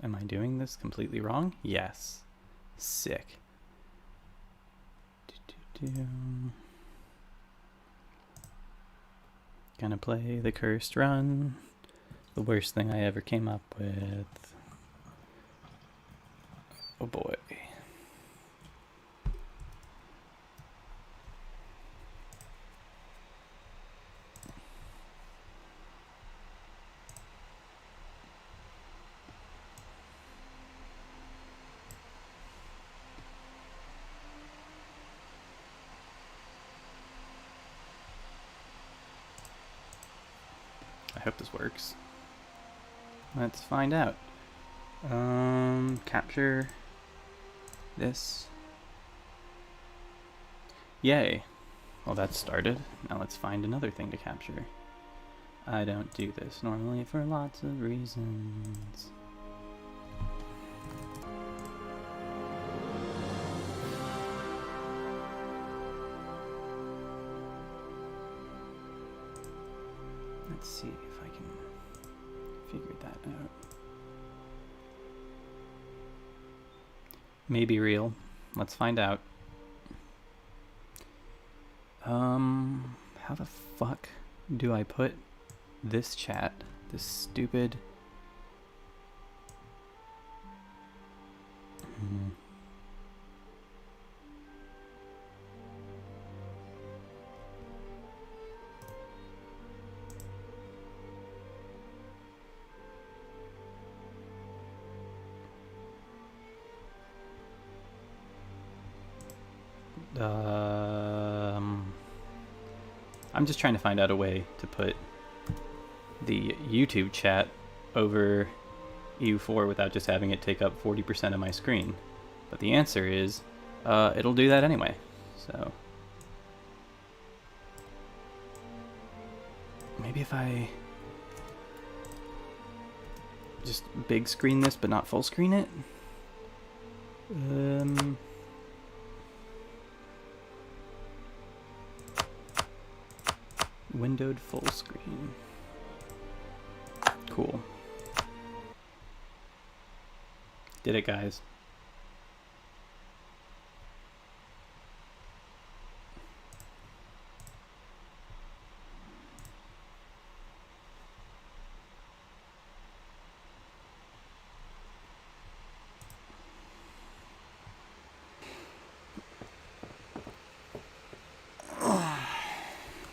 Am I doing this completely wrong? Yes. Sick. Gonna play the cursed run. The worst thing I ever came up with. Oh boy. I hope this works. Let's find out. Capture this. Yay. Well, that started. Now let's find another thing to capture. I don't do this normally for lots of reasons. Let's see if I can figure that out. Maybe real. Let's find out. How the fuck do I put this chat? This stupid... I'm just trying to find out a way to put the YouTube chat over EU4 without just having it take up 40% of my screen. But the answer is, it'll do that anyway. So maybe if I just big screen this but not full screen it. Windowed full screen. Cool. Did it, guys.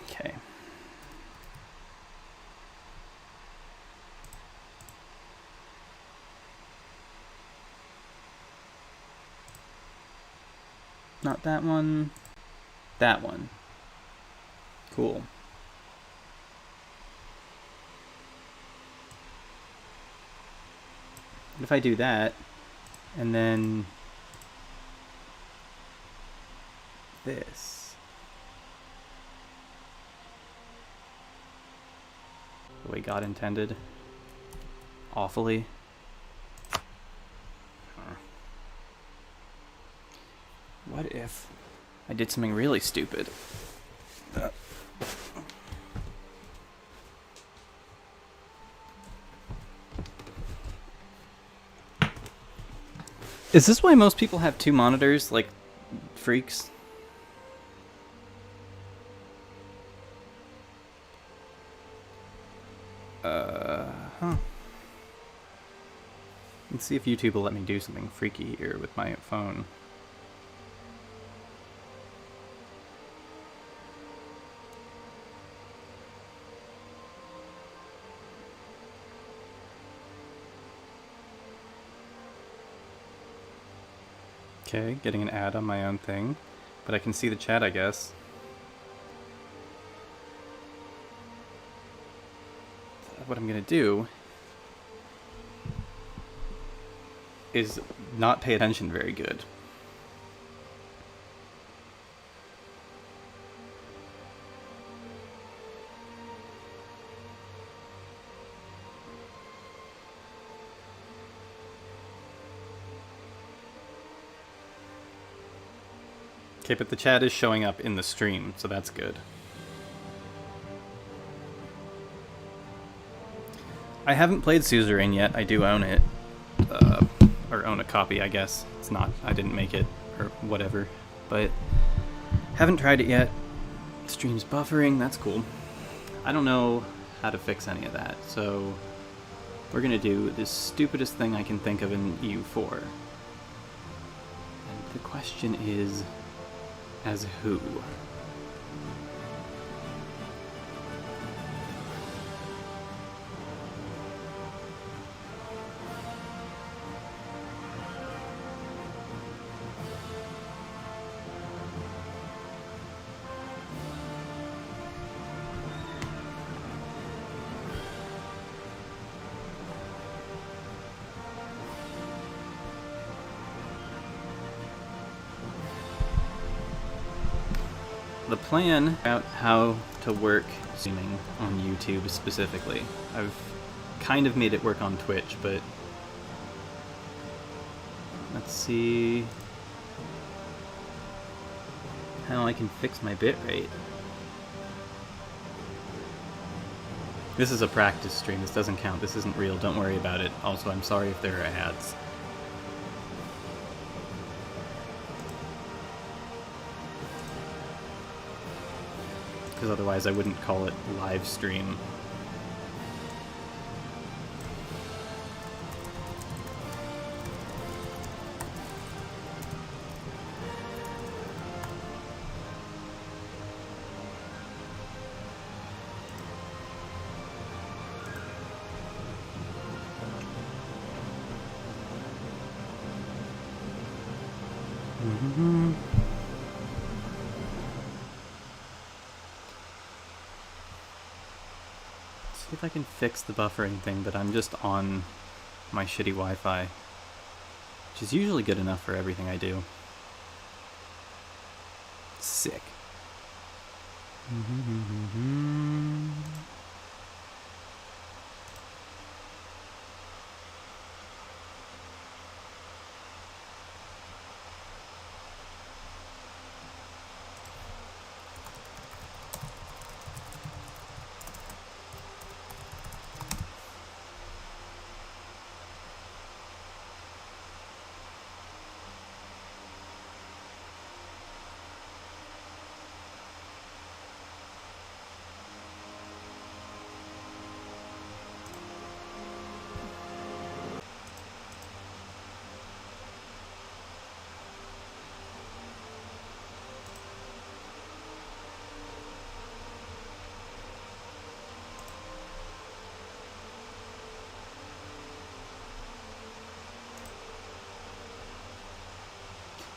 Okay. Not that one. That one. Cool. What if I do that, and then this? The way God intended. Awfully. What if I did something really stupid? Is this why most people have two monitors, like freaks? Huh. Let's see if YouTube will let me do something freaky here with my phone. Okay, getting an ad on my own thing, but I can see the chat, I guess. What I'm gonna do is not pay attention very good. Okay, but the chat is showing up in the stream, so that's good. I haven't played Suzerain yet. I do own it. or own a copy, I guess. It's not, I didn't make it, or whatever. But haven't tried it yet. Stream's buffering, that's cool. I don't know how to fix any of that, so we're gonna do the stupidest thing I can think of in EU4. And the question is, as who? The plan about how to work streaming on YouTube specifically. I've kind of made it work on Twitch, but let's see how I can fix my bitrate. This is a practice stream, this doesn't count, this isn't real, don't worry about it. Also, I'm sorry if there are ads. Because otherwise I wouldn't call it live stream. See if I can fix the buffering thing, but I'm just on my shitty Wi-Fi, which is usually good enough for everything I do. Sick.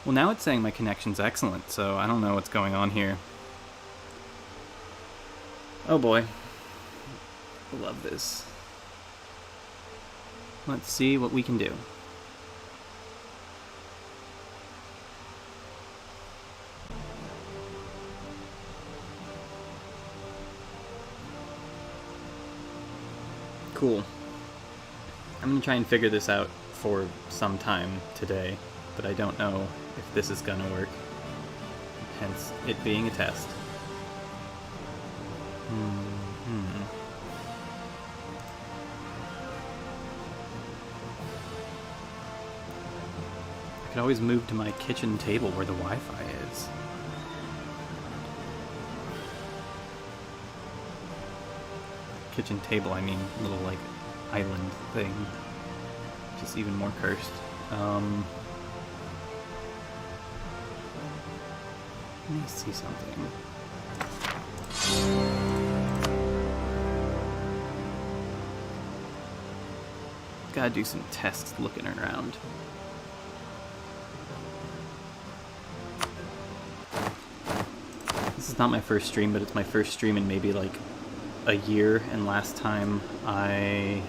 Well, now it's saying my connection's excellent, so I don't know what's going on here. Oh boy. Love this. Let's see what we can do. Cool. I'm gonna try and figure this out for some time today, but I don't know if this is gonna work, hence it being a test. I could always move to my kitchen table where the Wi-Fi is. Kitchen table, I mean little like island thing, which is even more cursed. Let me see something. Gotta do some tests looking around. This is not my first stream, but it's my first stream in maybe like a year, and last time I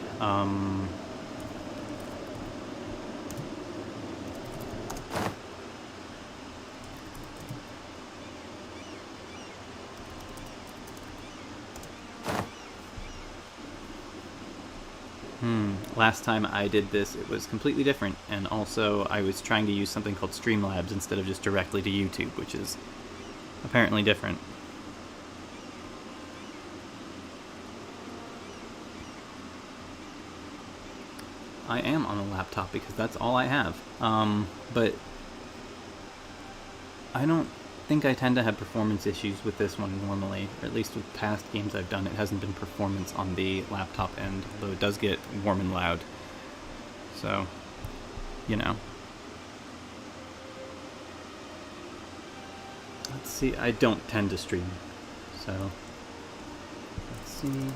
last time I did this, it was completely different, and also I was trying to use something called Streamlabs instead of just directly to YouTube, which is apparently different. I am on a laptop because that's all I have. But I don't think I tend to have performance issues with this one normally, or at least with past games I've done. It hasn't been performance on the laptop end, although it does get warm and loud. So, you know. Let's see, I don't tend to stream, so let's see. Who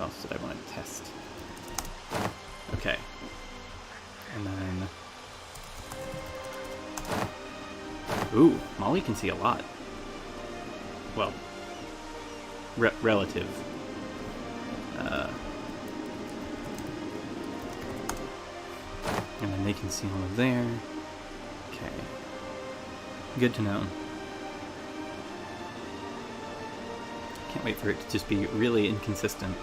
else did I want to test? Okay. And then... Ooh, Molly can see a lot. Well, relative. And then they can see all of there. Okay. Good to know. Can't wait for it to just be really inconsistent.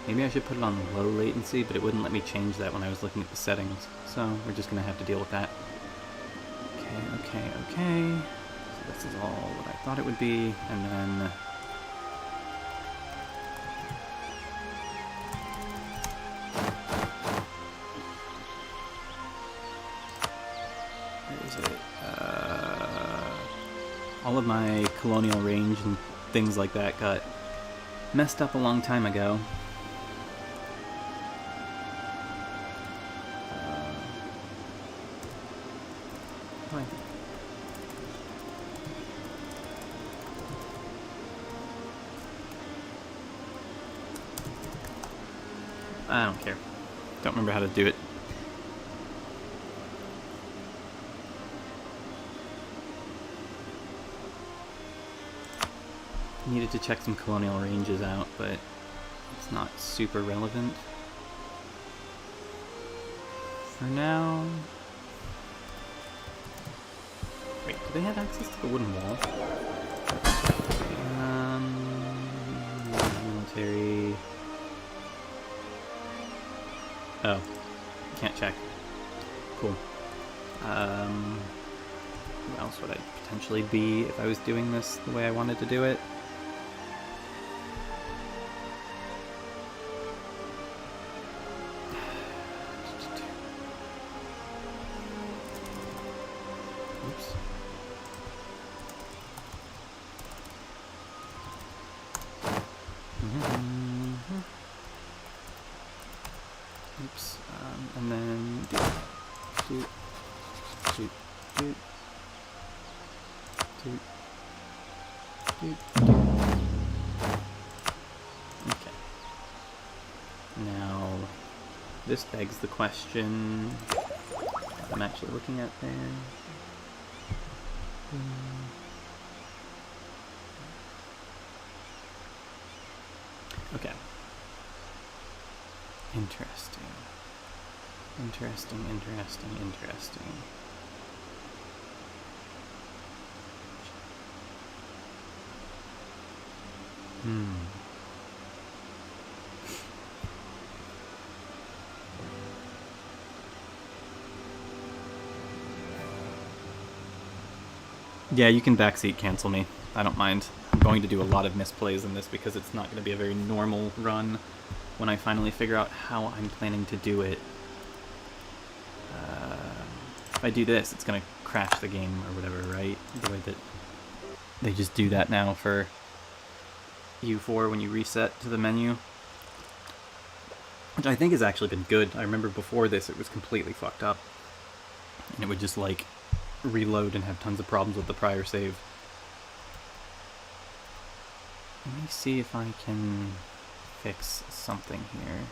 Maybe I should put it on low latency, but it wouldn't let me change that when I was looking at the settings. So we're just gonna have to deal with that. Okay. So this is all what I thought it would be, and then... Where is it? All of my Colonial range and things like that got messed up a long time ago. I don't care. Don't remember how to do it. Needed to check some Colonial ranges out, but it's not super relevant. For now... Wait, do they have access to the wooden wall? Military... Oh, can't check. Cool. Who else would I potentially be if I was doing this the way I wanted to do it? Oops. Oops, and then doot. Okay. Now, this begs the question I'm actually looking at there. Okay. Interesting. Yeah, you can backseat cancel me. I don't mind. I'm going to do a lot of misplays in this because it's not going to be a very normal run when I finally figure out how I'm planning to do it. If I do this, it's going to crash the game or whatever, right? The way that they just do that now for U4 when you reset to the menu. Which I think has actually been good. I remember before this it was completely fucked up. And it would just like reload and have tons of problems with the prior save. Let me see if I can fix something here.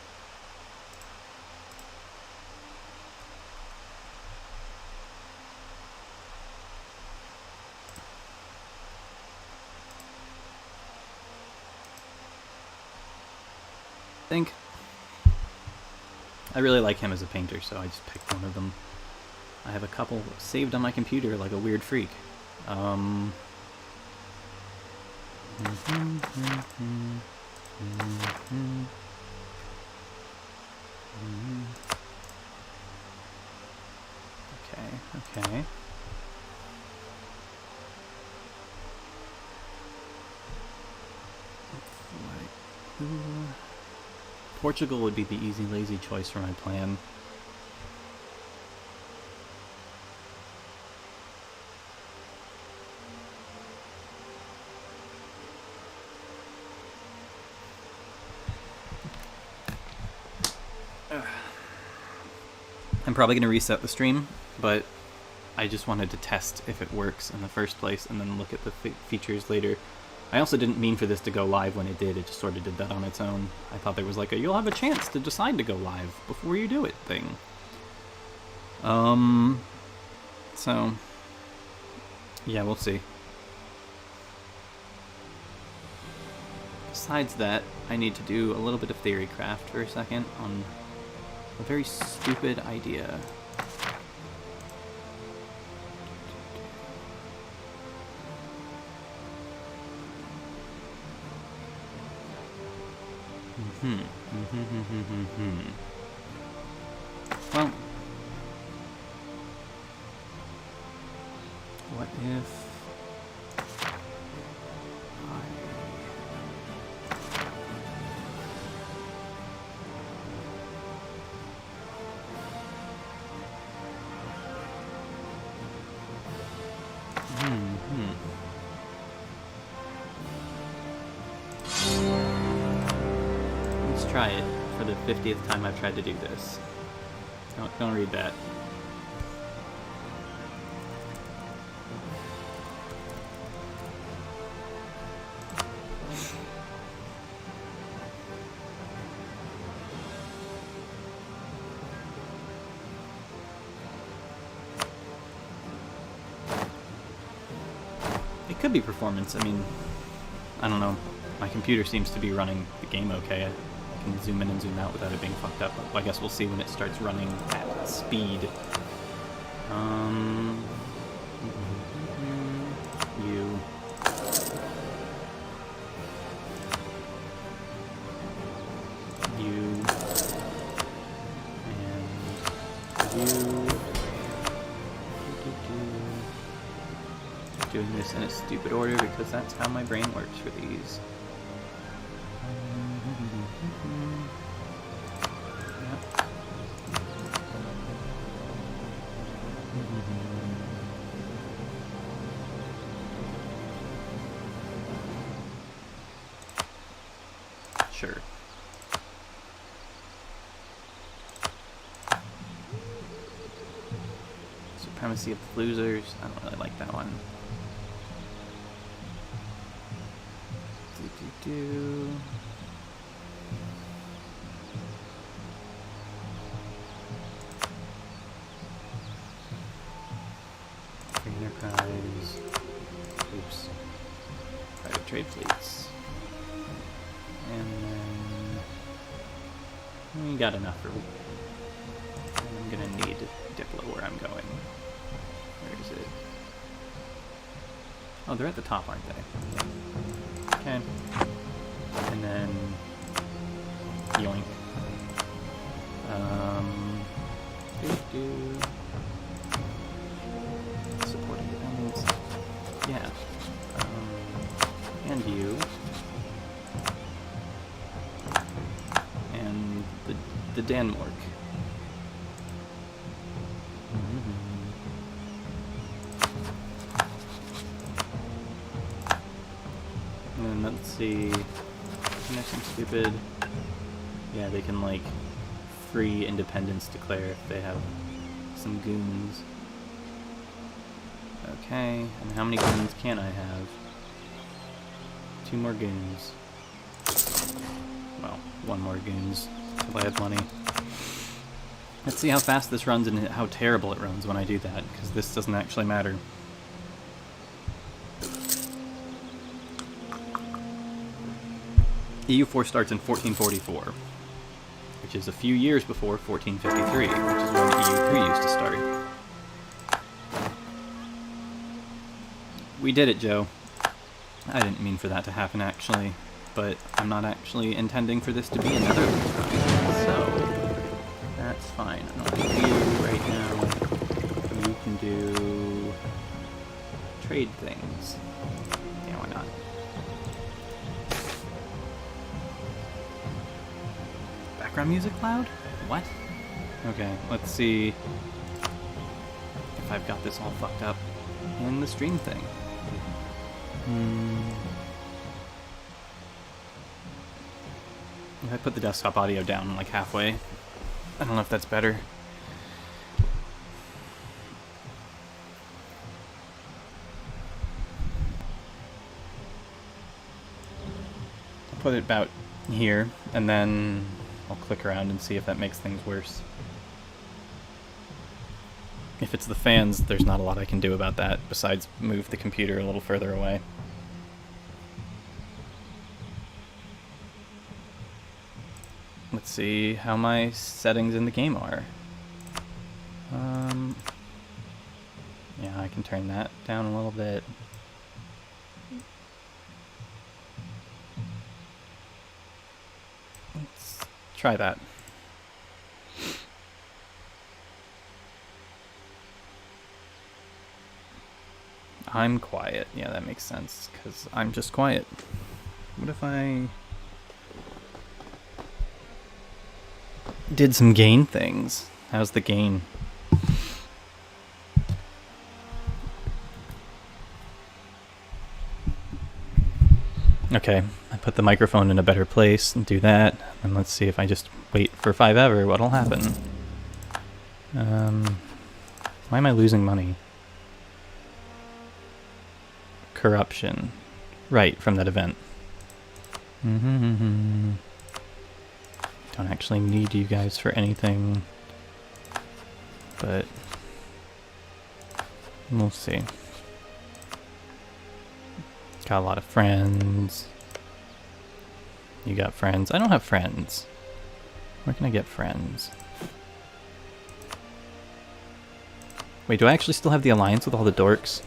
I really like him as a painter, so I just picked one of them. I have a couple saved on my computer like a weird freak. Okay. Portugal would be the easy, lazy choice for my plan. I'm probably going to reset the stream, but I just wanted to test if it works in the first place and then look at the features later. I also didn't mean for this to go live when it did. It just sort of did that on its own. I thought there was like a you'll have a chance to decide to go live before you do it thing. So yeah, we'll see. Besides that, I need to do a little bit of theory craft for a second on a very stupid idea. Well, what if Let's try it for the 50th time I've tried to do this. Don't read that. It could be performance. I mean, I don't know. My computer seems to be running the game okay. I can zoom in and zoom out without it being fucked up. I guess we'll see when it starts running at speed. You. You. And you. Doing this in a stupid order because that's how my brain works for these. Yep. Sure. Supremacy of the losers. I don't really like that one. Free enterprise. Oops. Private trade fleets. And then we got enough for. I'm gonna need Diplo where I'm going. Where is it? Oh, they're at the top, aren't they? Okay. And then yoink. Support independence. Yeah. And you. And the Denmark. And let's see. Can I some stupid? Yeah, they can like free independence declare if they have some goons. Okay, and how many goons can I have? 2 more goons. Well, 1 more goons if I have money. Let's see how fast this runs and how terrible it runs when I do that, because this doesn't actually matter. EU4 starts in 1444, which is a few years before 1453, which is when EU3 used to start. We did it, Joe. I didn't mean for that to happen, actually, but I'm not actually intending for this to be another run, so that's fine. I don't need you right now. You can do trade things. Yeah, why not? background music loud? What? Okay, let's see if I've got this all fucked up in the stream thing. If I put the desktop audio down like halfway, I don't know if that's better. I'll put it about here, and then I'll click around and see if that makes things worse. If it's the fans, there's not a lot I can do about that, besides move the computer a little further away. Let's see how my settings in the game are. Yeah, I can turn that down a little bit. Let's try that. I'm quiet. Yeah, that makes sense, because I'm just quiet. What if I did some gain things? How's the gain? Okay, I put the microphone in a better place and do that, and let's see if I just wait for 5 ever, what'll happen. Why am I losing money? Corruption. Right, from that event. Don't actually need you guys for anything, but we'll see. Got a lot of friends. You got friends. I don't have friends. Where can I get friends? Wait, do I actually still have the alliance with all the dorks?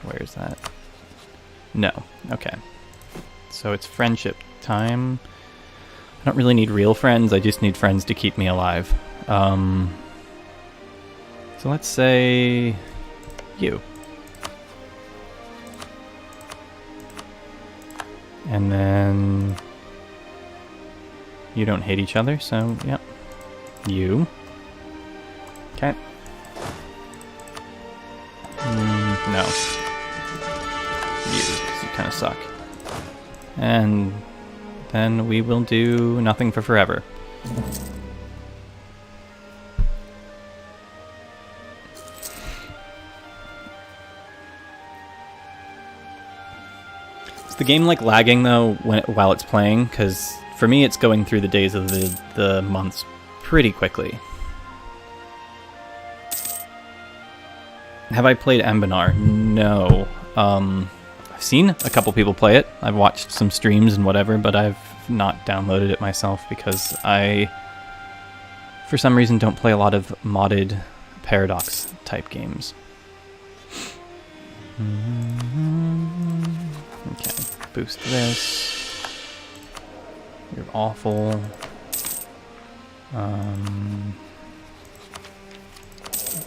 Where is that? No. Okay. So it's friendship time. I don't really need real friends, I just need friends to keep me alive. So let's say you. And then you don't hate each other, so yep. You. Okay. No. You kind of suck. And then we will do nothing for forever. Is the game like lagging though while it's playing? Because for me it's going through the days of the months pretty quickly. Have I played Embanar? No. I've seen a couple people play it. I've watched some streams and whatever, but I've not downloaded it myself because I, for some reason, don't play a lot of modded Paradox type games. Okay, boost this. You're awful.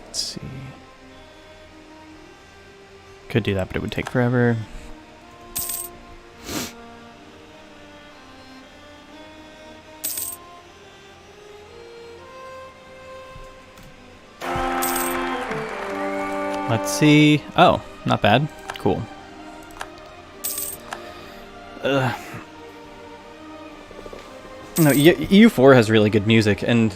Let's see. Could do that, but it would take forever. Let's see. Oh, not bad. Cool. No, EU4 has really good music, and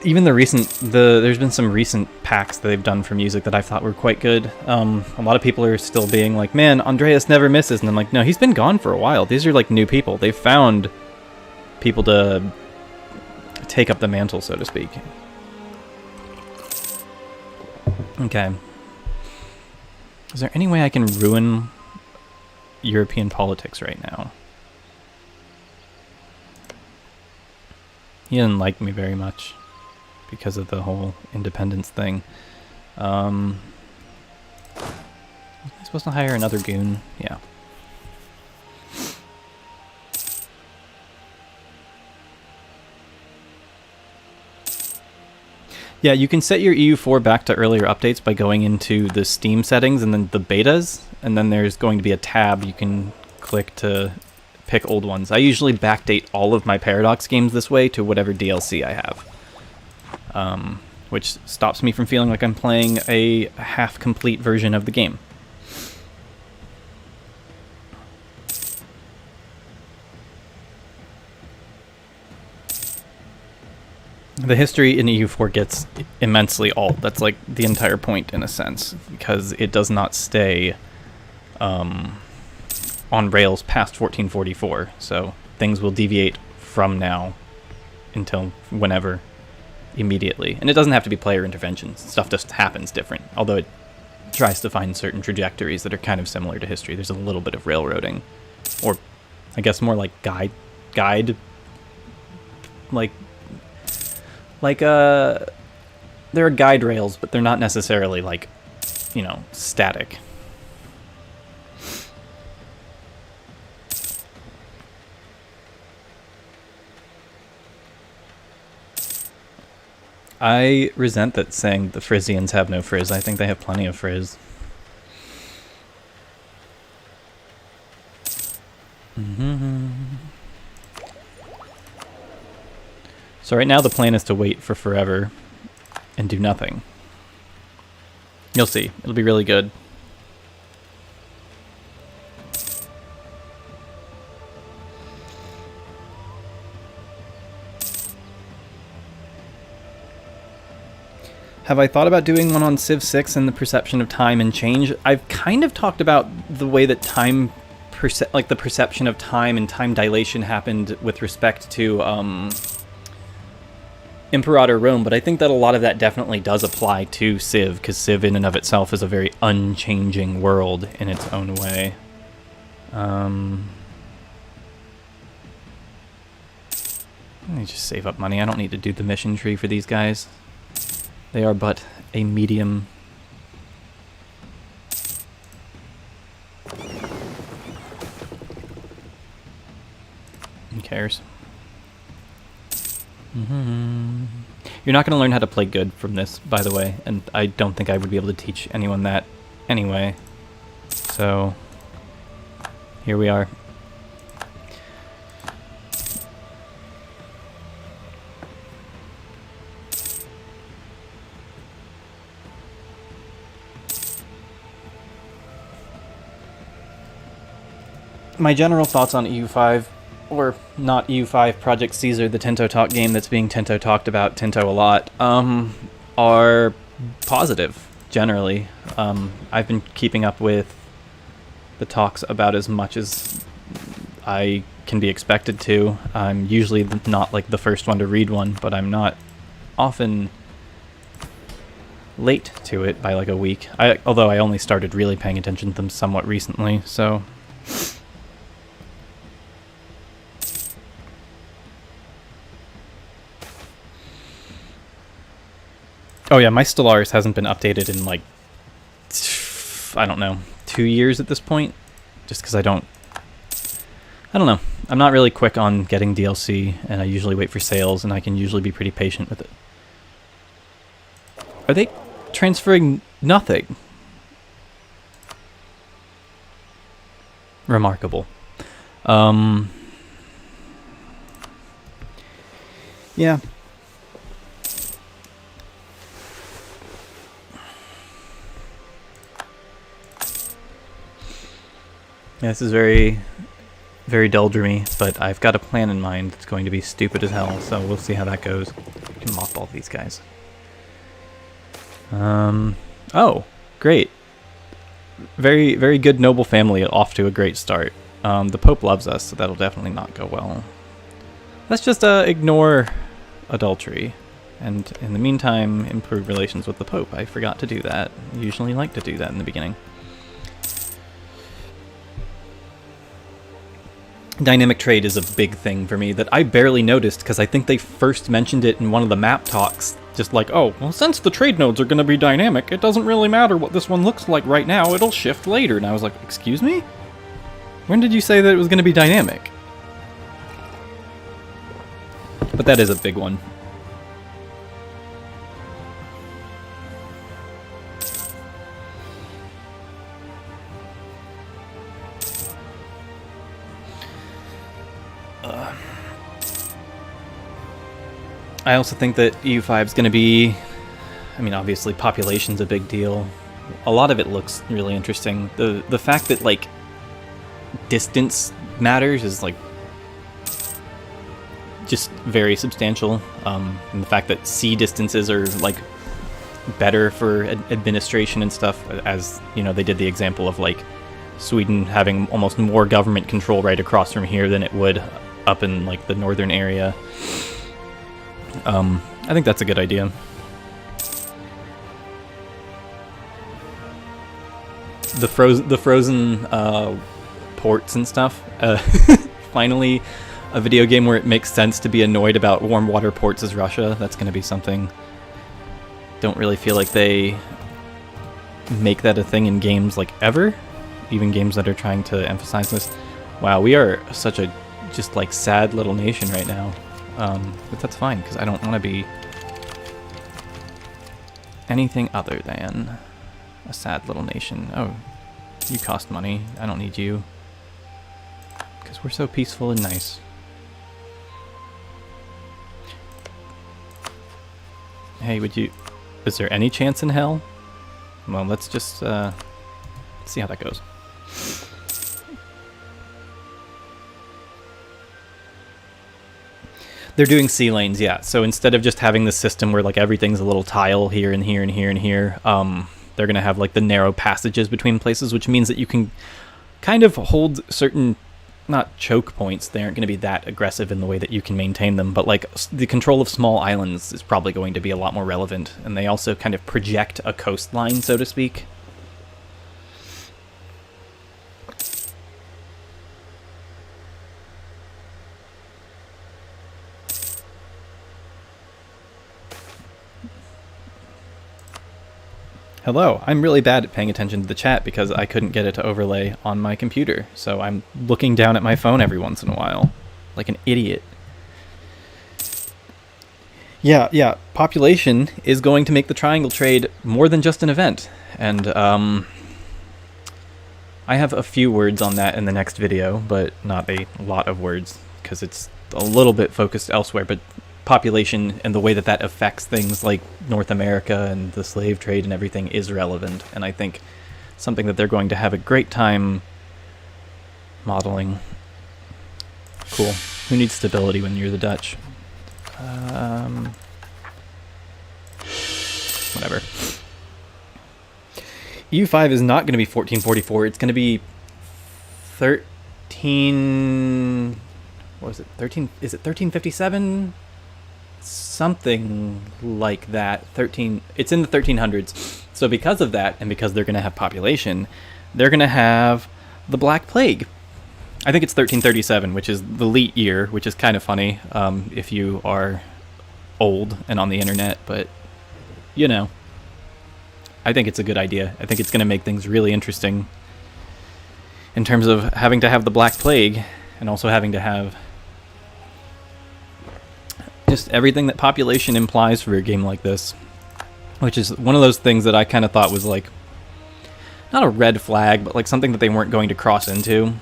even there's been some recent packs that they've done for music that I thought were quite good. A lot of people are still being like, man, Andreas never misses, and I'm like, no, he's been gone for a while. These are like new people. They've found people to take up the mantle, so to speak. Okay. Is there any way I can ruin European politics right now? He didn't like me very much because of the whole independence thing. Was I supposed to hire another goon? Yeah. Yeah, you can set your EU4 back to earlier updates by going into the Steam settings and then the betas, and then there's going to be a tab you can click to pick old ones. I usually backdate all of my Paradox games this way to whatever DLC I have, which stops me from feeling like I'm playing a half-complete version of the game. The history in EU4 gets immensely old. That's like the entire point, in a sense, because it does not stay on rails past 1444. So things will deviate from now until whenever, immediately. And it doesn't have to be player intervention. Stuff just happens different, although it tries to find certain trajectories that are kind of similar to history. There's a little bit of railroading, or I guess more like guide, there are guide rails, but they're not necessarily like, you know, static. I resent that saying the Frisians have no frizz. I think they have plenty of frizz. So right now the plan is to wait for forever and do nothing. You'll see. It'll be really good. Have I thought about doing one on Civ 6 and the perception of time and change? I've kind of talked about the way that time, like the perception of time and time dilation happened with respect to Imperator Rome, but I think that a lot of that definitely does apply to Civ, because Civ in and of itself is a very unchanging world in its own way. Let me just save up money. I don't need to do the mission tree for these guys. They are but a medium. Who cares? You're not going to learn how to play good from this, by the way, and I don't think I would be able to teach anyone that anyway. So, here we are. My general thoughts on EU5, or not EU5, Project Caesar, the Tento Talk game that's being Tento talked about, Tento a lot, are positive, generally. I've been keeping up with the talks about as much as I can be expected to. I'm usually not like the first one to read one, but I'm not often late to it by like a week. Although I only started really paying attention to them somewhat recently, so... Oh yeah, my Stellaris hasn't been updated in like, I don't know, 2 years at this point. Just because I don't know. I'm not really quick on getting DLC, and I usually wait for sales, and I can usually be pretty patient with it. Are they transferring nothing? Remarkable. Yeah. Yeah, this is very, very doldrumy, but I've got a plan in mind. It's going to be stupid as hell, so we'll see how that goes. I can mothball these guys. Oh, great. Very, very good noble family, off to a great start. The Pope loves us, so that'll definitely not go well. Let's just ignore adultery, and in the meantime, improve relations with the Pope. I forgot to do that. I usually like to do that in the beginning. Dynamic trade is a big thing for me that I barely noticed, because I think they first mentioned it in one of the map talks. Just like, oh, well, since the trade nodes are going to be dynamic, it doesn't really matter what this one looks like right now, it'll shift later. And I was like, excuse me? When did you say that it was going to be dynamic? But that is a big one. I also think that EU5 is going to be, I mean, obviously population's a big deal. A lot of it looks really interesting. The fact that, like, distance matters is, like, just very substantial. And the fact that sea distances are, like, better for administration and stuff, as, you know, they did the example of, like, Sweden having almost more government control right across from here than it would up in, like, the northern area. I think that's a good idea. The frozen ports and stuff. Finally, a video game where it makes sense to be annoyed about warm water ports as Russia. That's going to be something. Don't really feel like they make that a thing in games, like, ever. Even games that are trying to emphasize this. Wow, we are such a just, like, sad little nation right now. But that's fine, because I don't want to be anything other than a sad little nation. Oh, you cost money. I don't need you. Because we're so peaceful and nice. Hey, would you... Is there any chance in hell? Well, let's just see how that goes. They're doing sea lanes, yeah. So instead of just having the system where, like, everything's a little tile here and here and here and here, they're going to have, like, the narrow passages between places, which means that you can kind of hold certain, not choke points. They aren't going to be that aggressive in the way that you can maintain them, but, like, the control of small islands is probably going to be a lot more relevant. And they also kind of project a coastline, so to speak. Hello, I'm really bad at paying attention to the chat because I couldn't get it to overlay on my computer, so I'm looking down at my phone every once in a while, like an idiot. Yeah, population is going to make the triangle trade more than just an event, and I have a few words on that in the next video, but not a lot of words, because it's a little bit focused elsewhere, but population and the way that that affects things like North America and the slave trade and everything is relevant, and I think something that they're going to have a great time modeling. Cool. Who needs stability when you're the Dutch? Whatever. EU5 is not going to be 1444. It's going to be 13... What was it? 13... Is it 1357? Something like that. 13... It's in the 1300s. So because of that, and because they're going to have population, they're going to have the Black Plague. I think it's 1337, which is the leap year, which is kind of funny if you are old and on the internet, but, you know, I think it's a good idea. I think it's going to make things really interesting in terms of having to have the Black Plague and also having to have just everything that population implies for a game like this, which is one of those things that I kind of thought was like, not a red flag, but like something that they weren't going to cross into.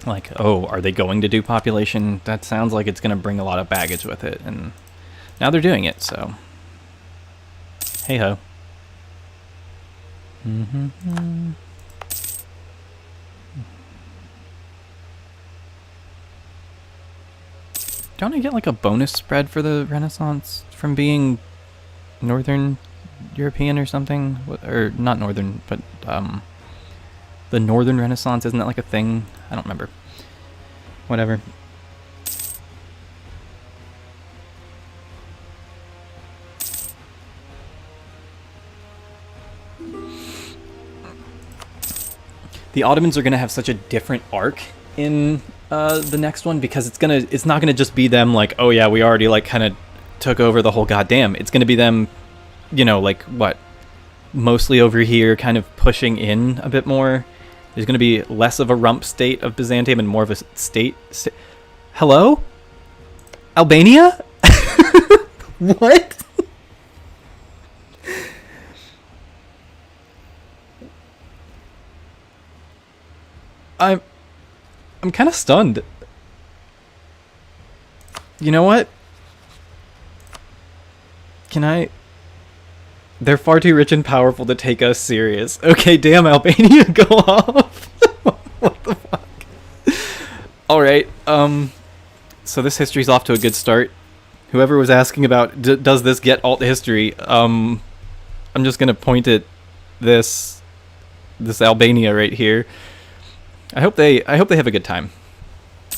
Like, oh, are they going to do population? That sounds like it's going to bring a lot of baggage with it, and now they're doing it, so hey-ho. Mm-hmm. Don't I get like a bonus spread for the Renaissance from being Northern European or something? Or not Northern, but the Northern Renaissance, isn't that like a thing? I don't remember. Whatever. The Ottomans are going to have such a different arc in the next one, because it's not gonna just be them like, oh yeah, we already like kind of took over the whole goddamn. It's gonna be them, you know, like what, mostly over here, kind of pushing in a bit more. There's gonna be less of a rump state of Byzantium and more of a state. Hello, Albania? What? I'm kind of stunned. You know what? Can I... They're far too rich and powerful to take us serious. Okay, damn, Albania, go off. What the fuck? Alright, so this history's off to a good start. Whoever was asking about, does this get alt history, I'm just gonna point at this Albania right here. I hope they have a good time.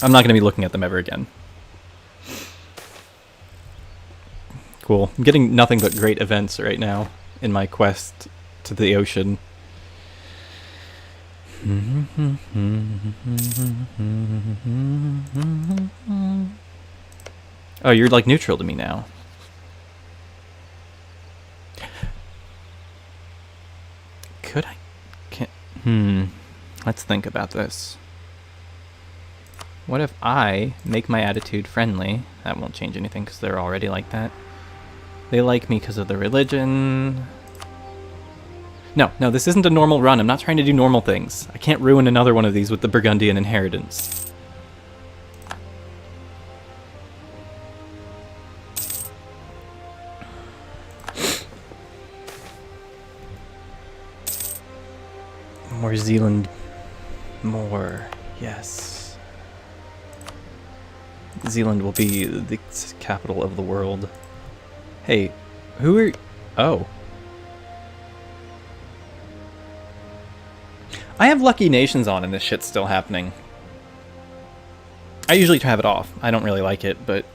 I'm not gonna be looking at them ever again. Cool. I'm getting nothing but great events right now in my quest to the ocean. Oh, you're like neutral to me now. Could I? Let's think about this. What if I make my attitude friendly? That won't change anything because they're already like that. They like me because of the religion. No, this isn't a normal run. I'm not trying to do normal things. I can't ruin another one of these with the Burgundian inheritance. More Zealand. More. Yes. Zealand will be the capital of the world. Hey, who are... Oh. I have Lucky Nations on and this shit's still happening. I usually have it off. I don't really like it, but...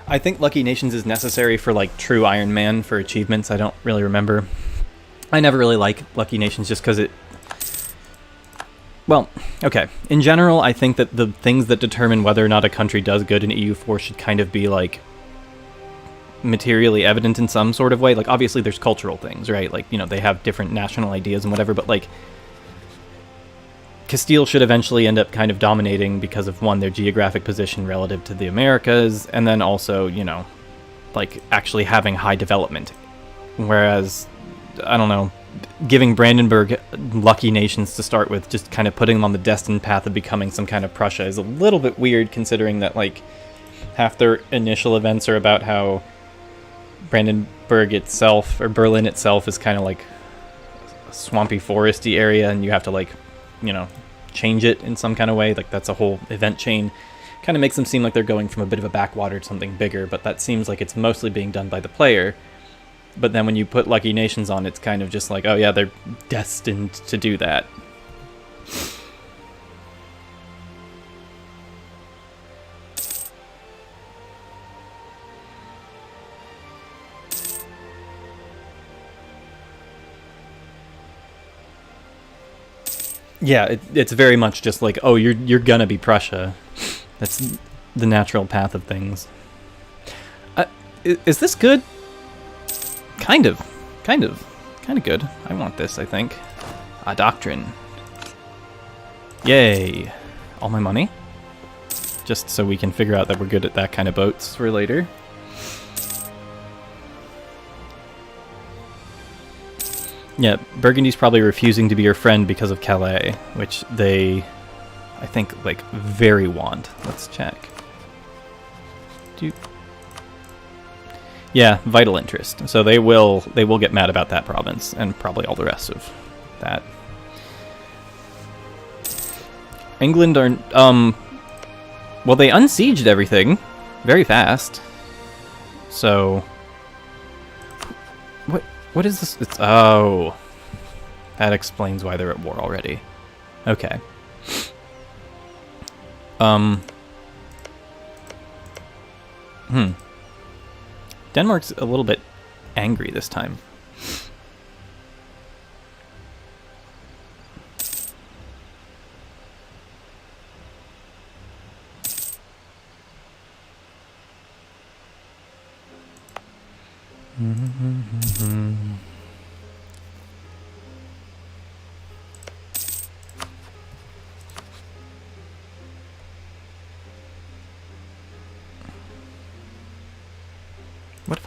I think Lucky Nations is necessary for, like, true Iron Man for achievements. I don't really remember. I never really like Lucky Nations just because it... Well, okay. In general, I think that the things that determine whether or not a country does good in EU4 should kind of be, like, materially evident in some sort of way. Like, obviously there's cultural things, right? Like, you know, they have different national ideas and whatever, but, like... Castile should eventually end up kind of dominating because of, one, their geographic position relative to the Americas, and then also, you know, like, actually having high development. Whereas, I don't know, giving Brandenburg Lucky Nations to start with, just kind of putting them on the destined path of becoming some kind of Prussia is a little bit weird, considering that, like, half their initial events are about how Brandenburg itself, or Berlin itself, is kind of like a swampy, foresty area, and you have to, like, you know, change it in some kind of way. Like, that's a whole event chain. Kind of makes them seem like they're going from a bit of a backwater to something bigger, but that seems like it's mostly being done by the player. But then when you put Lucky Nations on, it's kind of just like, oh yeah, they're destined to do that. Yeah, it's very much just like, oh, you're gonna be Prussia. That's the natural path of things. Is this good? Kind of good. I want this, I think. A doctrine. Yay. All my money. Just so we can figure out that we're good at that kind of boats for later. Yeah, Burgundy's probably refusing to be your friend because of Calais, which they, I think, like, very want. Let's check. Yeah, vital interest. So they will get mad about that province, and probably all the rest of that. England are, well, they unsieged everything very fast. So... What is this? It's, oh. That explains why they're at war already. Okay. Denmark's a little bit angry this time.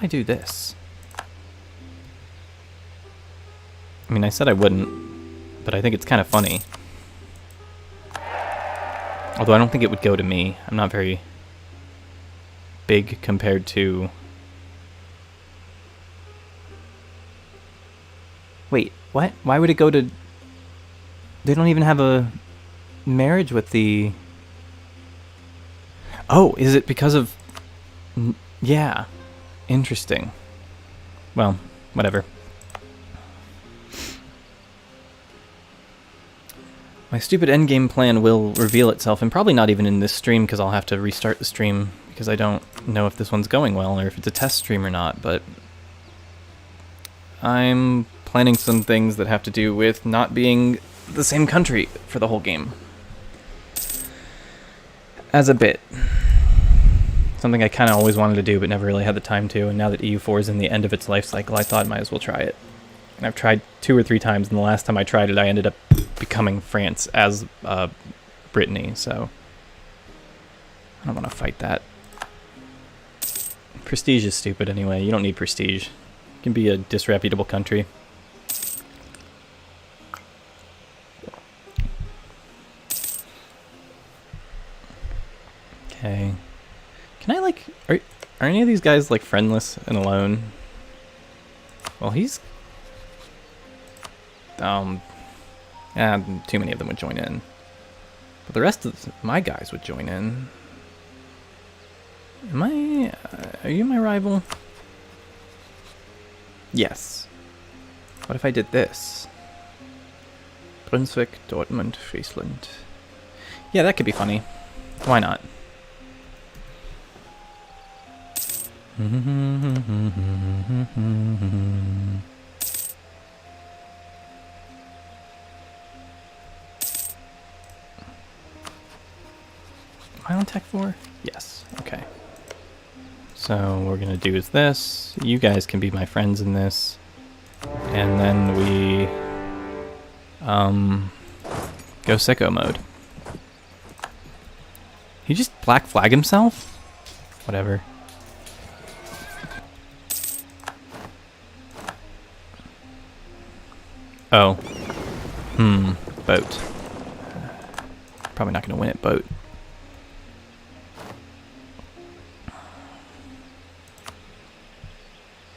I do this? I mean, I said I wouldn't, but I think it's kind of funny. Although I don't think it would go to me. I'm not very big compared to... Wait, what? Why would it go to... They don't even have a marriage with the... Oh, is it because of... Yeah. Interesting. Well, whatever. My stupid endgame plan will reveal itself, and probably not even in this stream, because I'll have to restart the stream, because I don't know if this one's going well, or if it's a test stream or not, but... I'm planning some things that have to do with not being the same country for the whole game. As a bit. Something I kind of always wanted to do, but never really had the time to, and now that EU4 is in the end of its life cycle, I thought I might as well try it. And I've tried 2 or 3 times, and the last time I tried it, I ended up becoming France as Brittany, so I don't want to fight that. Prestige is stupid anyway. You don't need prestige. You can be a disreputable country. Okay. Can I, like... Are any of these guys, like, friendless and alone? Well, he's... too many of them would join in. But the rest of my guys would join in. Am I... are you my rival? Yes. What if I did this? Brunswick, Dortmund, Friesland. Yeah, that could be funny. Why not? Am I on Tech 4? Yes. Okay. So what we're gonna do is this. You guys can be my friends in this. And then we go sicko mode. He just black flag himself? Whatever. Oh. Boat. Probably not gonna win it, boat.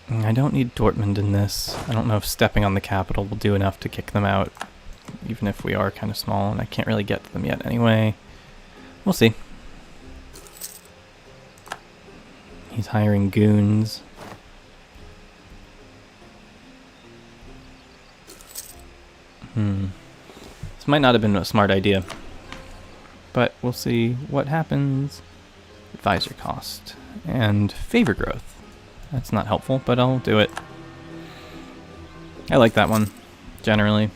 I don't need Dortmund in this. I don't know if stepping on the capital will do enough to kick them out, even if we are kind of small, and I can't really get to them yet anyway. We'll see. He's hiring goons. This might not have been a smart idea, but we'll see what happens. Advisor cost and favor growth. That's not helpful, but I'll do it. I like that one, generally.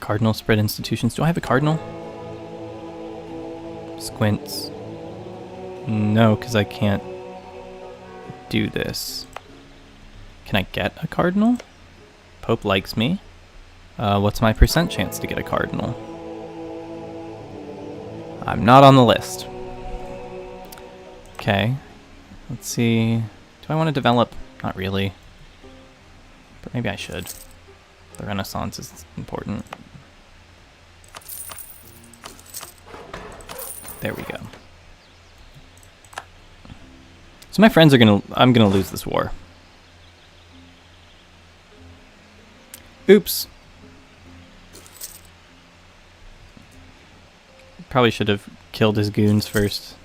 Cardinal spread institutions. Do I have a cardinal? Squints. No, because I can't do this. Can I get a cardinal? Pope likes me. What's my percent chance to get a cardinal? I'm not on the list. Okay. Let's see. Do I want to develop? Not really. But maybe I should. The Renaissance is important. There we go. So my friends are I'm gonna lose this war. Oops. Probably should have killed his goons first.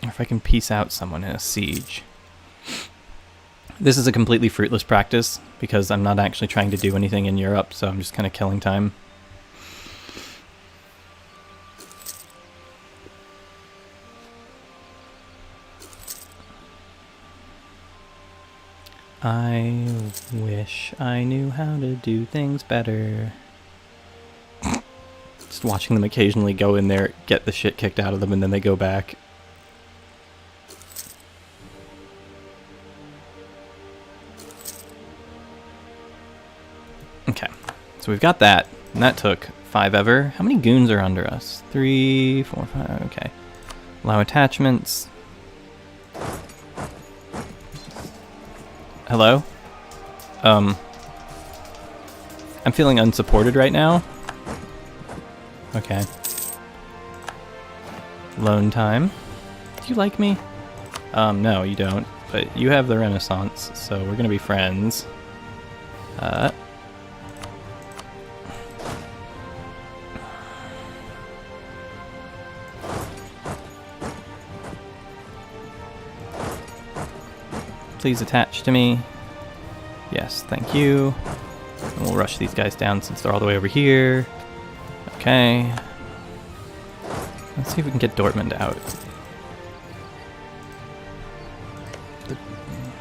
Or if I can piece out someone in a siege. This is a completely fruitless practice because I'm not actually trying to do anything in Europe, so I'm just kind of killing time. I wish I knew how to do things better. Just watching them occasionally go in there, get the shit kicked out of them, and then they go back. Okay, so we've got that, and that took 5 ever. How many goons are under us? 3, 4, 5, okay. Allow attachments. Hello? I'm feeling unsupported right now. Okay. Loan time. Do you like me? No, you don't. But you have the Renaissance, so we're gonna be friends. Please attach to me. Yes, thank you. And we'll rush these guys down since they're all the way over here. Okay. Let's see if we can get Dortmund out.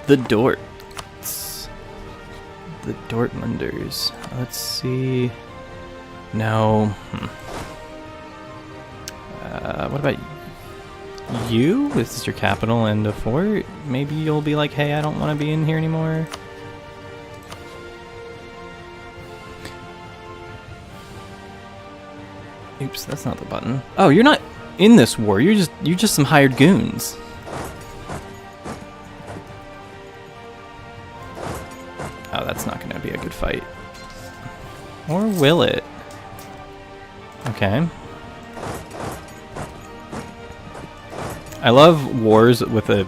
The Dorts. The Dortmunders. Let's see. No. What about you? This is your capital and a fort. Maybe you'll be like, hey, I don't want to be in here anymore. Oops, that's not the button. Oh, you're not in this war. You're just some hired goons. Oh, that's not going to be a good fight. Or will it? Okay. I love wars with a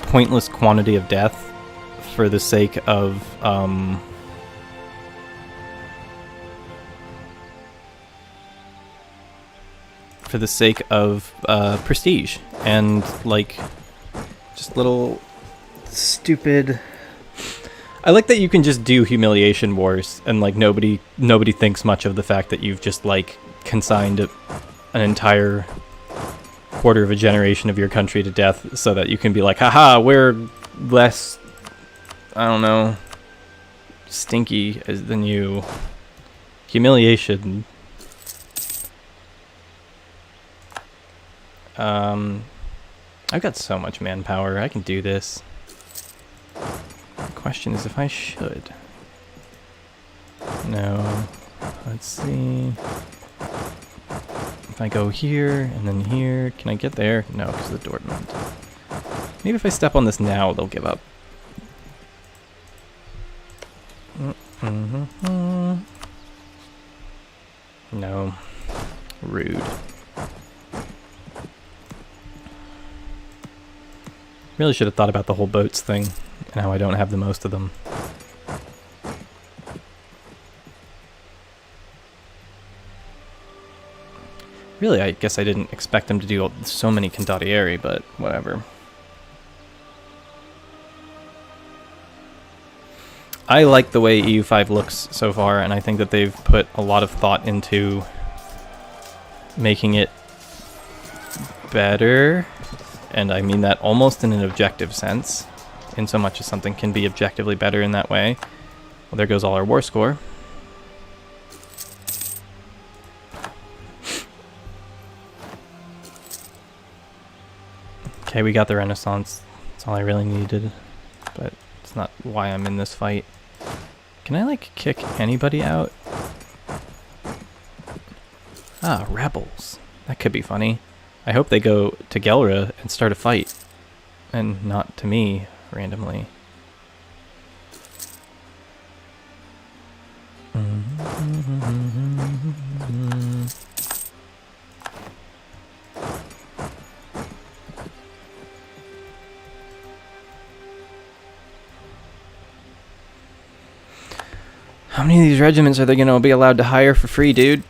pointless quantity of death for the sake of, prestige and like just little stupid. I like that you can just do humiliation wars and like nobody thinks much of the fact that you've just like consigned an entire quarter of a generation of your country to death so that you can be like, haha, we're less, I don't know, stinky than you. Humiliation. I've got so much manpower. I can do this. The question is if I should. No. Let's see. If I go here and then here, can I get there? No, because of the Dortmund. Maybe if I step on this now, they'll give up. No. Rude. Really should have thought about the whole boats thing and how I don't have the most of them. Really, I guess I didn't expect them to do so many condottieri, but whatever. I like the way EU5 looks so far, and I think that they've put a lot of thought into making it better. And I mean that almost in an objective sense, in so much as something can be objectively better in that way. Well, there goes all our war score. Okay, we got the Renaissance. That's all I really needed, but it's not why I'm in this fight. Can I, like, kick anybody out? Ah, rebels. That could be funny. I hope they go to Gelra and start a fight, and not to me, randomly. How many of these regiments are they going to be allowed to hire for free, dude?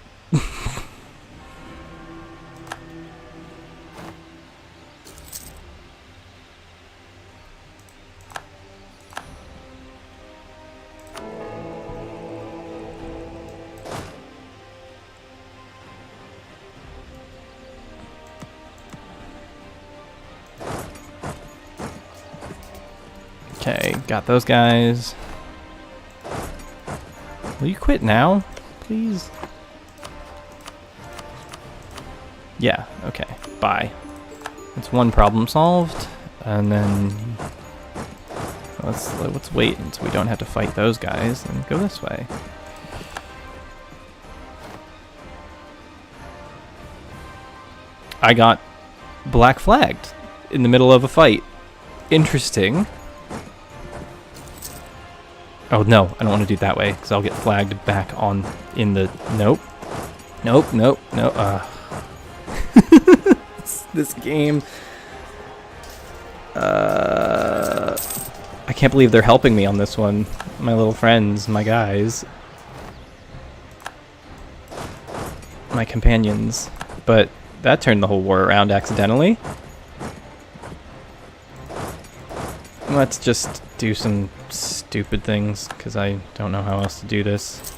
Okay, got those guys. Will you quit now, please? Yeah, okay, bye. That's one problem solved, and then So let's wait until we don't have to fight those guys and go this way. I got black flagged in the middle of a fight. Interesting. Oh no, I don't want to do it that way because I'll get flagged back on in the... Nope. Nope, nope, no. This game... I can't believe they're helping me on this one. My little friends, my guys. My companions. But that turned the whole war around accidentally. Let's just do some stupid things, because I don't know how else to do this.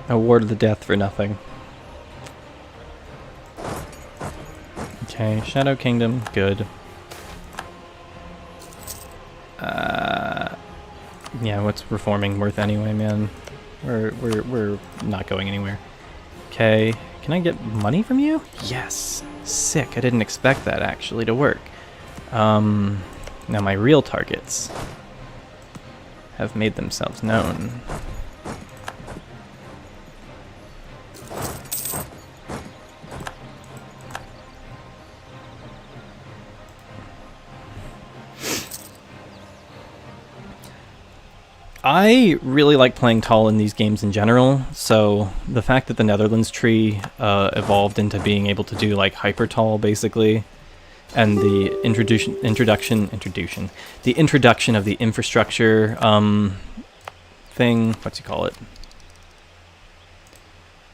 A war to the death for nothing. Okay, Shadow Kingdom, good. Yeah, what's reforming worth anyway, man? We're not going anywhere. Okay, can I get money from you? Yes, sick. I didn't expect that actually to work. Now my real targets have made themselves known. I really like playing tall in these games in general, so the fact that the Netherlands tree evolved into being able to do like hyper tall basically, and the introduction of the infrastructure thing, what's you call it?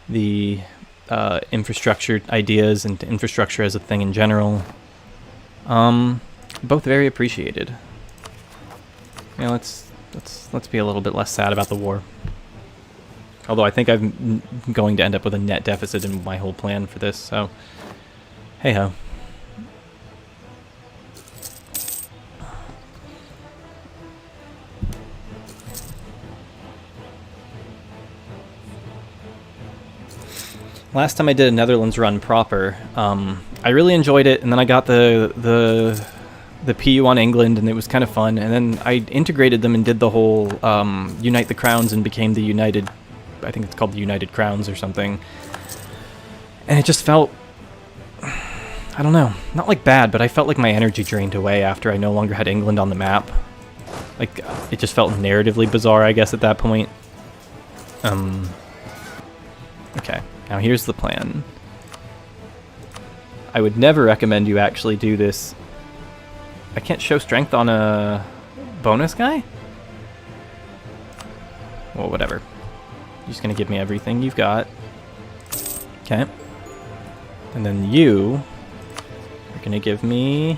The infrastructure ideas and infrastructure as a thing in general, both very appreciated. Yeah, let's be a little bit less sad about the war. Although I think I'm going to end up with a net deficit in my whole plan for this, so hey ho. Last time I did a Netherlands run proper, I really enjoyed it, and then I got the PU on England, and it was kind of fun, and then I integrated them and did the whole Unite the Crowns and became the United, I think it's called the United Crowns or something, and it just felt, I don't know, not like bad, but I felt like my energy drained away after I no longer had England on the map. Like, it just felt narratively bizarre, I guess, at that point. Okay, now here's the plan. I would never recommend you actually do this. I can't show strength on a bonus guy? Well, whatever. You're just gonna give me everything you've got. Okay. And then you are gonna give me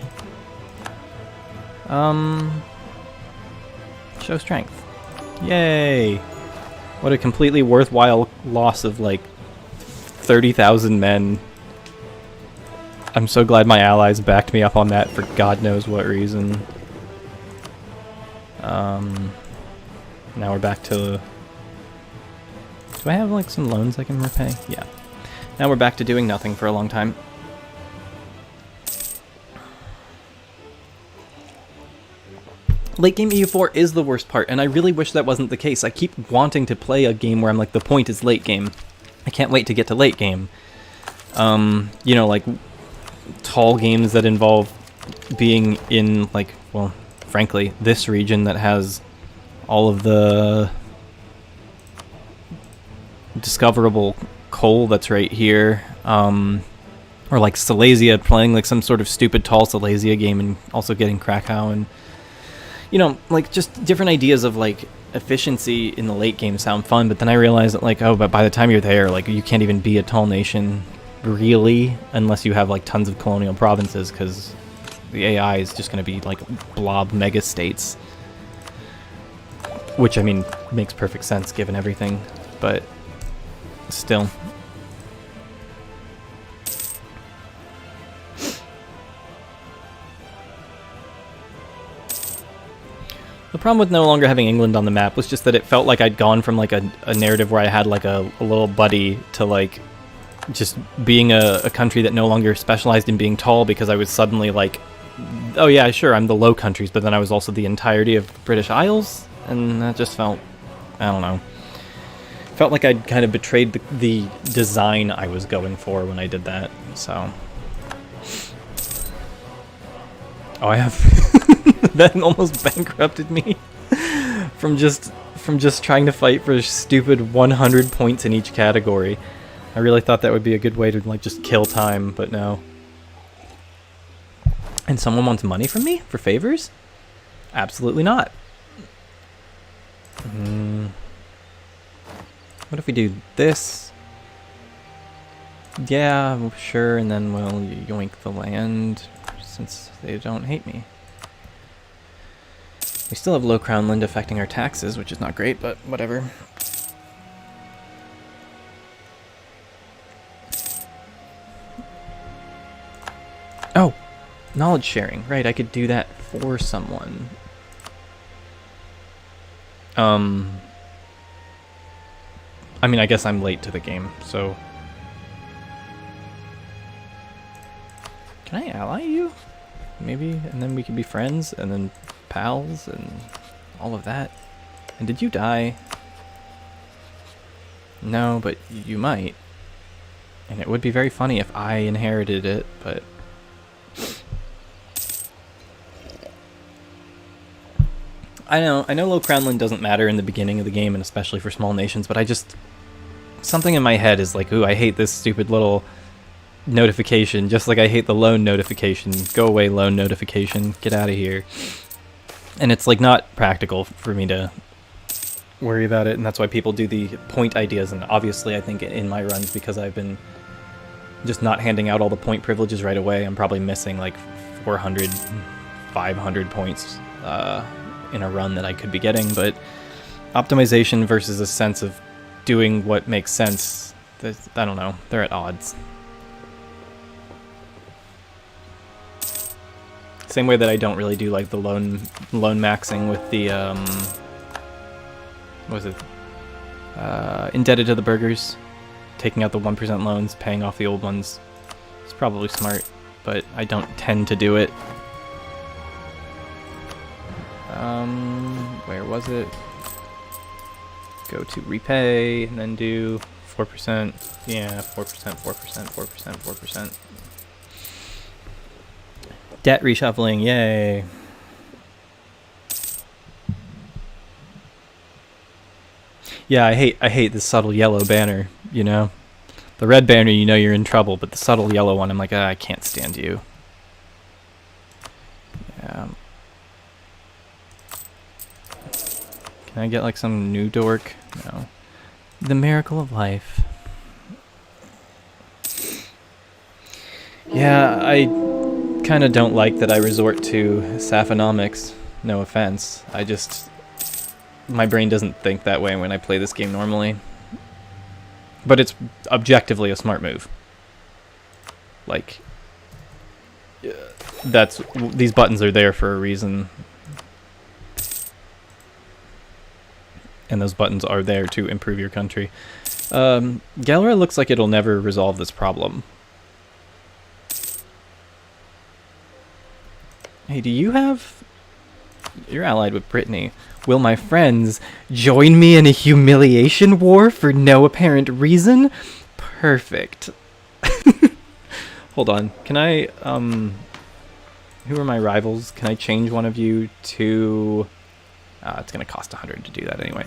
show strength. Yay! What a completely worthwhile loss of like 30,000 men. I'm so glad my allies backed me up on that for God knows what reason. Now we're back to... Do I have like some loans I can repay? Yeah. Now we're back to doing nothing for a long time. Late game EU4 is the worst part, and I really wish that wasn't the case. I keep wanting to play a game where I'm like, the point is late game. I can't wait to get to late game. You know, like tall games that involve being in, like, well, frankly, this region that has all of the discoverable coal that's right here, or like Silesia, playing like some sort of stupid tall Silesia game and also getting Krakow, and you know, like just different ideas of like efficiency in the late game sound fun, but then I realized that like, oh, but by the time you're there, like you can't even be a tall nation really unless you have like tons of colonial provinces, because the AI is just going to be like blob mega states, which I mean makes perfect sense given everything, but still. The problem with no longer having England on the map was just that it felt like I'd gone from like a narrative where I had like a little buddy to like just being a country that no longer specialized in being tall, because I was suddenly like, oh yeah, sure, I'm the Low Countries, but then I was also the entirety of British Isles, and that just felt, I don't know. Felt like I'd kind of betrayed the design I was going for when I did that, so. Oh, I have... that almost bankrupted me from just trying to fight for stupid 100 points in each category. I really thought that would be a good way to like just kill time, but no. And someone wants money from me for favors? Absolutely not. What if we do this? Yeah, sure, and then we'll yoink the land since they don't hate me. We still have low crown land affecting our taxes, which is not great, but whatever. Oh, knowledge sharing. Right, I could do that for someone. I mean, I guess I'm late to the game, so... Can I ally you? Maybe, and then we could be friends, and then pals, and all of that. And did you die? No, but you might. And it would be very funny if I inherited it, but... I know low crown land doesn't matter in the beginning of the game, and especially for small nations, but I just... Something in my head is like, ooh, I hate this stupid little notification, just like I hate the loan notification. Go away, loan notification. Get out of here. And it's like not practical for me to worry about it, and that's why people do the point ideas. And obviously I think in my runs, because I've been just not handing out all the point privileges right away, I'm probably missing like 400, 500 points in a run that I could be getting. But optimization versus a sense of doing what makes sense, I don't know, they're at odds. Same way that I don't really do like the loan maxing with the what was it? Indebted to the burgers, taking out the 1% loans, paying off the old ones. It's probably smart, but I don't tend to do it. Where was it? Go to repay and then do 4%. Yeah, 4%, 4%, 4%, 4%. Debt reshuffling, yay. Yeah, I hate this subtle yellow banner, you know? The red banner, you know you're in trouble, but the subtle yellow one, I'm like, I can't stand you. Yeah. Can I get like some new dork? No. The miracle of life. Yeah, I kind of don't like that I resort to saphonomics. No offense. I just... My brain doesn't think that way when I play this game normally. But it's objectively a smart move. Like... These buttons are there for a reason. And those buttons are there to improve your country. Galera looks like it'll never resolve this problem. Hey, do you have... You're allied with Brittany. Will my friends join me in a humiliation war for no apparent reason? Perfect. Hold on. Can I, who are my rivals? Can I change one of you to... it's going to cost 100 to do that anyway.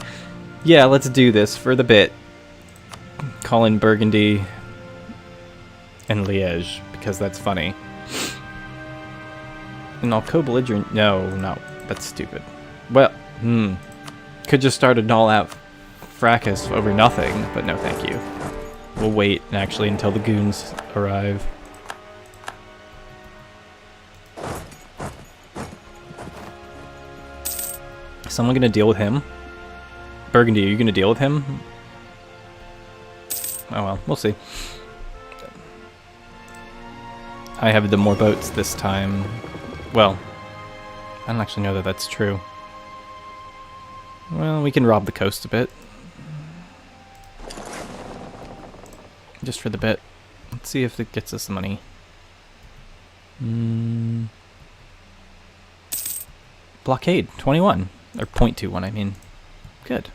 Yeah, let's do this for the bit. Call in Burgundy and Liège, because that's funny. And I'll co-belligerent... No, that's stupid. Well, could just start an all-out fracas over nothing, but no thank you. We'll wait, actually, until the goons arrive. Is someone gonna deal with him? Burgundy, are you gonna deal with him? Oh well, we'll see. I have the more boats this time. Well, I don't actually know that that's true. Well, we can rob the coast a bit. Just for the bit. Let's see if it gets us the money. Blockade, 21. Or 0.21, I mean. Good.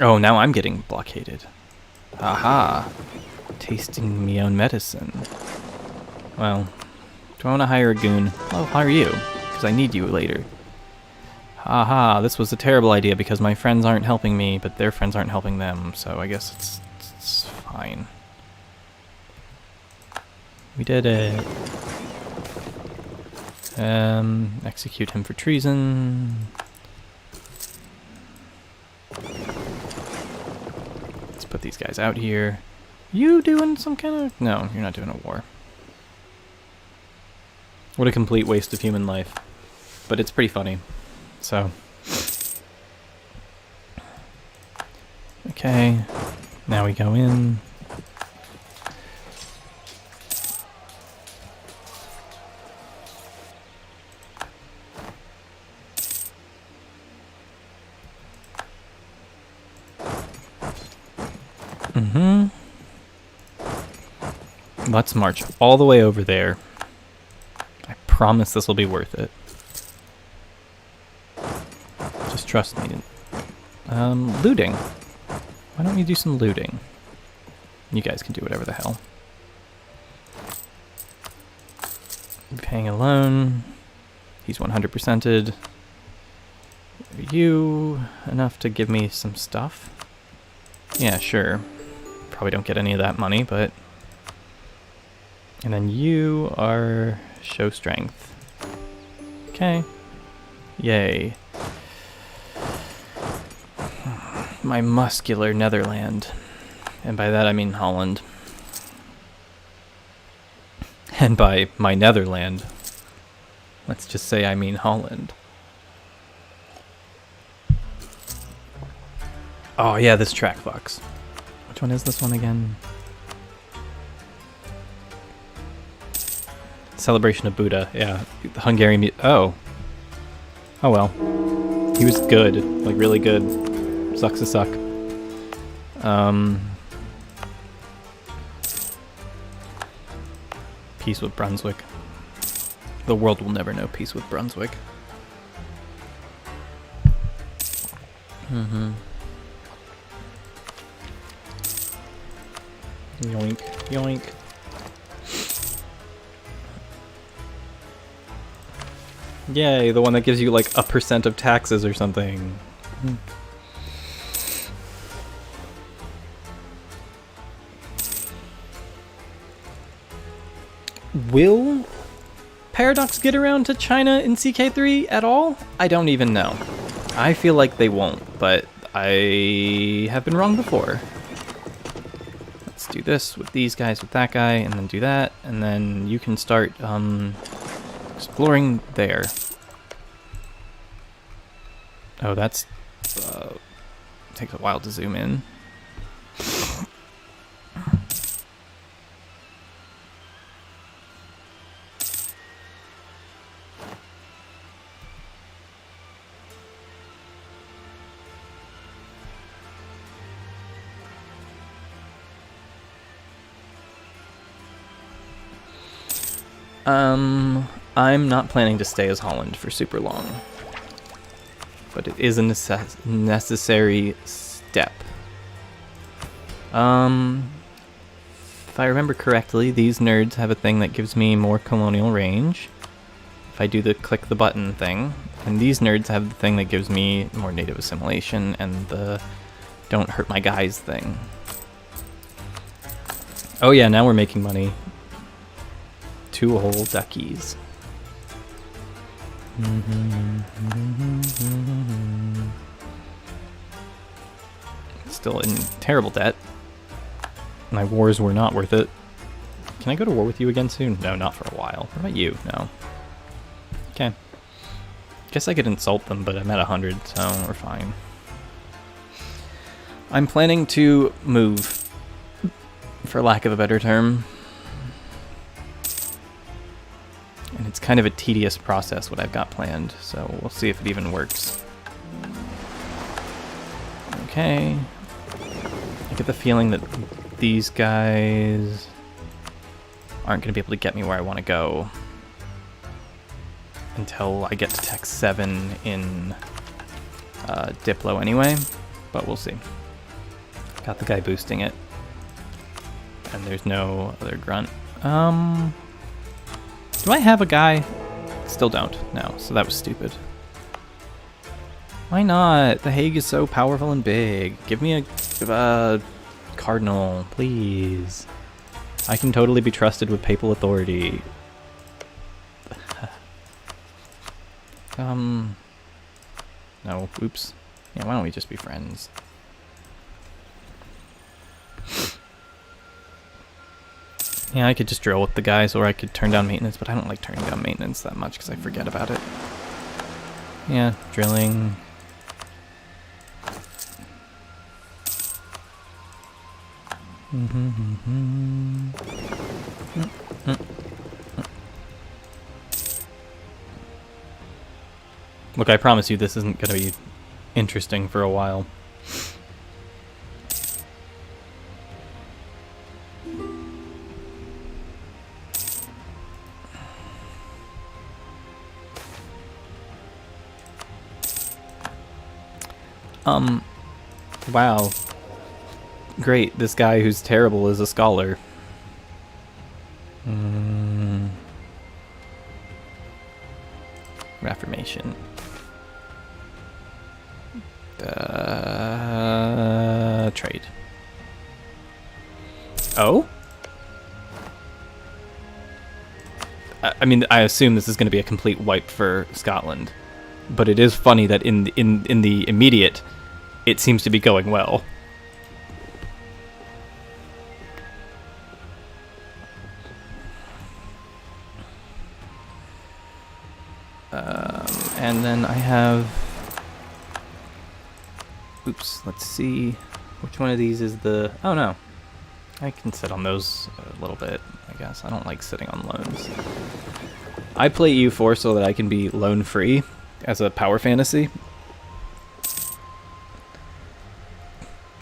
Oh, now I'm getting blockaded. Aha. Tasting me own medicine. Well, do I want to hire a goon? I'll hire you, because I need you later. Haha, this was a terrible idea because my friends aren't helping me, but their friends aren't helping them, so I guess it's fine. We did it. Execute him for treason. Let's put these guys out here. You doing some kind of... No, you're not doing a war. What a complete waste of human life. But it's pretty funny. So. Okay. Now we go in. Let's march all the way over there. I promise this will be worth it. Just trust me. Looting. Why don't we do some looting? You guys can do whatever the hell. Paying a loan. He's 100%ed. Are you enough to give me some stuff? Yeah, sure. Probably don't get any of that money, but... And then you are show strength. Okay. Yay. My muscular Netherland. And by that I mean Holland. And by my Netherland, let's just say I mean Holland. Oh yeah, this track box. Which one is this one again? Celebration of Buddha, yeah. The Hungarian oh. Oh well. He was good. Like really good. Sucks to suck. Peace with Brunswick. The world will never know peace with Brunswick. Yoink, yoink. Yay, the one that gives you like 1% of taxes or something. Will Paradox get around to China in CK3 at all? I don't even know. I feel like they won't, but I have been wrong before. Let's do this with these guys, with that guy, and then do that, and then you can start exploring there. Oh, that's takes a while to zoom in. I'm not planning to stay as Holland for super long, but it is a necessary step. If I remember correctly, these nerds have a thing that gives me more colonial range. If I do the click the button thing, and these nerds have the thing that gives me more native assimilation and the don't hurt my guys thing. Oh yeah, now we're making money. 2 whole duckies. Still in terrible debt. My wars were not worth it. Can I go to war with you again soon? No, not for a while. What about you? No. Okay. Guess I could insult them, but I'm at 100, so we're fine. I'm planning to move, for lack of a better term. And it's kind of a tedious process what I've got planned, so we'll see if it even works. Okay. I get the feeling that these guys aren't going to be able to get me where I want to go until I get to Tech 7 in Diplo anyway, but we'll see. Got the guy boosting it. And there's no other grunt. Do I have a guy? Still don't. No, so that was stupid. Why not? The Hague is so powerful and big. Give me a cardinal, please. I can totally be trusted with papal authority. No, oops. Yeah, why don't we just be friends? Yeah, I could just drill with the guys, or I could turn down maintenance, but I don't like turning down maintenance that much because I forget about it. Yeah, drilling. Look, I promise you this isn't going to be interesting for a while. Wow. Great, this guy who's terrible is a scholar. Reformation. Trade. Oh? I mean, I assume this is going to be a complete wipe for Scotland, but it is funny that in the immediate, it seems to be going well. And then I have... Oops, let's see. Which one of these is the... Oh, no. I can sit on those a little bit, I guess. I don't like sitting on loans. I play EU4 so that I can be loan-free as a power fantasy.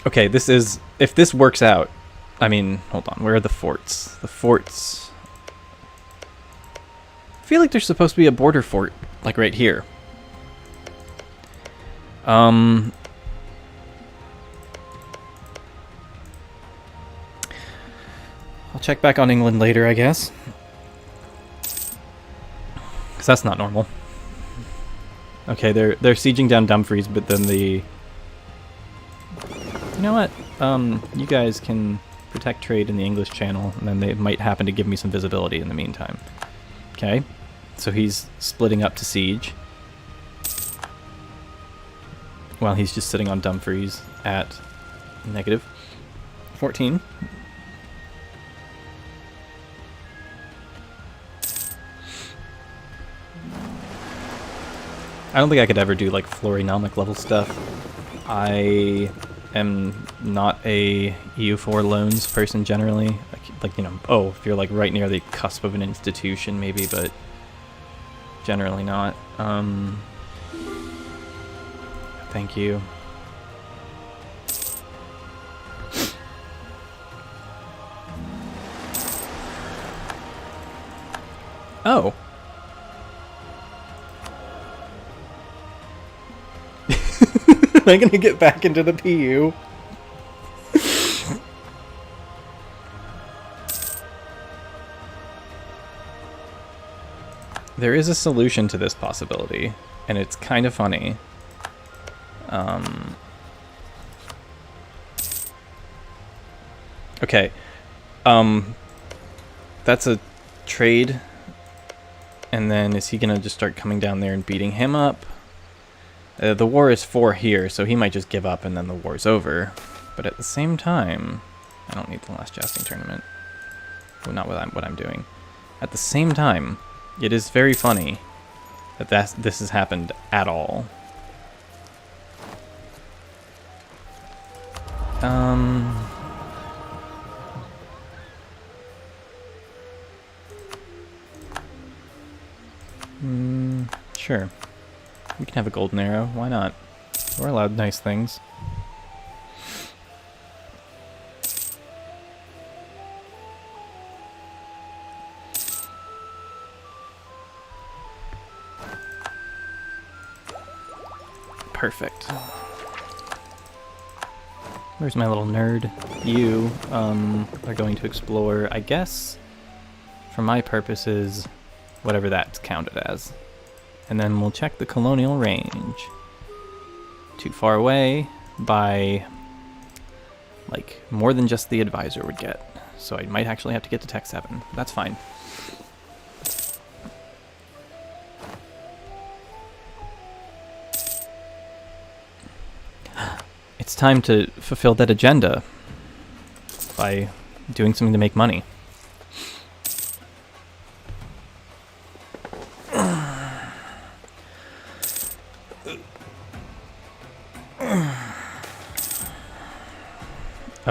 Okay, this is... If this works out... I mean, hold on. Where are the forts? The forts... I feel like there's supposed to be a border fort, like right here. I'll check back on England later, I guess. Because that's not normal. Okay, they're sieging down Dumfries, but then the... You know what? You guys can protect trade in the English Channel, and then they might happen to give me some visibility in the meantime. Okay, so he's splitting up to siege. While he's just sitting on Dumfries at negative 14. I don't think I could ever do like Florinomic level stuff. I am not a EU4 loans person generally. Like, you know, oh, if you're like right near the cusp of an institution maybe, but generally not. Thank you. Oh. Am I gonna get back into the PU? There is a solution to this possibility, and it's kind of funny. Okay. That's a trade. And then is he gonna just start coming down there and beating him up? The war is 4 here, so he might just give up and then the war's over. But at the same time, I don't need the last jousting tournament. Well, not what I'm doing. At the same time, it is very funny that this has happened at all. Sure. We can have a golden arrow. Why not? We're allowed nice things. Perfect. Where's my little nerd? You are going to explore, I guess, for my purposes, whatever that's counted as. And then we'll check the Colonial range. Too far away by, like, more than just the advisor would get. So I might actually have to get to Tech 7. That's fine. It's time to fulfill that agenda by doing something to make money.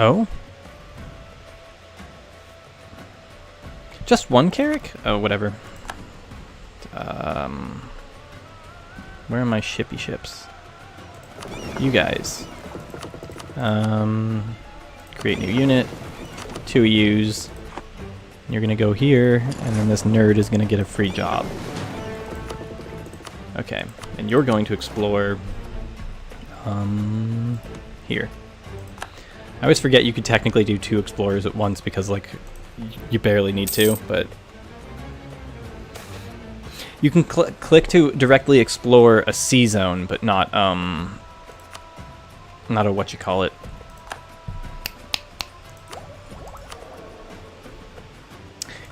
Oh? Just one Carrick? Oh, whatever. Where are my shippy ships? You guys. Create new unit. 2 use. You're gonna go here, and then this nerd is gonna get a free job. Okay, and you're going to explore here. I always forget you could technically do 2 explorers at once because, like, you barely need to, but you can click to directly explore a C zone, but not a whatchamacallit.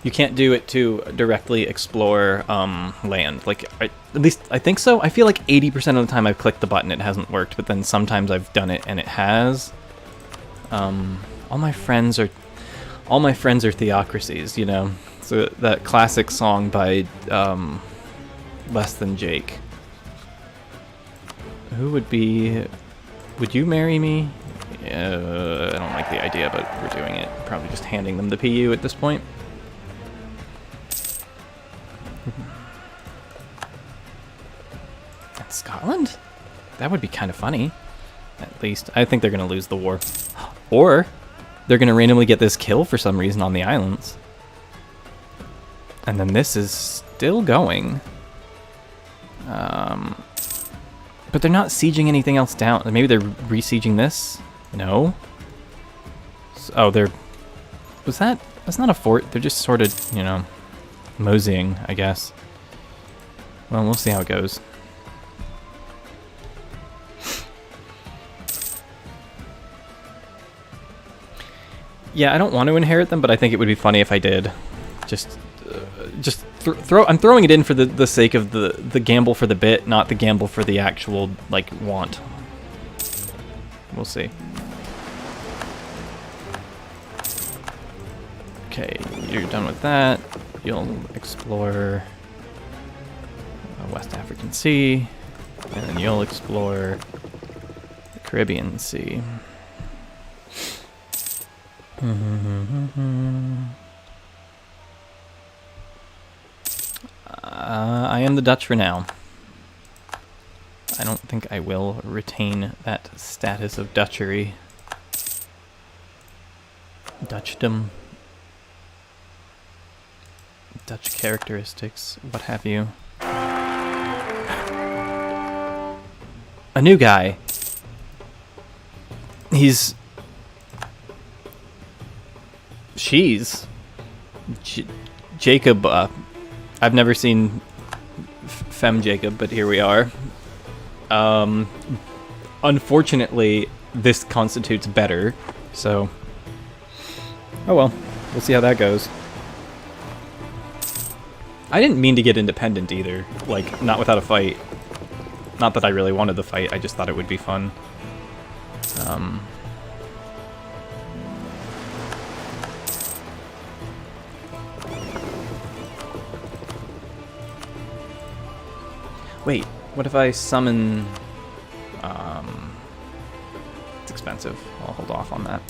You can't do it to directly explore land. Like, at least I think so. I feel like 80% of the time I've clicked the button, it hasn't worked, but then sometimes I've done it and it has. All my friends are theocracies, you know. So that classic song by Less Than Jake. Who would be? Would you marry me? I don't like the idea, but we're doing it. Probably just handing them the PU at this point. And Scotland? That would be kind of funny. At least. I think they're going to lose the war. Or they're going to randomly get this kill for some reason on the islands. And then this is still going. But they're not sieging anything else down. Maybe they're re-sieging this? No. Oh, they're... Was that... That's not a fort. They're just sort of, you know, moseying, I guess. Well, we'll see how it goes. Yeah, I don't want to inherit them, but I think it would be funny if I did. I'm throwing it in for the sake of the gamble for the bit, not the gamble for the actual, like, want. We'll see. Okay, you're done with that. You'll explore West African Sea, and then you'll explore the Caribbean Sea. I am the Dutch for now. I don't think I will retain that status of Dutchery. Dutchdom. Dutch characteristics, what have you. A new guy. She's... Jacob, I've never seen Femme Jacob, but here we are. Unfortunately, this constitutes better, so... Oh well, we'll see how that goes. I didn't mean to get independent either, like, not without a fight. Not that I really wanted the fight, I just thought it would be fun. Wait, what if I summon... It's expensive. expensive. I'll hold off on that.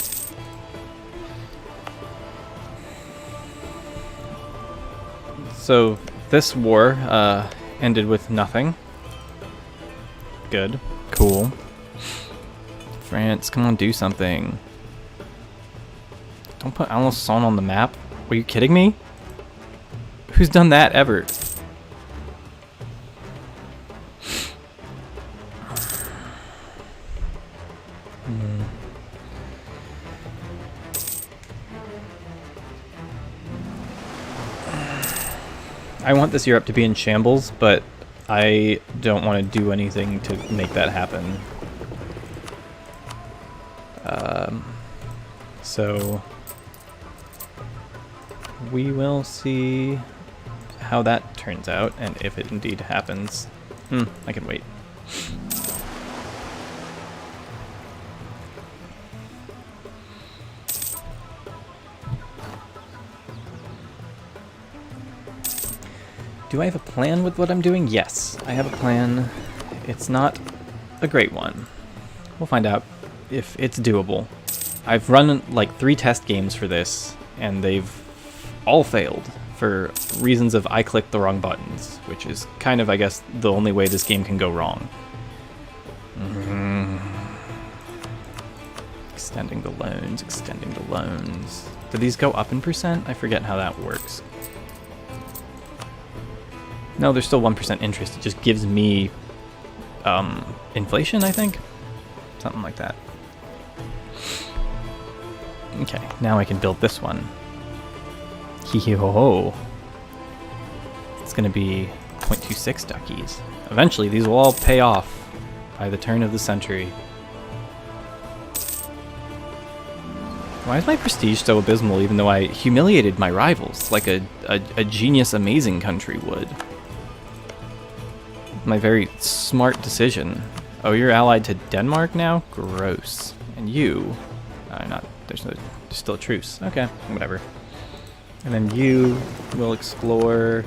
So this war ended with nothing. Good. Cool. France, come on, do something. Don't put Alençon on the map. Were you kidding me? Who's done that ever? I want this Europe to be in shambles, but I don't want to do anything to make that happen. So we will see how that turns out, and if it indeed happens. I can wait. Do I have a plan with what I'm doing? Yes, I have a plan. It's not a great one. We'll find out if it's doable. I've run like 3 test games for this, and they've all failed for reasons of I clicked the wrong buttons, which is kind of, I guess, the only way this game can go wrong. Extending the loans, extending the loans. Do these go up in percent? I forget how that works. No, there's still 1% interest. It just gives me inflation, I think? Something like that. Okay, now I can build this one. Hee-hee-ho-ho. It's going to be 0.26 duckies. Eventually, these will all pay off by the turn of the century. Why is my prestige so abysmal even though I humiliated my rivals like a genius amazing country would? My very smart decision. Oh, you're allied to Denmark now? Gross. And you... there's still a truce. Okay, whatever. And then you will explore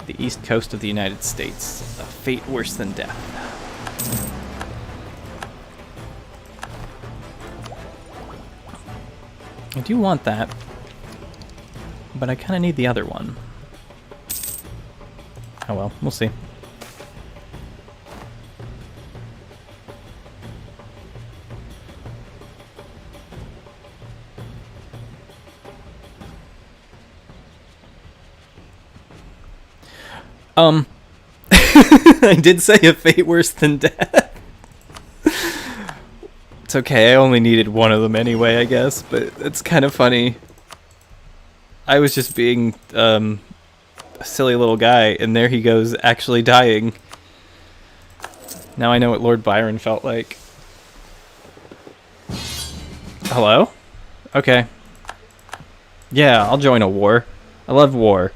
the east coast of the United States. A fate worse than death. I do want that, but I kind of need the other one. Oh well, we'll see. I did say a fate worse than death. It's okay, I only needed one of them anyway, I guess, but it's kind of funny. I was just being a silly little guy, and there he goes, actually dying. Now I know what Lord Byron felt like. Hello? Okay. Yeah, I'll join a war. I love war.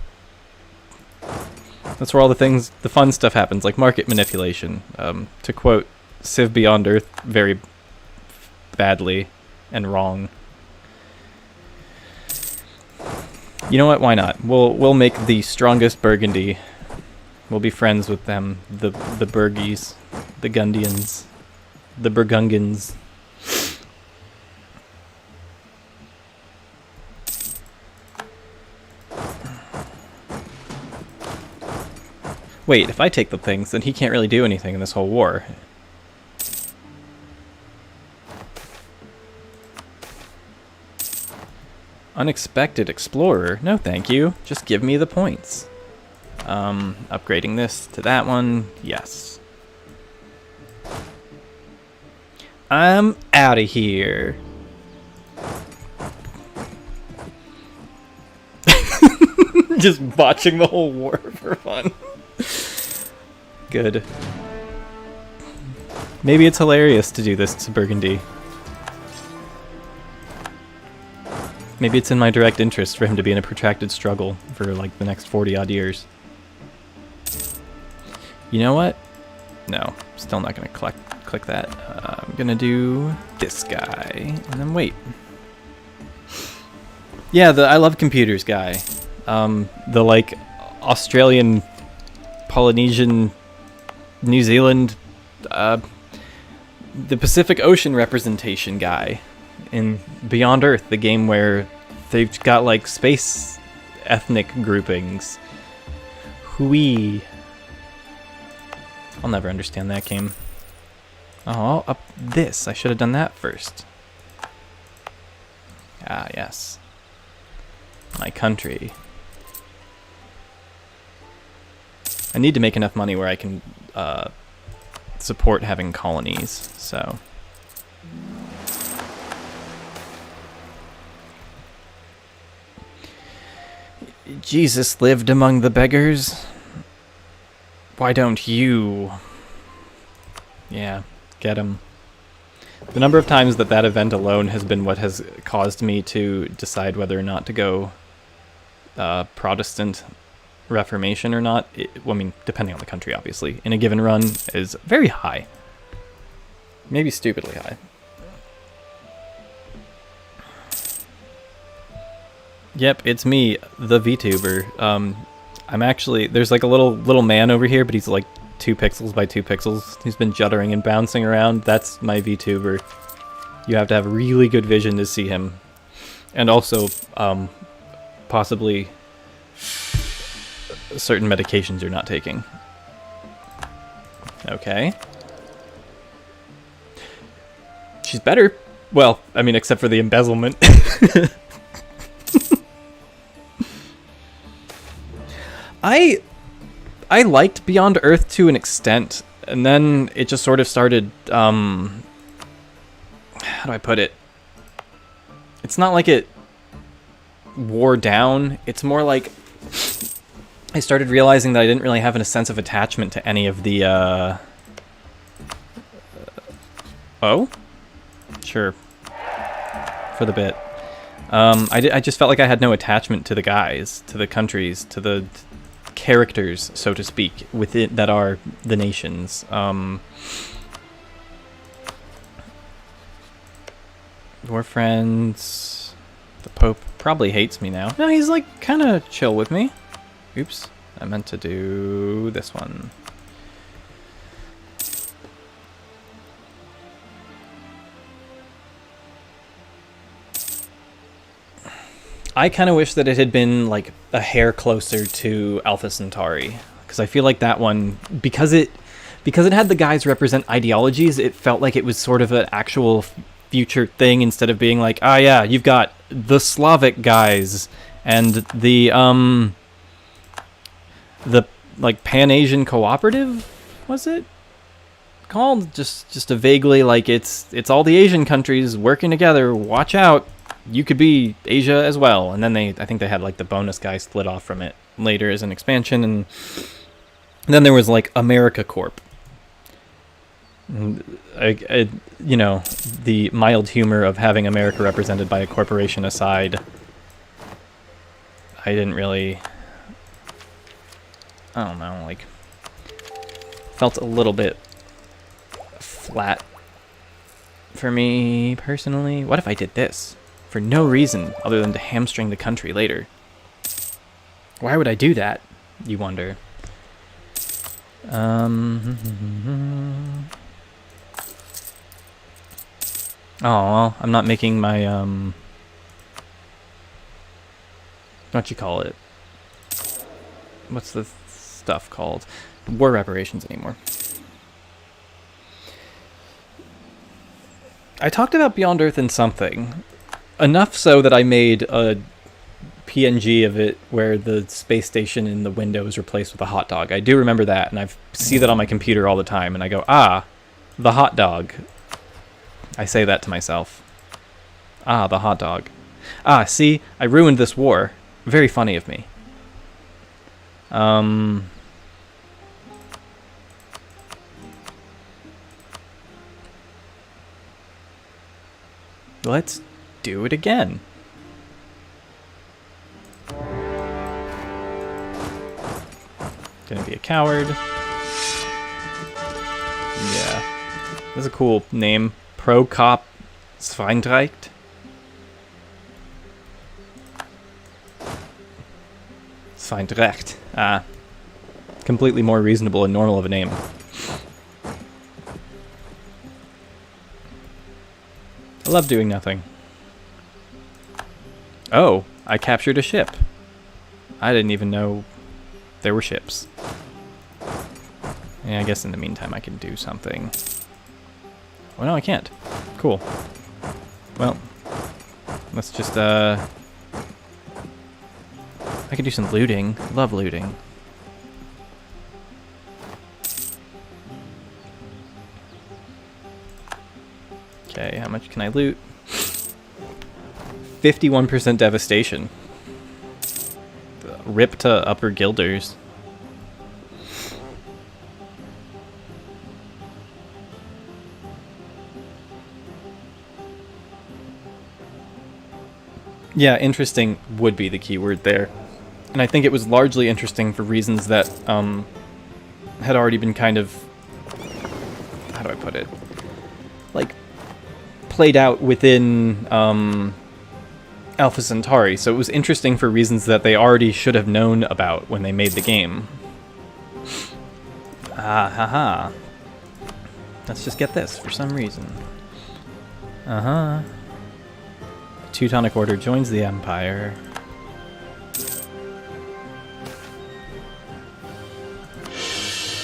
That's where all the fun stuff happens, like market manipulation. To quote Civ Beyond Earth very badly and wrong. You know what? Why not? We'll make the strongest Burgundy. We'll be friends with them, the Burgies, the Gundians, the Burgungans. Wait, if I take the things, then he can't really do anything in this whole war. Unexpected explorer? No, thank you. Just give me the points. Upgrading this to that one? Yes. I'm out of here. Just botching the whole war for fun. Good. Maybe it's hilarious to do this to Burgundy. Maybe it's in my direct interest for him to be in a protracted struggle for like the next 40 odd years. You know what? No, still not gonna click that. I'm gonna do this guy and then wait. Yeah, the I love computers guy. The like Australian, Polynesian, New Zealand, the Pacific Ocean representation guy in Beyond Earth, the game where they've got like space ethnic groupings. Hui. I'll never understand that game. Oh, up this. I should have done that first. Ah, yes. My country. I need to make enough money where I can support having colonies, so... Jesus lived among the beggars. Why don't you? Yeah, get him. The number of times that event alone has been what has caused me to decide whether or not to go Protestant Reformation or not. Well, I mean, depending on the country, obviously, in a given run is very high. Maybe stupidly high. Yep, it's me, the VTuber. I'm actually, there's like a little man over here, but he's like 2 pixels by 2 pixels. He's been juddering and bouncing around. That's my VTuber. You have to have really good vision to see him. And also, possibly certain medications you're not taking. Okay. She's better. Well, I mean, except for the embezzlement. I liked Beyond Earth to an extent, and then it just sort of started, how do I put it? It's not like it wore down, it's more like I started realizing that I didn't really have a sense of attachment to any of the, oh? Sure. For the bit. I just felt like I had no attachment to the guys, to the countries, to the characters, so to speak, within that are the nations. We're friends. The Pope probably hates me now. No, he's like kind of chill with me. Oops, I meant to do this one. I kind of wish that it had been like a hair closer to Alpha Centauri, because I feel like that one, because it had the guys represent ideologies, it felt like it was sort of an actual future thing instead of being like, ah, yeah, you've got the Slavic guys and the like Pan-Asian Cooperative, was it called? Just a vaguely like it's all the Asian countries working together. Watch out. You could be Asia as well. And then I think they had like the bonus guy split off from it later as an expansion. And then there was like America Corp. You know, the mild humor of having America represented by a corporation aside, I didn't really, I don't know, like, felt a little bit flat for me personally. What if I did this? For no reason other than to hamstring the country later. Why would I do that, you wonder? Oh, well, I'm not making my, what you call it? What's the stuff called? War reparations anymore. I talked about Beyond Earth in something. Enough so that I made a PNG of it where the space station in the window is replaced with a hot dog. I do remember that, and I see that on my computer all the time, and I go, ah, the hot dog. I say that to myself. Ah, the hot dog. Ah, see, I ruined this war. Very funny of me. Let's do it again. Gonna be a coward. Yeah. That's a cool name. Pro Cop Sveinrecht. Sveinrecht. Ah. Completely more reasonable and normal of a name. love doing nothing. Oh, I captured a ship. I didn't even know there were ships. Yeah, I guess in the meantime I can do something. Oh no, I can't. Cool. Well, let's just, I could do some looting. Love looting. Okay, how much can I loot? 51% devastation. Rip to upper guilders. Yeah, interesting would be the keyword there. And I think it was largely interesting for reasons that had already been kind of, how do I put it? Like, played out within Alpha Centauri, so it was interesting for reasons that they already should have known about when they made the game. Ah, haha. Let's just get this for some reason. Uh-huh. Teutonic Order joins the Empire.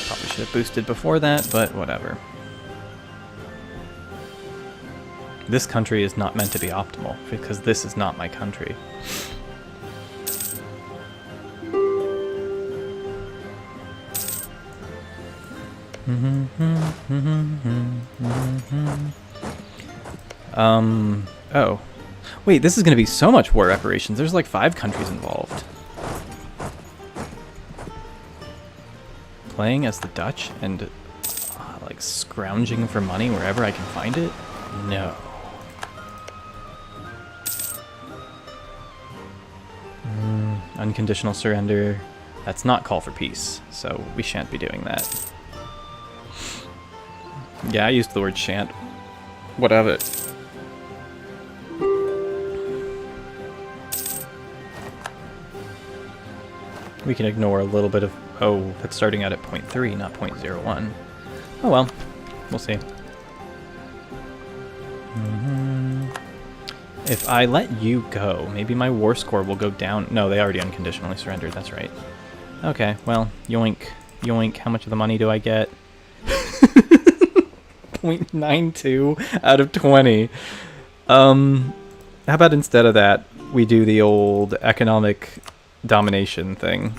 Probably should have boosted before that, but whatever. This country is not meant to be optimal, because this is not my country. Oh. Wait, this is going to be so much war reparations. There's like 5 countries involved. Playing as the Dutch and like scrounging for money wherever I can find it? No. Unconditional surrender. That's not call for peace, so we shan't be doing that. Yeah, I used the word shan't. What of it? We can ignore a little bit of... Oh, that's starting out at 0.3, not 0.01. Oh well, we'll see. If I let you go, maybe my war score will go down. No, they already unconditionally surrendered, that's right. Okay, well, yoink, yoink. How much of the money do I get? 0.92 out of 20. How about instead of that, we do the old economic domination thing.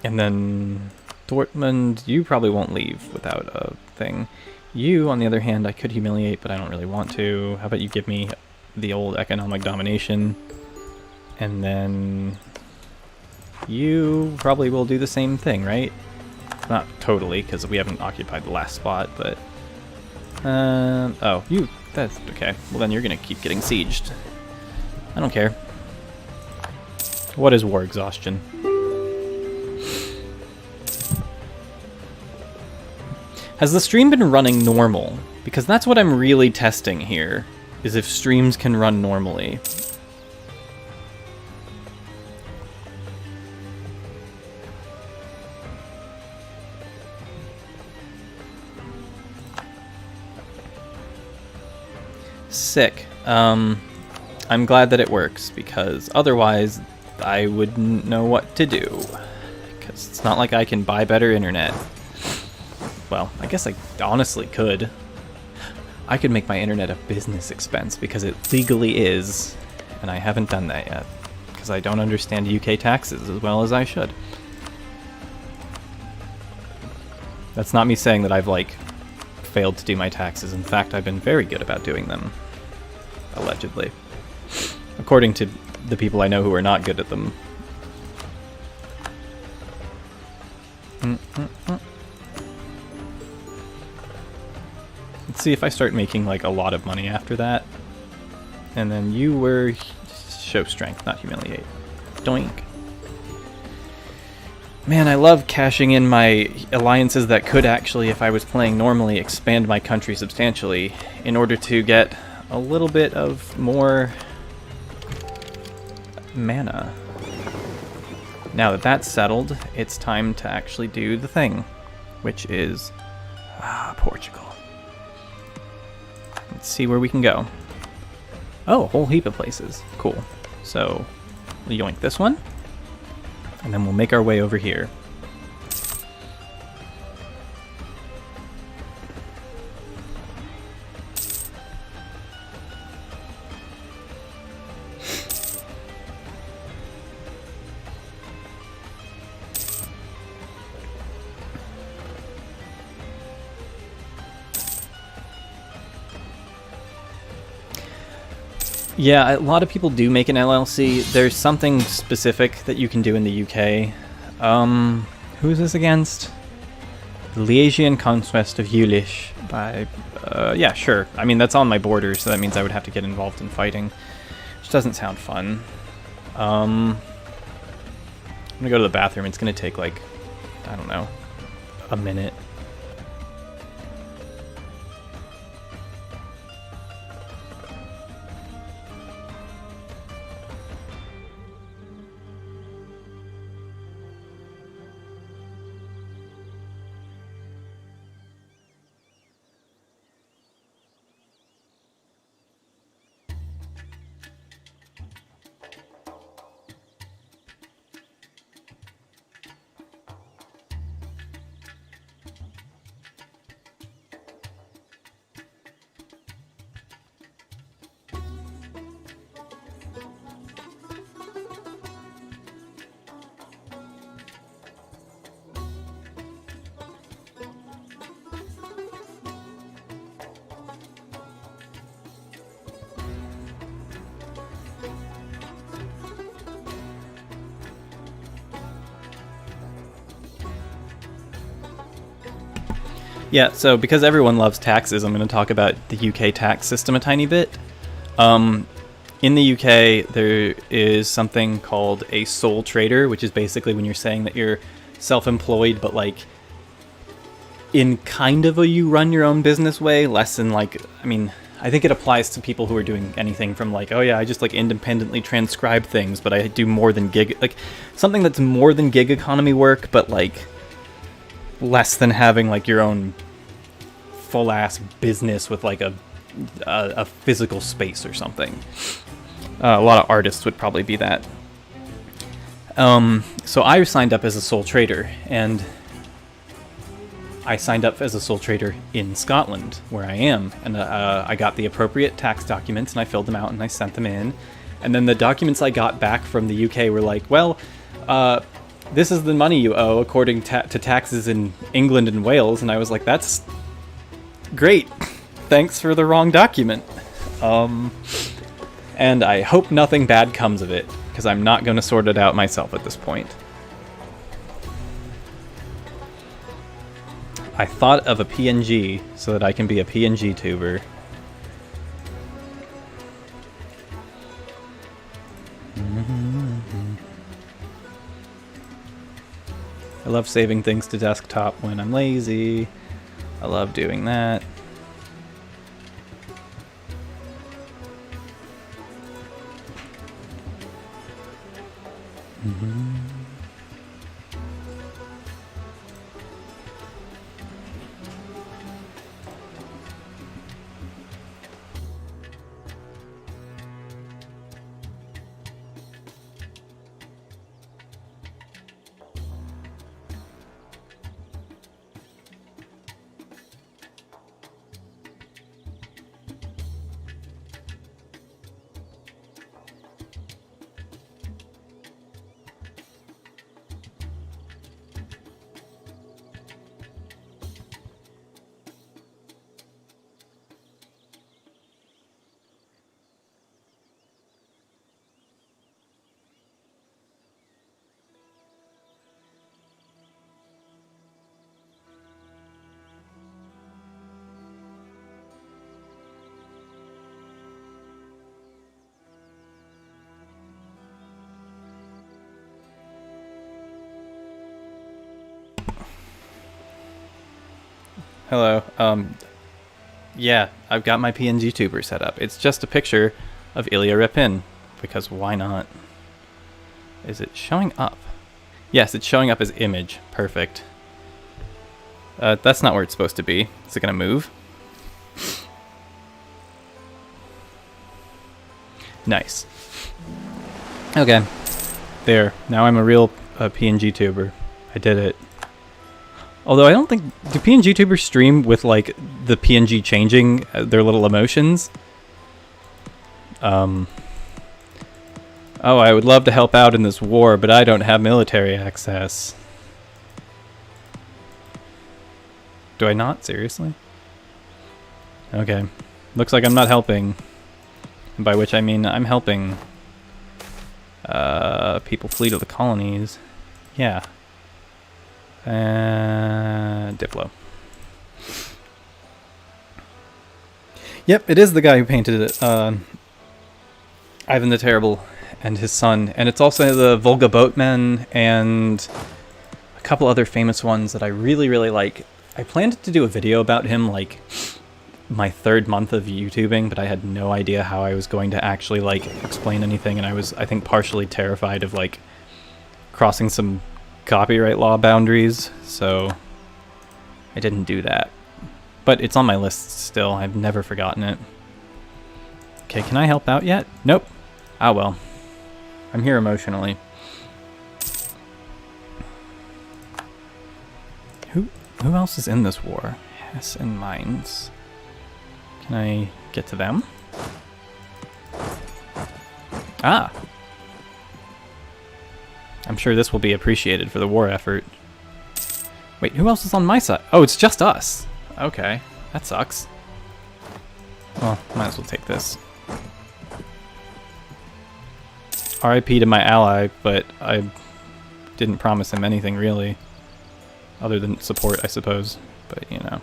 And then Dortmund, you probably won't leave without a thing. You, on the other hand, I could humiliate, but I don't really want to. How about you give me the old economic domination? And then you probably will do the same thing, right? Not totally, because we haven't occupied the last spot, but... oh, you... That's okay. Well, then you're gonna keep getting sieged. I don't care. What is war exhaustion? Has the stream been running normal? Because that's what I'm really testing here, is if streams can run normally. Sick. I'm glad that it works, because otherwise I wouldn't know what to do. Because it's not like I can buy better internet. Well, I guess I honestly could. I could make my internet a business expense, because it legally is, and I haven't done that yet, because I don't understand UK taxes as well as I should. That's not me saying that I've, like, failed to do my taxes. In fact, I've been very good about doing them. Allegedly. According to the people I know who are not good at them. Let's see if I start making, like, a lot of money after that. And then you were... show strength, not humiliate. Doink. Man, I love cashing in my alliances that could actually, if I was playing normally, expand my country substantially in order to get a little bit of more mana. Now that that's settled, it's time to actually do the thing, which is Portugal. Let's see where we can go. Oh, a whole heap of places. Cool. So we'll yoink this one, and then we'll make our way over here. Yeah, a lot of people do make an LLC. There's something specific that you can do in the UK. Who is this against? The Liesian Conquest of Jülich by... yeah, sure. I mean, that's on my border, so that means I would have to get involved in fighting, which doesn't sound fun. I'm gonna go to the bathroom. It's gonna take, like, I don't know, a minute. Yeah, so because everyone loves taxes, I'm going to talk about the UK tax system a tiny bit. In the UK, there is something called a sole trader, which is basically when you're saying that you're self-employed, but like in kind of a you run your own business way, less than like, I mean, I think it applies to people who are doing anything from like, oh yeah, I just like independently transcribe things, but I do more than gig, like something that's more than gig economy work, but like less than having like your own full-ass business with like a physical space or something. A lot of artists would probably be that. So I signed up as a sole trader, and I signed up as a sole trader in Scotland, where I am, and I got the appropriate tax documents, and I filled them out, and I sent them in, and then the documents I got back from the UK were like, well, this is the money you owe according to taxes in England and Wales. And I was like, that's great. Thanks for the wrong document. And I hope nothing bad comes of it, because I'm not going to sort it out myself at this point. I thought of a PNG so that I can be a PNG tuber. I love saving things to desktop when I'm lazy. I love doing that. Hello. Yeah, I've got my PNG tuber set up. It's just a picture of Ilya Repin, because why not? Is it showing up? Yes, it's showing up as image. Perfect. That's not where it's supposed to be. Is it gonna move? Nice. Okay. There. Now I'm a real PNG tuber. I did it. Although I don't think... Do PNG tubers stream with, like, the PNG changing their little emotions? Oh, I would love to help out in this war, but I don't have military access. Do I not? Seriously? Okay. Looks like I'm not helping. By which I mean I'm helping people flee to the colonies. Yeah. Diplo. Yep, it is the guy who painted it. Ivan the Terrible and his son. And it's also the Volga Boatmen and a couple other famous ones that I really, really like. I planned to do a video about him, like, my 3rd month of YouTubing, but I had no idea how I was going to actually, like, explain anything, and I was, I think, partially terrified of, like, crossing some copyright law boundaries, so I didn't do that. But it's on my list still. I've never forgotten it. Okay, can I help out yet? Nope. Ah, well. I'm here emotionally. Who else is in this war? Hess and Mines. Can I get to them? Ah! I'm sure this will be appreciated for the war effort. Wait, who else is on my side? Oh, it's just us. Okay, that sucks. Well, might as well take this. RIP to my ally, but I didn't promise him anything really. Other than support, I suppose. But, you know.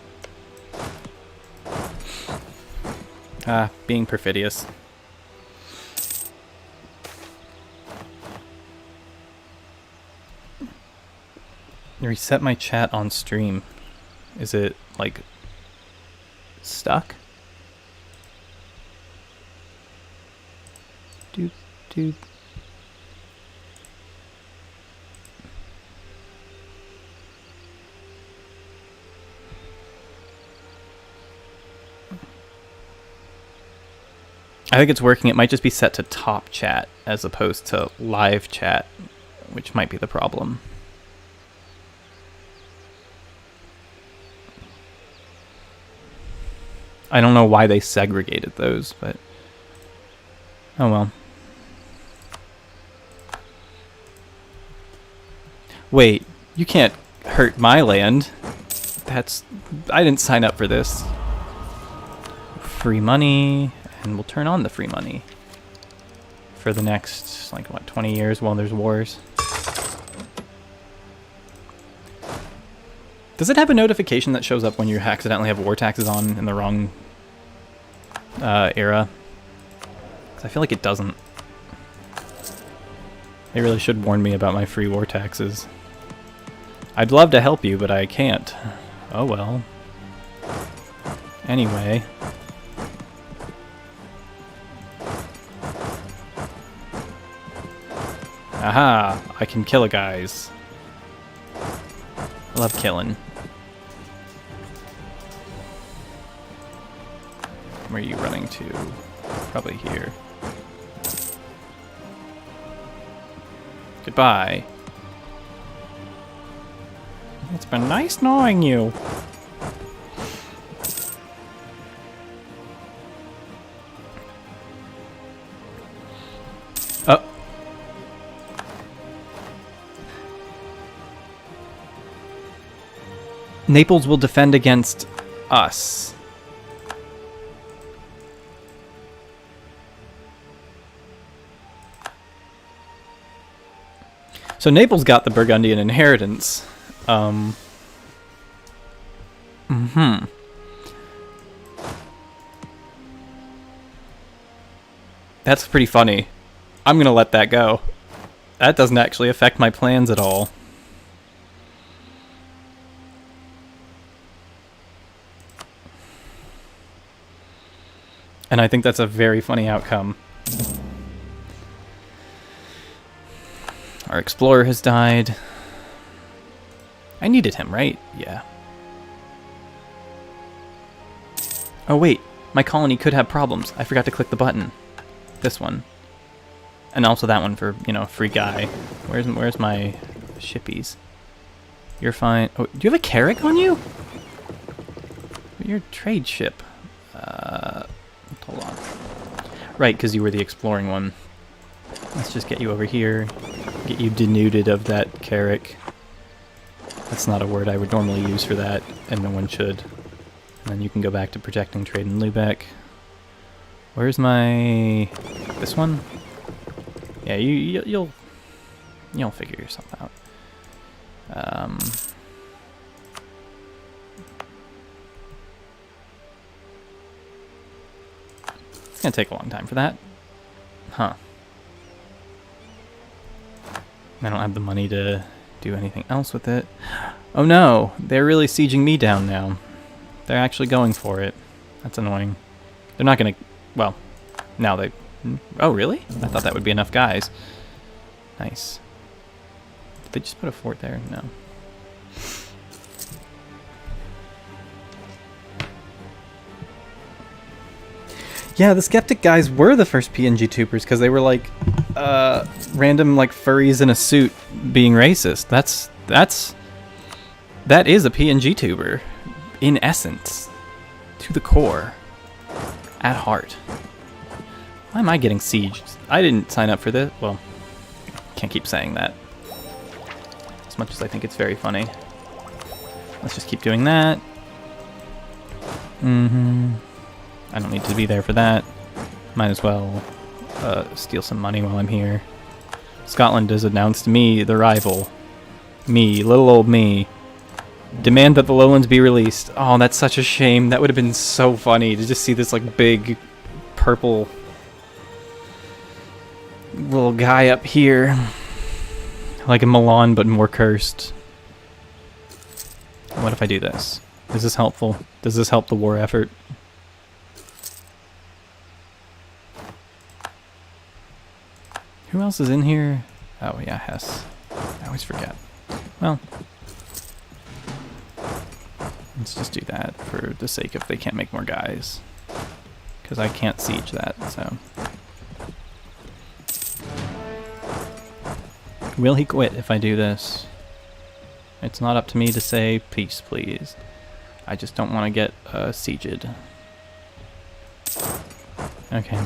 Ah, being perfidious. Reset my chat on stream. Is it, like, stuck? Doop, doop. I think it's working. It might just be set to top chat as opposed to live chat, which might be the problem. I don't know why they segregated those, but oh well. Wait, you can't hurt my land. I didn't sign up for this. Free money. And we'll turn on the free money for the next, like, what, 20 years while there's wars. Does it have a notification that shows up when you accidentally have war taxes on in the wrong era? 'Cause I feel like it doesn't. They really should warn me about my free war taxes. I'd love to help you, but I can't. Oh well. Anyway. Aha! I can kill a guys. I love killing. Where are you running to? Probably here. Goodbye. It's been nice knowing you. Oh. Naples will defend against us. So Naples got the Burgundian inheritance. That's pretty funny. I'm gonna let that go. That doesn't actually affect my plans at all. And I think that's a very funny outcome. Our explorer has died. I needed him, right? Yeah. Oh wait, my colony could have problems. I forgot to click the button. This one. And also that one for, you know, free guy. Where's my shippies? You're fine. Oh, do you have a Carrack on you? You're a trade ship. Hold on. Right, because you were the exploring one. Let's just get you over here. Get you denuded of that Carrack. That's not a word I would normally use for that, and no one should. And then you can go back to protecting trade in Lubeck. Where's my... this one? Yeah, you'll figure yourself out. It's gonna take a long time for that. Huh. I don't have the money to do anything else with it. Oh no! They're really sieging me down now. They're actually going for it. That's annoying. They're not gonna... well, now they... oh, really? I thought that would be enough guys. Nice. Did they just put a fort there? No. Yeah, the Skeptic guys were the first PNG tubers because they were like random like furries in a suit being racist. That is a PNG tuber in essence, to the core, at heart. Why am I getting sieged? I didn't sign up for this. Well, can't keep saying that. As much as I think it's very funny. Let's just keep doing that. I don't need to be there for that. Might as well steal some money while I'm here. Scotland has announced me the rival. Me, little old me. Demand that the lowlands be released. Oh, that's such a shame. That would have been so funny to just see this like big purple little guy up here. Like a Milan, but more cursed. What if I do this? Is this helpful? Does this help the war effort? Who else is in here? Oh yeah, Hess. I always forget. Well, let's just do that for the sake of they can't make more guys. Because I can't siege that, so. Will he quit if I do this? It's not up to me to say, peace please. I just don't want to get sieged. Okay.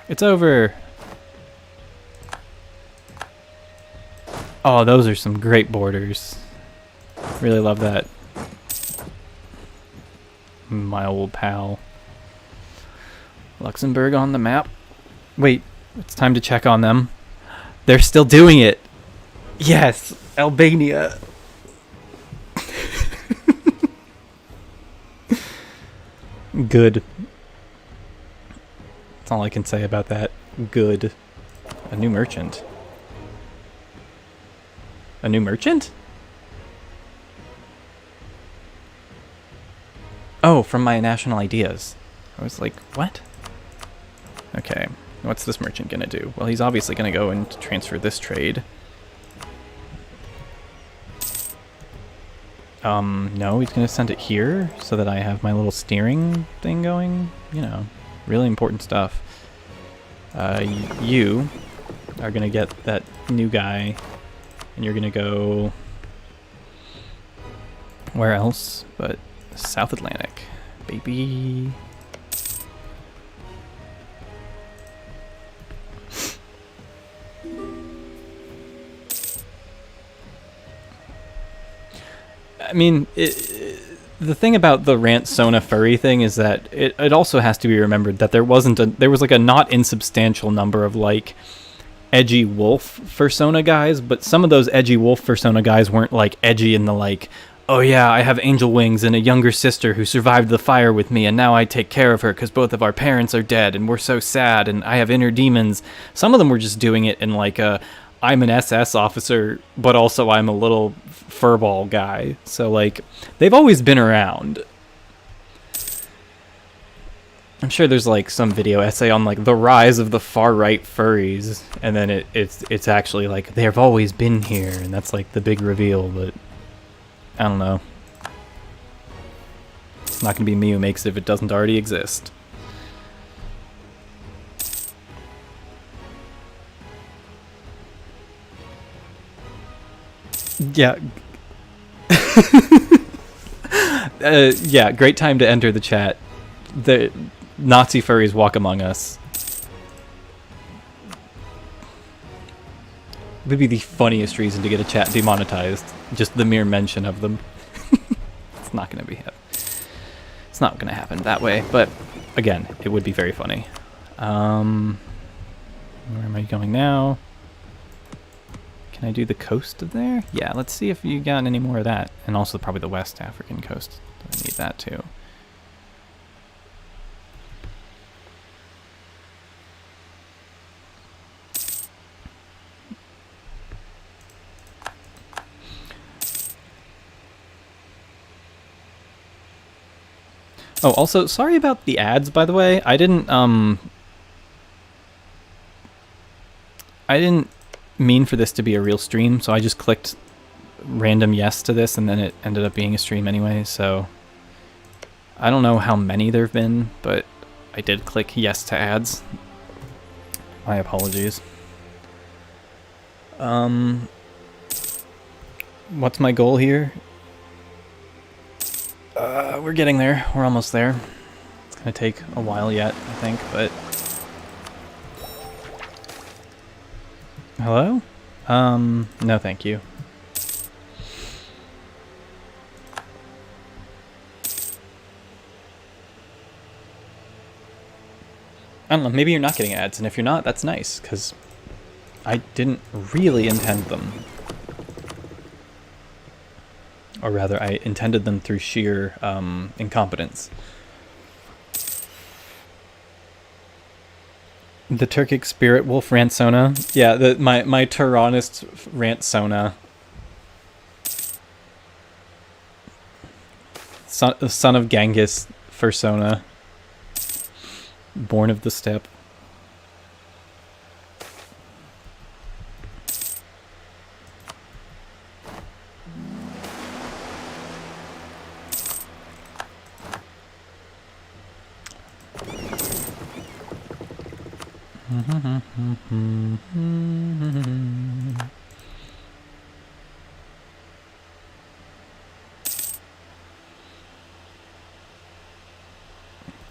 It's over! Oh, those are some great borders. Really love that. My old pal. Luxembourg on the map. Wait, it's time to check on them. They're still doing it! Yes! Albania! Good. That's all I can say about that. Good. A new merchant. A new merchant? Oh, from my national ideas. I was like, what? Okay, what's this merchant gonna do? Well, he's obviously gonna go and transfer this trade. No, he's gonna send it here so that I have my little steering thing going. You know, really important stuff. You are gonna get that new guy, and you're gonna go... where else but South Atlantic, baby. I mean, the thing about the Rant Sona furry thing is that it also has to be remembered that there was like a not insubstantial number of like edgy wolf fursona guys, but some of those edgy wolf fursona guys weren't like edgy in the like, oh yeah, I have angel wings and a younger sister who survived the fire with me and now I take care of her because both of our parents are dead and we're so sad and I have inner demons. Some of them were just doing it in like a, I'm an SS officer, but also I'm a little furball guy. So, like, they've always been around. I'm sure there's, like, some video essay on, like, the rise of the far-right furries. And then it's actually, like, they've always been here. And that's, like, the big reveal, but I don't know. It's not going to be me who makes it if it doesn't already exist. Yeah. Yeah, great time to enter the chat. The Nazi furries walk among us. Would be the funniest reason to get a chat demonetized. Just the mere mention of them. It's not gonna be it's not gonna happen that way, but again, it would be very funny. Where am I going now? Can I do the coast of there? Yeah, let's see if you got any more of that. And also probably the West African coast. I need that too. Oh, also, sorry about the ads, by the way. I didn't mean for this to be a real stream, so I just clicked random yes to this, and then it ended up being a stream anyway, so I don't know how many there have been, but I did click yes to ads. My apologies. What's my goal here? We're getting there. We're almost there. It's gonna take a while yet, I think, but... Hello? No thank you. I don't know, maybe you're not getting ads, and if you're not, that's nice, because I didn't really intend them. Or rather, I intended them through sheer incompetence. The Turkic Spirit Wolf Rantsona. Yeah, my Tyrannist Rantsona. Son of Genghis Fursona. Born of the steppe.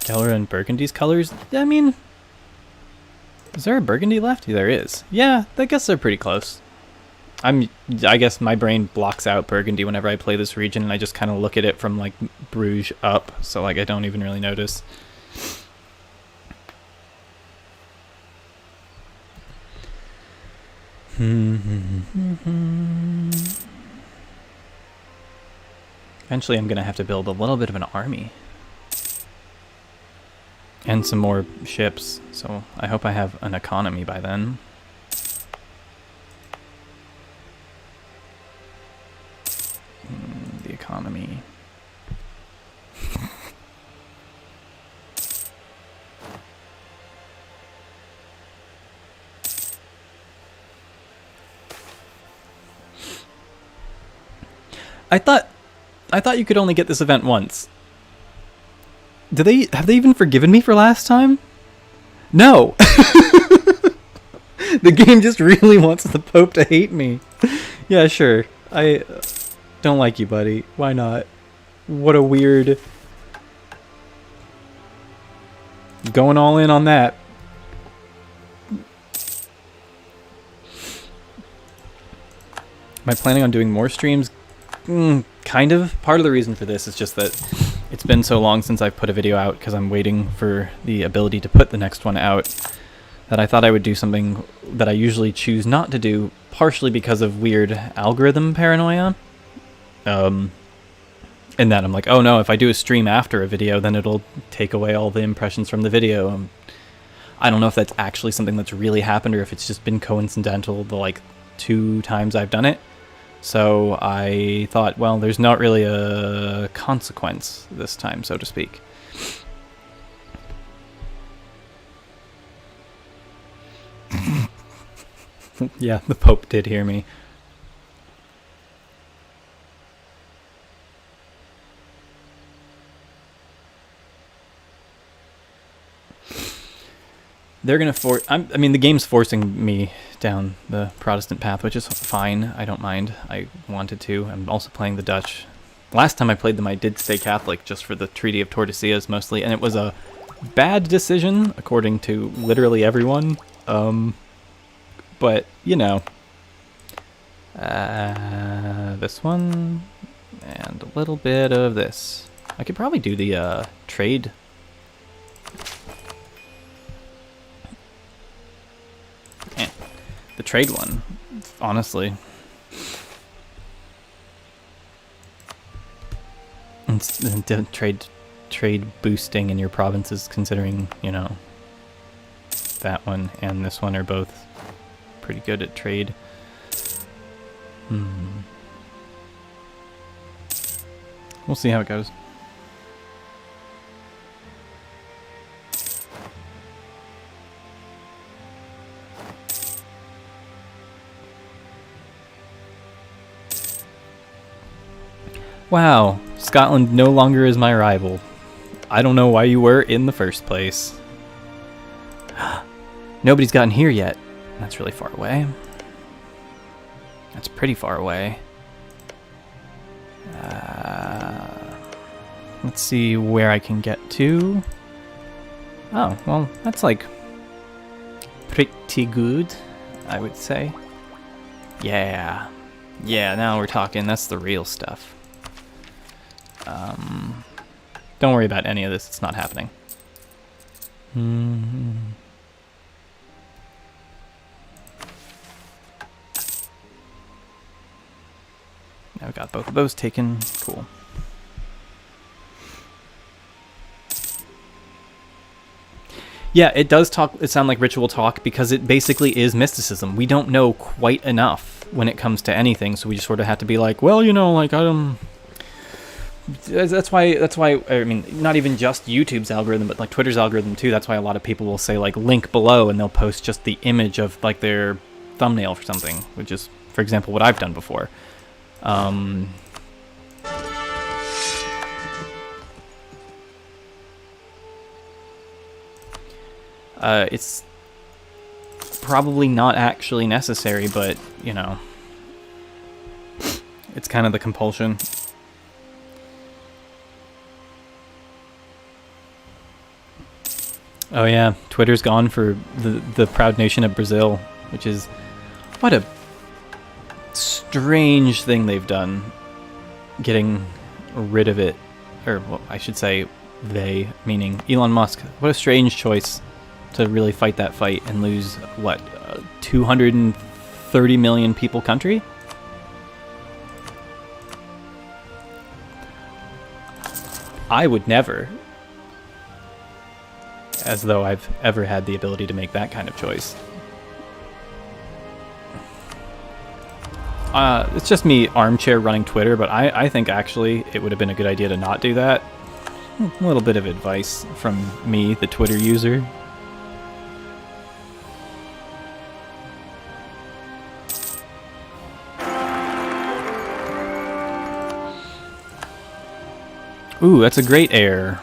Geller and Burgundy's colors? I mean, is there a Burgundy left? There is. Yeah, I guess they're pretty close. I guess my brain blocks out Burgundy whenever I play this region, and I just kind of look at it from like Bruges up, so like I don't even really notice. Eventually I'm gonna have to build a little bit of an army. And some more ships, so I hope I have an economy by then. The economy. I thought you could only get this event once. Have they even forgiven me for last time? No. The game just really wants the Pope to hate me. Yeah, sure. I don't like you, buddy. Why not? What a weird... Going all in on that. Am I planning on doing more streams? Kind of. Part of the reason for this is just that it's been so long since I've put a video out because I'm waiting for the ability to put the next one out, that I thought I would do something that I usually choose not to do, partially because of weird algorithm paranoia. In that I'm like, oh no, if I do a stream after a video, then it'll take away all the impressions from the video. I don't know if that's actually something that's really happened or if it's just been coincidental the like 2 times I've done it. So I thought, well, there's not really a consequence this time, so to speak. Yeah, the Pope did hear me. They're gonna I mean, the game's forcing me down the Protestant path, which is fine. I don't mind. I wanted to. I'm also playing the Dutch. Last time I played them, I did stay Catholic just for the Treaty of Tordesillas mostly, and it was a bad decision, according to literally everyone. But, you know. This one, and a little bit of this. I could probably do the trade. The trade one, honestly. And trade boosting in your provinces, considering, you know, that one and this one are both pretty good at trade. We'll see how it goes. Wow, Scotland no longer is my rival. I don't know why you were in the first place. Nobody's gotten here yet. That's really far away. That's pretty far away. Let's see where I can get to. Oh, well, that's like pretty good, I would say. Yeah. Yeah, now we're talking. That's the real stuff. Don't worry about any of this. It's not happening. Now we got both of those taken. Cool. Yeah, it does sound like ritual talk because it basically is mysticism. We don't know quite enough when it comes to anything, so we just sort of have to be like, well, you know, like that's why I mean, not even just YouTube's algorithm, but like Twitter's algorithm too. That's why a lot of people will say like link below, and they'll post just the image of like their thumbnail for something, which is, for example, what I've done before. It's probably not actually necessary, but, you know, it's kind of the compulsion. Oh yeah, Twitter's gone for the proud nation of Brazil, which is, what a strange thing they've done, getting rid of it, or well, I should say they, meaning Elon Musk. What a strange choice to really fight that fight and lose, what, 230 million people country? I would never, as though I've ever had the ability to make that kind of choice. It's just me armchair running Twitter, but I think actually it would have been a good idea to not do that. A little bit of advice from me, the Twitter user. Ooh, that's a great heir.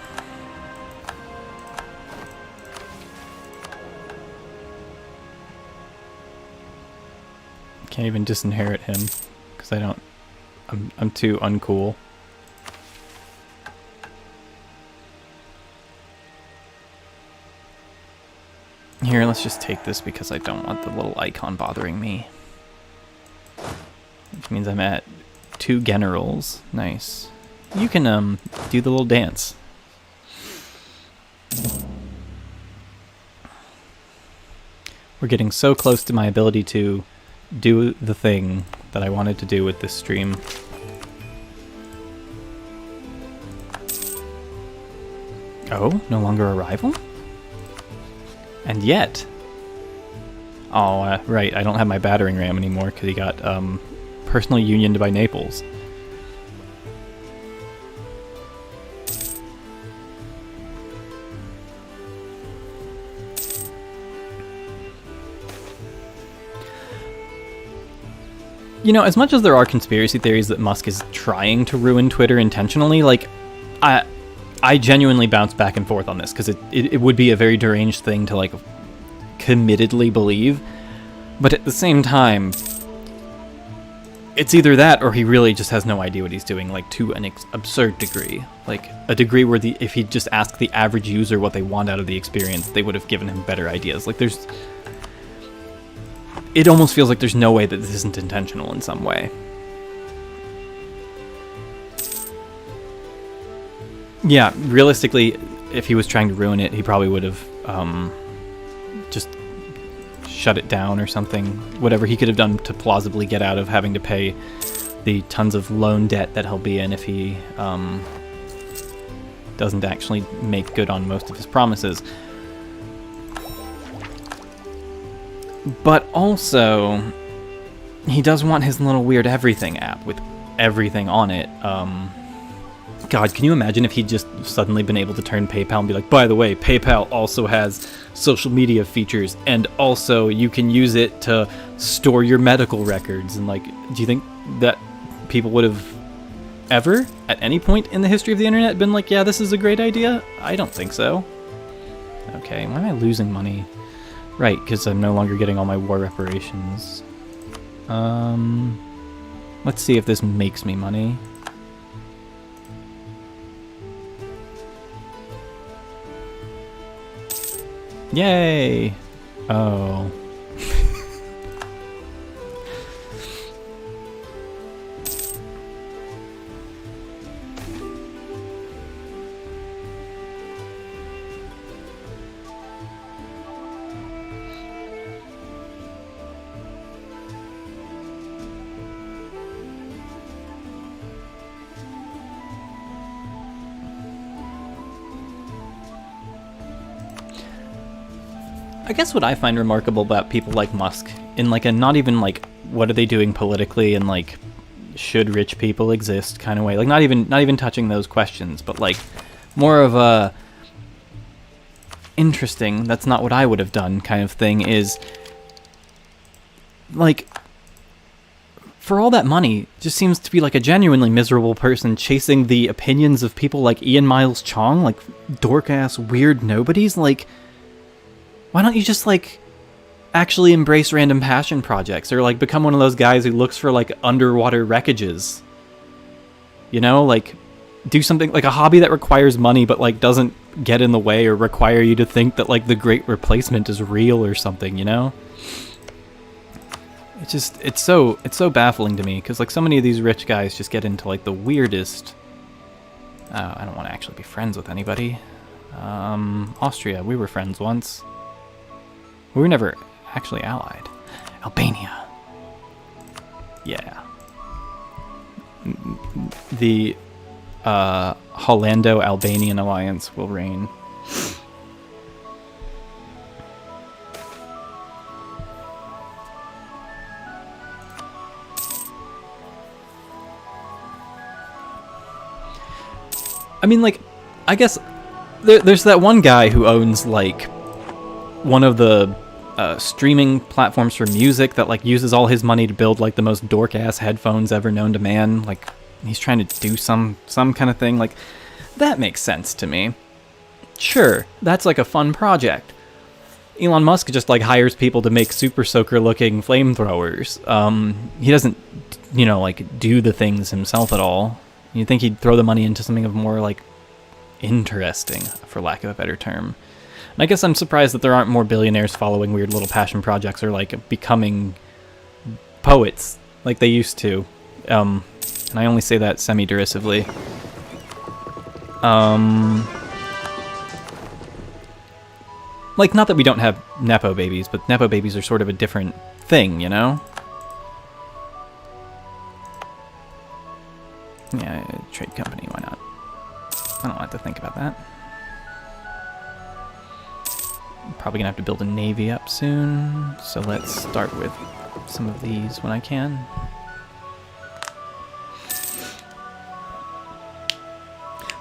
Can't even disinherit him because I don't. I'm too uncool. Here, let's just take this because I don't want the little icon bothering me. Which means I'm at 2 generals. Nice. You can do the little dance. We're getting so close to my ability to do the thing that I wanted to do with this stream. Oh, no longer a rival? And yet... Oh, right, I don't have my battering ram anymore because he got personally unioned by Naples. You know, as much as there are conspiracy theories that Musk is trying to ruin Twitter intentionally, like, I genuinely bounce back and forth on this, because it would be a very deranged thing to, like, committedly believe. But at the same time, it's either that or he really just has no idea what he's doing, like to an absurd degree. Like a degree where if he'd just asked the average user what they want out of the experience, they would have given him better ideas. Like it almost feels like there's no way that this isn't intentional in some way. Yeah, realistically, if he was trying to ruin it, he probably would have just shut it down or something. Whatever he could have done to plausibly get out of having to pay the tons of loan debt that he'll be in if he doesn't actually make good on most of his promises. But also, he does want his little weird everything app with everything on it. God, can you imagine if he'd just suddenly been able to turn PayPal and be like, by the way, PayPal also has social media features, and also you can use it to store your medical records. And like, do you think that people would have ever, at any point in the history of the internet, been like, yeah, this is a great idea? I don't think so. Okay, why am I losing money? Right, because I'm no longer getting all my war reparations. Let's see if this makes me money. Yay! Oh. I guess what I find remarkable about people like Musk, in like a not even like what are they doing politically and like should rich people exist kind of way, like not even touching those questions, but like more of a interesting, that's not what I would have done kind of thing, is like for all that money just seems to be like a genuinely miserable person chasing the opinions of people like Ian Miles Chong, like dork ass weird nobodies. Like, why don't you just, like, actually embrace random passion projects? Or, like, become one of those guys who looks for, like, underwater wreckages? You know? Like, do something, like, a hobby that requires money but, like, doesn't get in the way or require you to think that, like, the Great Replacement is real or something, you know? It's so baffling to me, because, like, so many of these rich guys just get into, like, the weirdest... I don't want to actually be friends with anybody. Austria, we were friends once. We were never actually allied. Albania. Yeah. The Hollando-Albanian alliance will reign. I mean, like, I guess there's that one guy who owns, like, one of the streaming platforms for music that, like, uses all his money to build, like, the most dork-ass headphones ever known to man. Like, he's trying to do some kind of thing. Like, that makes sense to me. Sure, that's, like, a fun project. Elon Musk just, like, hires people to make Super Soaker-looking flamethrowers. He doesn't, you know, like, do the things himself at all. You'd think he'd throw the money into something of more, like, interesting, for lack of a better term. And I guess I'm surprised that there aren't more billionaires following weird little passion projects or, like, becoming poets like they used to. And I only say that semi-derisively. Like, not that we don't have Nepo babies, but Nepo babies are sort of a different thing, you know? Yeah, trade company, why not? I don't have to think about that. I'm probably gonna have to build a navy up soon, so let's start with some of these when I can.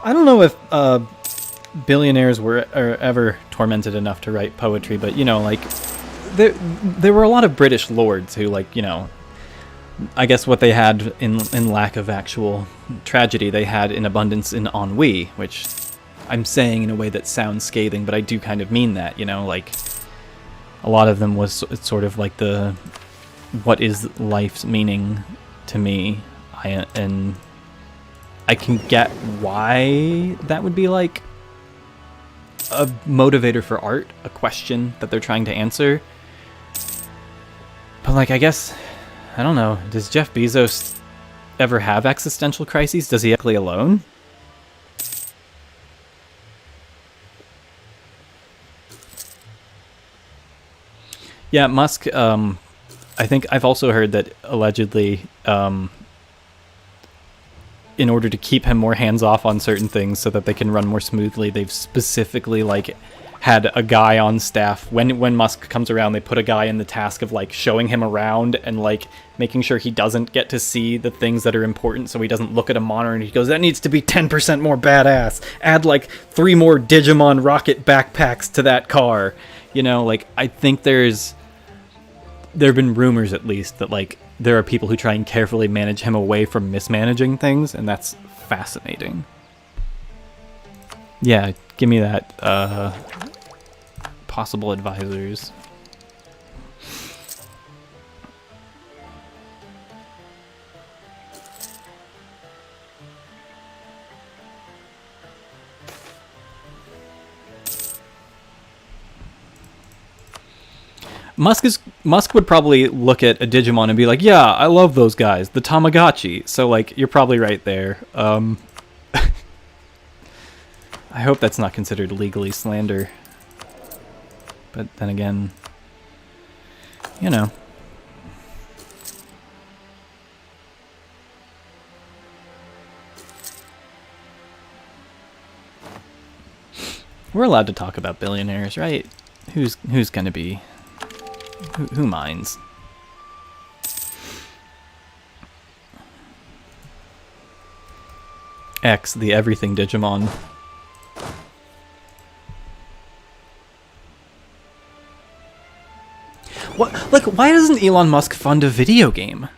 I don't know if billionaires are ever tormented enough to write poetry, but, you know, like, there were a lot of British lords who, like, you know, I guess what they had in lack of actual tragedy, they had in abundance in ennui, which I'm saying in a way that sounds scathing, but I do kind of mean that, you know, like, a lot of them was sort of like the what is life's meaning to me. And I can get why that would be like a motivator for art, a question that they're trying to answer. But like, I guess, I don't know, does Jeff Bezos ever have existential crises? Does he actually alone? Yeah, Musk, I think I've also heard that allegedly, in order to keep him more hands-off on certain things so that they can run more smoothly, they've specifically, like, had a guy on staff. When Musk comes around, they put a guy in the task of, like, showing him around and, like, making sure he doesn't get to see the things that are important, so he doesn't look at a monitor and he goes, that needs to be 10% more badass. Add, like, 3 more Digimon rocket backpacks to that car. You know, like, I think there have been rumors, at least, that, like, there are people who try and carefully manage him away from mismanaging things, and that's fascinating. Yeah, give me that, possible advisors. Musk would probably look at a Digimon and be like, yeah, I love those guys, the Tamagotchi. So, like, you're probably right there. I hope that's not considered legally slander. But then again, you know. We're allowed to talk about billionaires, right? Who's gonna be... Who minds? X, the everything Digimon. What? Like, why doesn't Elon Musk fund a video game?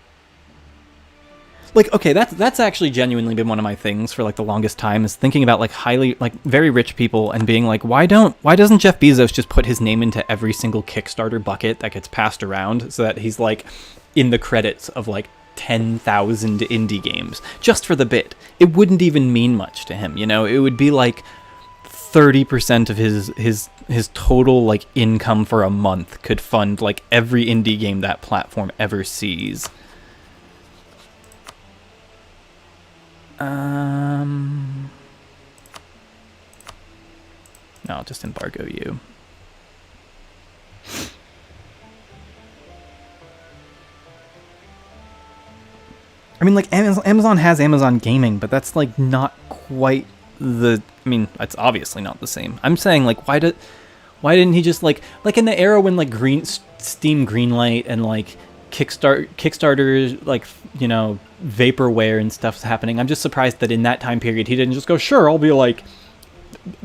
Like, okay, that's actually genuinely been one of my things for like the longest time, is thinking about like very rich people and being like, why doesn't Jeff Bezos just put his name into every single Kickstarter bucket that gets passed around so that he's like in the credits of like 10,000 indie games just for the bit? It wouldn't even mean much to him, you know? It would be like 30% of his total like income for a month could fund like every indie game that platform ever sees. No, I'll just embargo you. I mean, like, Amazon has Amazon Gaming, but that's, like, not quite the... I mean, it's obviously not the same. I'm saying, like, why didn't he just, like in the era when, like, Steam Greenlight and, like, Kickstarter, like, you know, vaporware and stuff's happening. I'm just surprised that in that time period he didn't just go, sure, I'll be like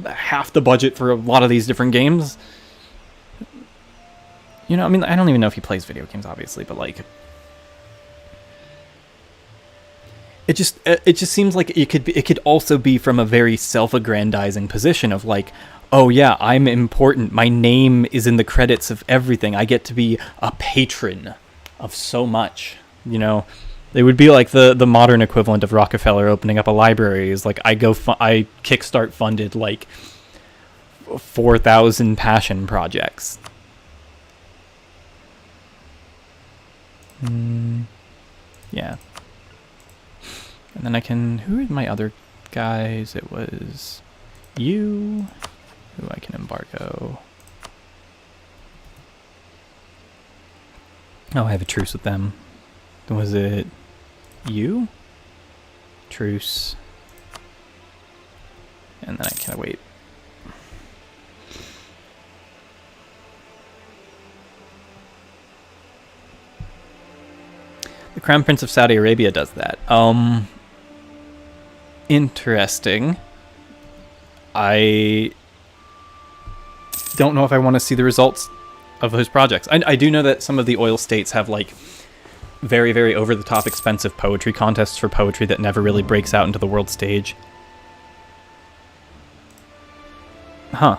half the budget for a lot of these different games. You know, I mean, I don't even know if he plays video games, obviously, but like, it just seems like it could also be from a very self-aggrandizing position of like, oh yeah, I'm important. My name is in the credits of everything. I get to be a patron of so much, you know. It would be like the modern equivalent of Rockefeller opening up a library. Is like I kickstart funded like 4,000 passion projects. Yeah. And then I can... Who are my other guys? It was you, who I can embargo. Oh, I have a truce with them. Was it you? Truce. And then I can wait. The Crown Prince of Saudi Arabia does that. Interesting. I don't know if I want to see the results of those projects. I do know that some of the oil states have like very, very over-the-top expensive poetry contests for poetry that never really breaks out into the world stage. Huh.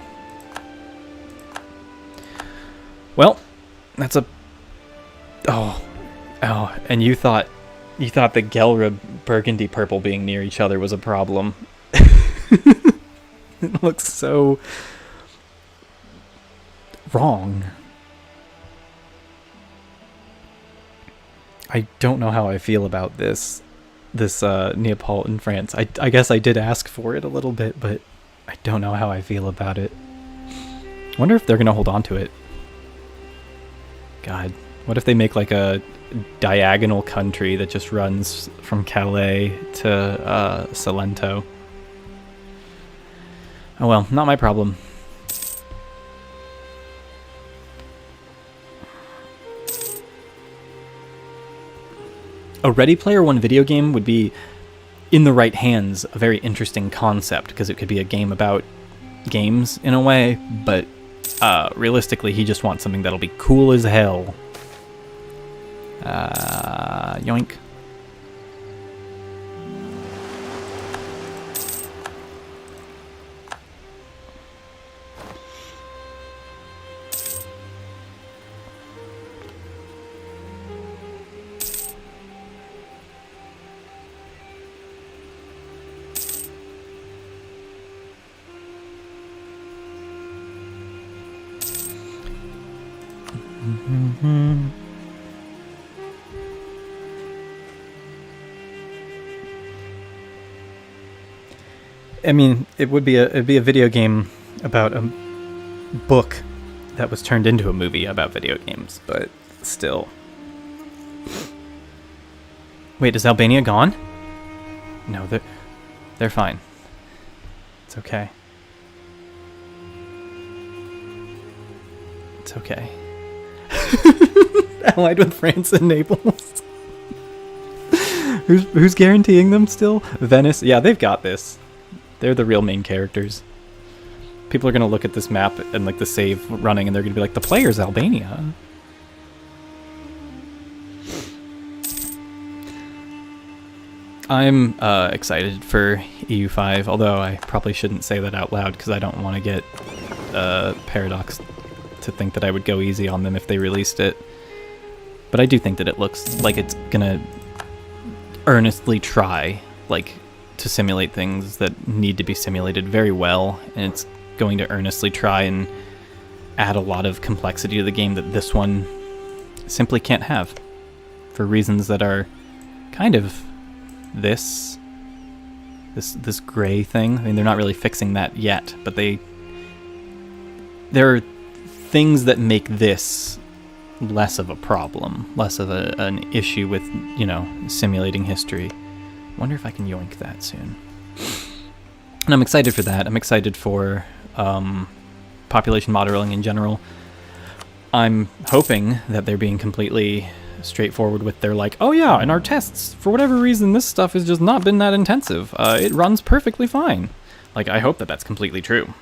Well, that's a... Oh, and you thought the Gelra burgundy purple being near each other was a problem. It looks so wrong. I don't know how I feel about this Neapolitan France. I guess I did ask for it a little bit, but I don't know how I feel about it. I wonder if they're going to hold on to it. God, what if they make like a diagonal country that just runs from Calais to Salento? Oh well, not my problem. A Ready Player One video game would be, in the right hands, a very interesting concept, because it could be a game about games in a way, but realistically he just wants something that'll be cool as hell. Yoink. I mean, it'd be a video game about a book that was turned into a movie about video games, but still. Wait, is Albania gone? No, they're fine. It's okay. It's okay. Allied with France and Naples. Who's guaranteeing them still? Venice? Yeah, they've got this. They're the real main characters. People are going to look at this map and like the save running and they're going to be like, the player's Albania. I'm excited for EU5, although I probably shouldn't say that out loud because I don't want to get Paradox to think that I would go easy on them if they released it. But I do think that it looks like it's going to earnestly try, like, to simulate things that need to be simulated very well, and it's going to earnestly try and add a lot of complexity to the game that this one simply can't have, for reasons that are kind of this gray thing. I mean, they're not really fixing that yet, but there are things that make this less of a problem, less of an issue with, you know, simulating history. Wonder if I can yoink that soon. And I'm excited for that. I'm excited for population modeling in general. I'm hoping that they're being completely straightforward with their like, oh yeah, in our tests, for whatever reason, this stuff has just not been that intensive. It runs perfectly fine. Like, I hope that that's completely true.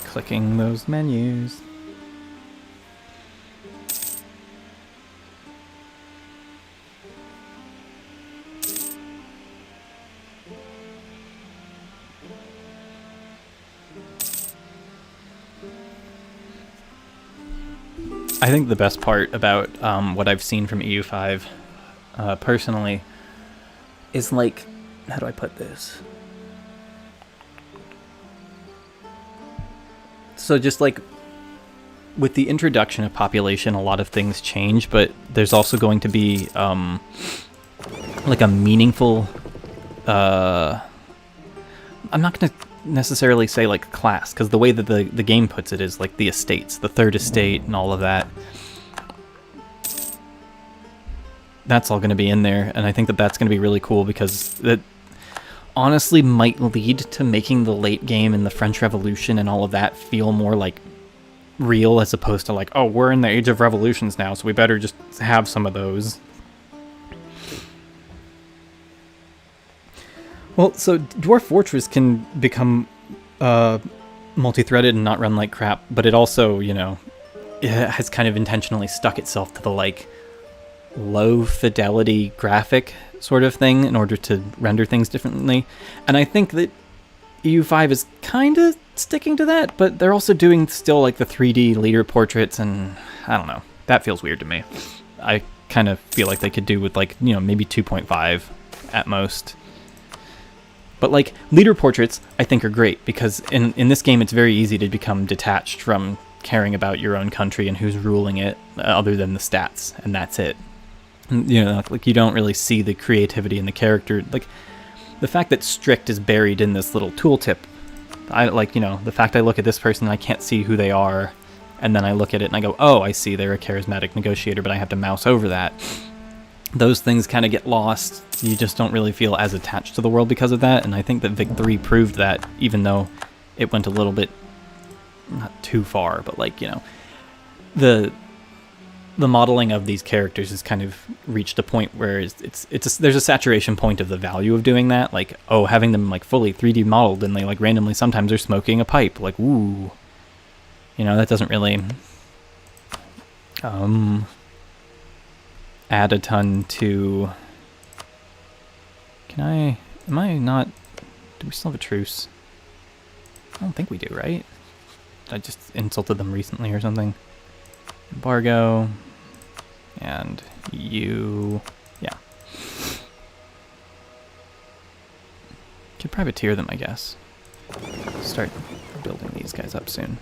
Clicking those menus. I think the best part about what I've seen from EU5, personally, is like, how do I put this? So just like with the introduction of population, a lot of things change, but there's also going to be like a meaningful, I'm not going to necessarily say like class, because the way that the game puts it is like the estates, the third estate and all of that. That's all going to be in there, and I think that that's going to be really cool because that honestly might lead to making the late game and the French Revolution and all of that feel more like real, as opposed to like, oh, we're in the age of revolutions now, so we better just have some of those. Well, so Dwarf Fortress can become multi-threaded and not run like crap, but it also, you know, it has kind of intentionally stuck itself to the like low fidelity graphic sort of thing in order to render things differently. And I think that EU5 is kind of sticking to that, but they're also doing still like the 3D leader portraits, and I don't know. That feels weird to me. I kind of feel like they could do with like, you know, maybe 2.5 at most. But like leader portraits I think are great because in this game it's very easy to become detached from caring about your own country and who's ruling it other than the stats, and that's it. You know, like you don't really see the creativity in the character. Like the fact that strict is buried in this little tooltip, I like, you know, the fact I look at this person and I can't see who they are, and then I look at it and I go, oh, I see they're a charismatic negotiator, but I have to mouse over that. Those things kind of get lost. You just don't really feel as attached to the world because of that, and I think that Vic 3 proved that, even though it went a little bit, not too far, but like, you know, the modeling of these characters has kind of reached a point where there's a saturation point of the value of doing that. Like, oh, having them like fully 3D modeled and they like randomly sometimes are smoking a pipe. Like, ooh, you know, that doesn't really add a ton to. Am I not? Do we still have a truce? I don't think we do, right? I just insulted them recently or something. Embargo. And you, yeah. Could privateer them, I guess. Start building these guys up soon.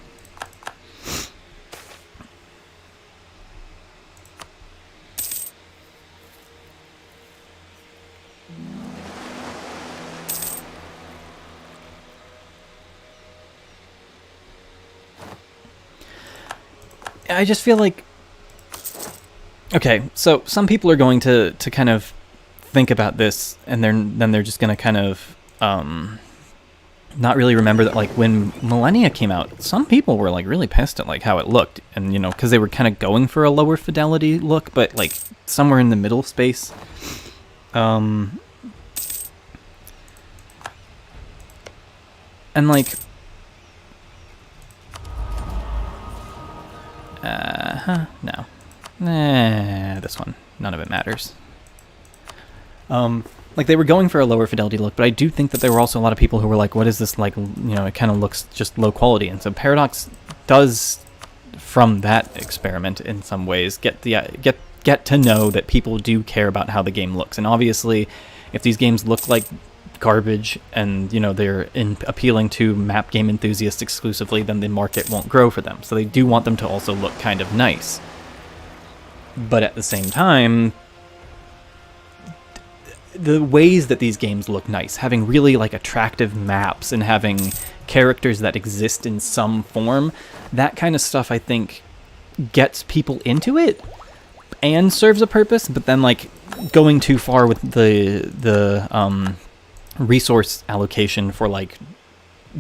I just feel like, okay, so some people are going to kind of think about this, and then they're just going to kind of not really remember that, like, when Millennia came out, some people were like really pissed at like how it looked, and you know, because they were kind of going for a lower fidelity look, but like somewhere in the middle space. And like, no. Nah, this one. None of it matters. Like, they were going for a lower fidelity look, but I do think that there were also a lot of people who were like, what is this, like, you know, it kind of looks just low quality. And so Paradox does, from that experiment in some ways, get to know that people do care about how the game looks. And obviously, if these games look like garbage and, you know, they're appealing to map game enthusiasts exclusively, then the market won't grow for them. So they do want them to also look kind of nice. But at the same time, the ways that these games look nice, having really like attractive maps and having characters that exist in some form, that kind of stuff I think gets people into it and serves a purpose. But then like going too far with the resource allocation for like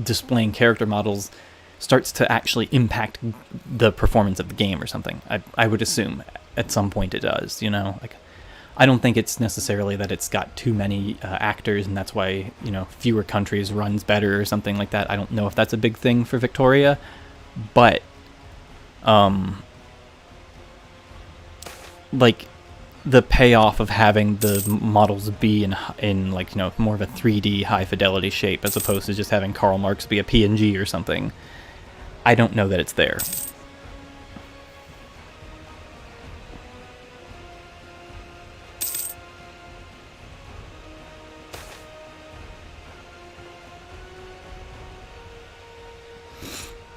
displaying character models starts to actually impact the performance of the game or something. I would assume at some point it does, you know, like I don't think it's necessarily that it's got too many actors and that's why, you know, fewer countries runs better or something like that. I don't know if that's a big thing for Victoria, but like the payoff of having the models be in like, you know, more of a 3D high fidelity shape as opposed to just having Karl Marx be a PNG or something, I don't know that it's there.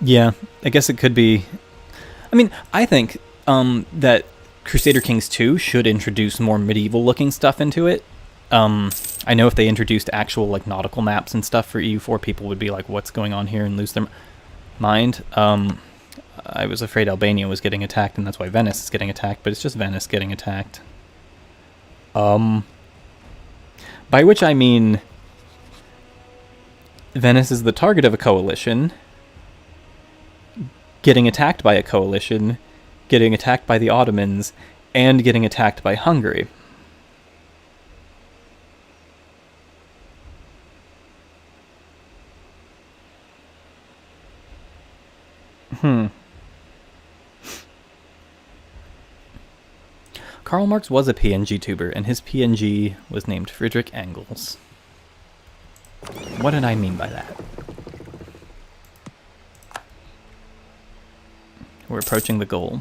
Yeah, I guess it could be. I mean, I think that Crusader Kings 2 should introduce more medieval-looking stuff into it. I know if they introduced actual like nautical maps and stuff for EU4, people would be like, "What's going on here?" and lose their mind. I was afraid Albania was getting attacked, and that's why Venice is getting attacked. But it's just Venice getting attacked. By which I mean, Venice is the target of a coalition, getting attacked by a coalition, getting attacked by the Ottomans, and getting attacked by Hungary. Karl Marx was a PNG tuber, and his PNG was named Friedrich Engels. What did I mean by that? We're approaching the goal.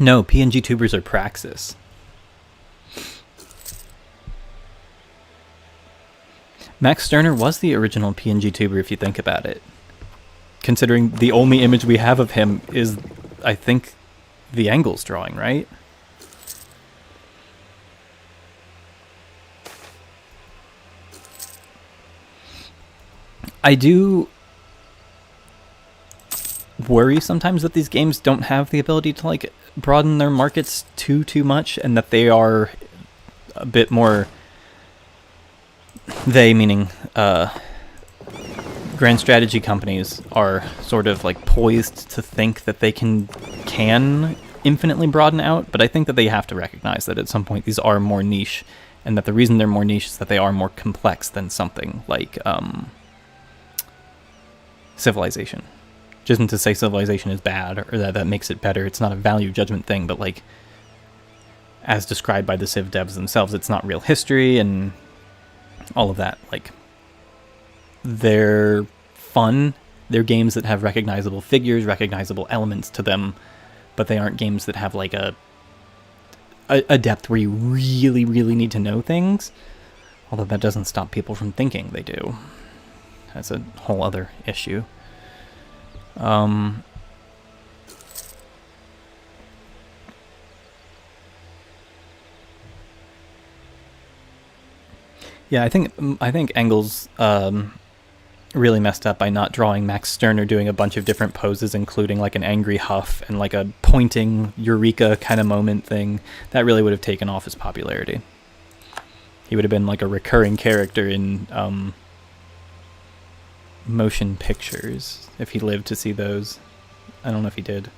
No, PNG tubers are praxis. Max Stirner was the original PNG tuber if you think about it. Considering the only image we have of him is, I think, the Engels drawing, right? I do worry sometimes that these games don't have the ability to like broaden their markets too much, and that they are a bit more, they meaning grand strategy companies, are sort of like poised to think that they can infinitely broaden out, but I think that they have to recognize that at some point these are more niche, and that the reason they're more niche is that they are more complex than something like Civilization. Which isn't to say Civilization is bad, or that makes it better. It's not a value judgment thing, but like, as described by the Civ devs themselves, it's not real history and all of that. Like, they're fun. They're games that have recognizable figures, recognizable elements to them, but they aren't games that have like a depth where you really need to know things. Although that doesn't stop people from thinking they do. That's a whole other issue. Yeah, I think Engels really messed up by not drawing Max Stirner doing a bunch of different poses, including like an angry huff and like a pointing eureka kind of moment thing. That really would have taken off his popularity. He would have been like a recurring character in motion pictures if he lived to see those. I don't know if he did.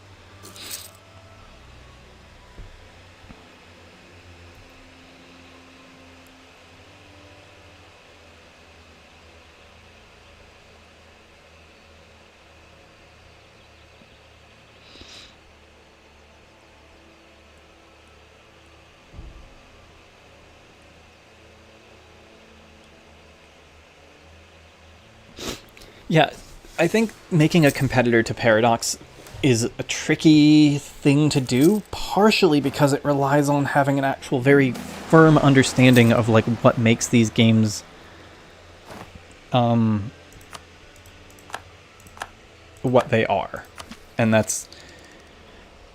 Yeah, I think making a competitor to Paradox is a tricky thing to do, partially because it relies on having an actual very firm understanding of like what makes these games what they are. And that's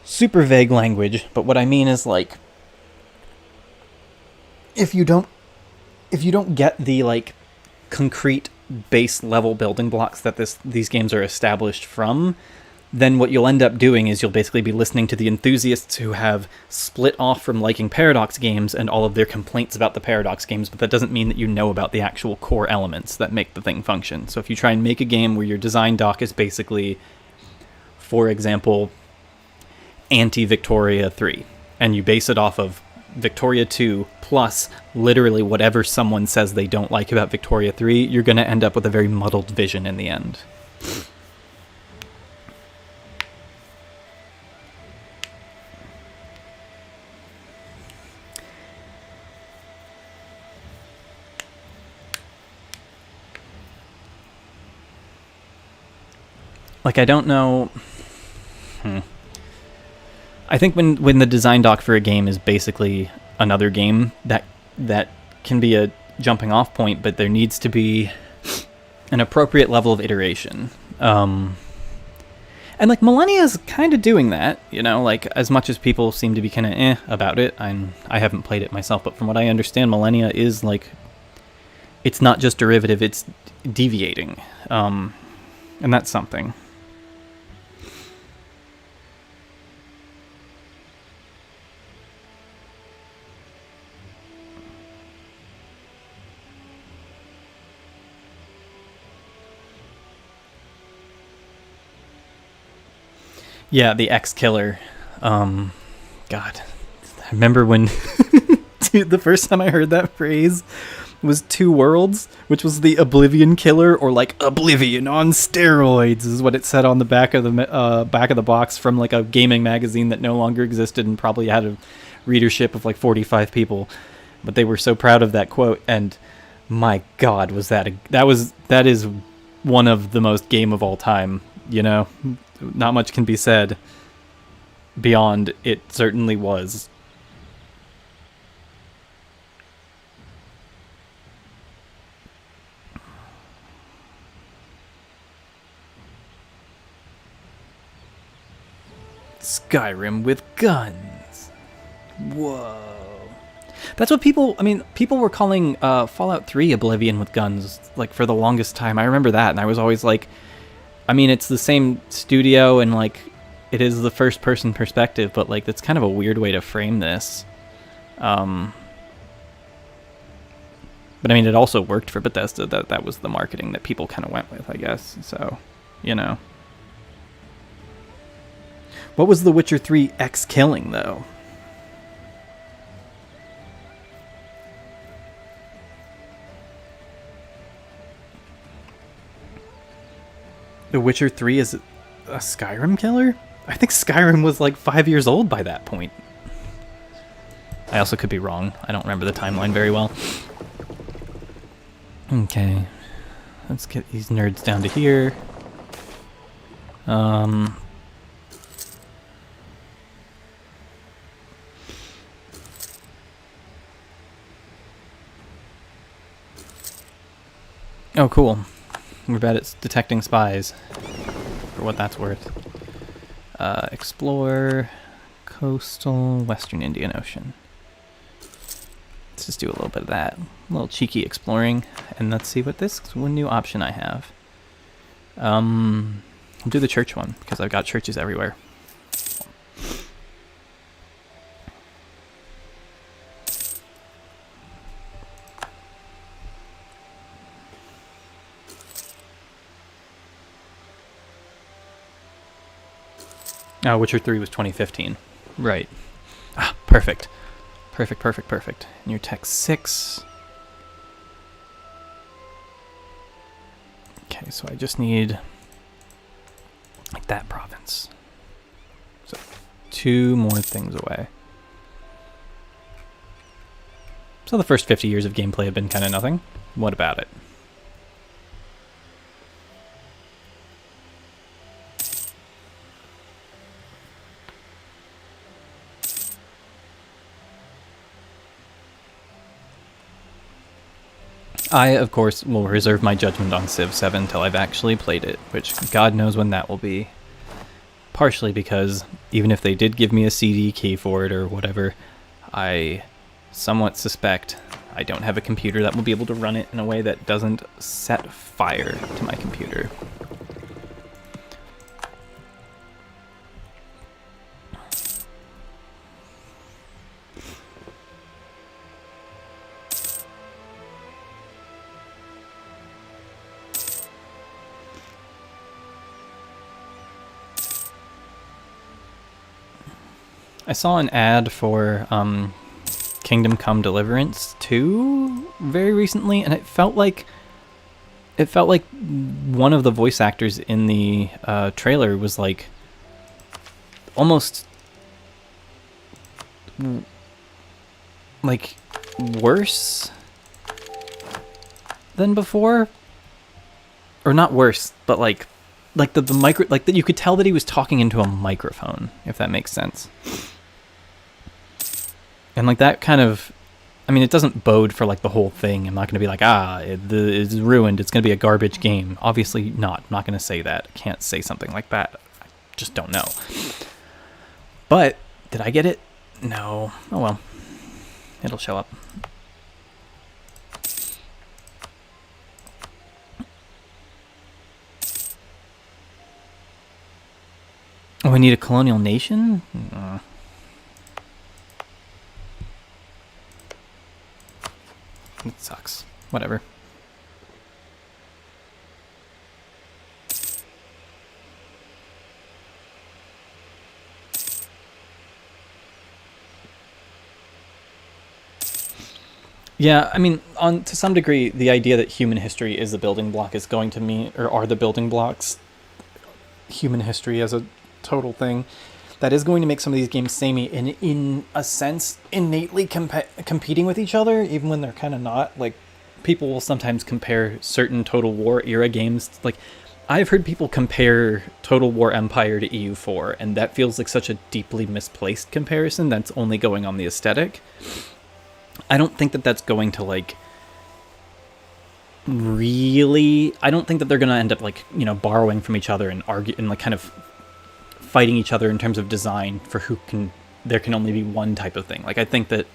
super vague language, but what I mean is like if you don't get the like concrete base level building blocks that these games are established from, then what you'll end up doing is you'll basically be listening to the enthusiasts who have split off from liking Paradox games and all of their complaints about the Paradox games, but that doesn't mean that you know about the actual core elements that make the thing function. So if you try and make a game where your design doc is basically, for example, anti-Victoria 3, and you base it off of Victoria 2 plus literally whatever someone says they don't like about Victoria 3, you're going to end up with a very muddled vision in the end. Like, I don't know... I think when the design doc for a game is basically another game, that can be a jumping off point, but there needs to be an appropriate level of iteration. And like Millennia is kind of doing that, you know, like as much as people seem to be kind of about it. I haven't played it myself, but from what I understand, Millennia is like it's not just derivative, it's deviating. And that's something. Yeah, the X-Killer. God. I remember when... Dude, the first time I heard that phrase was Two Worlds, which was the Oblivion Killer, or like Oblivion on steroids, is what it said on the back of the box from like a gaming magazine that no longer existed and probably had a readership of like 45 people. But they were so proud of that quote, and my God, was that is one of the most game of all time, you know? Not much can be said beyond it certainly was. Skyrim with guns. Whoa. That's what people were calling Fallout 3 Oblivion with guns, like, for the longest time. I remember that, and I was always like, I mean, it's the same studio, and, like, it is the first-person perspective, but, like, that's kind of a weird way to frame this. But, I mean, it also worked for Bethesda. That was the marketing that people kind of went with, I guess. So, you know. What was The Witcher 3 X-Killing, though? The Witcher 3 is a Skyrim killer? I think Skyrim was like 5 years old by that point. I also could be wrong. I don't remember the timeline very well. Okay. Let's get these nerds down to here. Oh, cool. We're bad at detecting spies, for what that's worth. Explore coastal Western Indian Ocean. Let's just do a little bit of that. A little cheeky exploring, and let's see what this one new option I have. I'll do the church one, because I've got churches everywhere. Oh, Witcher 3 was 2015. Right. Ah, perfect. Perfect. And your tech 6. Okay, so I just need like that province. So 2 more things away. So the first 50 years of gameplay have been kind of nothing. What about it? I, of course, will reserve my judgment on Civ 7 until I've actually played it, which God knows when that will be. Partially because, even if they did give me a CD key for it or whatever, I somewhat suspect I don't have a computer that will be able to run it in a way that doesn't set fire to my computer. I saw an ad for Kingdom Come Deliverance 2 very recently, and it felt like one of the voice actors in the trailer was like almost like worse than before, or not worse, but like the micro, like that you could tell that he was talking into a microphone, if that makes sense. And like that kind of, I mean, it doesn't bode for like the whole thing. I'm not going to be like, it's ruined. It's going to be a garbage game. Obviously not. I'm not going to say that. I can't say something like that. I just don't know. But did I get it? No. Oh well. It'll show up. Oh, we need a colonial nation? It sucks. Whatever. Yeah, I mean, to some degree, the idea that human history is the building block is going to mean, or are the building blocks, human history as a total thing, that is going to make some of these games samey and, in a sense, innately competing with each other, even when they're kind of not. Like, people will sometimes compare certain Total War era games. Like, I've heard people compare Total War Empire to EU4, and that feels like such a deeply misplaced comparison that's only going on the aesthetic. I don't think that that's going to, like, really... I don't think that they're going to end up, like, you know, borrowing from each other and and, like, kind of fighting each other in terms of design for who can... There can only be one type of thing. Like, I think that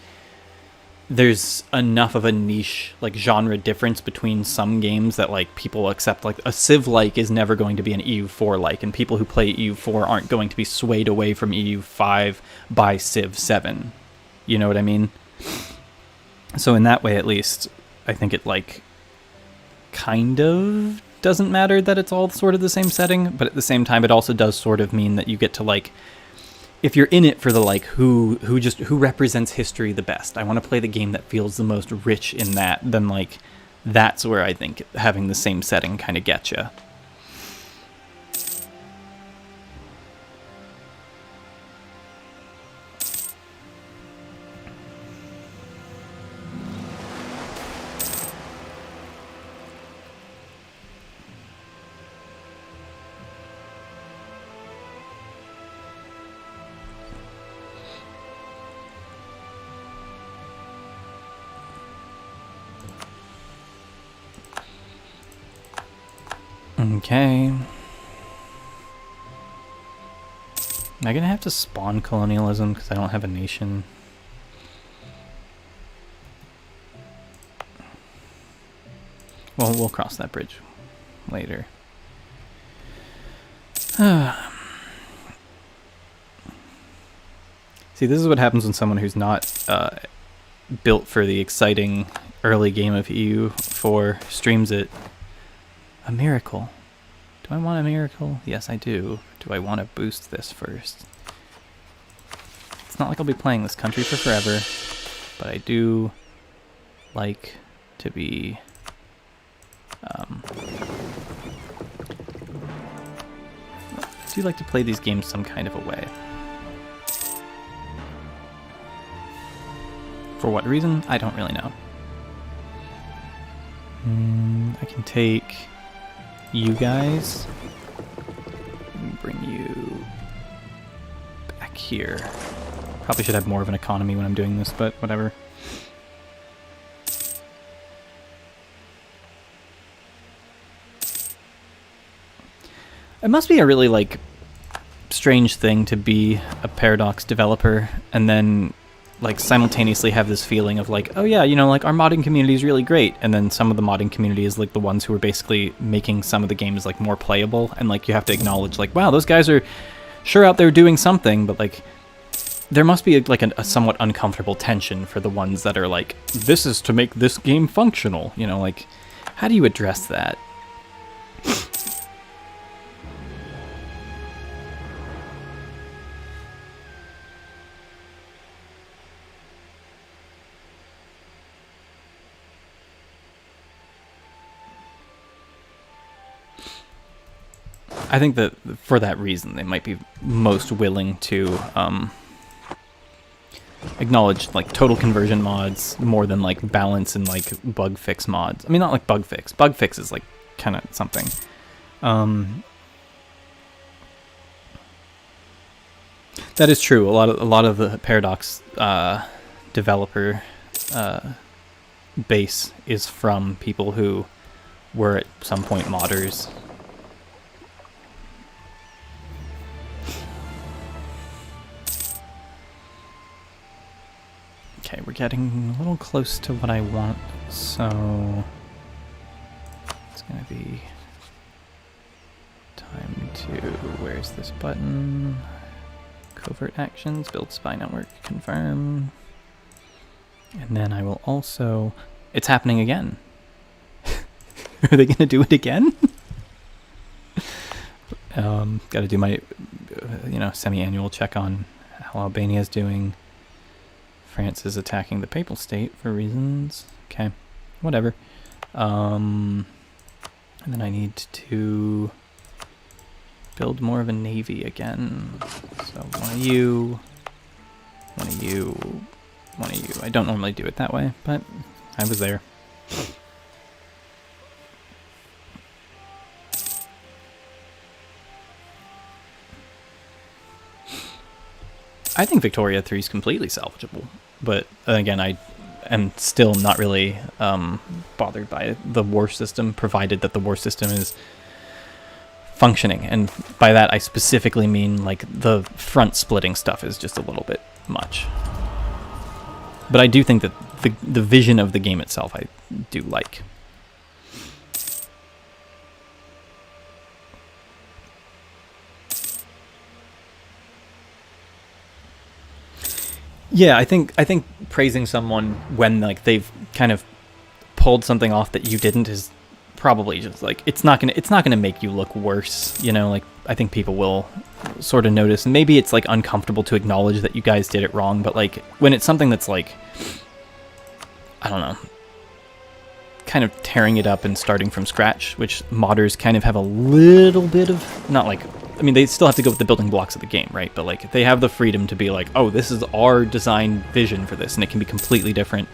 there's enough of a niche, like, genre difference between some games that, like, people accept. Like, a Civ-like is never going to be an EU4-like, and people who play EU4 aren't going to be swayed away from EU5 by Civ 7. You know what I mean? So in that way, at least, I think it, like, kind of doesn't matter that it's all sort of the same setting, but at the same time, it also does sort of mean that you get to, like, if you're in it for the, like, who represents history the best, I want to play the game that feels the most rich in that, then, like, that's where I think having the same setting kind of gets you. Okay. Am I gonna have to spawn colonialism because I don't have a nation? Well, we'll cross that bridge later. See, this is what happens when someone who's not built for the exciting early game of EU4 streams it. A miracle. Do I want a miracle? Yes, I do. Do I want to boost this first? It's not like I'll be playing this country for forever, but I do like to be... I do like to play these games some kind of a way. For what reason? I don't really know. I can take you guys and bring you back here. Probably should have more of an economy when I'm doing this, but whatever. It must be a really, like, strange thing to be a Paradox developer and then, like, simultaneously have this feeling of, like, oh yeah, you know, like, our modding community is really great, and then some of the modding community is, like, the ones who are basically making some of the games, like, more playable, and, like, you have to acknowledge, like, wow, those guys are sure out there doing something, but, like, there must be, like, a somewhat uncomfortable tension for the ones that are, like, this is to make this game functional, you know, like, how do you address that? I think that for that reason, they might be most willing to acknowledge, like, total conversion mods more than, like, balance and, like, bug fix mods. I mean, not like bug fix. Bug fix is, like, kind of something. That is true. A lot of the Paradox developer base is from people who were at some point modders. Okay, we're getting a little close to what I want, so it's gonna be Time to, where's this button? Covert actions, build spy network, confirm. And then I will also, it's happening again. Are they gonna do it again? Gotta do my, semi-annual check on how Albania's doing. France is attacking the Papal State for reasons. Okay, whatever. And then I need to build more of a navy again. So one of you, one of you, one of you. I don't normally do it that way, but I was there. I think Victoria 3 is completely salvageable, but again, I am still not really bothered by the war system, provided that the war system is functioning. And by that, I specifically mean like the front splitting stuff is just a little bit much. But I do think that the vision of the game itself, I do like. Yeah, I think praising someone when like they've kind of pulled something off that you didn't is probably just like it's not gonna make you look worse, you know. Like I think people will sort of notice, and maybe it's like uncomfortable to acknowledge that you guys did it wrong. But like when it's something that's like, I don't know, kind of tearing it up and starting from scratch, which modders kind of have a little bit of, not like, I mean, they still have to go with the building blocks of the game, right? But like, they have the freedom to be like, oh, this is our design vision for this, and it can be completely different.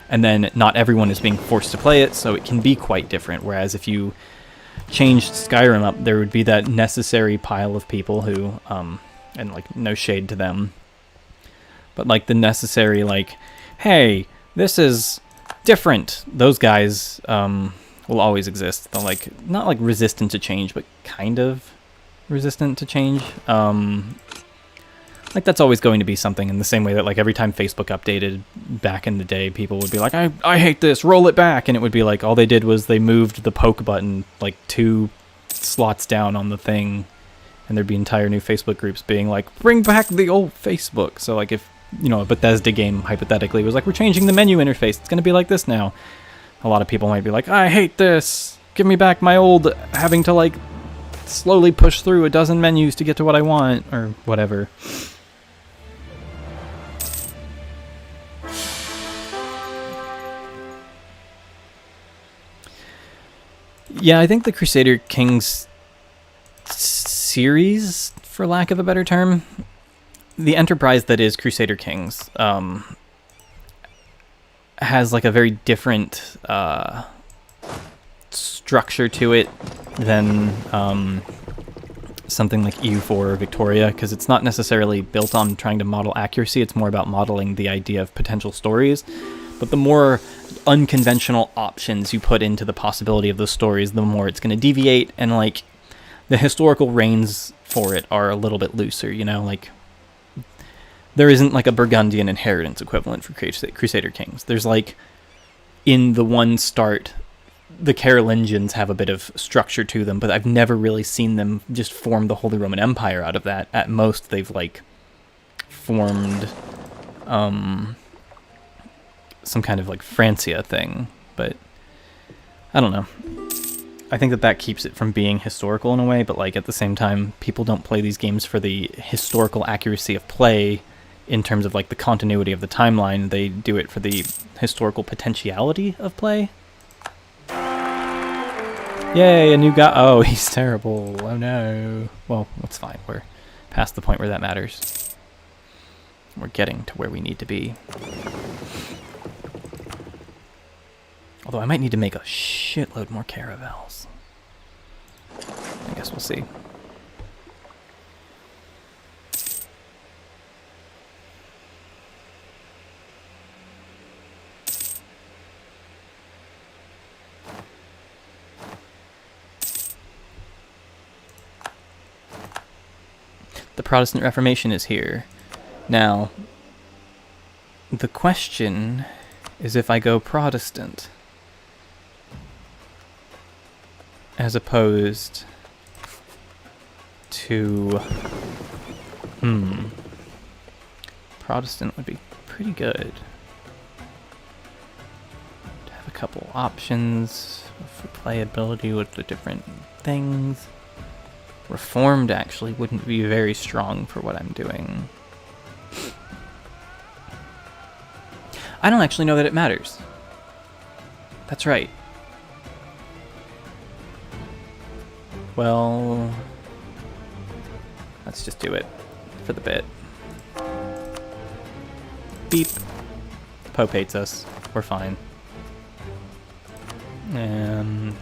And then not everyone is being forced to play it, so it can be quite different. Whereas if you changed Skyrim up, there would be that necessary pile of people who, and like, no shade to them, but like the necessary, like, hey, this is different. Those guys will always exist. They're like, not like resistant to change, but kind of resistant to change. Like that's always going to be something, in the same way that like every time Facebook updated back in the day, people would be like, I hate this, roll it back. And it would be like, all they did was they moved the poke button like 2 slots down on the thing, and there'd be entire new Facebook groups being like, bring back the old Facebook. So like if, you know, a Bethesda game hypothetically was like, we're changing the menu interface, it's going to be like this now, a lot of people might be like, I hate this, give me back my old having to like slowly push through a dozen menus to get to what I want, or whatever. Yeah, I think the Crusader Kings series, for lack of a better term, the enterprise that is Crusader Kings, has like a very different structure to it than something like EU4 or Victoria, because it's not necessarily built on trying to model accuracy, it's more about modeling the idea of potential stories. But the more unconventional options you put into the possibility of those stories, the more it's going to deviate, and like the historical reins for it are a little bit looser, you know, like there isn't like a Burgundian inheritance equivalent for Crusader Kings. There's like, in the one start, the Carolingians have a bit of structure to them, but I've never really seen them just form the Holy Roman Empire out of that. At most, they've like formed some kind of like Francia thing, but I don't know. I think that keeps it from being historical in a way, but like at the same time, people don't play these games for the historical accuracy of play in terms of like the continuity of the timeline. They do it for the historical potentiality of play. Yay, a new guy. Oh, he's terrible. Oh no. Well, that's fine. We're past the point where that matters. We're getting to where we need to be. Although I might need to make a shitload more caravels. I guess we'll see. The Protestant Reformation is here. Now, the question is if I go Protestant as opposed to... Protestant would be pretty good. To have a couple options for playability with the different things. Reformed actually wouldn't be very strong for what I'm doing. I don't actually know that it matters. That's right. Well, let's just do it for the bit. Beep. Pope hates us. We're fine.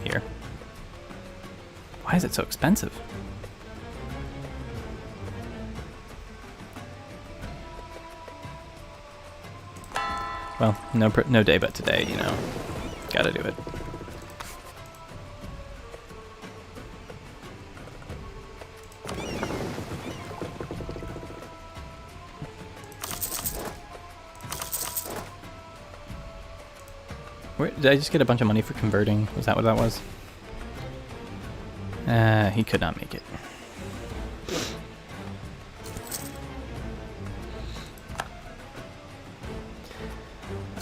Here. Why is it so expensive? Well, no day but today, you know. Gotta do it. Did I just get a bunch of money for converting? Was that what that was? He could not make it.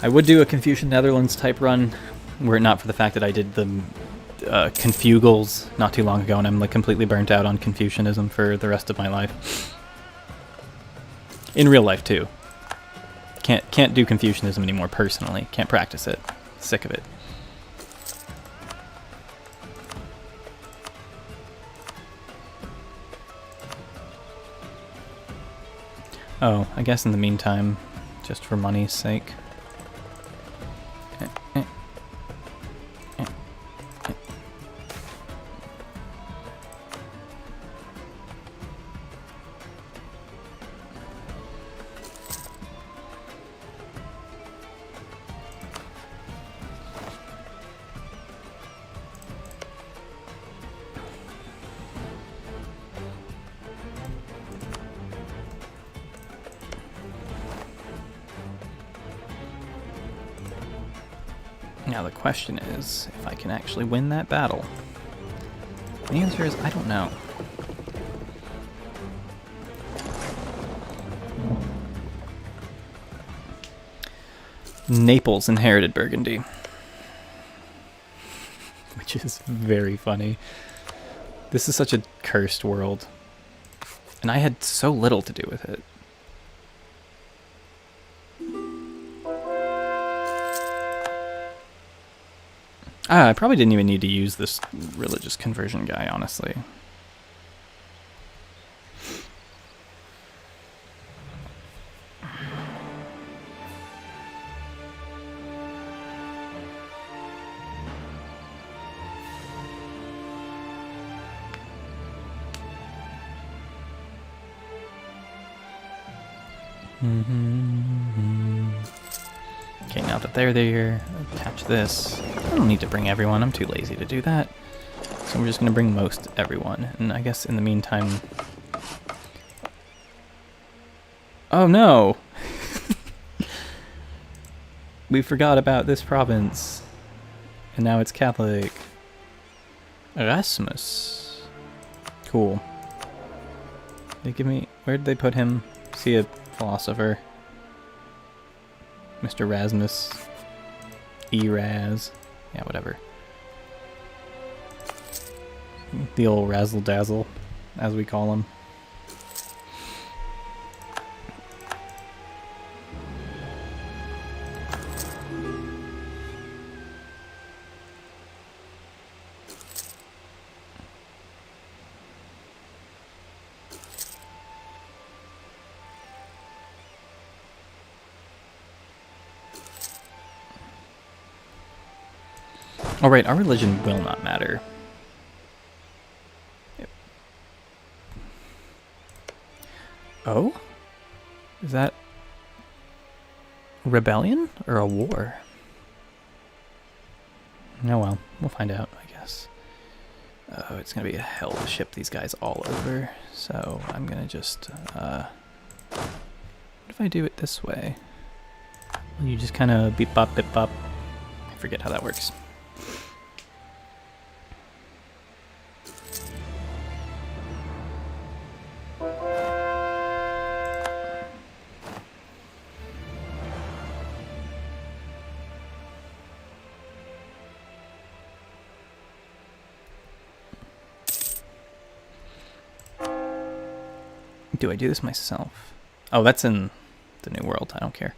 I would do a Confucian Netherlands type run, were it not for the fact that I did the Confugals not too long ago, and I'm like completely burnt out on Confucianism for the rest of my life. In real life too. Can't do Confucianism anymore personally. Can't practice it. Sick of it. Oh, I guess in the meantime, just for money's sake. Now the question is if I can actually win that battle. The answer is I don't know. Naples inherited Burgundy. Which is very funny. This is such a cursed world. And I had so little to do with it. I probably didn't even need to use this religious conversion guy, honestly. Okay, now that they're there, attach this. I don't need to bring everyone, I'm too lazy to do that. So we're just going to bring most everyone. And I guess in the meantime... Oh no! We forgot about this province. And now it's Catholic. Erasmus. Cool. They give me... Where did they put him? Is he a philosopher? Mr. Rasmus. Eraz. Yeah, whatever. The old razzle-dazzle, as we call him. Oh right, our religion will not matter. Yep. Oh? Is that rebellion or a war? Oh well, we'll find out, I guess. Oh, it's gonna be a hell to ship these guys all over, so I'm gonna just, what if I do it this way? You just kind of beep bop, bip bop. I forget how that works. Do I do this myself? Oh, that's in the New World. I don't care.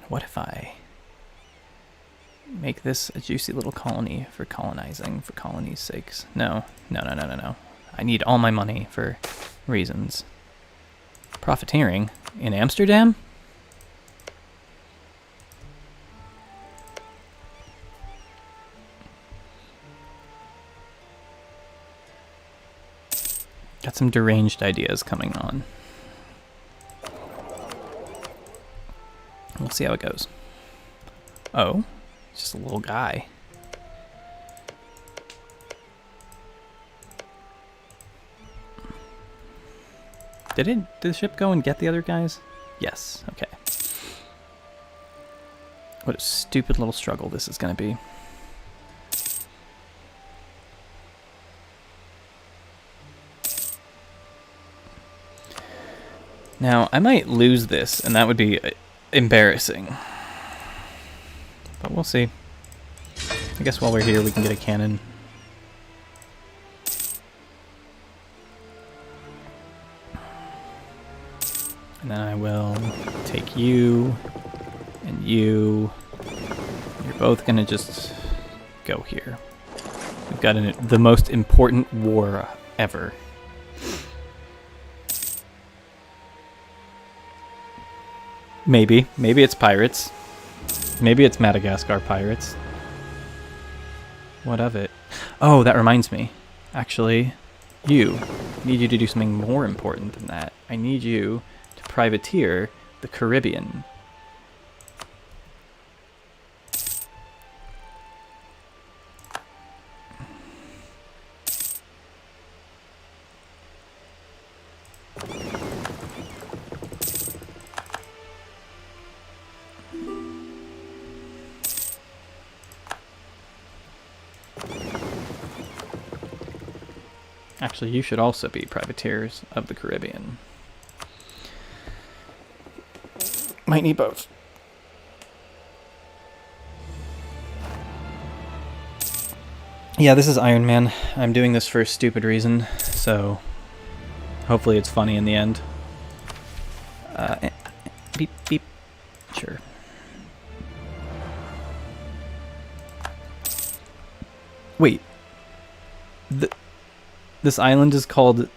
What if I make this a juicy little colony for colonizing, for colony's sakes? No. I need all my money for reasons. Profiteering in Amsterdam? Got some deranged ideas coming on. We'll see how it goes. Oh, it's just a little guy. Did the ship go and get the other guys? Yes, okay. What a stupid little struggle this is going to be. Now, I might lose this, and that would be embarrassing. But we'll see. I guess while we're here, we can get a cannon. And then I will take you and you. You're both going to just go here. We've got the most important war ever. Maybe. Maybe it's pirates. Maybe it's Madagascar pirates. What of it? Oh, that reminds me. Actually, I need you to do something more important than that. I need you to privateer the Caribbean. Actually, you should also be privateers of the Caribbean. Might need both. Yeah, this is Iron Man. I'm doing this for a stupid reason, so hopefully it's funny in the end. Beep, beep. Sure. Wait. This island is called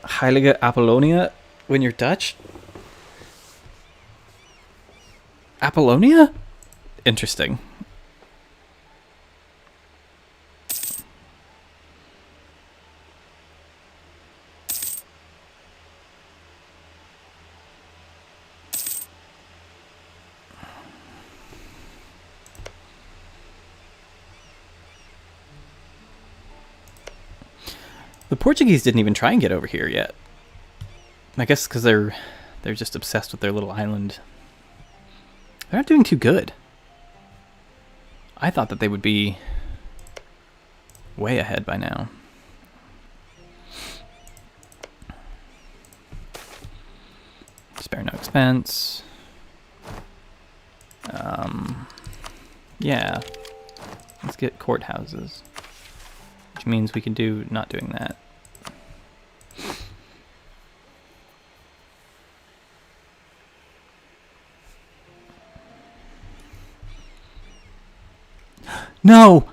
Heilige Apollonia when you're Dutch? Apollonia? Interesting. The Portuguese didn't even try and get over here yet. I guess because they're just obsessed with their little island. They're not doing too good. I thought that they would be way ahead by now. Spare no expense. Yeah. Let's get courthouses. Which means we can do not doing that. No!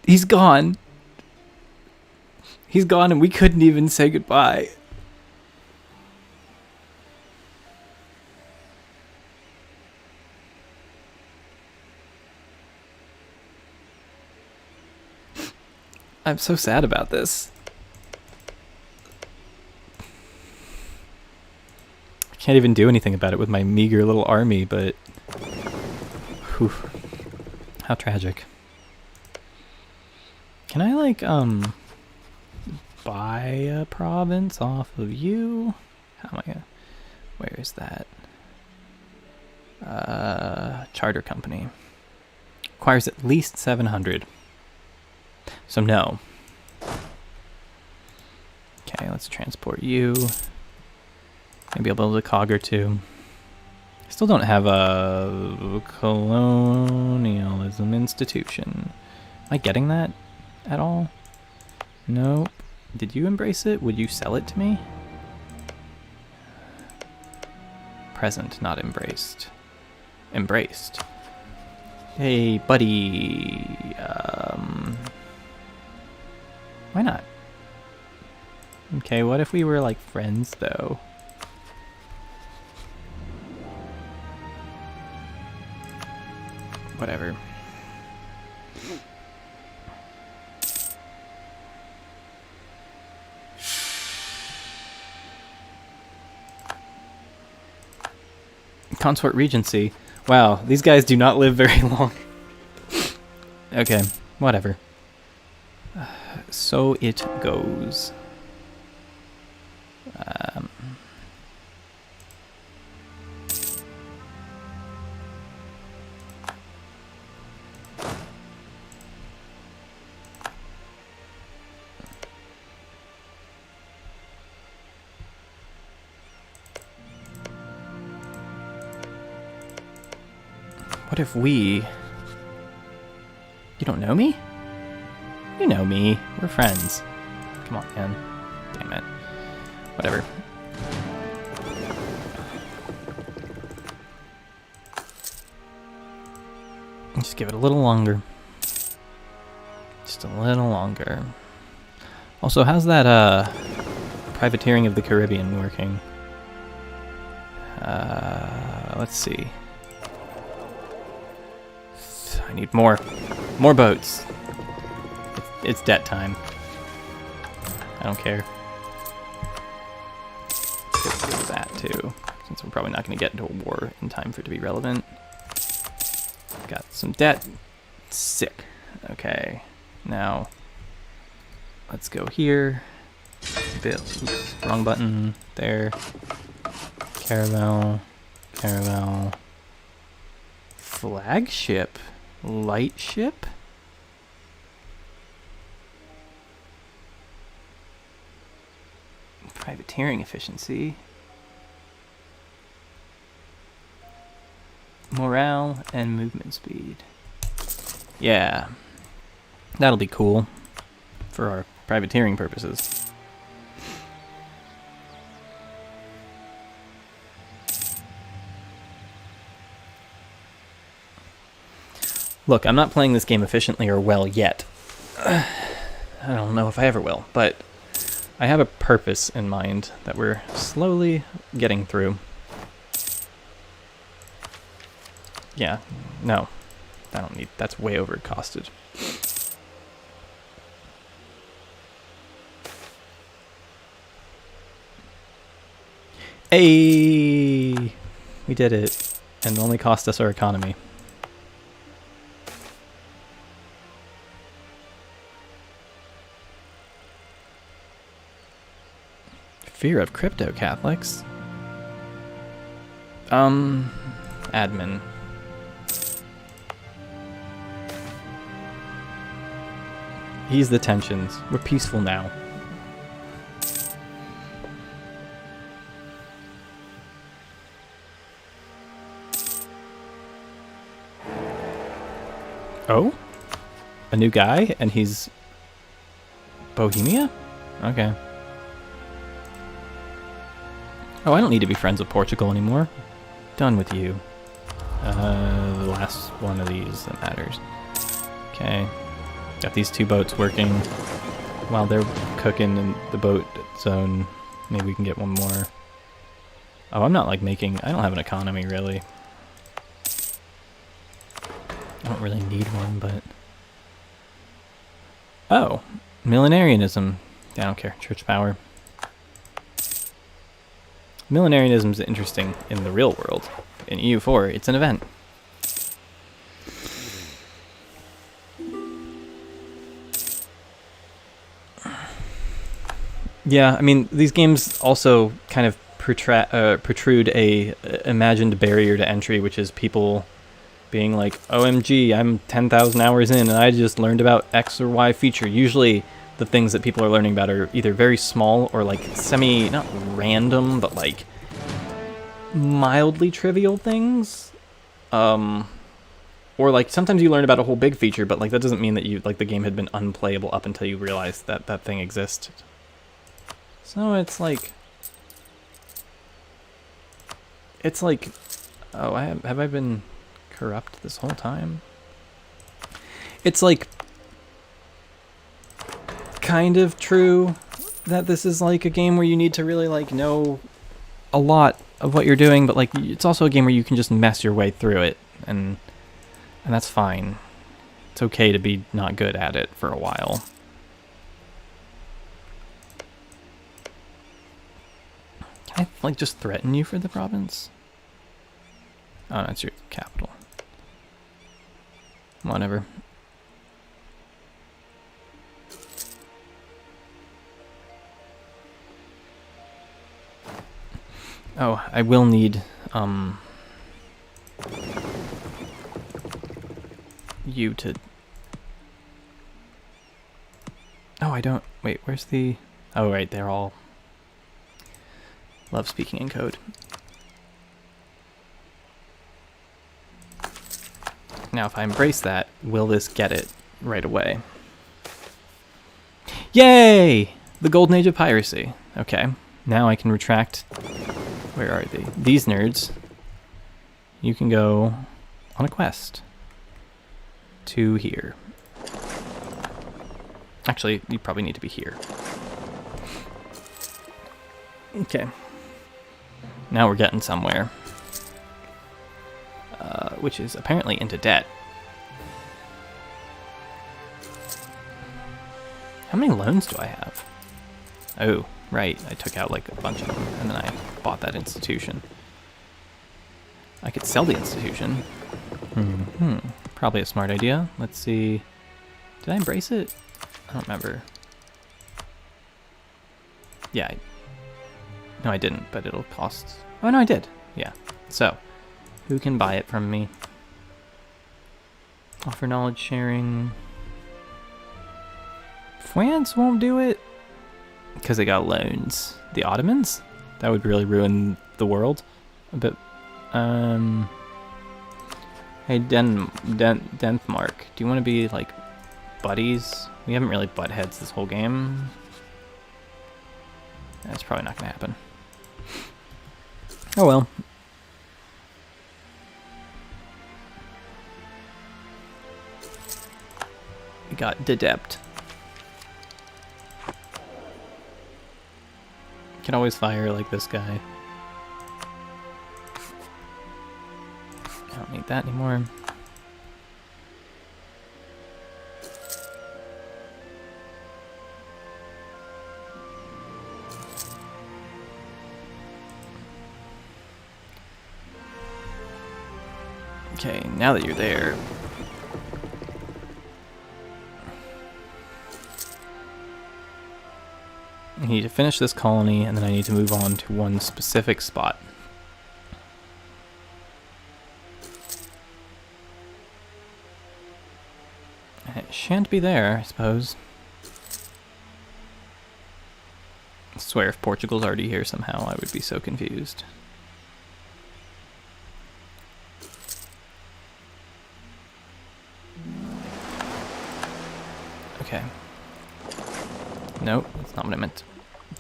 He's gone. He's gone and we couldn't even say goodbye. I'm so sad about this. I can't even do anything about it with my meager little army, but... Whew. How tragic. Can I, like, buy a province off of you? How am I gonna... Where is that? Charter company. Requires at least 700. So no. Okay, let's transport you. Maybe I'll build a cog or two. I still don't have a colonialism institution. Am I getting that at all? Nope. Did you embrace it? Would you sell it to me? Present, not embraced. Embraced. Hey, buddy. Why not? Okay, what if we were like friends though? Whatever. Consort Regency. Wow, these guys do not live very long. Okay, whatever. So it goes. What if we... You don't know me? You know me. We're friends. Come on, man. Damn it. Whatever. Just give it a little longer. Just a little longer. Also, how's that, privateering of the Caribbean working? Let's see. I need more boats. It's debt time. I don't care. Let's get rid of that too, since we're probably not going to get into a war in time for it to be relevant. Got some debt. Sick. Okay. Now, let's go here. Oops, wrong button. There. Caravel. Caravel. Flagship. Lightship? Privateering efficiency. Morale and movement speed. Yeah. That'll be cool for our privateering purposes. Look, I'm not playing this game efficiently or well yet. I don't know if I ever will, but I have a purpose in mind that we're slowly getting through. Yeah, no. I don't need... That's way over costed. Hey! We did it. And it only cost us our economy. Fear of crypto Catholics. Admin. Ease the tensions. We're peaceful now. Oh? A new guy? And he's... Bohemia? Okay. Oh, I don't need to be friends with Portugal anymore. Done with you. The last one of these that matters. Okay. Got these two boats working while they're cooking in the boat zone. Maybe we can get one more. Oh, I'm not like making... I don't have an economy, really. I don't really need one, but... Oh. Millenarianism. I don't care. Church power. Millenarianism is interesting in the real world. In EU4, it's an event. Yeah, I mean, these games also kind of protrude a imagined barrier to entry, which is people being like, OMG, I'm 10,000 hours in and I just learned about X or Y feature. Usually the things that people are learning about are either very small or like not random, but like mildly trivial things. Or, like, sometimes you learn about a whole big feature, but, like, that doesn't mean that you, like, the game had been unplayable up until you realized that that thing existed. So it's like... It's like... Oh, have I been corrupt this whole time? It's, like... kind of true that this is, like, a game where you need to really, like, know a lot of what you're doing, but, like, it's also a game where you can just mess your way through it, and that's fine. It's okay to be not good at it for a while. Can I, like, just threaten you for the province? Oh, that's your capital. Whatever. Oh, I will need, you to... Oh, I don't... Wait, where's the... Oh, right, they're all... Love speaking in code. Now, if I embrace that, will this get it right away? Yay! The golden age of piracy. Okay, now I can retract... Where are they? These nerds. You can go on a quest to here. Actually, you probably need to be here. Okay. Now we're getting somewhere. Which is apparently into debt. How many loans do I have? Oh, right. I took out like a bunch of them, and then I bought that institution. I could sell the institution. Probably a smart idea. Let's see. Did I embrace it? I don't remember. Yeah. No, I didn't, but it'll cost... Oh, no, I did. Yeah. So, who can buy it from me? Offer knowledge sharing. France won't do it because they got loans. The Ottomans? That would really ruin the world a bit. Hey, Denmark, do you want to be, like, buddies? We haven't really butt heads this whole game. That's probably not going to happen. Oh well. We got dedept. Can always fire like this guy. I don't need that anymore. Okay, now that you're there, I need to finish this colony, and then I need to move on to one specific spot. It shan't be there, I suppose. I swear if Portugal's already here somehow, I would be so confused. Okay. Nope, that's not what I meant to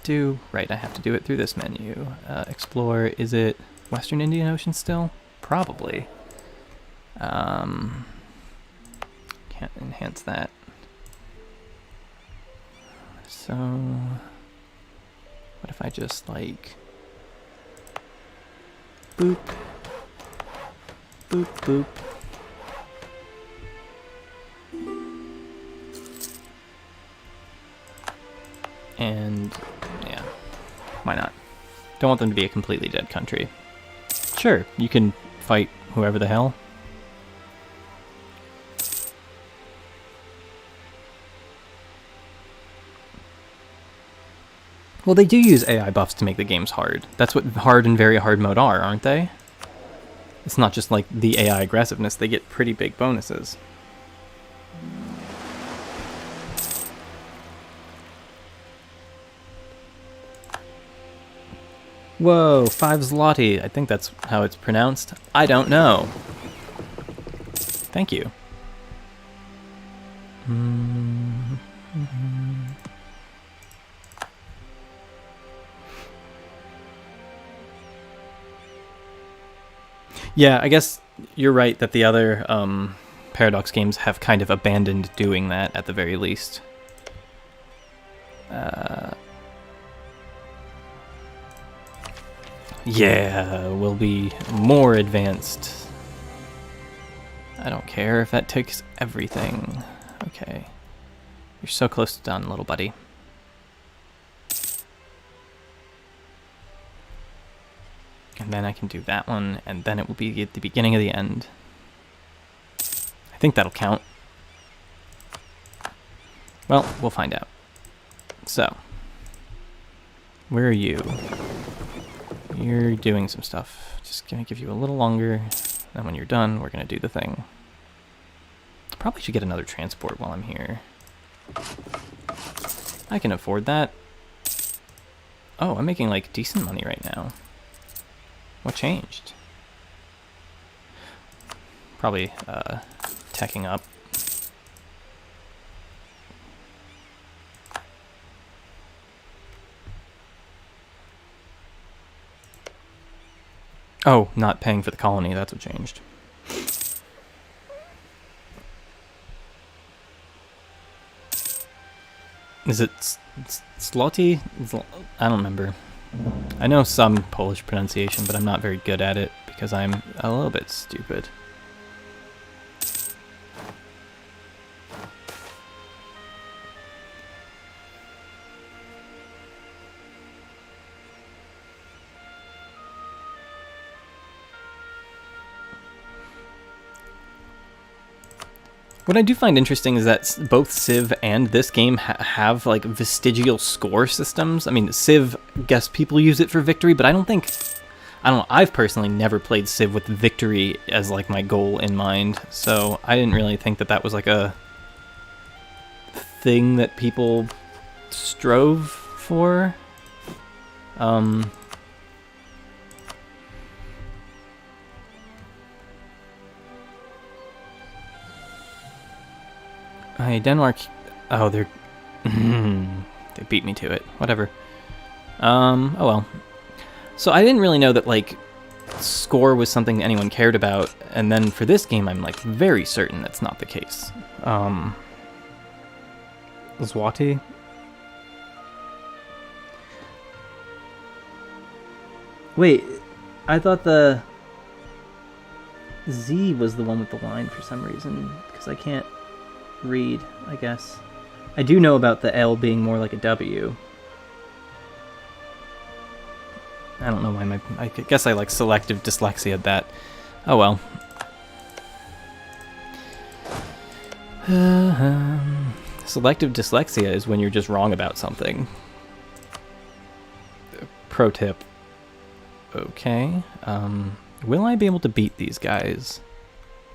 do. Right, I have to do it through this menu. Explore, is it Western Indian Ocean still? Probably. Can't enhance that. So, what if I just, like, boop, boop, boop. And, yeah, why not? Don't want them to be a completely dead country. Sure, you can fight whoever the hell. Well, they do use AI buffs to make the games hard. That's what hard and very hard mode are, aren't they? It's not just like the AI aggressiveness, they get pretty big bonuses. Whoa, 5 zloty. I think that's how it's pronounced. I don't know. Thank you. Yeah, I guess you're right that the other Paradox games have kind of abandoned doing that at the very least. Yeah, we'll be more advanced. I don't care if that takes everything. Okay. You're so close to done, little buddy. And then I can do that one, and then it will be at the beginning of the end. I think that'll count. Well, we'll find out. So, where are you? You're doing some stuff. Just gonna give you a little longer. Then when you're done, we're gonna do the thing. Probably should get another transport while I'm here. I can afford that. Oh, I'm making like decent money right now. What changed? Probably teching up. Oh, not paying for the colony, that's what changed. Is it Zloty? I don't remember. I know some Polish pronunciation, but I'm not very good at it because I'm a little bit stupid. What I do find interesting is that both Civ and this game have like vestigial score systems. I mean, Civ, I guess people use it for victory, but I don't know, I've personally never played Civ with victory as like my goal in mind, so I didn't really think that that was like a thing that people strove for. Hey, Denmark. Oh, they're... they beat me to it. Whatever. Oh well. So I didn't really know that, like, score was something anyone cared about, and then for this game I'm, like, very certain that's not the case. Zloty? Wait, I thought the Z was the one with the line for some reason, because I can't read, I guess. I do know about the L being more like a W. I don't know why I guess I like selective dyslexia at that. Oh well. Selective dyslexia is when you're just wrong about something. Pro tip. Okay. Will I be able to beat these guys?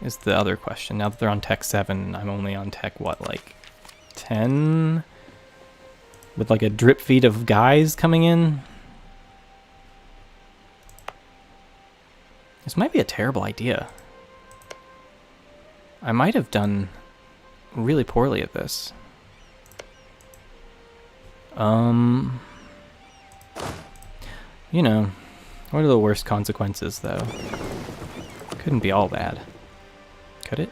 Is the other question. Now that they're on Tech 7, I'm only on Tech, what, like 10? With like a drip feed of guys coming in? This might be a terrible idea. I might have done really poorly at this. You know, what are the worst consequences, though? Couldn't be all bad. Could it?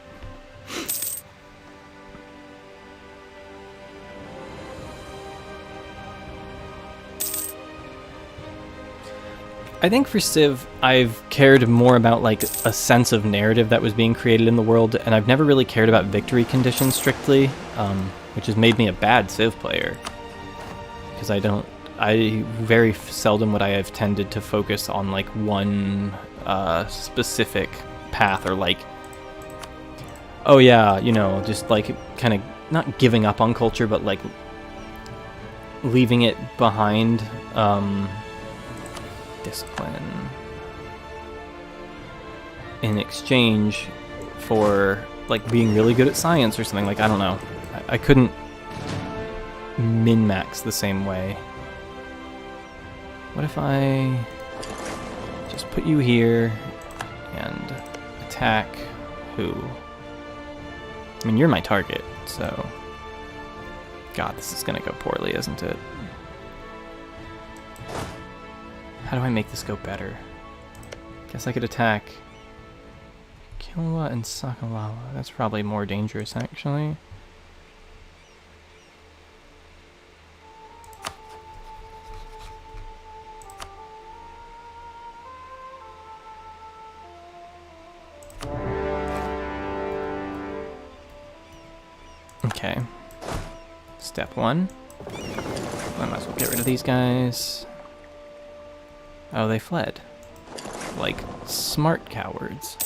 I think for Civ, I've cared more about like a sense of narrative that was being created in the world, and I've never really cared about victory conditions strictly, which has made me a bad Civ player. Because I very seldom would I have tended to focus on like one specific path, or like, oh yeah, you know, just like kind of not giving up on culture, but like leaving it behind. Discipline in exchange for like being really good at science or something. Like, I don't know, I couldn't min-max the same way. What if I just put you here and attack who? I mean, you're my target, so... God, this is gonna go poorly, isn't it? How do I make this go better? Guess I could attack Kilwa and Sakalawa. That's probably more dangerous, actually. Okay. Step one. I might as well get rid of these guys. Oh, they fled. Like smart cowards.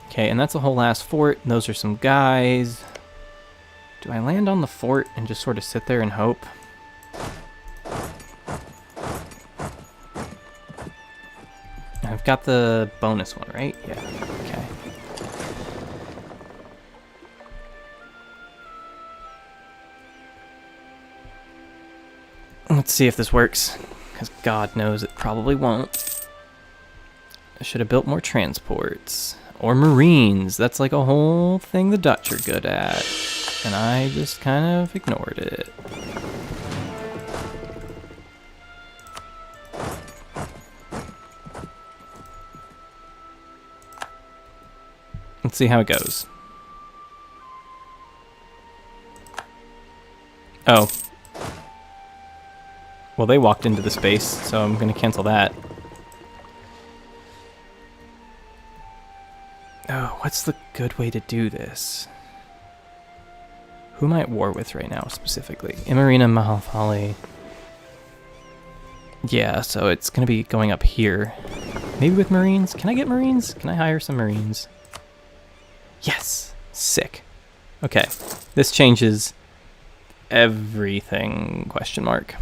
Okay, and that's the whole last fort. Those are some guys. Do I land on the fort and just sort of sit there and hope? I've got the bonus one, right? Yeah, okay. Let's see if this works, because God knows it probably won't. I should have built more transports. Or marines. That's like a whole thing the Dutch are good at. And I just kind of ignored it. Let's see how it goes. Oh. Well, they walked into the space, so I'm going to cancel that. Oh, what's the good way to do this? Who am I at war with right now, specifically? Imarina Mahalfali. Yeah, so it's going to be going up here. Maybe with Marines? Can I get Marines? Can I hire some Marines? Yes! Sick. Okay. This changes everything, question mark.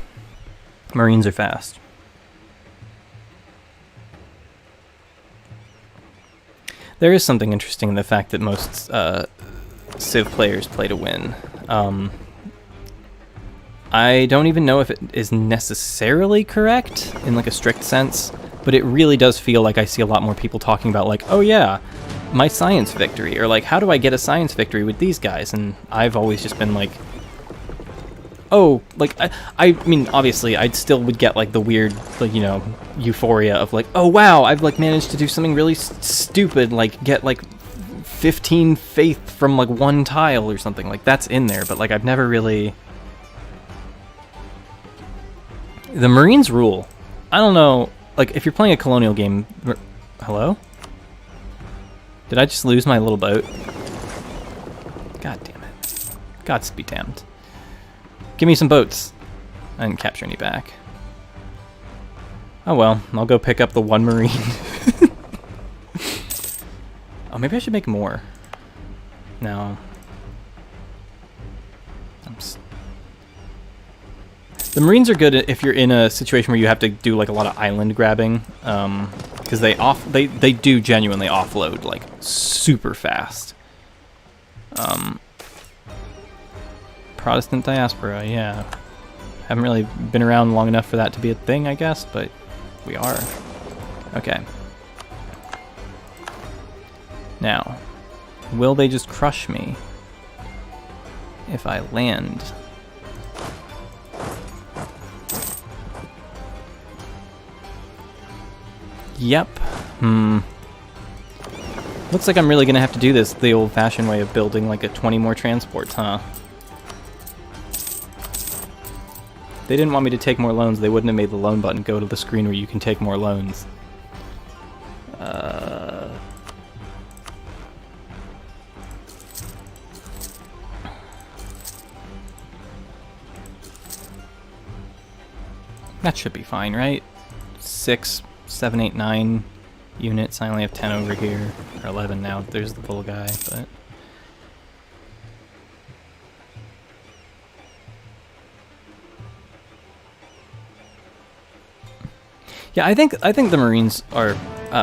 Marines are fast. There is something interesting in the fact that most Civ players play to win. I don't even know if it is necessarily correct in like a strict sense, but it really does feel like I see a lot more people talking about like, oh yeah, my science victory, or like, how do I get a science victory with these guys? And I've always just been like, oh, like, I mean, obviously, I still would get, like, the weird, like, you know, euphoria of, like, oh, wow, I've, like, managed to do something really stupid, like, get, like, 15 faith from, like, one tile or something. Like, that's in there, but, like, I've never really... The Marines rule. I don't know, like, if you're playing a Colonial game... Hello? Did I just lose my little boat? God damn it. Gods be damned. Give me some boats. I didn't capture any back. Oh well, I'll go pick up the one Marine. Oh, maybe I should make more. No. The Marines are good if you're in a situation where you have to do like a lot of island grabbing, because they do genuinely offload like super fast. Protestant diaspora, yeah. Haven't really been around long enough for that to be a thing, I guess, but we are. Okay. Now, will they just crush me if I land? Yep. Looks like I'm really gonna have to do this the old-fashioned way of building like a 20 more transports, huh? They didn't want me to take more loans, they wouldn't have made the loan button go to the screen where you can take more loans. That should be fine, right? 6, 7, 8, 9 units. I only have 10 over here. Or 11 now. There's the bull guy, but... Yeah, I think the Marines are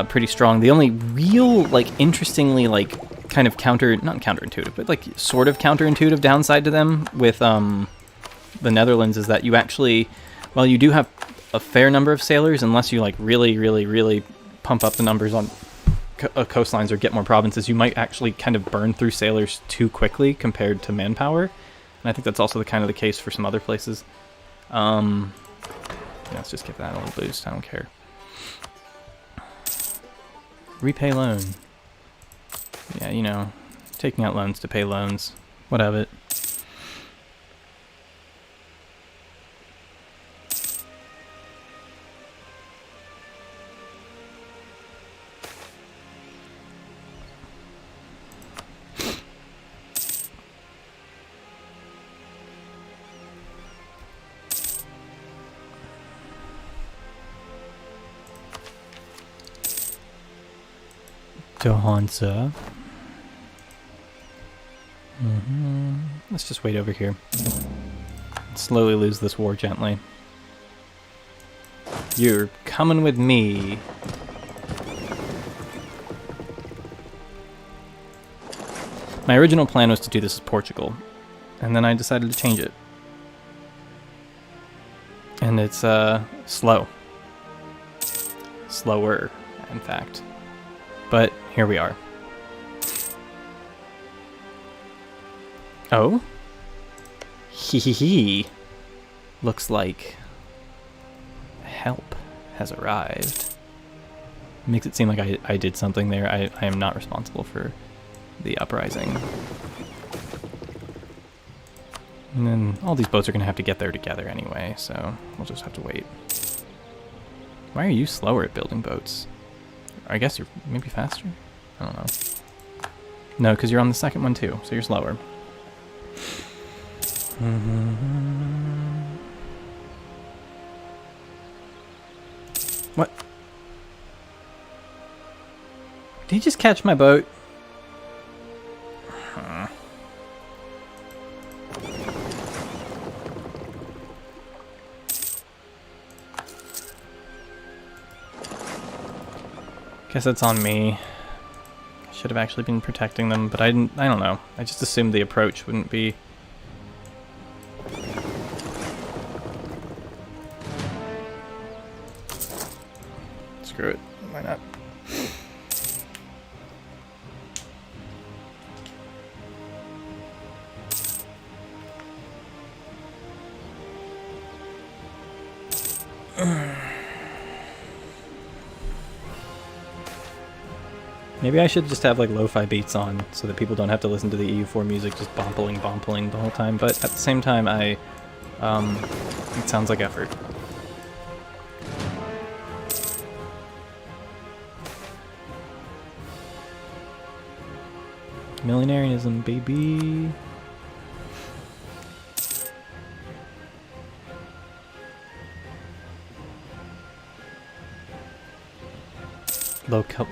pretty strong. The only real, like, interestingly, like, kind of not counterintuitive, but, like, sort of counterintuitive downside to them with the Netherlands is that you actually, while you do have a fair number of sailors, unless you, like, really, really, really pump up the numbers on coastlines or get more provinces, you might actually kind of burn through sailors too quickly compared to manpower. And I think that's also the case for some other places. Yeah, let's just give that a little boost. I don't care. Repay loan. Yeah, you know, taking out loans to pay loans. What of it? Johansa. Let's just wait over here. Slowly lose this war gently. You're coming with me. My original plan was to do this as Portugal, and then I decided to change it. And it's slow. Slower, in fact. But here we are. Oh? Hee. Looks like help has arrived. Makes it seem like I did something there. I am not responsible for the uprising. And then all these boats are going to have to get there together anyway, so we'll just have to wait. Why are you slower at building boats? I guess you're maybe faster? I don't know. No, because you're on the second one too, so you're slower. What? Did he just catch my boat? Guess that's on me. Should have actually been protecting them, but I don't know. I just assumed the approach wouldn't be. Screw it. Why not? Maybe I should just have like lo-fi beats on so that people don't have to listen to the EU4 music just bompling the whole time, but at the same time it sounds like effort. Millenarianism, baby.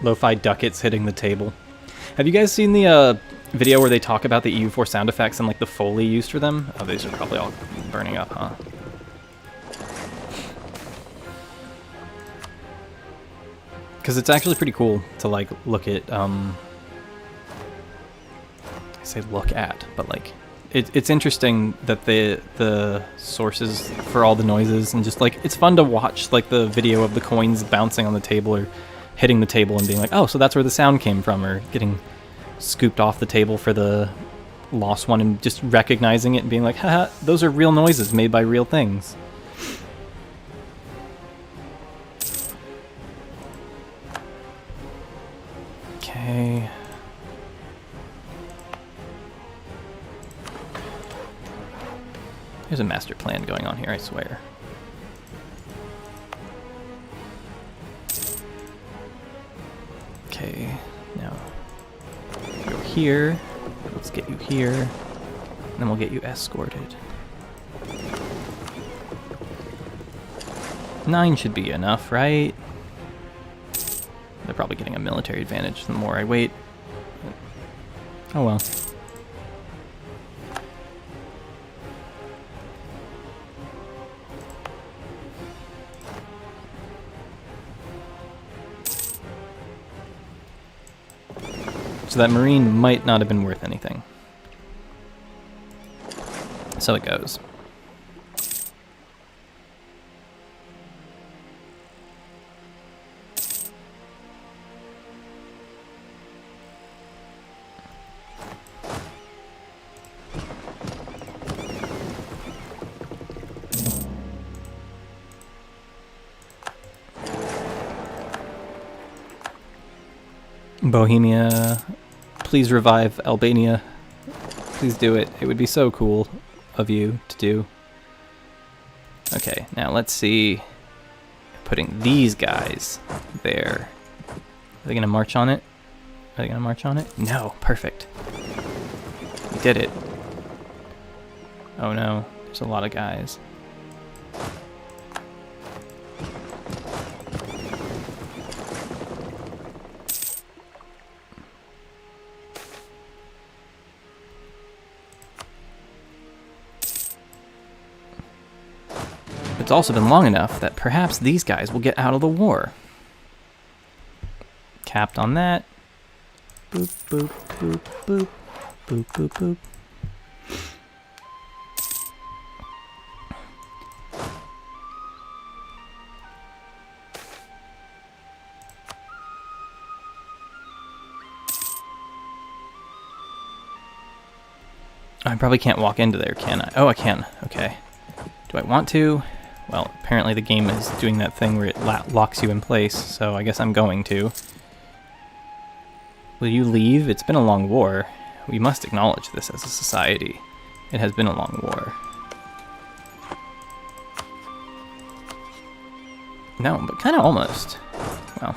Lo-fi ducats hitting the table. Have you guys seen the video where they talk about the EU4 sound effects and like the Foley used for them? Oh, these are probably all burning up, huh? Because it's actually pretty cool to like look at, I say look at, but like it's interesting that the sources for all the noises and just like it's fun to watch like the video of the coins bouncing on the table or hitting the table and being like, oh, so that's where the sound came from, or getting scooped off the table for the lost one and just recognizing it and being like, haha, those are real noises made by real things. Okay. There's a master plan going on here, I swear. Okay, now go here. Let's get you here, and then we'll get you escorted. 9 should be enough, right? They're probably getting a military advantage the more I wait. Oh well. So that marine might not have been worth anything. So it goes. Bohemia, please revive Albania. Please do it. It would be so cool of you to do. Okay, now let's see. Putting these guys there. Are they gonna march on it? Are they gonna march on it? No, perfect. We did it. Oh no, there's a lot of guys. It's also been long enough that perhaps these guys will get out of the war. Capped on that. Boop, boop, boop, boop. Boop, boop, boop. I probably can't walk into there, can I? Oh, I can. Okay. Do I want to? Well, apparently the game is doing that thing where it locks you in place, so I guess I'm going to. Will you leave? It's been a long war. We must acknowledge this as a society. It has been a long war. No, but kind of almost. Well.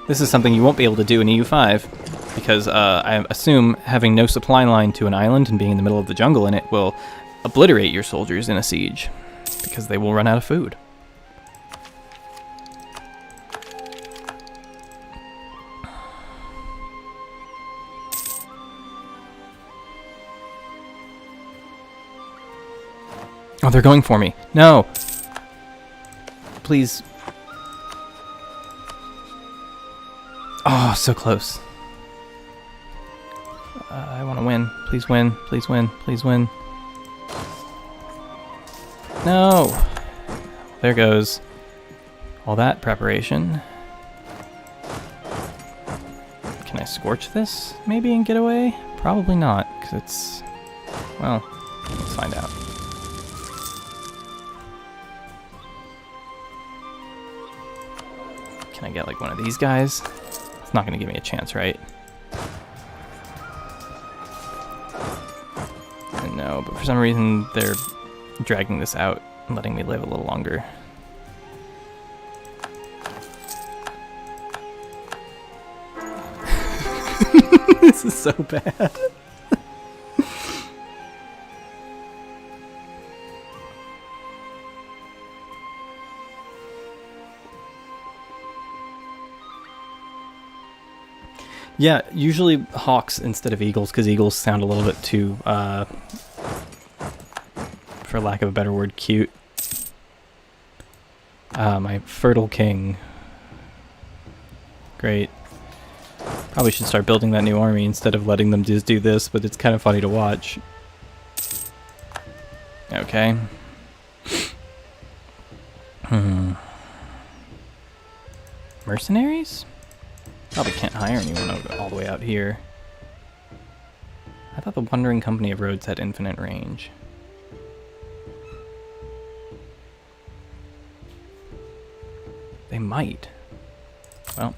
This is something you won't be able to do in EU5, because I assume having no supply line to an island and being in the middle of the jungle in it will obliterate your soldiers in a siege, because they will run out of food. Oh, they're going for me. No! Please. Oh, so close. I want to win. Please win. Please win. Please win. No! There goes all that preparation. Can I scorch this, maybe, and get away? Probably not, because it's... well, let's find out. Can I get, like, one of these guys? It's not going to give me a chance, right? No, but for some reason they're dragging this out and letting me live a little longer. This is so bad. Yeah, usually hawks instead of eagles, because eagles sound a little bit too, for lack of a better word, cute. My fertile king. Great. Probably should start building that new army instead of letting them just do this, but it's kind of funny to watch. Okay. Mercenaries? Probably can't hire anyone all the way out here. I thought the Wandering Company of Roads had infinite range. They might. Well.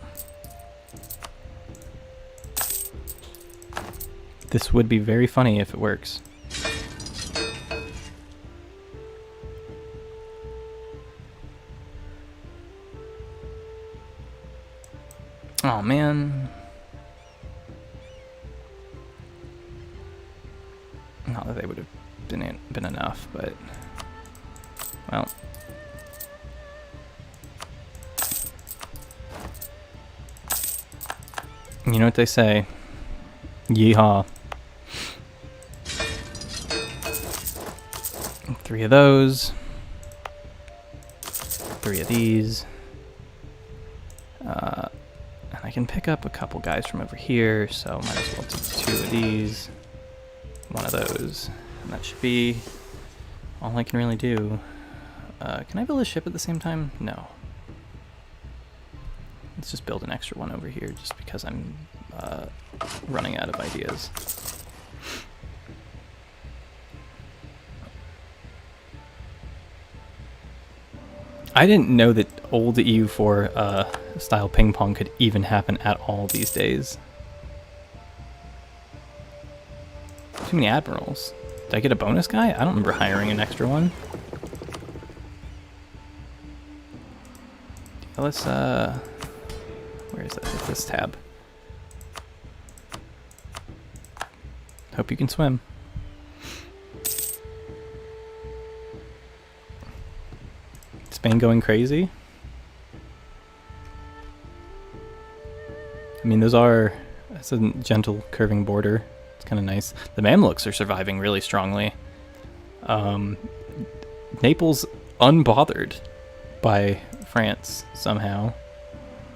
This would be very funny if it works. Oh man. Not that they would have been enough, but well. You know what they say. Yeehaw. 3 of those. 3 of these. And I can pick up a couple guys from over here, so might as well take 2 of these. 1 of those. And that should be all I can really do. Can I build a ship at the same time? No. Let's just build an extra one over here, just because I'm running out of ideas. I didn't know that old EU4 style ping pong could even happen at all these days. Too many admirals. Did I get a bonus guy? I don't remember hiring an extra one. Let's, where is that? Hit this tab. Hope you can swim. Spain going crazy? I mean, that's a gentle curving border. It's kind of nice. The Mamluks are surviving really strongly. Naples unbothered by France somehow,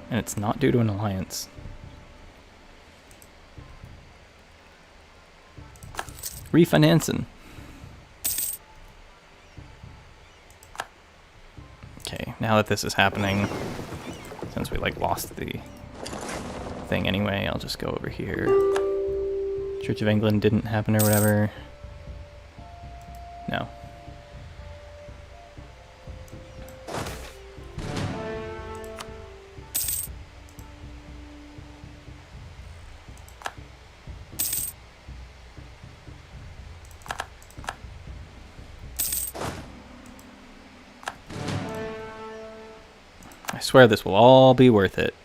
and it's not due to an alliance. Refinancing. Okay, now that this is happening, since we like lost the thing anyway, I'll just go over here. Church of England didn't happen or whatever. No. I swear this will all be worth it.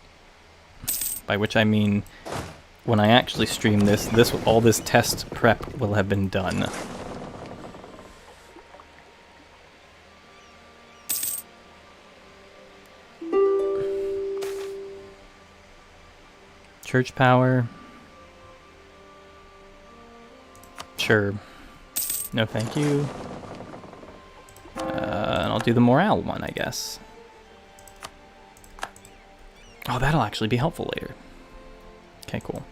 By which I mean, when I actually stream this, all this test prep will have been done. Church power. Sure. No thank you. And I'll do the morale one, I guess. Oh, that'll actually be helpful later. Okay, cool.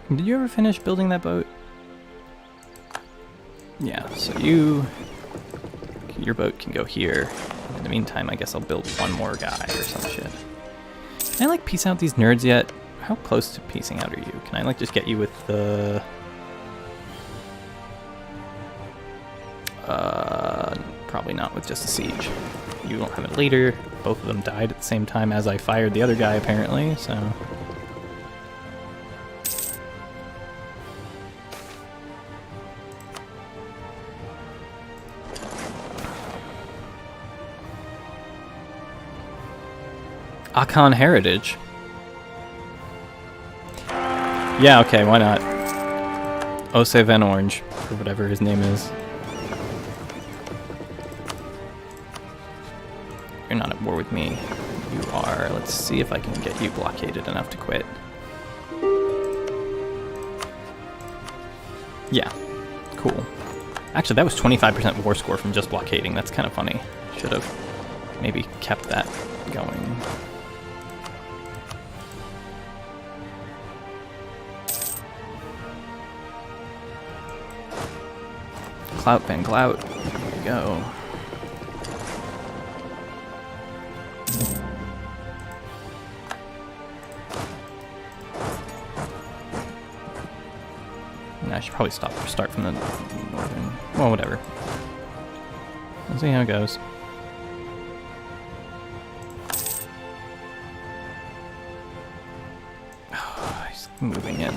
Did you ever finish building that boat? Yeah, so your boat can go here. In the meantime, I guess I'll build one more guy or some shit. Can I like piece out these nerds yet? How close to piecing out are you? Can I like just get you with the... probably not with just a siege. You won't have it later. Both of them died at the same time as I fired the other guy apparently, so... Akan Heritage. Yeah, okay, why not? Ose Van Orange, or whatever his name is. You're not at war with me. You are. Let's see if I can get you blockaded enough to quit. Yeah, cool. Actually, that was 25% war score from just blockading. That's kind of funny. Should have maybe kept that going. Clout Van Clout. There you go. I should probably start from the northern. Well, whatever. We'll see how it goes. Oh, he's moving in.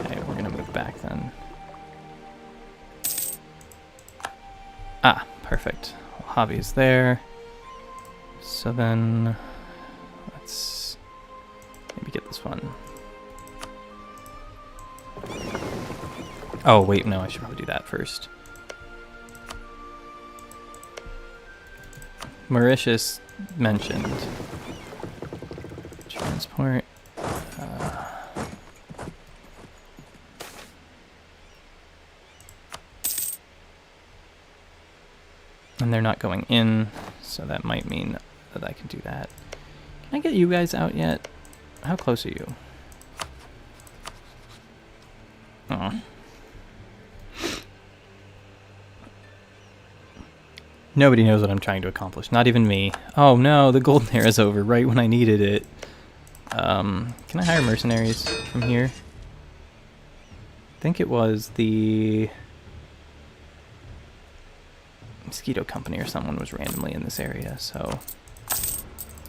Okay, we're gonna move back then. Ah, perfect. Hobby's there. So then, let's maybe get this one. Oh, wait, no, I should probably do that first. Mauritius mentioned. Transport. And they're not going in, so that might mean that I can do that. Can I get you guys out yet? How close are you? Oh. Nobody knows what I'm trying to accomplish. Not even me. Oh no, the golden era is over right when I needed it. Can I hire mercenaries from here? I think it was the Mosquito Company or someone was randomly in this area, so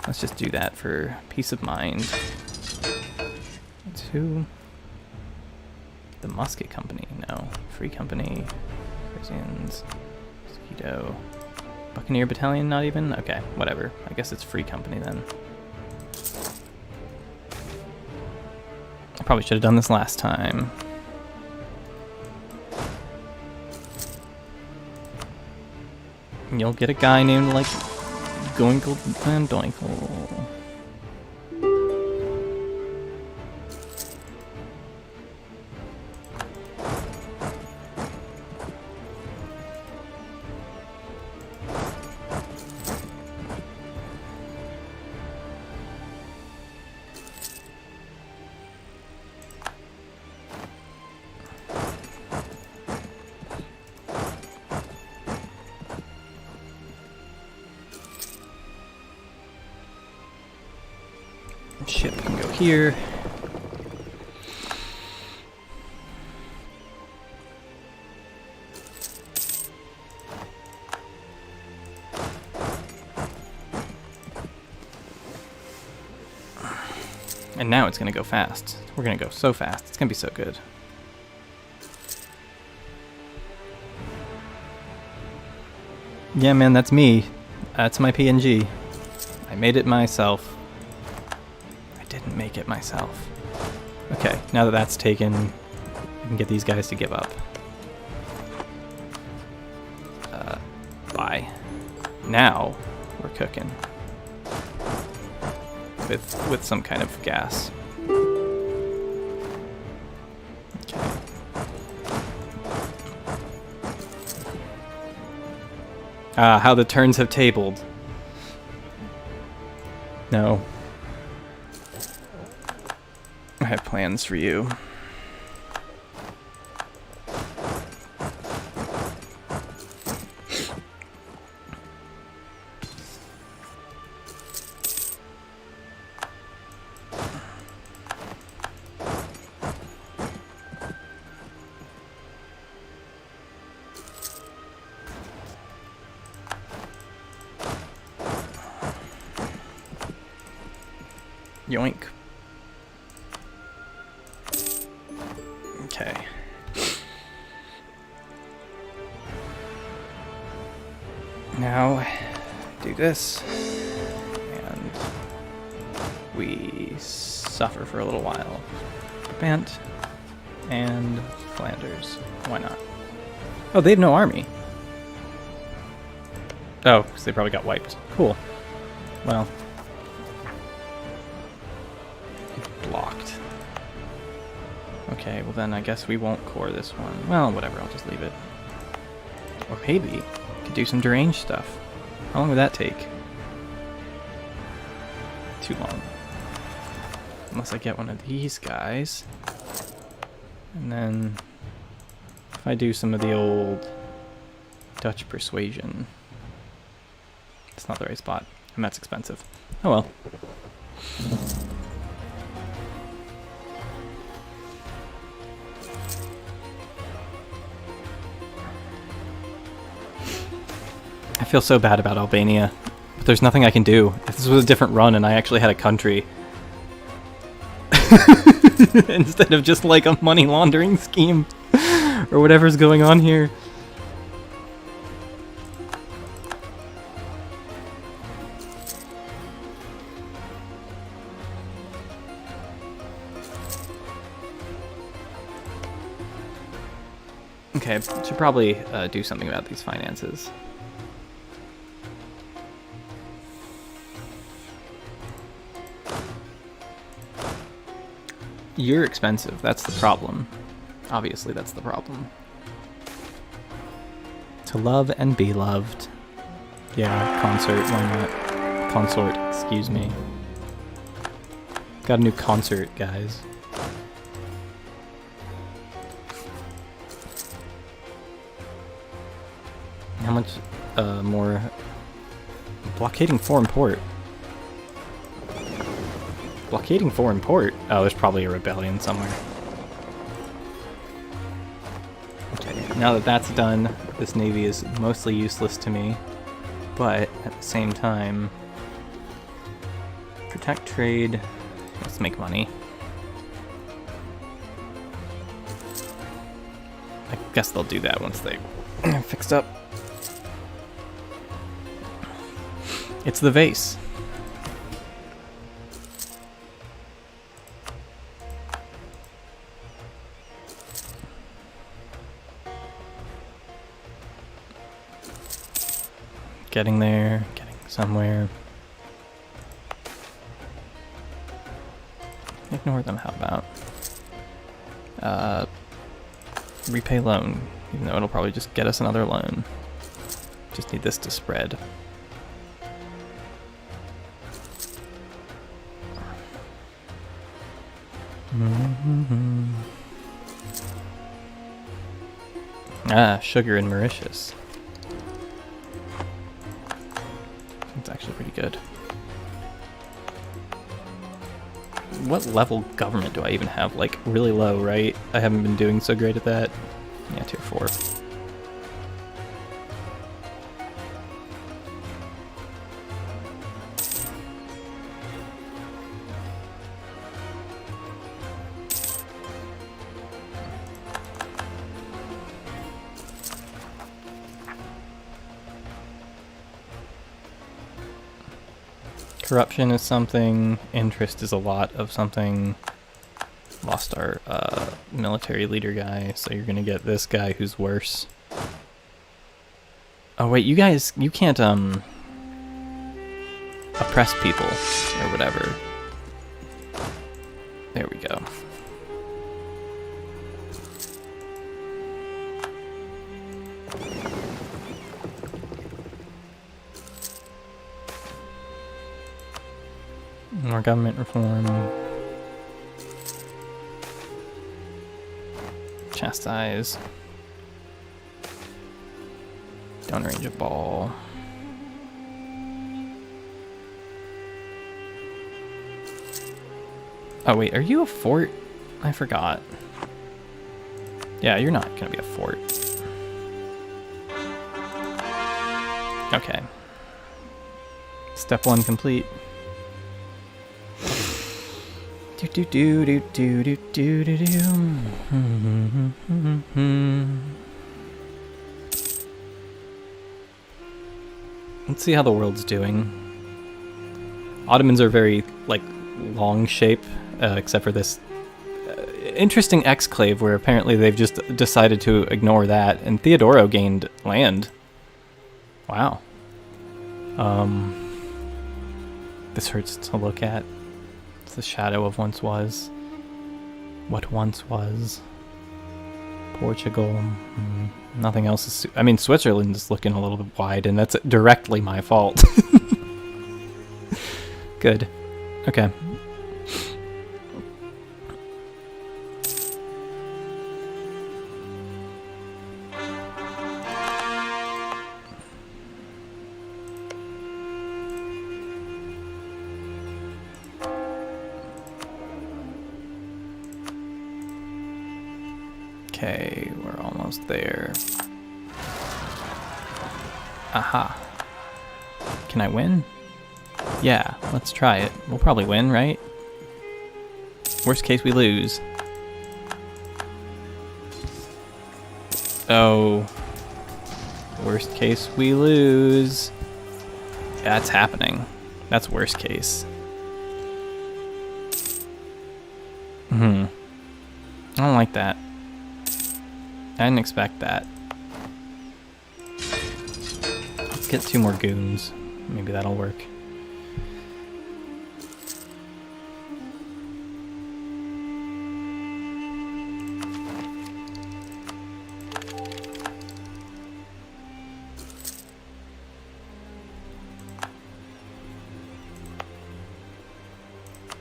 let's just do that for peace of mind. To the Musket Company, no. Free Company, Frisians, Mosquito, Buccaneer Battalion, not even? Okay, whatever. I guess it's Free Company then. I probably should have done this last time. And you'll get a guy named, like, Goinkle and Doinkle. Ship can go here. And now it's gonna go fast. We're gonna go so fast. It's gonna be so good. Yeah, man, that's me. That's my PNG. I made it myself. Didn't make it myself. Okay, now that that's taken, I can get these guys to give up. Bye. Now we're cooking with some kind of gas. Okay. How the turns have tabled. No. I have plans for you. Yoink. Okay. Now, do this, and we suffer for a little while. Brabant and Flanders. Why not? Oh, they have no army. Oh, because they probably got wiped. Cool. Well. Blocked. Okay, well then I guess we won't core this one. Well, whatever, I'll just leave it. Or maybe I could do some deranged stuff. How long would that take? Too long. Unless I get one of these guys. And then if I do some of the old Dutch persuasion. It's not the right spot, and that's expensive. Oh well. I feel so bad about Albania, but there's nothing I can do. If this was a different run and I actually had a country, instead of just like a money laundering scheme, or whatever's going on here. Okay, should probably do something about these finances. You're expensive, that's the problem. Obviously, that's the problem. To love and be loved. Yeah, concert, why not? Consort, excuse me. Got a new concert, guys. How much? more blockading foreign port. Blockading foreign port? Oh, there's probably a rebellion somewhere. Okay, now that that's done, this navy is mostly useless to me, but at the same time, protect trade, let's make money. I guess they'll do that once they fixed up. It's the vase. Getting there, getting somewhere. Ignore them, how about? Repay loan, even though it'll probably just get us another loan. Just need this to spread. Ah, sugar in Mauritius. It's actually pretty good. What level government do I even have? Like, really low, right? I haven't been doing so great at that. Yeah, tier 4. Corruption is something, interest is a lot of something. Lost our military leader guy, so you're gonna get this guy who's worse. Oh wait, you guys, you can't oppress people or whatever. There we go. More government reform. Chastise. Don't range a ball. Oh wait, are you a fort? I forgot. Yeah, you're not gonna be a fort. Okay. Step 1 complete. Do do do do do do do do do. Let's see how the world's doing. Ottomans are very, like, long shape, except for this interesting exclave where apparently they've just decided to ignore that, and Theodoro gained land. Wow. This hurts to look at. It's the shadow of once was. What once was. Portugal. Nothing else is... I mean, Switzerland's looking a little bit wide, and that's directly my fault. Good. Okay. Okay, we're almost there. Aha. Can I win? Yeah, let's try it. We'll probably win, right? Worst case, we lose. Oh. Worst case, we lose. That's happening. That's worst case. I don't like that. I didn't expect that. Let's get 2 more goons. Maybe that'll work.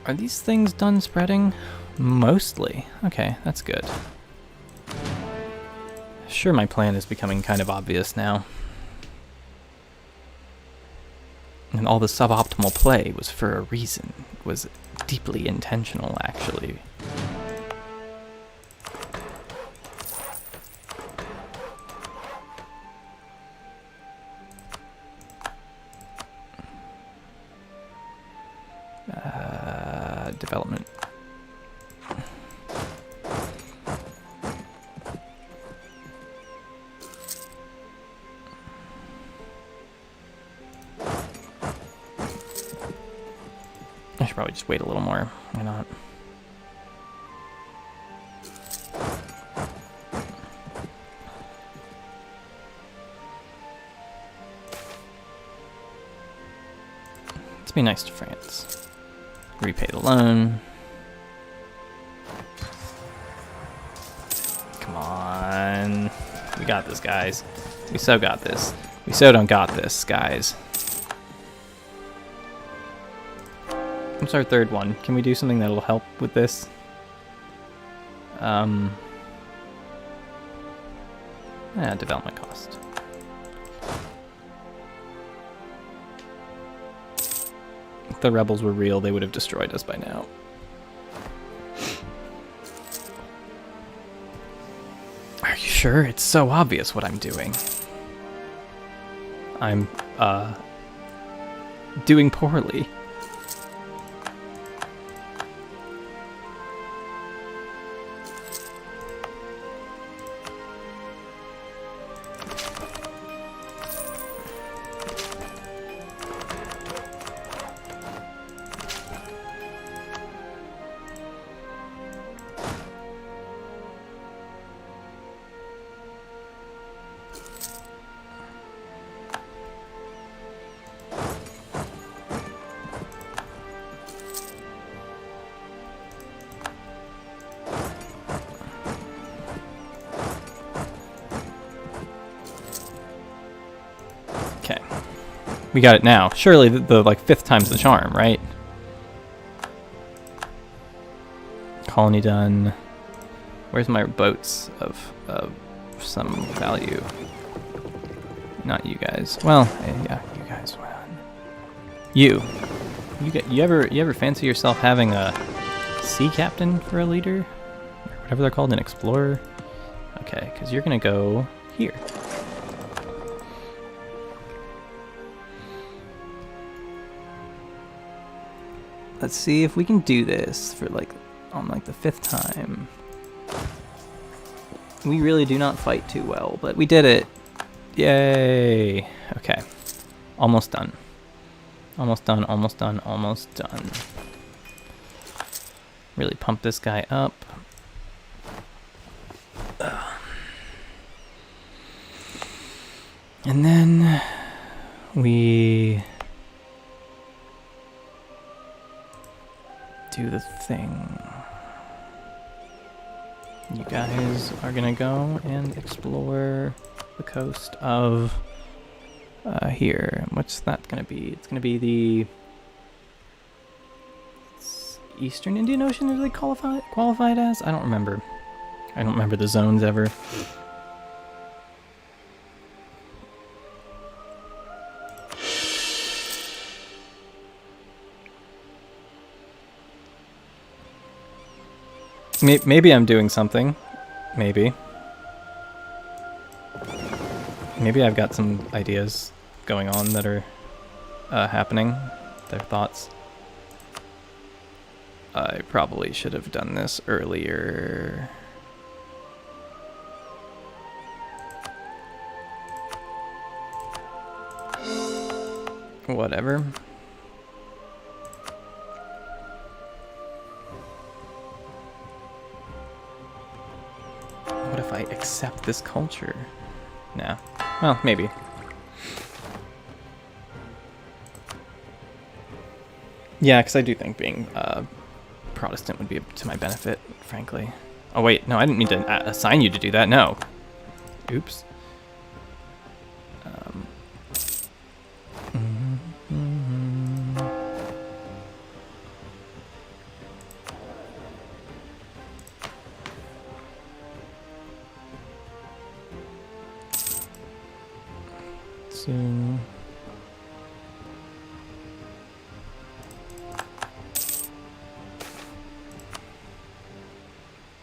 Are these things done spreading? Mostly. Okay, that's good. Sure, my plan is becoming kind of obvious now. And all the suboptimal play was for a reason. It was deeply intentional, actually. Development. I should probably just wait a little more. Why not? Let's be nice to France. Repay the loan. Come on. We got this, guys. We so got this. We so don't got this, guys. What's our third one? Can we do something that'll help with this? Development cost. If the rebels were real, they would have destroyed us by now. Are you sure? It's so obvious what I'm doing. I'm, doing poorly. Okay. We got it now. Surely the like 5th time's the charm, right? Colony done. Where's my boats of some value? Not you guys. Well, yeah, you guys. Why not? You ever fancy yourself having a sea captain for a leader? Or whatever they're called, an explorer? Okay, because you're gonna go here. Let's see if we can do this for on the 5th time. We really do not fight too well, but we did it. Yay. Okay. Almost done. Almost done, almost done, almost done. Really pump this guy up. And then we do the thing. You guys are gonna go and explore the coast of here. What's that gonna be? It's gonna be the Eastern Indian Ocean. Is it qualified as? I don't remember. I don't remember the zones ever. Maybe I'm doing something. Maybe. Maybe I've got some ideas going on that are happening. Their thoughts. I probably should have done this earlier. Whatever. What if I accept this culture? Nah. Well, maybe. Yeah, because I do think being Protestant would be to my benefit, frankly. Oh, wait. No, I didn't mean to assign you to do that. No. Oops.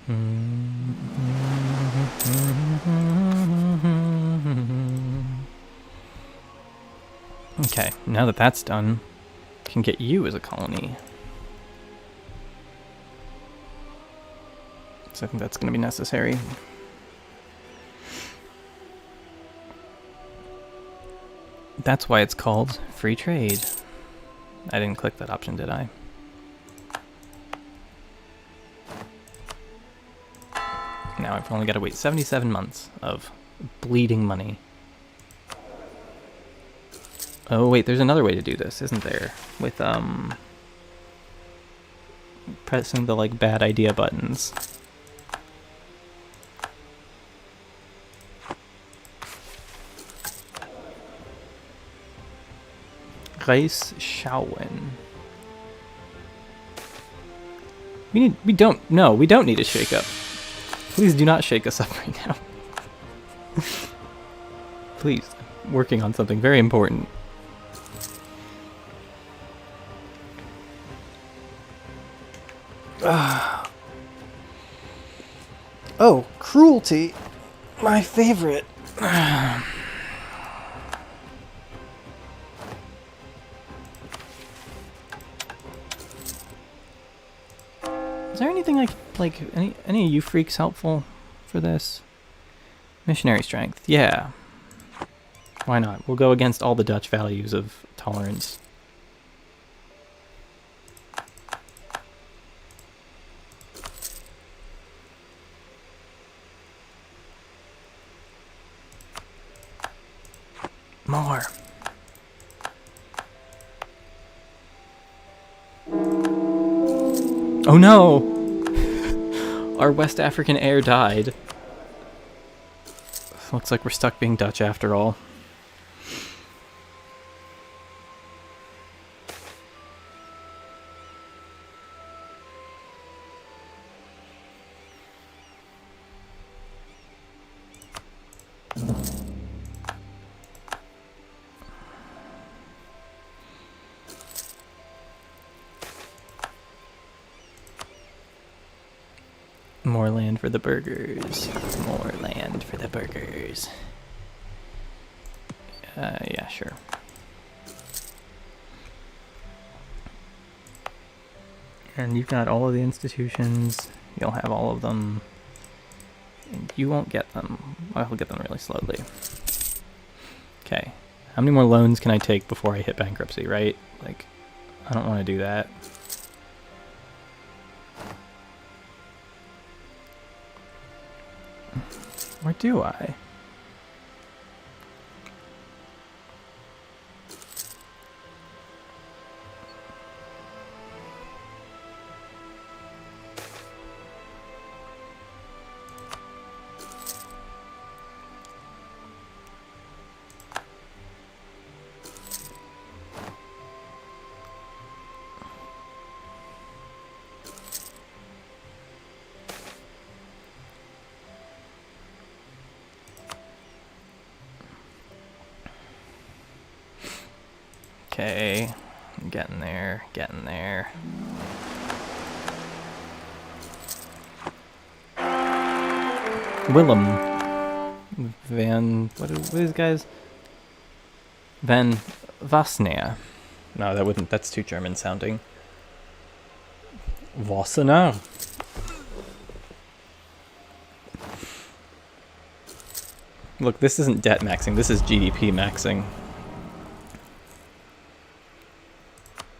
Okay, now that that's done, can get you as a colony. So I think that's going to be necessary. That's why it's called free trade. I didn't click that option, did I? Now I've only got to wait 77 months of bleeding money. Oh wait, there's another way to do this, isn't there? With pressing the like bad idea buttons. Reis schauen. We don't need a shake up. Please do not shake us up right now. Please, working on something very important. Oh, cruelty. My favorite. Is there anything like any of you freaks helpful for this? Missionary strength, yeah. Why not? We'll go against all the Dutch values of tolerance. More. Oh no! Our West African heir died. Looks like we're stuck being Dutch after all. More land for the burgers. More land for the burgers. Yeah, sure. And you've got all of the institutions. You'll have all of them. And you won't get them. I'll get them really slowly. Okay. How many more loans can I take before I hit bankruptcy, right? Like, I don't want to do that. Or do I? Okay, I'm getting there, getting there. Willem Van, what is these guys? Van Wassenaar. No, that's too German sounding. Wassenaar. Look, this isn't debt maxing, this is GDP maxing.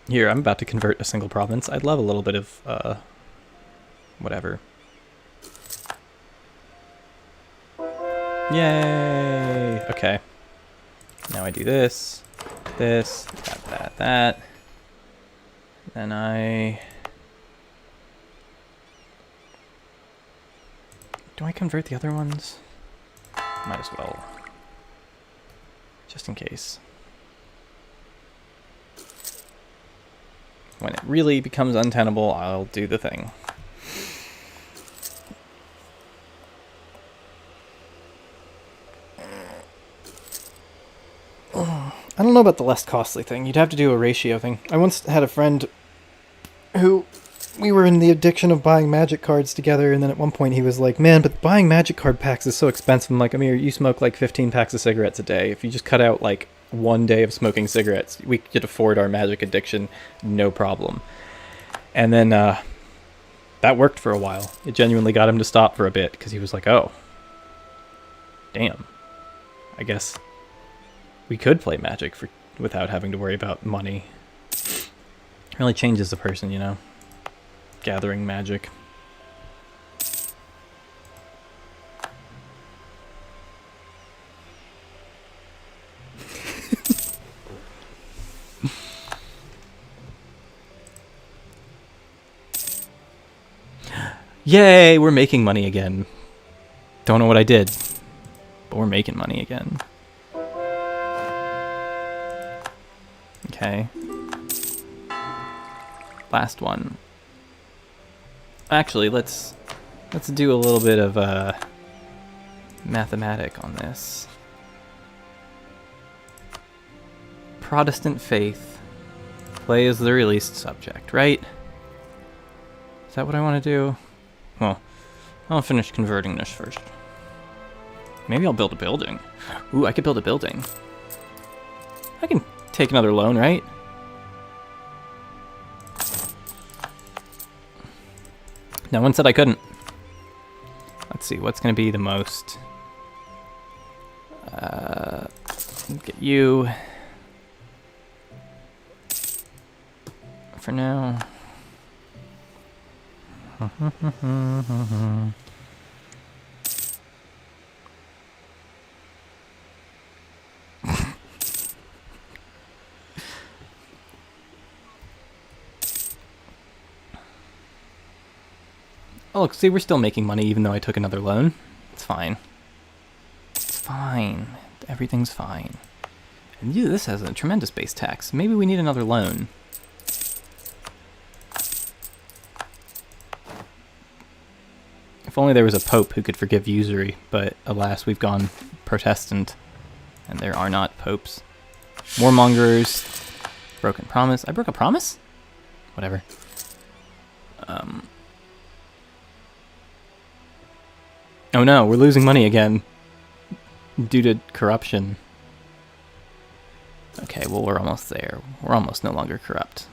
Here, I'm about to convert a single province. I'd love a little bit of, whatever. Yay! Okay. Now I do this, that. Then do I convert the other ones? Might as well. Just in case. When it really becomes untenable, I'll do the thing. I don't know about the less costly thing. You'd have to do a ratio thing. I once had a friend who we were in the addiction of buying magic cards together, and then at one point he was like, man, but buying magic card packs is so expensive. I'm like, Amir, you smoke like 15 packs of cigarettes a day. If you just cut out like one day of smoking cigarettes, we could afford our magic addiction, no problem. And then that worked for a while. It genuinely got him to stop for a bit, because he was like, oh, damn, I guess we could play Magic without having to worry about money. It really changes the person, you know? Gathering magic. Yay, we're making money again. Don't know what I did, but we're making money again. Okay. Last one. Actually, let's do a little bit of mathematic on this. Protestant faith. Play as the released subject, right? Is that what I want to do? Well, I'll finish converting this first. Maybe I'll build a building. Ooh, I could build a building. I can take another loan, right? No one said I couldn't. Let's see, what's going to be the most... get you... For now... Oh, look, see, we're still making money even though I took another loan. It's fine. It's fine. Everything's fine. And this has a tremendous base tax. Maybe we need another loan. If only there was a pope who could forgive usury, but alas, we've gone Protestant, and there are not popes. Warmongers, broken promise. I broke a promise? Whatever. Oh no, we're losing money again due to corruption. Okay, well, we're almost there. We're almost no longer corrupt.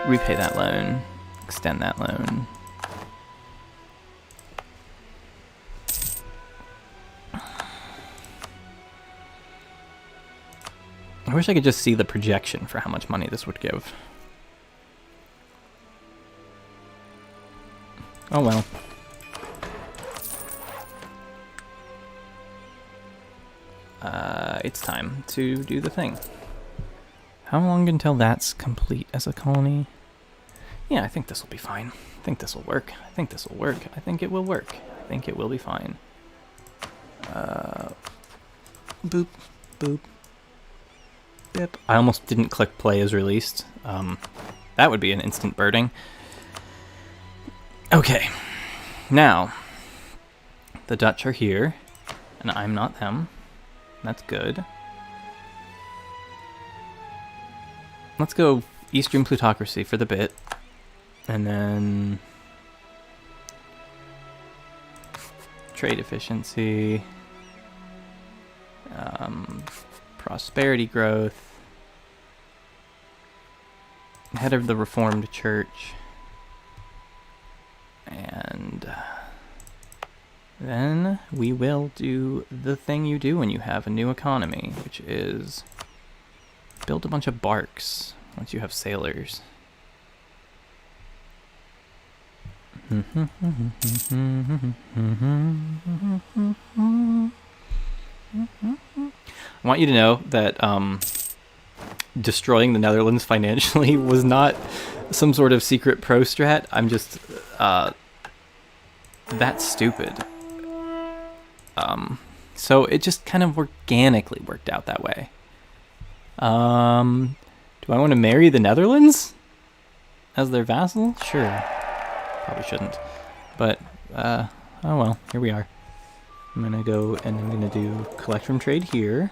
Repay that loan. Extend that loan. I wish I could just see the projection for how much money this would give. Oh well. It's time to do the thing. How long until that's complete as a colony? Yeah, I think this will be fine. I think this will work. I think this will work. I think it will work. I think it will be fine. Boop, boop, bip. I almost didn't click play as released. That would be an instant birding. Okay, now, the Dutch are here, and I'm not them. That's good. Let's go Eastern Plutocracy for the bit, and then trade efficiency, prosperity growth, head of the Reformed Church, and then we will do the thing you do when you have a new economy, which is build a bunch of barks once you have sailors. I want you to know that destroying the Netherlands financially was not some sort of secret pro strat. I'm just that's stupid. So it just kind of organically worked out that way. Do I want to marry the Netherlands as their vassal? Sure. Probably shouldn't. But, oh well, here we are. I'm gonna go and I'm gonna do collect from trade here,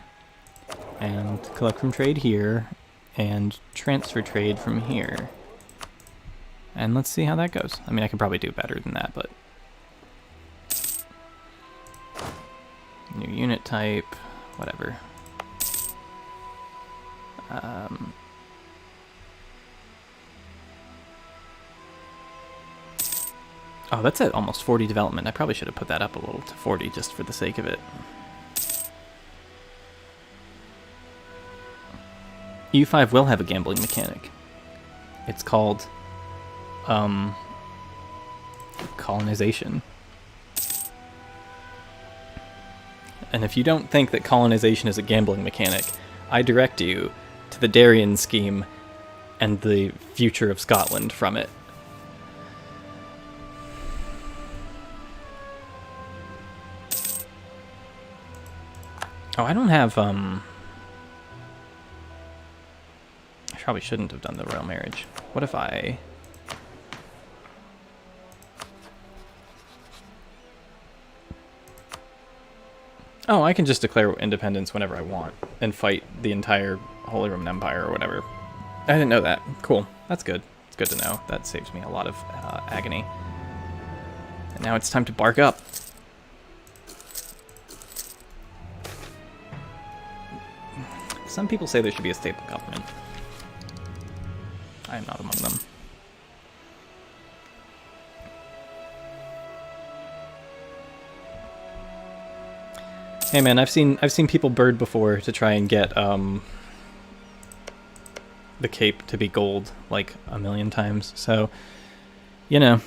and collect from trade here, and transfer trade from here. And let's see how that goes. I mean, I could probably do better than that, but... New unit type, whatever. Oh, that's at almost 40 development. I probably should have put that up a little to 40 just for the sake of it. EU5 will have a gambling mechanic. It's called colonization. And if you don't think that colonization is a gambling mechanic, I direct you to the Darien scheme and the future of Scotland from it. Oh, I don't have, I probably shouldn't have done the royal marriage. What if I... Oh, I can just declare independence whenever I want and fight the entire Holy Roman Empire or whatever. I didn't know that. Cool. That's good. It's good to know. That saves me a lot of agony. And now it's time to bark up. Some people say there should be a stable government. I am not among them. Hey man, I've seen people bird before to try and get the cape to be gold like a million times. So, you know.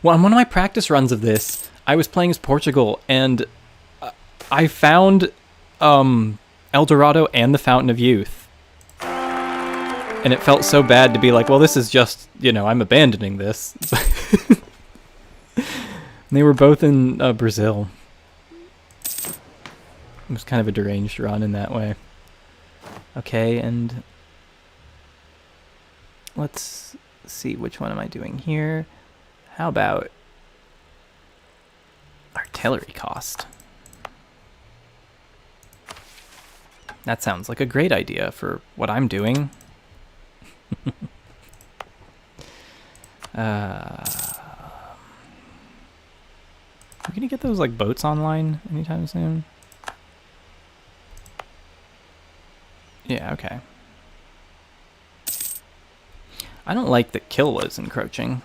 Well, on one of my practice runs of this, I was playing as Portugal and I found El Dorado and the Fountain of Youth. And it felt so bad to be like, well, this is just, you know, I'm abandoning this. They were both in Brazil. It was kind of a deranged run in that way. Okay, and let's see, which one am I doing here? How about artillery cost? That sounds like a great idea for what I'm doing. Are we gonna get those like boats online anytime soon? Yeah, okay. I don't like that Kilwa's encroaching.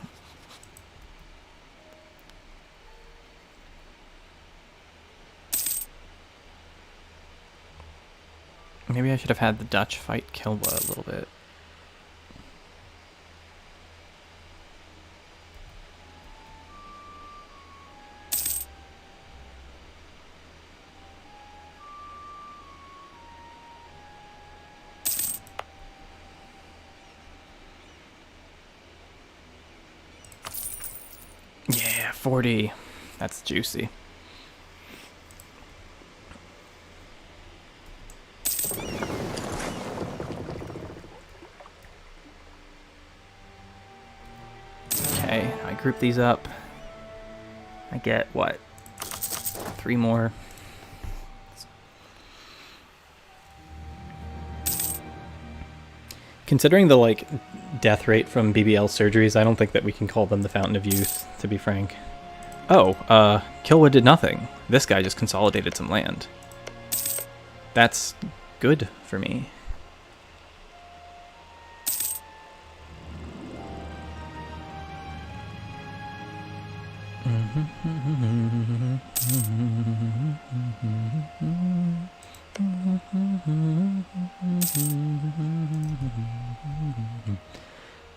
Maybe I should have had the Dutch fight Kilwa a little bit. Yeah, 40. That's juicy. Okay, I group these up. I get, what, 3 more? Considering the, like, death rate from BBL surgeries, I don't think that we can call them the Fountain of Youth, to be frank. Oh, Kilwa did nothing. This guy just consolidated some land. That's good for me.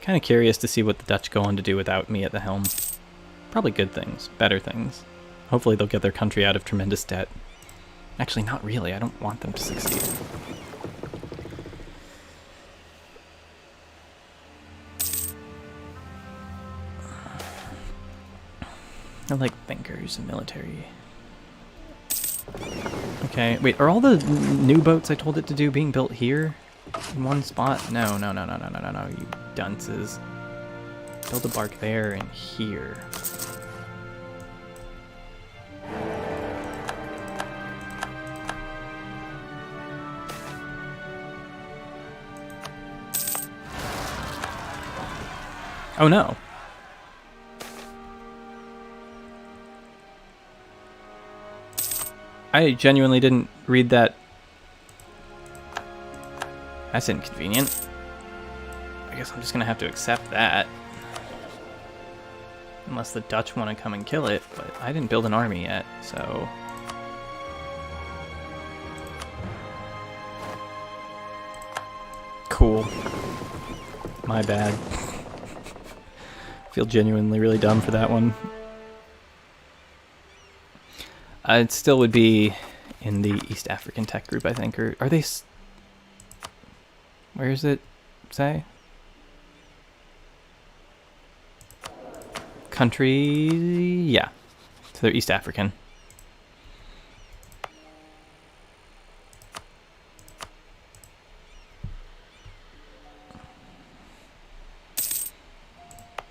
Kind of curious to see what the Dutch go on to do without me at the helm. Probably good things, better things. Hopefully they'll get their country out of tremendous debt. Actually, not really. I don't want them to succeed. I like bankers and military. Okay, wait, are all the new boats I told it to do being built here? In one spot? No, you dunces. Build a bark there and here. Oh no. I genuinely didn't read that. That's inconvenient. I guess I'm just gonna have to accept that. Unless the Dutch want to come and kill it, but I didn't build an army yet, so... Cool. My bad. Feel genuinely really dumb for that one. It still would be in the East African Tech Group, I think. Or are they... Where is it say? Country... Yeah. So they're East African.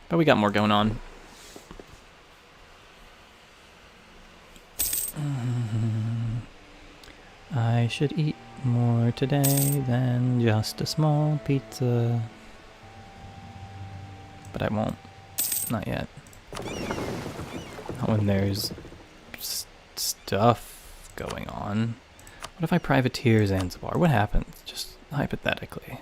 But we got more going on. I should eat more today than just a small pizza. But I won't. Not yet. Not when there's stuff going on. What if I privateer Zanzibar? What happens? Just hypothetically.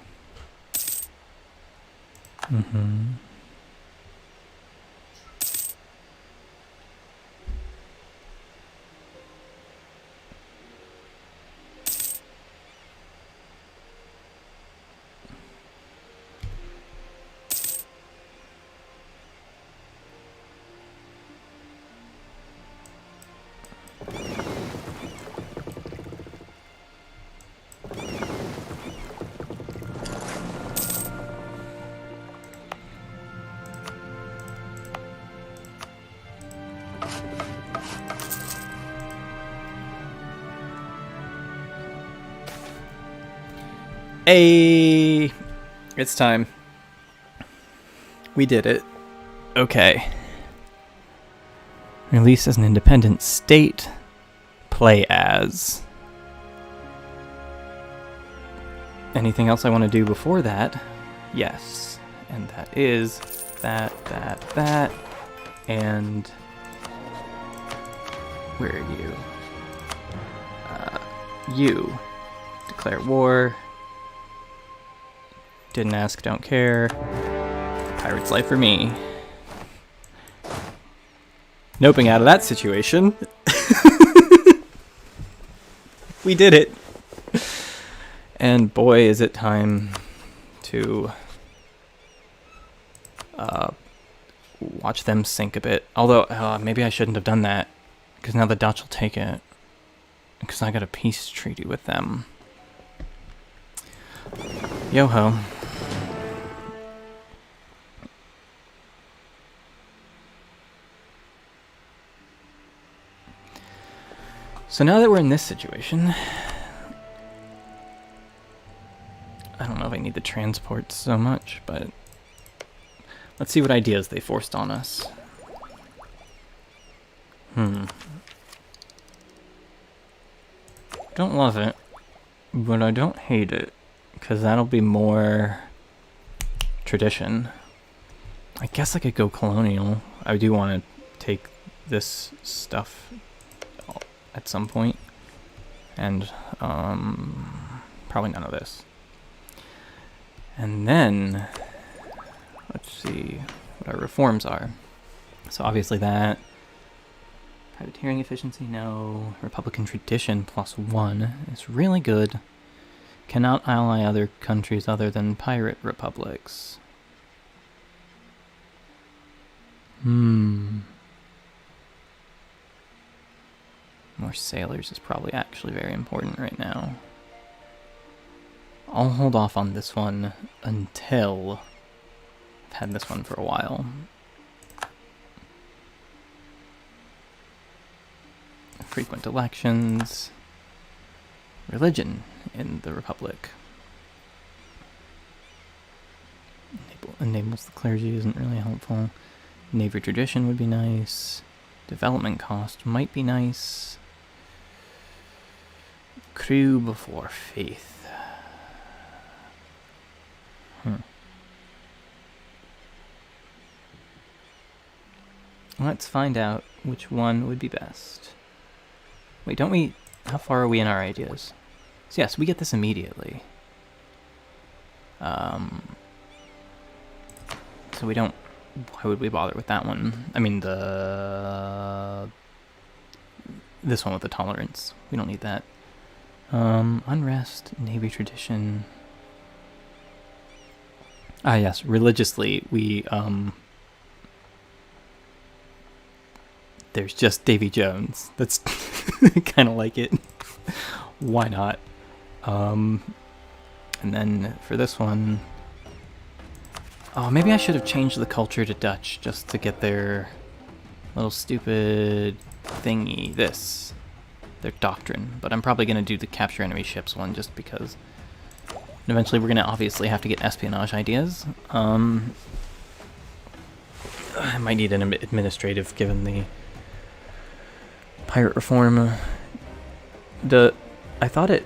Hey, it's time. We did it. Okay. Released as an independent state. Play as. Anything else I want to do before that? Yes. And that is that, and where are you? You. Declare war. Didn't ask, don't care. Pirate's life for me. Noping out of that situation. We did it. And boy, is it time to watch them sink a bit. Although, maybe I shouldn't have done that. Because now the Dutch will take it. Because I got a peace treaty with them. Yo-ho. So now that we're in this situation, I don't know if I need the transports so much, but let's see what ideas they forced on us. Don't love it, but I don't hate it, because that'll be more tradition. I guess I could go colonial. I do want to take this stuff at some point, and probably none of this. And then let's see what our reforms are. So obviously that. Privateering efficiency, no. Republican tradition +1 is really good. Cannot ally other countries other than pirate republics. More sailors is probably actually very important right now. I'll hold off on this one until I've had this one for a while. Frequent elections. Religion in the Republic. Enables the clergy isn't really helpful. Navy tradition would be nice. Development cost might be nice. Crew before faith. Let's find out which one would be best. Wait, don't we... How far are we in our ideas? So yes, we get this immediately. So we don't... Why would we bother with that one? I mean, this one with the tolerance. We don't need that. Unrest, Navy tradition... Ah, yes, religiously, we, there's just Davy Jones. That's kind of like it. Why not? And then for this one... Oh, maybe I should have changed the culture to Dutch just to get their little stupid thingy, their doctrine. But I'm probably going to do the capture enemy ships one just because... And eventually we're going to obviously have to get espionage ideas. I might need an administrative given the pirate reform. I thought it...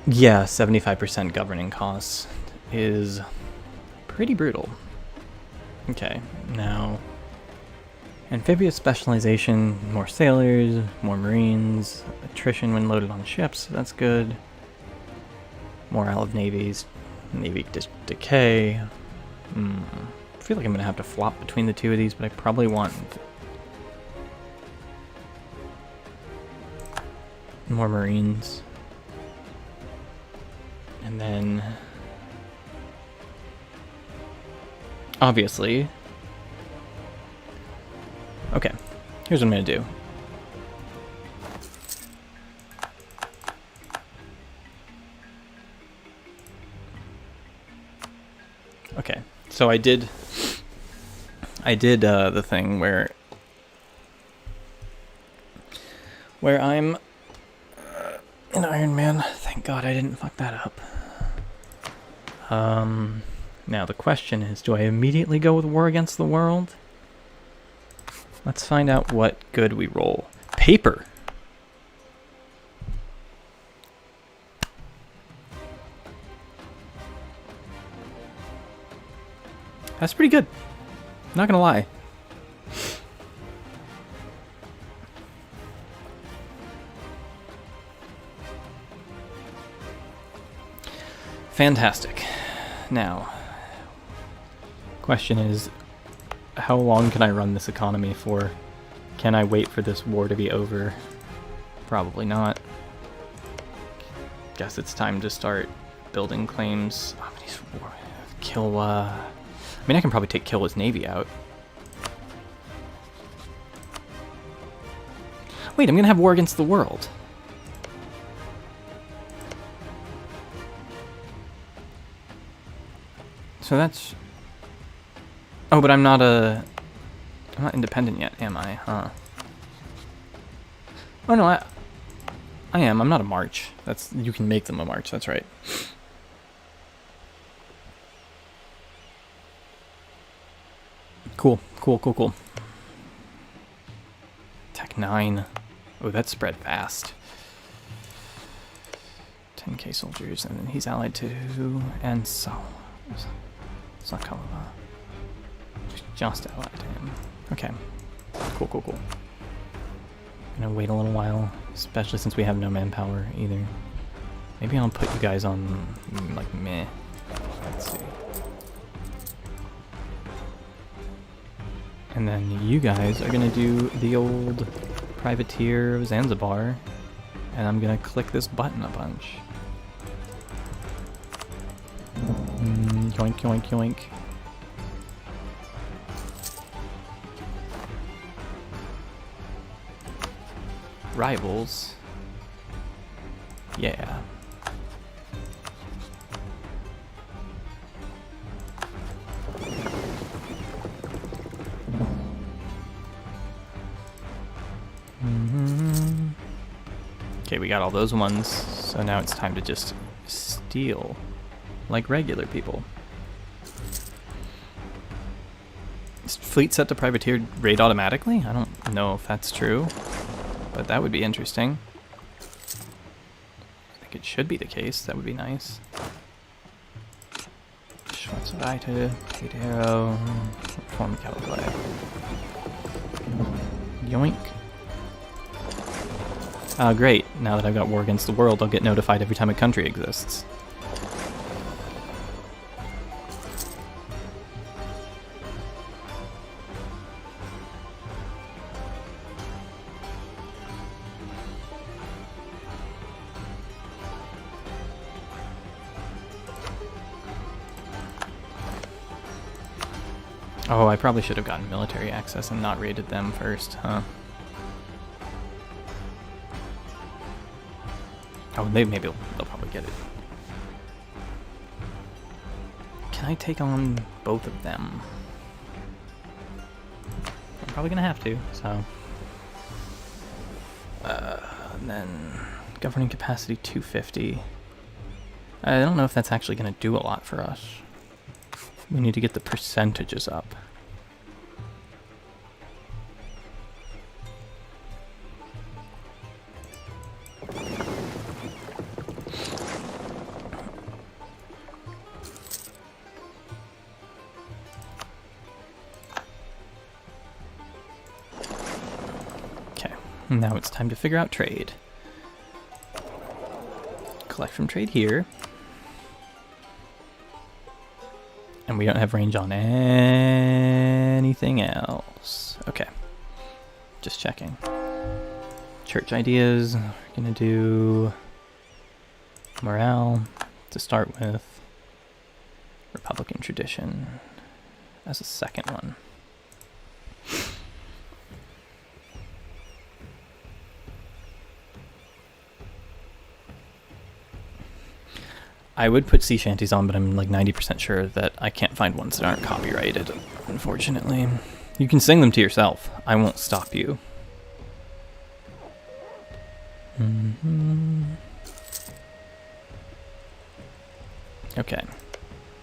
Yeah, 75% governing costs is pretty brutal. Okay, now... Amphibious specialization, more sailors, more marines, attrition when loaded on ships, that's good. Morale of navies, navy decay. I feel like I'm going to have to flop between the two of these, but I probably want more marines. And then, obviously, okay, here's what I'm going to do. Okay, so I did the thing where I'm an Iron Man. Thank God I didn't fuck that up. Now the question is, do I immediately go with War Against the World? Let's find out what good we roll. Paper. That's pretty good. Not gonna lie. Fantastic. Now, question is, how long can I run this economy for? Can I wait for this war to be over? Probably not. Guess it's time to start building claims. Oh, but he's kill, I mean, I can probably take Kill his navy out. Wait, I'm gonna have War Against the World. So that's... Oh, but I'm not independent yet, am I? Huh. Oh no, I am. I'm not a march. That's... You can make them a march, that's right. Cool. Tech 9. Oh, that's spread fast. 10k soldiers, and then he's allied to... And so... Sakalava. Just allied to him. Okay. Cool. Gonna wait a little while, especially since we have no manpower either. Maybe I'll put you guys on, like, meh. Let's see. And then you guys are gonna do the old privateer of Zanzibar, and I'm gonna click this button a bunch. Yoink. Rivals. Yeah. Okay, we got all those ones, so now it's time to just steal like regular people. Is fleet set to privateer raid automatically? I don't know if that's true, but that would be interesting. I think it should be the case. That would be nice. Schwarzweite, Video, Reform Calibre. Yoink. Great. Now that I've got War Against the World, I'll get notified every time a country exists. Oh, I probably should have gotten military access and not raided them first, huh? Oh, maybe they'll probably get it. Can I take on both of them? I'm probably gonna have to, so. And then governing capacity 250. I don't know if that's actually gonna do a lot for us. We need to get the percentages up. Okay, now it's time to figure out trade. Collect from trade here. And we don't have range on anything else. Okay. Just checking. Church ideas. We're gonna do morale to start with. Republican tradition as a second one. I would put sea shanties on, but I'm like 90% sure that I can't find ones that aren't copyrighted, unfortunately. You can sing them to yourself. I won't stop you. Okay.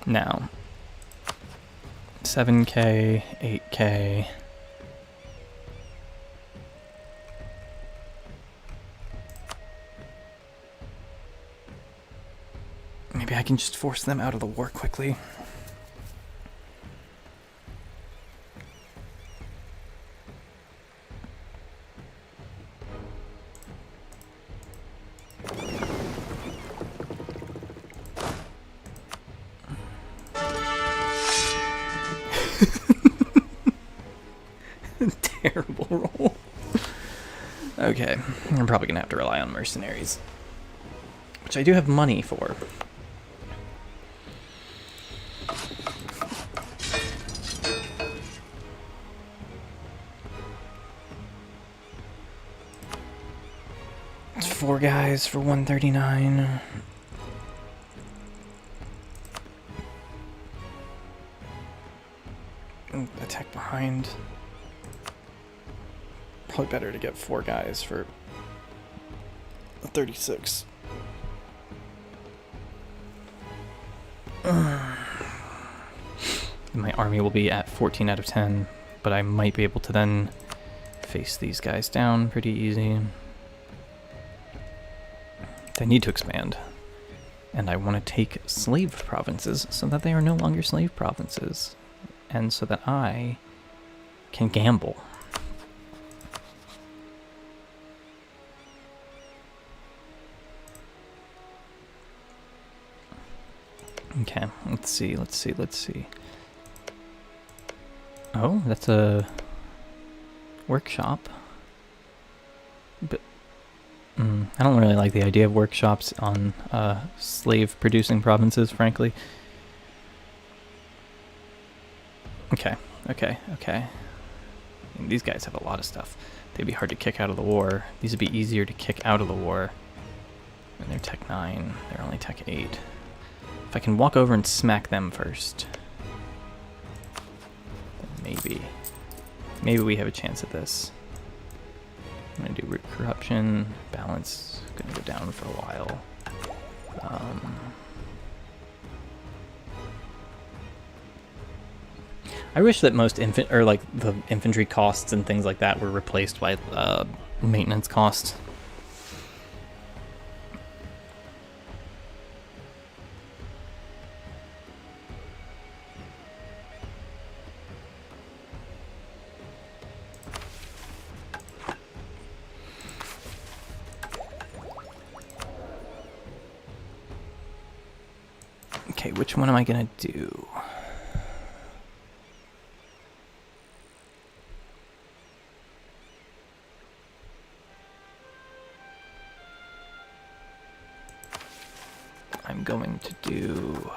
Now, 7K, 8K. Maybe I can just force them out of the war quickly. Terrible roll. Okay, I'm probably gonna have to rely on mercenaries, which I do have money for. It's 4 guys for 139. Attack behind. Probably better to get 4 guys for a 36. My army will be at 14 out of 10, but I might be able to then face these guys down pretty easy. They need to expand. And I want to take slave provinces so that they are no longer slave provinces. And so that I can gamble. Okay, let's see. Oh, that's a workshop. But I don't really like the idea of workshops on slave-producing provinces, frankly. Okay. These guys have a lot of stuff. They'd be hard to kick out of the war. These would be easier to kick out of the war. And they're Tech 9. They're only Tech 8. If I can walk over and smack them first, then maybe we have a chance at this. I'm gonna do root corruption, balance, gonna go down for a while. I wish that most the infantry costs and things like that were replaced by maintenance costs. Okay, which one am I gonna do? I'm going to do...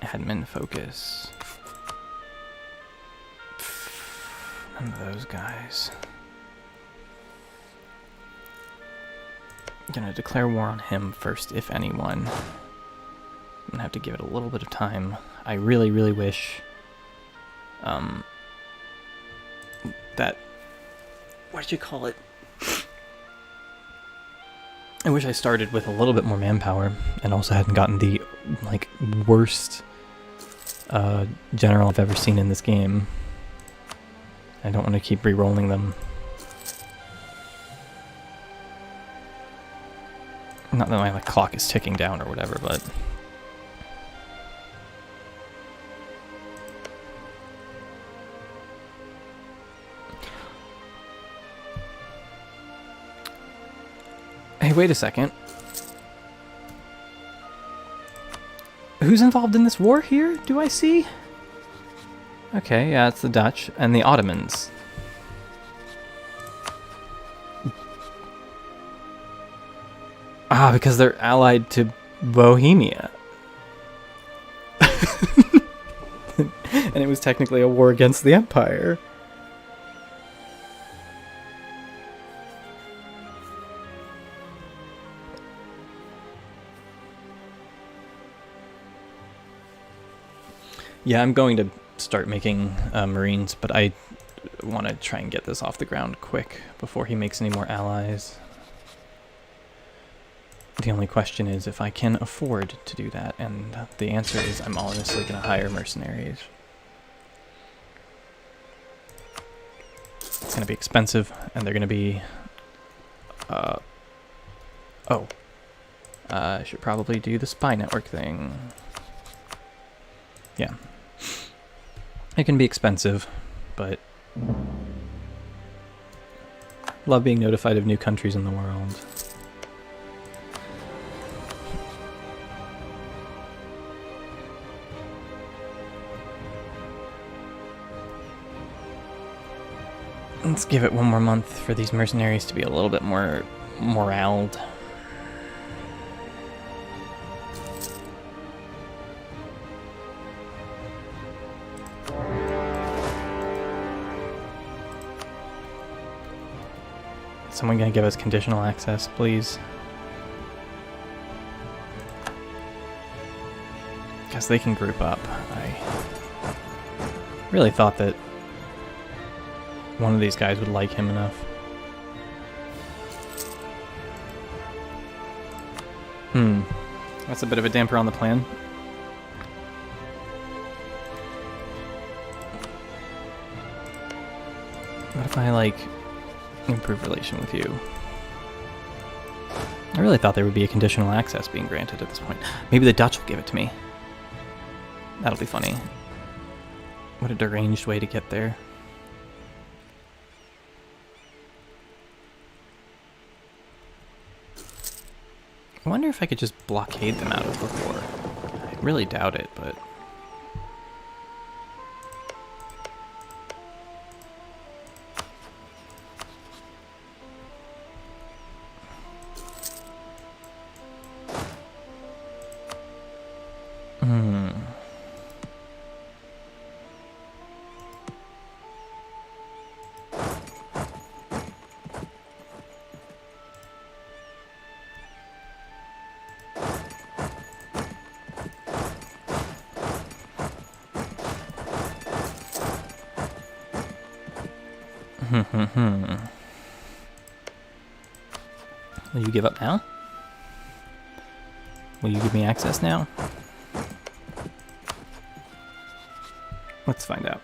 Admin focus. None of those guys. I'm gonna declare war on him first, if anyone. I'm gonna have to give it a little bit of time. I really, really wish that... What did you call it? I wish I started with a little bit more manpower and also hadn't gotten the, like, worst general I've ever seen in this game. I don't want to keep re-rolling them. Not that my like, clock is ticking down or whatever, but... Hey, wait a second. Who's involved in this war here, do I see? Okay, yeah, it's the Dutch and the Ottomans. Ah, because they're allied to Bohemia. And it was technically a war against the Empire. Yeah, I'm going to start making Marines, but I want to try and get this off the ground quick before he makes any more allies. The only question is if I can afford to do that, and the answer is I'm honestly going to hire mercenaries. It's going to be expensive, and they're going to be... I should probably do the spy network thing. Yeah. It can be expensive, but... Love being notified of new countries in the world. Let's give it one more month for these mercenaries to be a little bit more moraled. Someone gonna give us conditional access, please? Because they can group up. I really thought that one of these guys would like him enough. That's a bit of a damper on the plan. What if I, like, improve relation with you? I really thought there would be a conditional access being granted at this point. Maybe the Dutch will give it to me. That'll be funny. What a deranged way to get there. I wonder if I could just blockade them out of the war. I really doubt it, but... Will you give up now? Will you give me access now? Let's find out.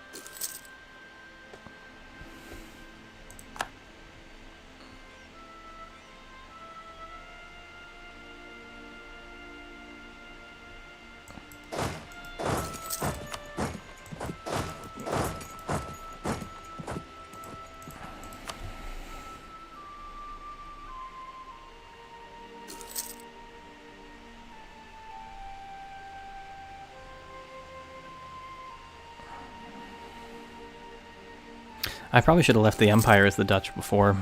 I probably should have left the Empire as the Dutch before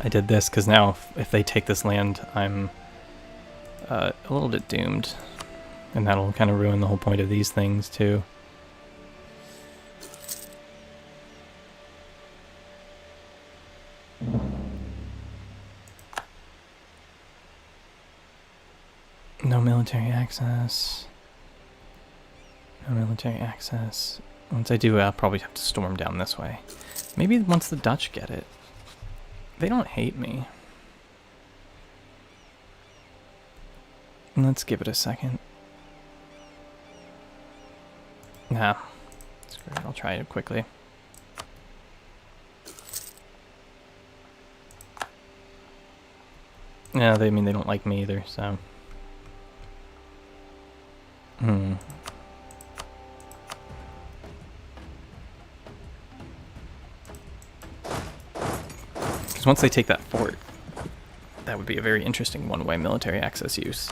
I did this, because now if they take this land, I'm a little bit doomed. And that'll kind of ruin the whole point of these things, too. No military access. No military access. Once I do, I'll probably have to storm down this way. Maybe once the Dutch get it. They don't hate me. Let's give it a second. Nah. Screw it, I'll try it quickly. Yeah, they mean they don't like me either, so. Because once they take that fort, that would be a very interesting one-way military access use.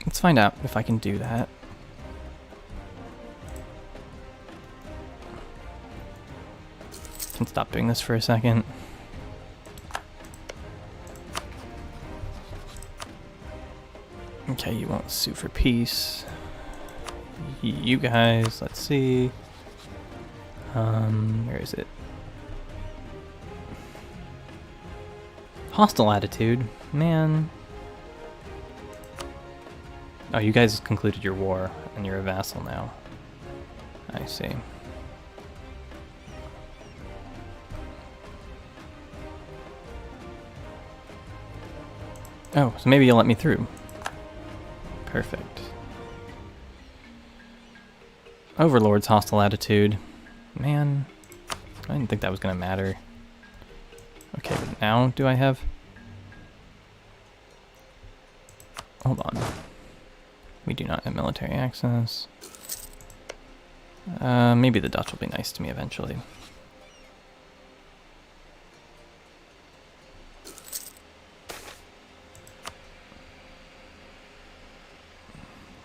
Let's find out if I can do that. Can stop doing this for a second. Okay, you won't sue for peace. You guys, let's see. Where is it? Hostile attitude, man. Oh, you guys concluded your war, and you're a vassal now. I see. Oh, so maybe you'll let me through. Perfect. Overlord's hostile attitude. Man, I didn't think that was gonna matter. Okay, but now do I have... Hold on. We do not have military access. Maybe the Dutch will be nice to me eventually.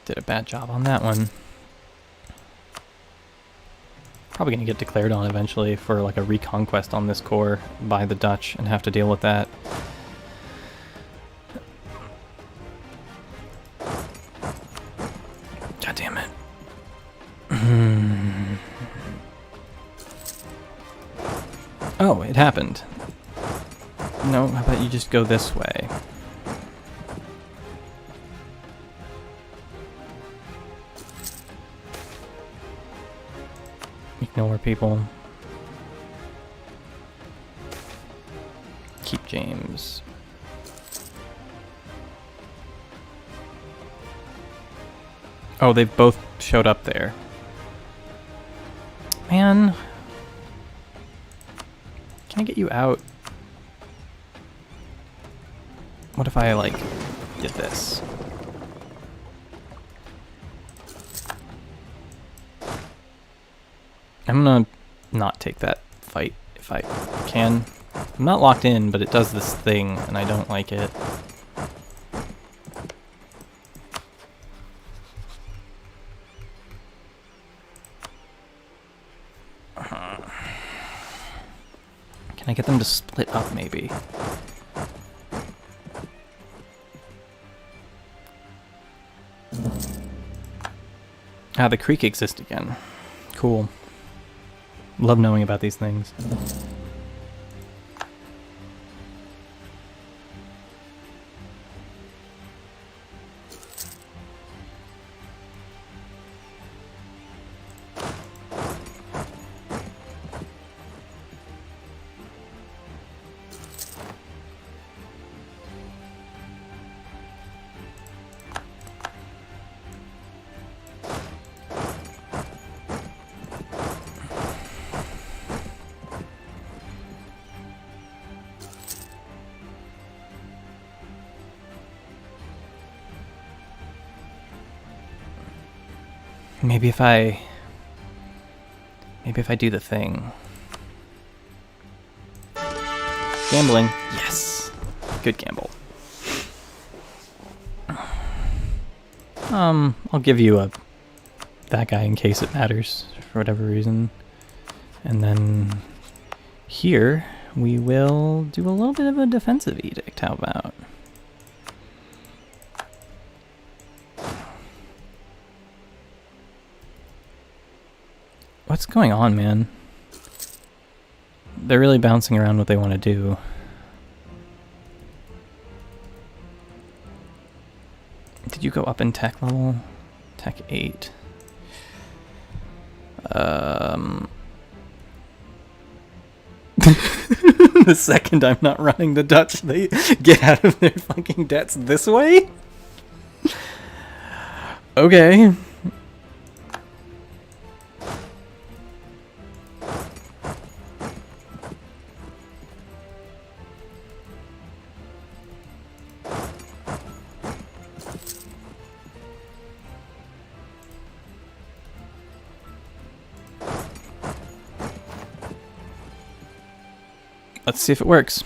Did a bad job on that one. Probably gonna get declared on eventually for like a reconquest on this core by the Dutch and have to deal with that. God damn it. Oh, it happened. No, how about you just go this way? Ignore people. Keep James. Oh, they've both showed up there. Man. Can I get you out? What if I, like, did this? I'm gonna not take that fight if I can. I'm not locked in, but it does this thing, and I don't like it. Can I get them to split up, maybe? Ah, the creek exists again. Cool. Love knowing about these things. Maybe if I do the thing. Gambling. Yes. Good gamble. I'll give you that guy in case it matters for whatever reason. And then here we will do a little bit of a defensive edict. How about? What's going on, man? They're really bouncing around what they want to do. Did you go up in tech level? Tech 8. The second I'm not running the Dutch, they get out of their fucking debts this way? Okay. Let's see if it works.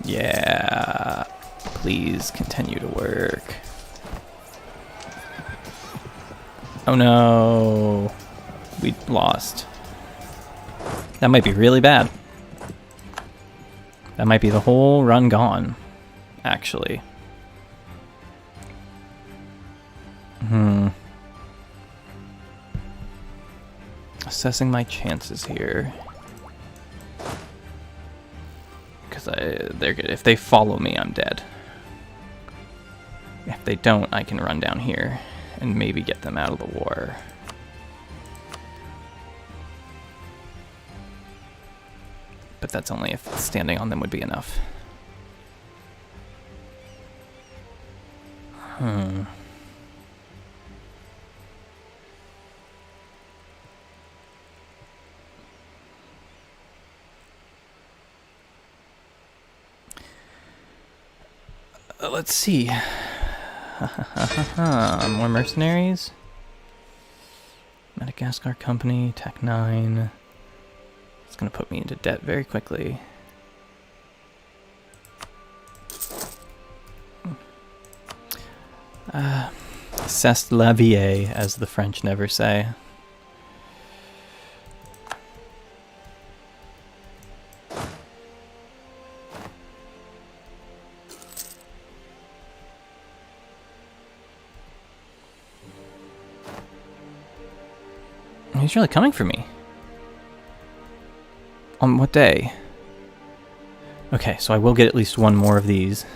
Yeah. Please continue to work. Oh no. We lost. That might be really bad. That might be the whole run gone, actually. Assessing my chances here. Because they're good. If they follow me, I'm dead. If they don't, I can run down here and maybe get them out of the war. But that's only if standing on them would be enough. Let's see. More mercenaries. Madagascar Company, Tech 9. It's going to put me into debt very quickly. C'est la vie, as the French never say. He's really coming for me. On what day? Okay, so I will get at least one more of these.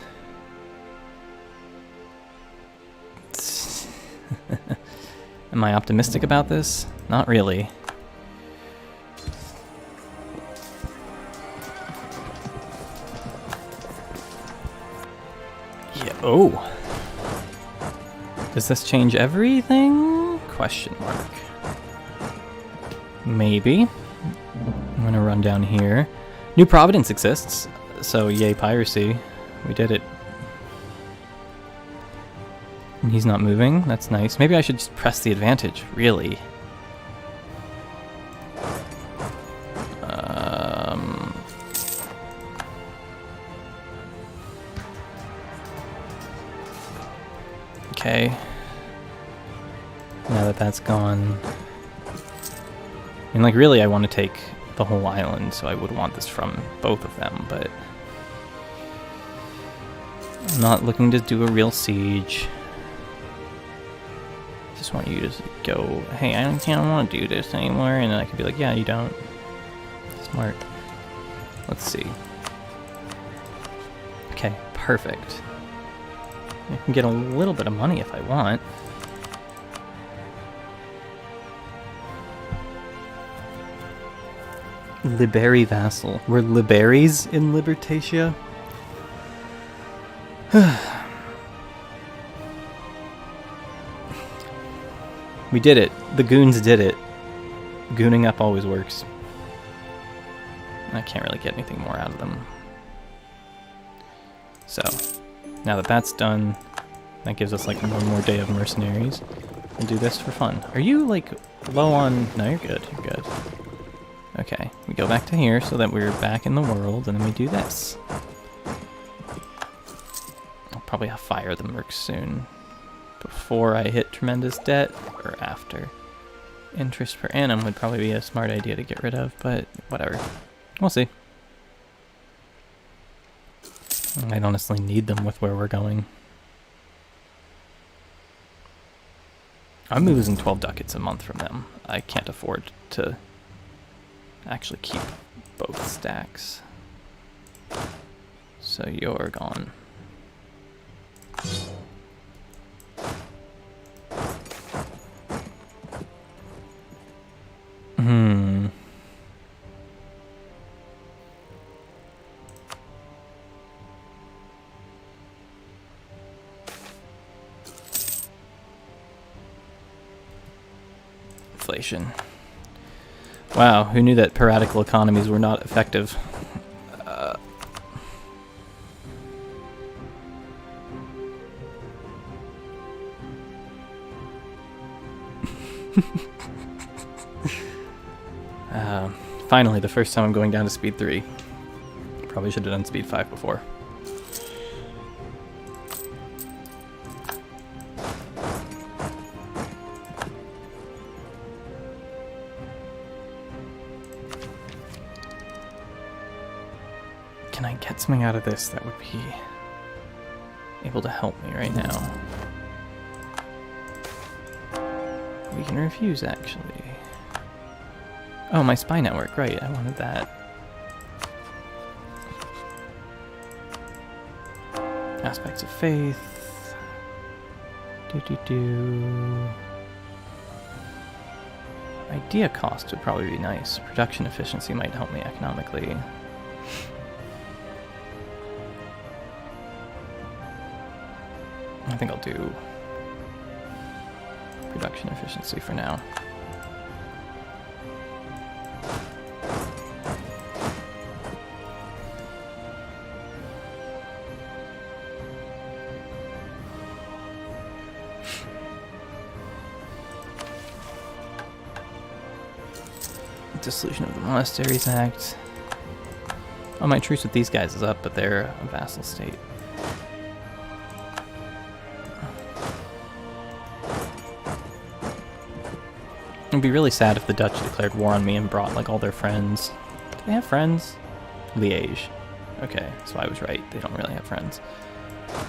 Am I optimistic about this? Not really. Yeah. Oh. Does this change everything? Question mark. Maybe. I'm gonna run down here. New Providence exists, so yay piracy. We did it. And he's not moving. That's nice. Maybe I should just press the advantage, really. Okay. Now that that's gone. And like really I want to take the whole island, so I would want this from both of them, but I'm not looking to do a real siege. Just want you to go, hey, I don't want to do this anymore, and then I could be like, yeah, you don't. Smart. Let's see. Okay, perfect. I can get a little bit of money if I want. Liberi vassal. We're Liberis in Libertatia? We did it. The goons did it. Gooning up always works. I can't really get anything more out of them. So, now that that's done, that gives us like one more day of mercenaries. We'll do this for fun. Are you like low on... No, you're good. You're good. Okay, we go back to here so that we're back in the world, and then we do this. probably fire the mercs soon. Before I hit tremendous debt, or after. Interest per annum would probably be a smart idea to get rid of, but whatever. We'll see. I honestly need them with where we're going. I'm losing 12 ducats a month from them. I can't afford to actually keep both stacks. So you're gone. Inflation. Wow, who knew that piratical economies were not effective? Finally, the first time I'm going down to speed 3. Probably should have done speed 5 before. Can I get something out of this that would be able to help me right now? We can refuse, actually. Oh, my spy network, right, I wanted that. Aspects of faith. Idea cost would probably be nice. Production efficiency might help me economically. I think I'll do production efficiency for now. Dissolution of the Monasteries Act. Oh, my truce with these guys is up, but they're a vassal state. It'd be really sad if the Dutch declared war on me and brought like all their friends. Do they have friends? Liège. Okay, so I was right. They don't really have friends.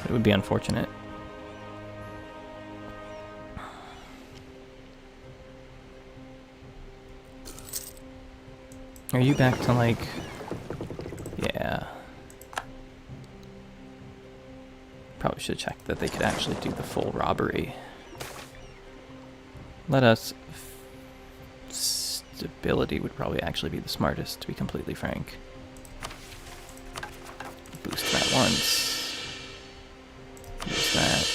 It would be unfortunate. Are you back to like... Yeah. Probably should have checked that they could actually do the full robbery. Let us... Stability would probably actually be the smartest, to be completely frank. Boost that once. Use that.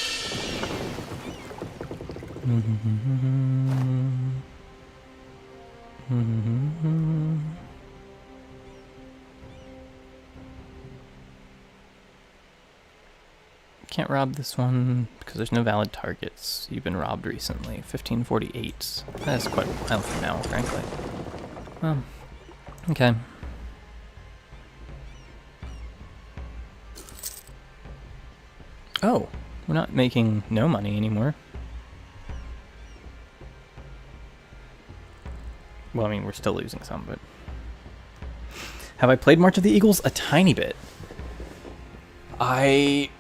Can't rob this one because there's no valid targets. You've been robbed recently. 1548. That's quite a while from now, frankly. Well, okay. Oh, we're not making no money anymore. Well, I mean, we're still losing some, but... Have I played March of the Eagles? A tiny bit. I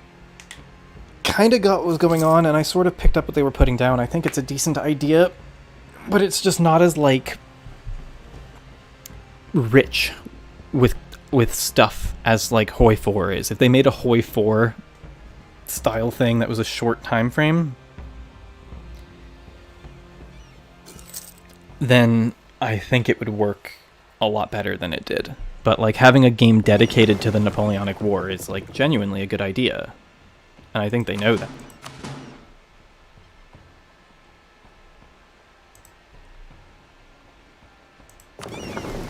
kind of got what was going on, and I sort of picked up what they were putting down. I think it's a decent idea, but it's just not as, like, rich with stuff as, like, Hoi 4 is. If they made a Hoi 4 style thing that was a short time frame, then I think it would work a lot better than it did. But, like, having a game dedicated to the Napoleonic War is, like, genuinely a good idea. And I think they know that.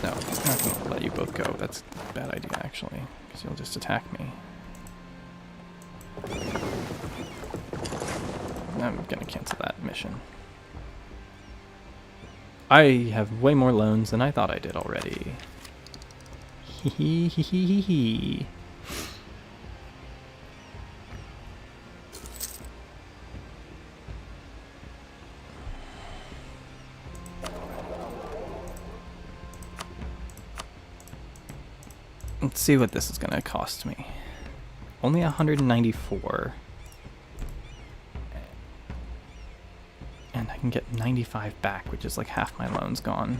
No, I'm not going to let you both go. That's a bad idea, actually, because you'll just attack me. I'm going to cancel that mission. I have way more loans than I thought I did already. Hee hee hee hee hee. Let's see what this is going to cost me. Only 194. And I can get 95 back, which is like half my loan's gone.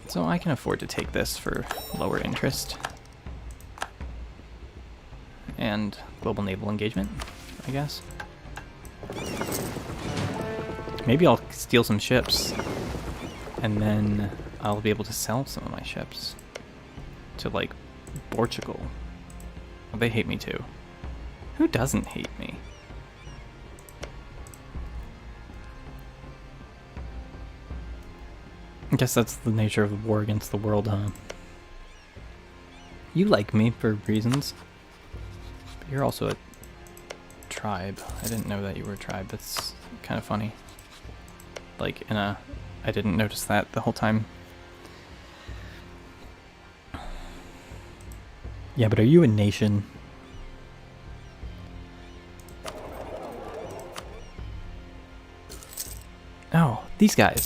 So I can afford to take this for lower interest. And global naval engagement, I guess. Maybe I'll steal some ships, and then I'll be able to sell some of my ships to, like, Portugal. Well, they hate me too. Who doesn't hate me? I guess that's the nature of the war against the world, huh? You like me for reasons. But you're also a tribe. I didn't know that you were a tribe. That's kind of funny. Like, I didn't notice that the whole time. Yeah, but are you a nation? Oh, these guys.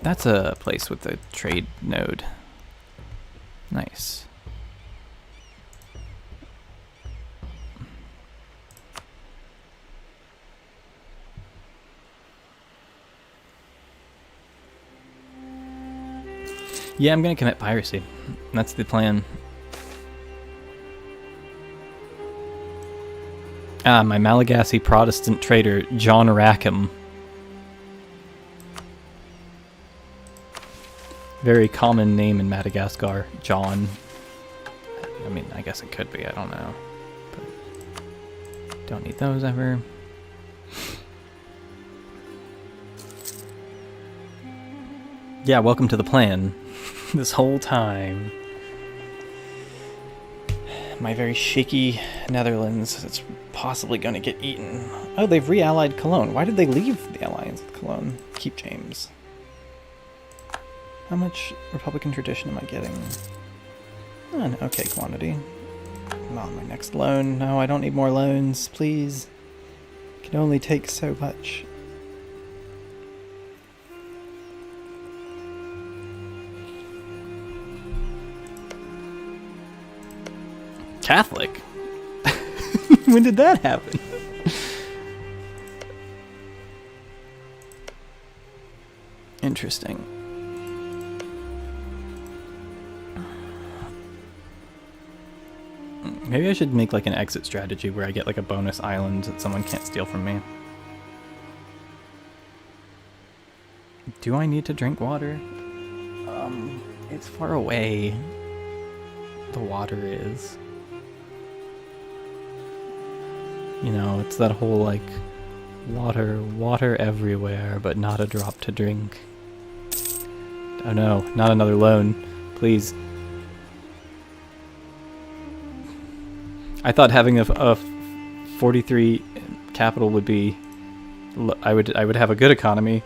That's a place with a trade node. Nice. Yeah, I'm gonna commit piracy. That's the plan. Ah, my Malagasy Protestant trader, John Rackham. Very common name in Madagascar, John. I mean, I guess it could be, I don't know. But don't need those ever. Yeah, welcome to the plan. This whole time. My very shaky Netherlands, it's possibly going to get eaten. Oh, they've re-allied Cologne. Why did they leave the alliance with Cologne? Keep James. How much Republican tradition am I getting? Oh, an okay quantity. Come on, my next loan. No, I don't need more loans, please. Can only take so much. Catholic? When did that happen? Interesting. Maybe I should make like an exit strategy where I get like a bonus island that someone can't steal from me. Do I need to drink water? It's far away. The water is. You know, it's that whole like water everywhere, but not a drop to drink. Oh no, not another loan, please. I thought having a 43 capital would be, I would have a good economy.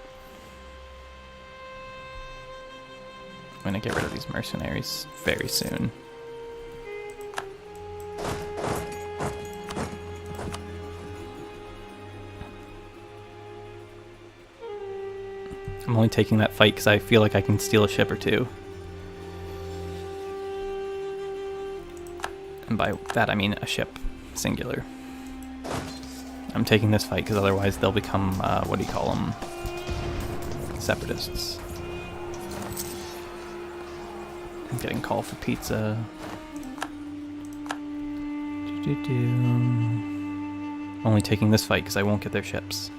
I'm gonna get rid of these mercenaries very soon. I'm only taking that fight because I feel like I can steal a ship or two. And by that I mean a ship, singular. I'm taking this fight because otherwise they'll become, what do you call them? Separatists. I'm getting called for pizza. Only taking this fight because I won't get their ships.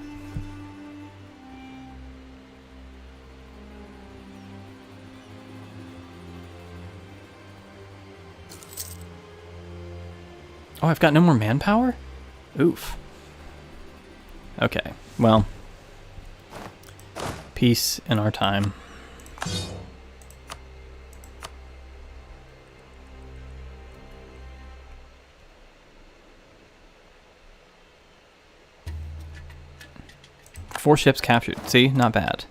Oh, I've got no more manpower? Oof. Okay, well. Peace in our time. Four ships captured. See? Not bad.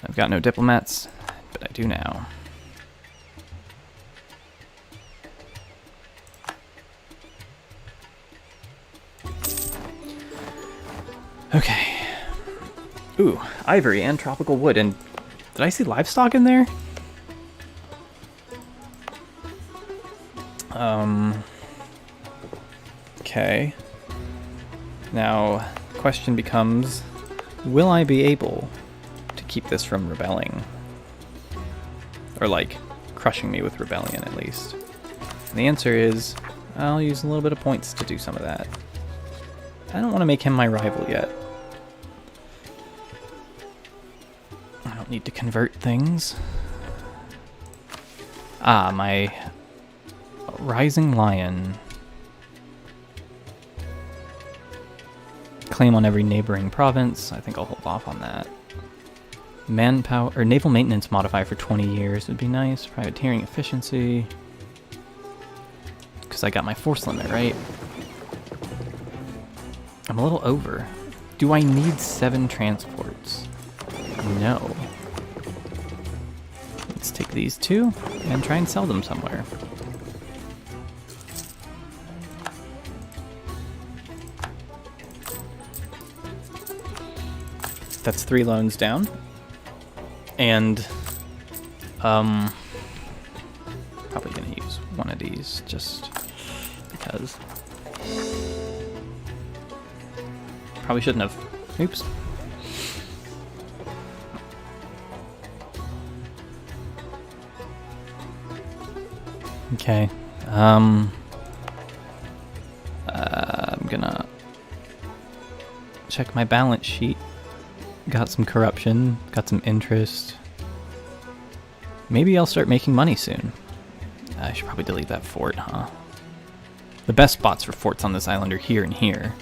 I've got no diplomats, but I do now. Okay. Ooh, ivory and tropical wood and Did I see livestock in there? Okay. Now, the question becomes, will I be able to keep this from rebelling? Or, like, crushing me with rebellion, at least. And the answer is, I'll use a little bit of points to do some of that. I don't want to make him my rival yet. I don't need to convert things. Ah, my Rising Lion. Claim on every neighboring province. I think I'll hold off on that. Manpower or naval maintenance modifier for 20 years would be nice. Privateering efficiency. Because I got my force limit, right? I'm a little over. Do I need 7 transports? No. Let's take these 2 and try and sell them somewhere. That's 3 loans down. And, probably gonna use one of these just because. Probably shouldn't have. Oops. Okay. I'm gonna check my balance sheet. Got some corruption, got some interest. Maybe I'll start making money soon. I should probably delete that fort, huh? The best spots for forts on this island are here and here.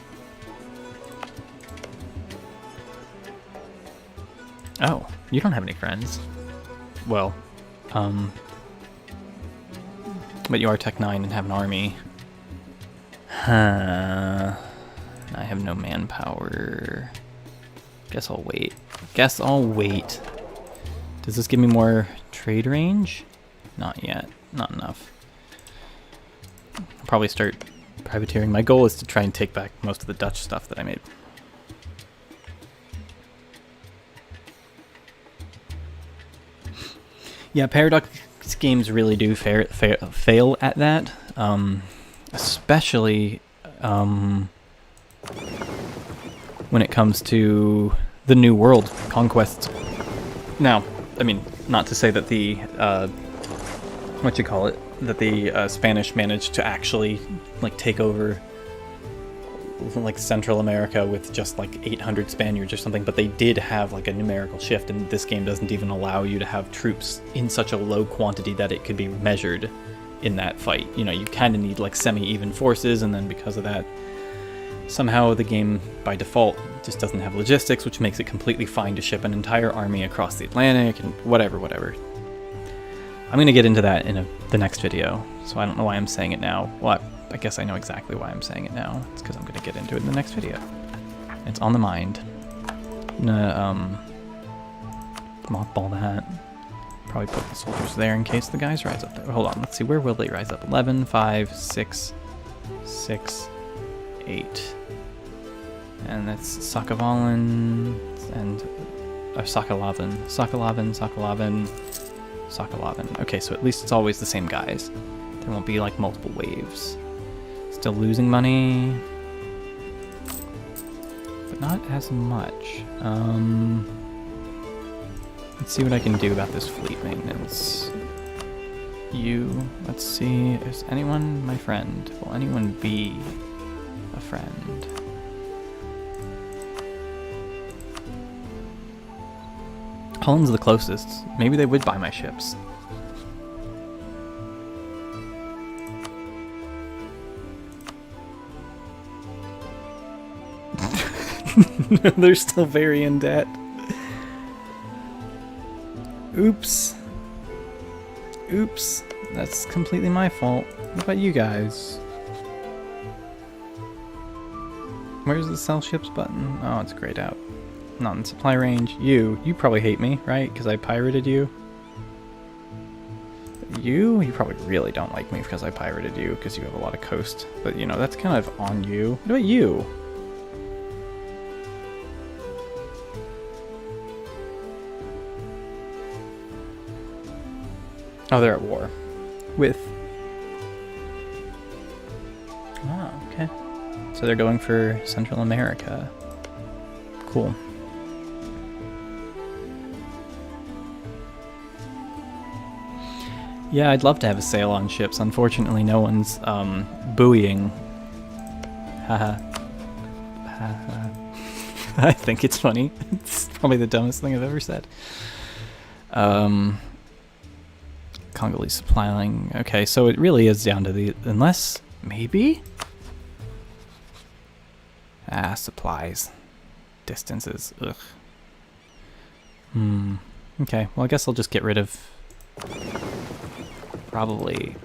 Oh, you don't have any friends. Well, but you are Tech 9 and have an army. Huh. I have no manpower. Guess I'll wait. Guess I'll wait. Does this give me more trade range? Not yet. Not enough. I'll probably start privateering. My goal is to try and take back most of the Dutch stuff that I made. Yeah, Paradox games really do fail at that. Especially when it comes to the New World conquests. Now, I mean, not to say that the, that the Spanish managed to actually, like, take over, like, Central America with just, like, 800 Spaniards or something, but they did have, like, a numerical shift, and this game doesn't even allow you to have troops in such a low quantity that it could be measured in that fight. You know, you kind of need, like, semi-even forces, and then because of that, somehow the game, by default, just doesn't have logistics, which makes it completely fine to ship an entire army across the Atlantic, and whatever. I'm going to get into that in the next video, so I don't know why I'm saying it now. Well, I guess I know exactly why I'm saying it now. It's because I'm going to get into it in the next video. It's on the mind. I'm gonna, mothball that. Probably put the soldiers there in case the guys rise up there. Hold on, let's see, where will they rise up? 11, 5, 6, 6, 8. And that's Sakavalan and Sakalavan. Okay, so at least it's always the same guys. There won't be like multiple waves. Still losing money, but not as much. Let's see what I can do about this fleet maintenance. Let's see, is anyone my friend? Will anyone be a friend? Holland's the closest. Maybe they would buy my ships. They're still very in debt. Oops. That's completely my fault. What about you guys? Where's the sell ships button? Oh, it's grayed out. Not in supply range. You probably hate me, right? Because I pirated you. You probably really don't like me because I pirated you, because you have a lot of coast. But, you know, that's kind of on you. What about you? Oh, they're at war. With... Oh, okay. So they're going for Central America. Cool. Yeah, I'd love to have a sail on ships. Unfortunately, no one's buoying. Haha. Haha. I think it's funny. It's probably the dumbest thing I've ever said. Congolese supply line. Okay, so it really is down to the... Unless... Maybe? Supplies. Distances. Ugh. Okay, well I guess I'll just get rid of... Probably...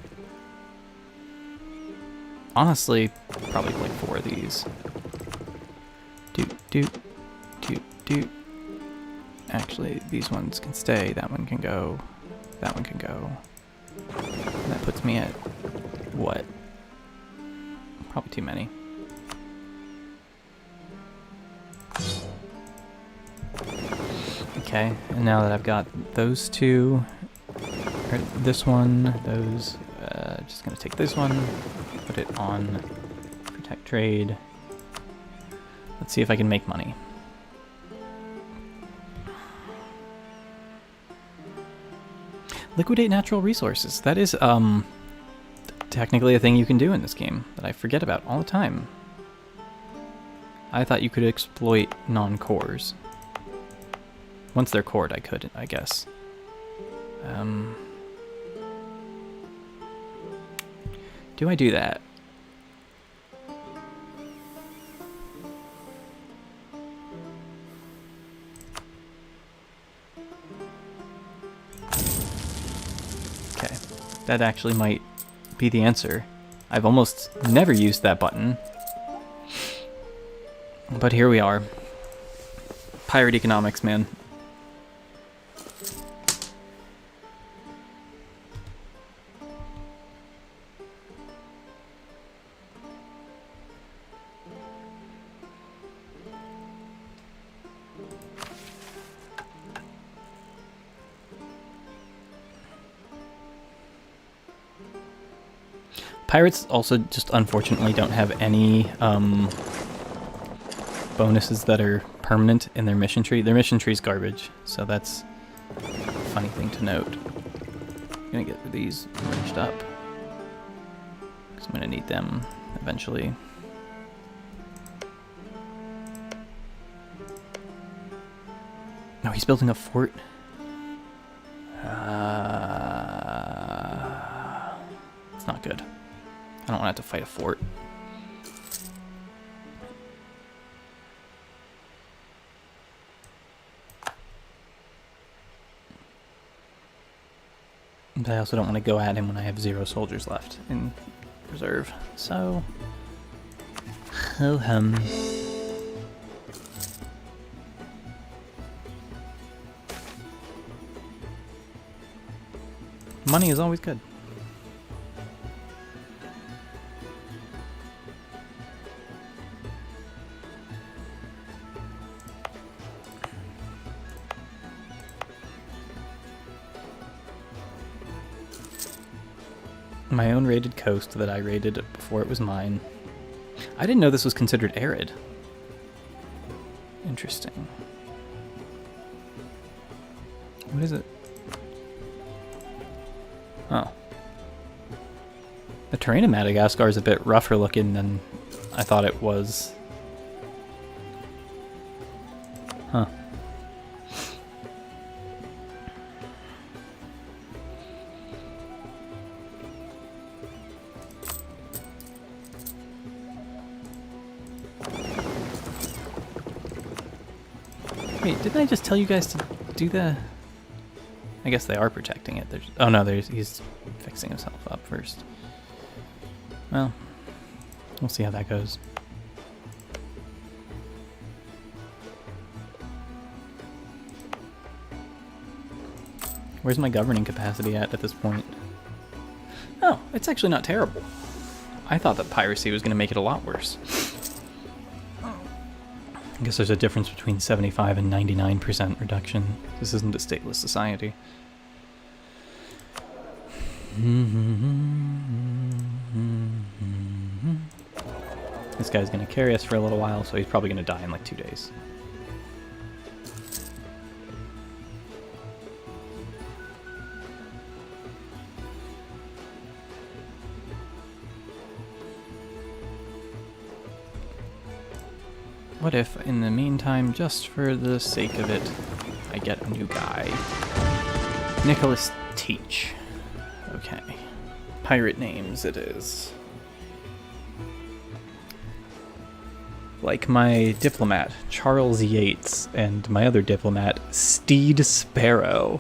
Honestly, probably like 4 of these. Doot. Actually, these ones can stay. That one can go. That one can go. And that puts me at... What? Probably too many. Okay, and now that I've got those two, or this one, those, just gonna take this one, put it on protect trade. Let's see if I can make money. Liquidate natural resources. That is, technically a thing you can do in this game that I forget about all the time. I thought you could exploit non-cores. Once they're cored, I could, I guess. Do I do that? Okay, that actually might be the answer. I've almost never used that button. But here we are. Pirate economics, man. Pirates also just unfortunately don't have any bonuses that are permanent in their mission tree. Their mission tree's garbage, so that's a funny thing to note. I'm gonna get these merged up, because I'm gonna need them eventually. No, he's building a fort. It's not good. I don't want to have to fight a fort. But I also don't want to go at him when I have 0 soldiers left in reserve. So, ho-hum. Money is always good. My own raided coast that I raided before it was mine. I didn't know this was considered arid. Interesting. What is it? Oh. The terrain in Madagascar is a bit rougher looking than I thought it was. Huh. Wait, didn't I just tell you guys to do the... I guess they are protecting it. Oh no, he's fixing himself up first. Well, we'll see how that goes. Where's my governing capacity at this point? Oh, it's actually not terrible. I thought that piracy was going to make it a lot worse. I guess there's a difference between 75 and 99% reduction. This isn't a stateless society. This guy's going to carry us for a little while, so he's probably going to die in like 2 days. What if, in the meantime, just for the sake of it, I get a new guy? Nicholas Teach. Okay. Pirate names it is. Like my diplomat, Charles Yates, and my other diplomat, Steed Sparrow.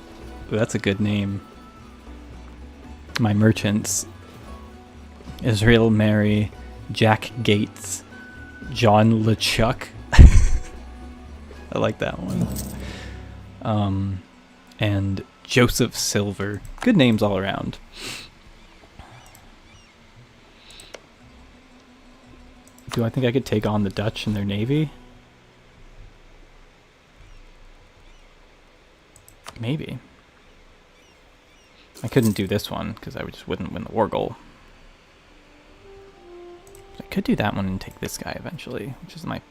Ooh, that's a good name. My merchants, Israel Mary, Jack Gates, John LeChuck. I like that one. And Joseph Silver. Good names all around. Do I think I could take on the Dutch and their navy? Maybe. I couldn't do this one because I just wouldn't win the war goal. I could do that one and take this guy eventually, which is my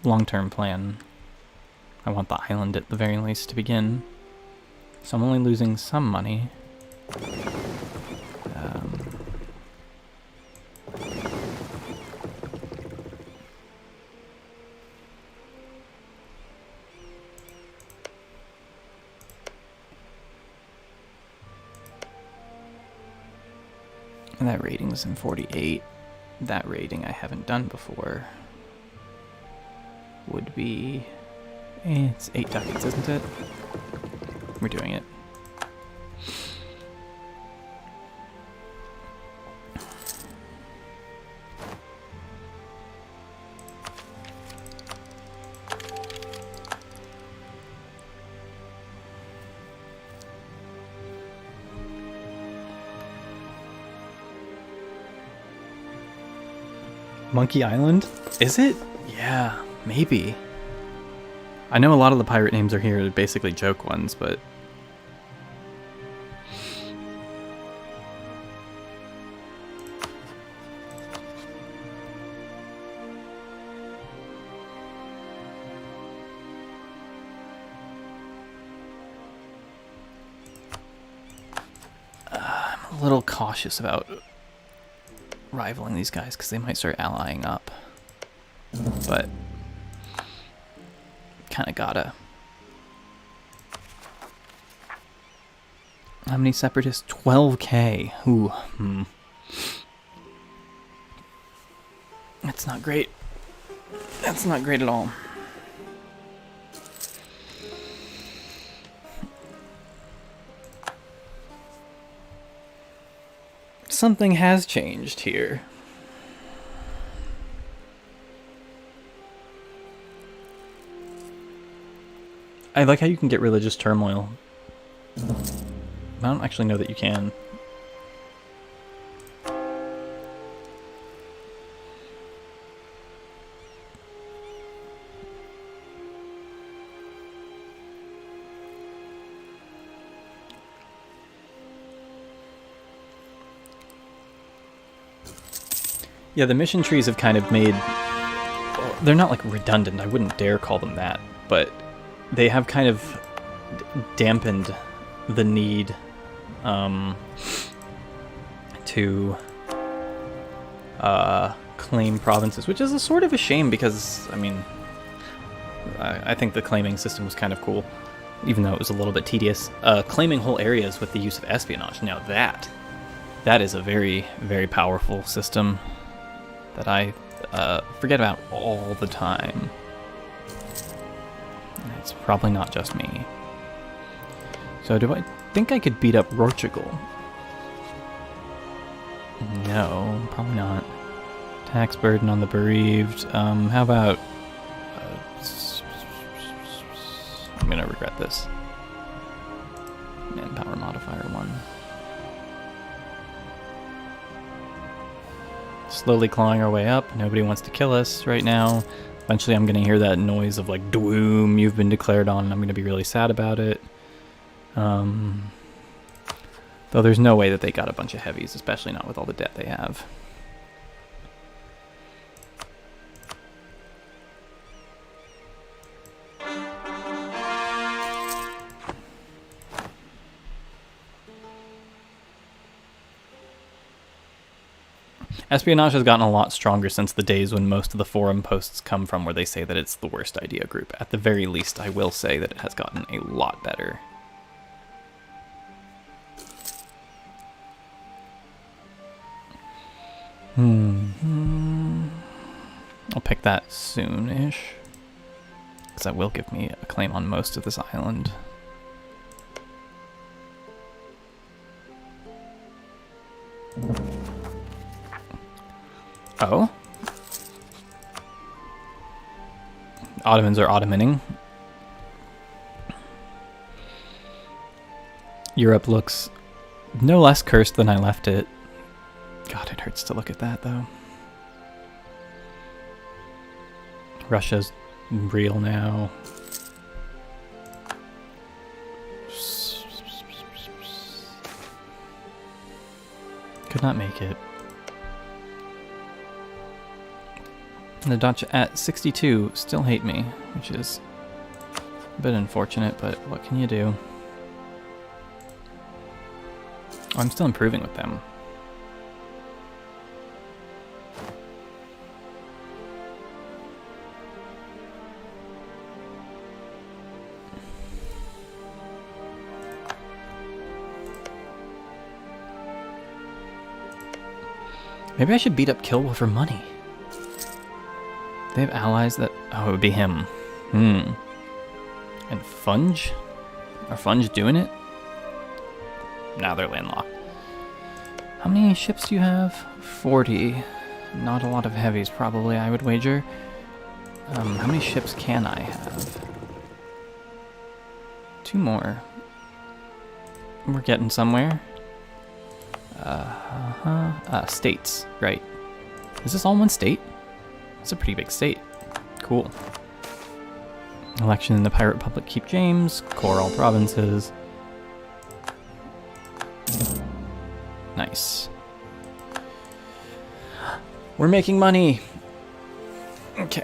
long-term plan. I want the island at the very least to begin. So I'm only losing some money. And that rating's in 48. That rating I haven't done before would be... it's 8 ducats, isn't it? We're doing it. Monkey Island? Is it? Yeah, maybe. I know a lot of the pirate names are here, basically joke ones, but... I'm a little cautious about rivaling these guys because they might start allying up. But kind of gotta. How many separatists? 12k. Ooh. That's not great. That's not great at all. Something has changed here. I like how you can get religious turmoil. I don't actually know that you can. Yeah, the mission trees have kind of made... they're not like redundant, I wouldn't dare call them that, but they have kind of dampened the need to claim provinces, which is a sort of a shame because, I mean, I think the claiming system was kind of cool, even though it was a little bit tedious. Claiming whole areas with the use of espionage, now that is a very, very powerful system that I forget about all the time. And it's probably not just me. So do I think I could beat up Portugal? No, probably not. Tax burden on the bereaved. How about... I'm gonna regret this. Manpower modifier 1. Slowly clawing our way up. Nobody wants to kill us right now. Eventually I'm gonna hear that noise of like, doom, you've been declared on, and I'm gonna be really sad about it. Though there's no way that they got a bunch of heavies, especially not with all the debt they have. Espionage has gotten a lot stronger since the days when most of the forum posts come from where they say that it's the worst idea group. At the very least, I will say that it has gotten a lot better. I'll pick that soon-ish, because that will give me a claim on most of this island. Oh? Ottomans are Ottomaning. Europe looks no less cursed than I left it. God, it hurts to look at that, though. Russia's real now. Could not make it. The Dutch at 62 still hate me, which is a bit unfortunate, but what can you do? Oh, I'm still improving with them. Maybe I should beat up Kilwa for money. They have allies that... Oh, it would be him. And Funge? Are Funge doing it? Now they're landlocked. How many ships do you have? 40. Not a lot of heavies, probably, I would wager. How many ships can I have? 2 more. We're getting somewhere. States, right. Is this all one state? It's a pretty big state. Cool. Election in the Pirate Republic, keep James. Core all provinces. Nice. We're making money. Okay.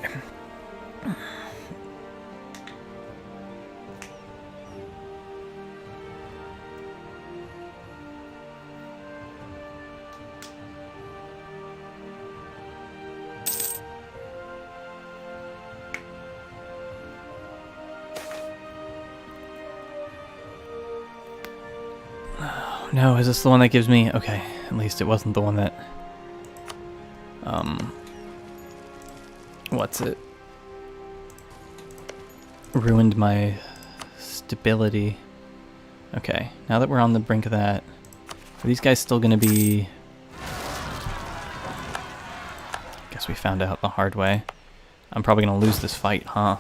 No, is this the one that gives me... Okay, at least it wasn't the one that... What's it? Ruined my stability. Okay, now that we're on the brink of that, are these guys still gonna be... Guess we found out the hard way. I'm probably gonna lose this fight, huh?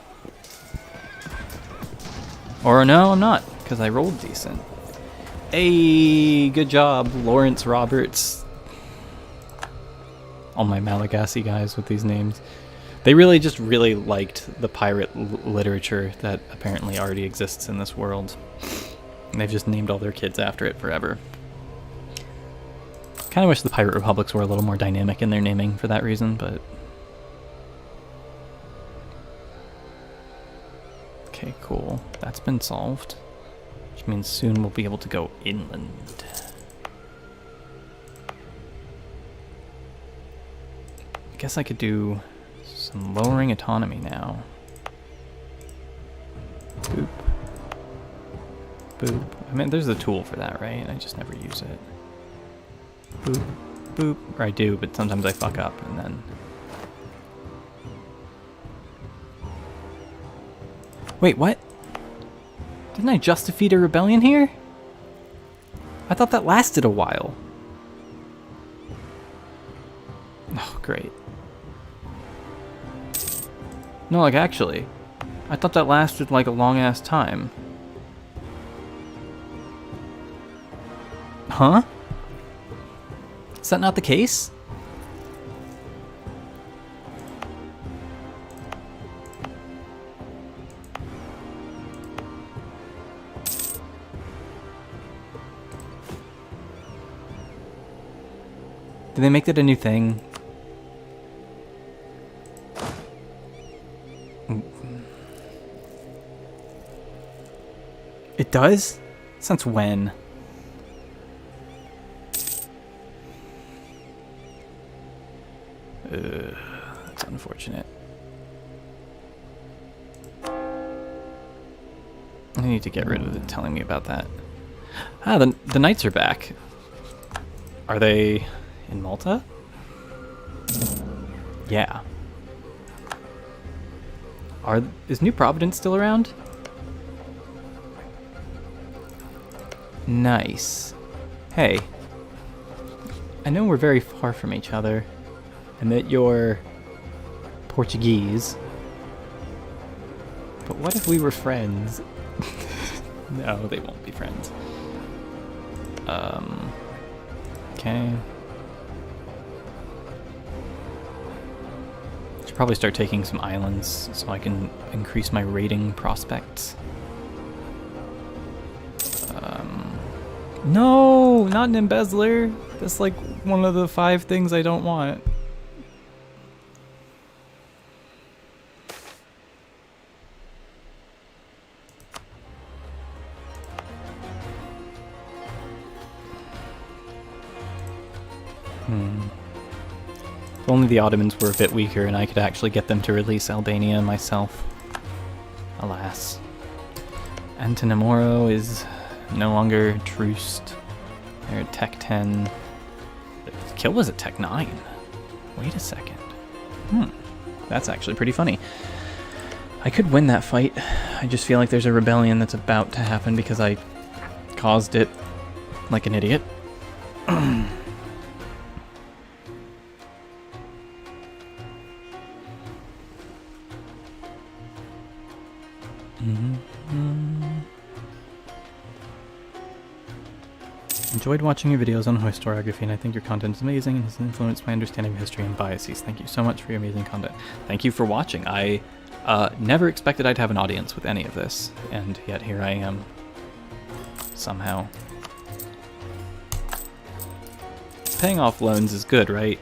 Or no, I'm not, because I rolled decent. Hey, good job, Lawrence Roberts. All my Malagasy guys with these names. They really just really liked the pirate literature that apparently already exists in this world. And they've just named all their kids after it forever. Kind of wish the Pirate Republics were a little more dynamic in their naming for that reason, but... Okay, cool. That's been solved. Which means soon we'll be able to go inland. I guess I could do some lowering autonomy now. Boop. Boop. I mean, there's a tool for that, right? I just never use it. Boop. Boop. Or I do, but sometimes I fuck up and then... Wait, what? Didn't I just defeat a rebellion here? I thought that lasted a while. Oh, great. No, like actually. I thought that lasted like a long-ass time. Huh? Is that not the case? Did they make that a new thing? It does? Since when? That's unfortunate. I need to get rid of it telling me about that. Ah, the knights are back. Are they in Malta? Yeah. Is New Providence still around? Nice. Hey. I know we're very far from each other, and that you're Portuguese. But what if we were friends? No, they won't be friends. Okay. Should probably start taking some islands so I can increase my rating prospects. No, not an embezzler. That's like one of the 5 things I don't want. If only the Ottomans were a bit weaker and I could actually get them to release Albania myself. Alas. Antenamoro is no longer truced. They're at Tech 10. The kill was at Tech 9. Wait a second. That's actually pretty funny. I could win that fight. I just feel like there's a rebellion that's about to happen because I caused it like an idiot. Enjoyed watching your videos on historiography, and I think your content is amazing and has influenced my understanding of history and biases. Thank you so much for your amazing content. Thank you for watching. I never expected I'd have an audience with any of this, and yet here I am. Somehow. Paying off loans is good, right?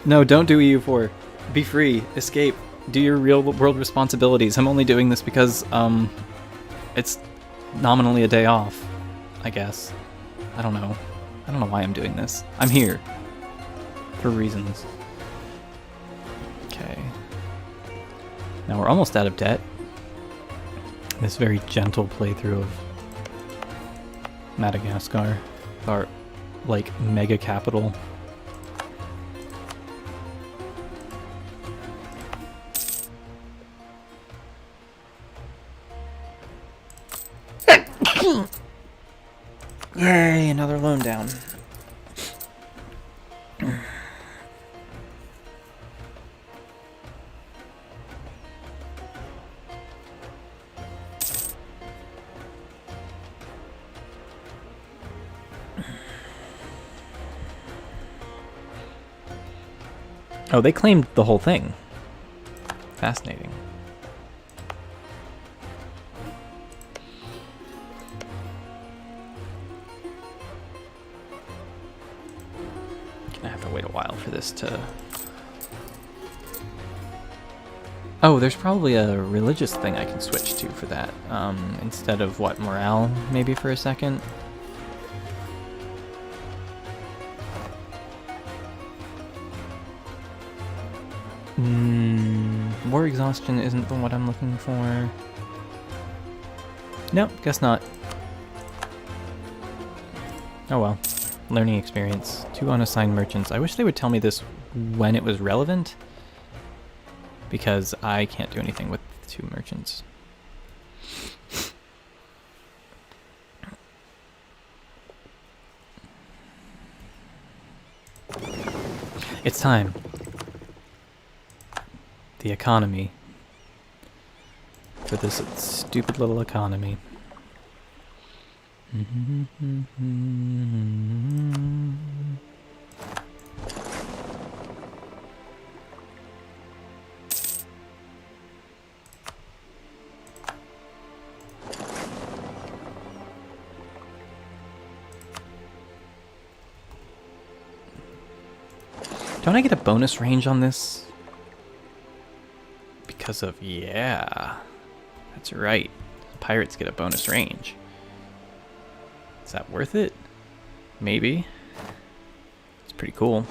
No, don't do EU4. Be free. Escape. Do your real world responsibilities. I'm only doing this because, it's nominally a day off, I guess. I don't know. I don't know why I'm doing this. I'm here. For reasons. Okay. Now we're almost out of debt. This very gentle playthrough of Madagascar. Our, like, mega capital. Yay, another loan down. Oh, they claimed the whole thing. Fascinating. Gonna have to wait a while for this to... Oh, there's probably a religious thing I can switch to for that. Instead of, what, morale, maybe for a second? War exhaustion isn't the what I'm looking for. Nope, guess not. Oh well. Learning experience. 2 unassigned merchants. I wish they would tell me this when it was relevant, because I can't do anything with 2 merchants. It's time. The economy. For this stupid little economy. Don't I get a bonus range on this? Because of, yeah. That's right. Pirates get a bonus range. Is that worth it? Maybe. It's pretty cool.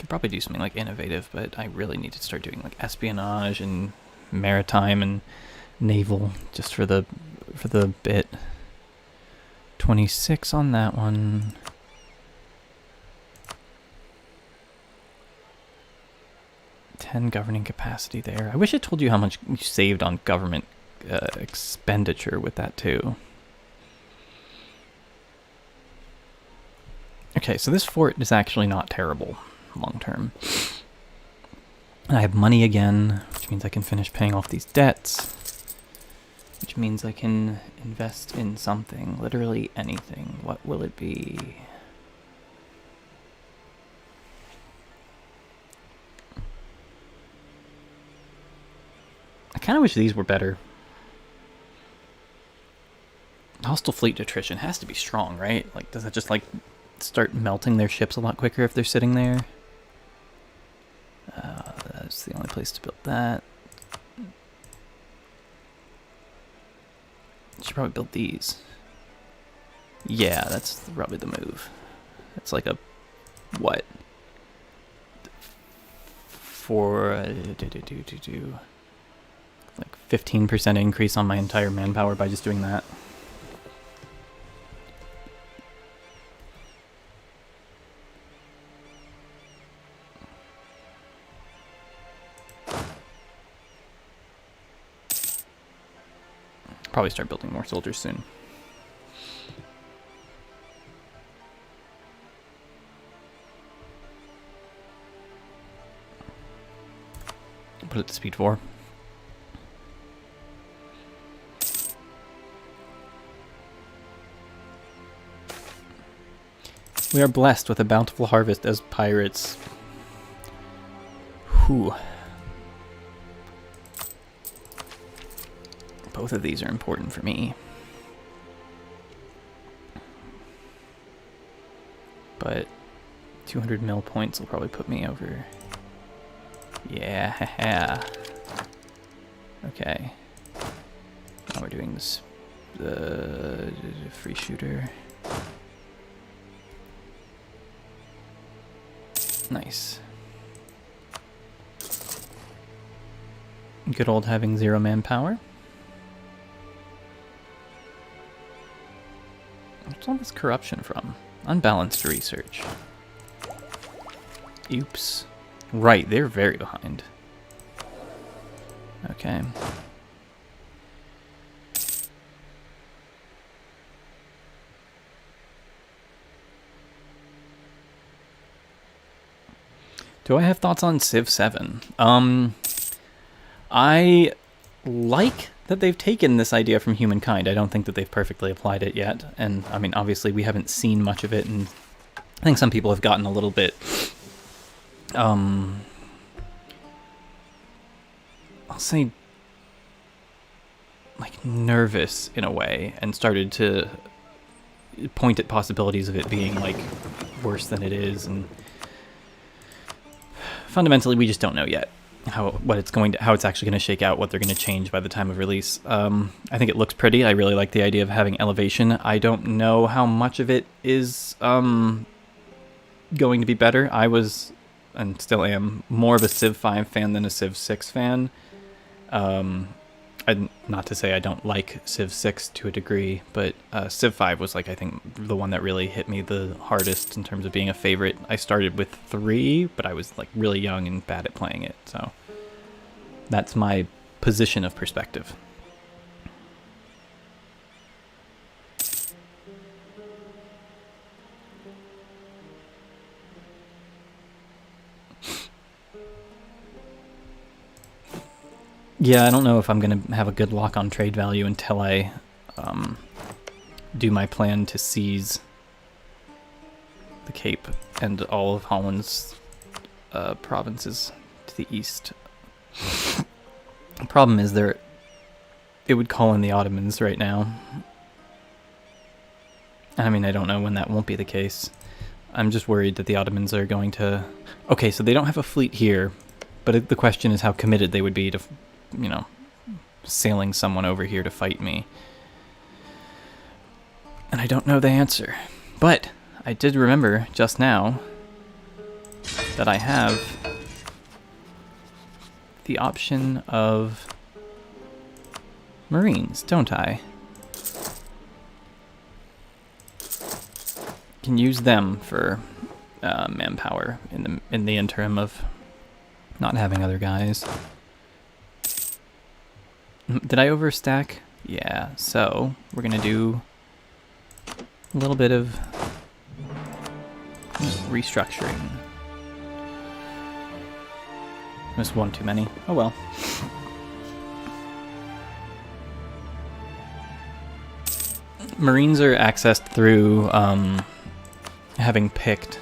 Probably do something like innovative, but I really need to start doing like espionage and maritime and naval just for the bit. 26 on that one. 10 governing capacity there. I wish it told you how much you saved on government expenditure with that too. Okay, so this fort is actually not terrible long term. I have money again, which means I can finish paying off these debts, which means I can invest in something, literally anything. What will it be? I kind of wish these were better. Hostile fleet attrition has to be strong, right? Like, does that just like start melting their ships a lot quicker if they're sitting there? That's the only place to build that. Should probably build these. Yeah, that's probably the move. It's like a what? For like 15% increase on my entire manpower by just doing that. Probably start building more soldiers soon. Put it to speed 4. We are blessed with a bountiful harvest as pirates. Whew. Both of these are important for me. But 200 mil points will probably put me over. Yeah, haha. Okay. Now we're doing this. The free shooter. Nice. Good old having 0 manpower. What's all this corruption from? Unbalanced research. Oops. Right, they're very behind. Okay. Do I have thoughts on Civ 7? I like that they've taken this idea from humankind. I don't think that they've perfectly applied it yet. And, I mean, obviously we haven't seen much of it, and I think some people have gotten a little bit, I'll say, like, nervous in a way, and started to point at possibilities of it being, like, worse than it is, and fundamentally we just don't know yet how it's actually going to shake out, what they're going to change by the time of release. I think it looks pretty. I really like the idea of having elevation. I don't know how much of it is going to be better. I was, and still am, more of a Civ 5 fan than a Civ 6 fan. Not to say I don't like Civ 6 to a degree, but Civ 5 was, like, I think the one that really hit me the hardest in terms of being a favorite. I started with 3, but I was, like, really young and bad at playing it, so that's my position of perspective. Yeah, I don't know if I'm going to have a good lock on trade value until I do my plan to seize the Cape and all of Holland's provinces to the east. The problem is it would call in the Ottomans right now. I mean, I don't know when that won't be the case. I'm just worried that the Ottomans are going to... Okay, so they don't have a fleet here, but the question is how committed they would be to, you know, sailing someone over here to fight me. And I don't know the answer. But I did remember just now that I have the option of Marines, don't I? Can use them for manpower in the interim of not having other guys. Did I overstack? Yeah, so we're gonna do a little bit of restructuring. Missed one too many. Oh well. Marines are accessed through having picked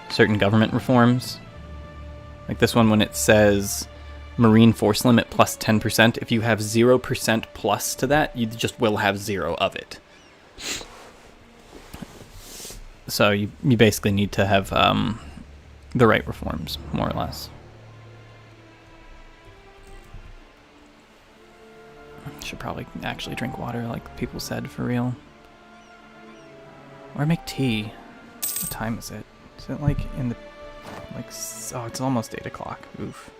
certain government reforms. Like this one, when it says Marine force limit plus 10%, if you have 0% plus to that, you just will have 0 of it. So you basically need to have the right reforms, more or less. Should probably actually drink water like people said, for real. Or make tea. What time is it? Is it like in the... like... oh, it's almost 8 o'clock. Oof.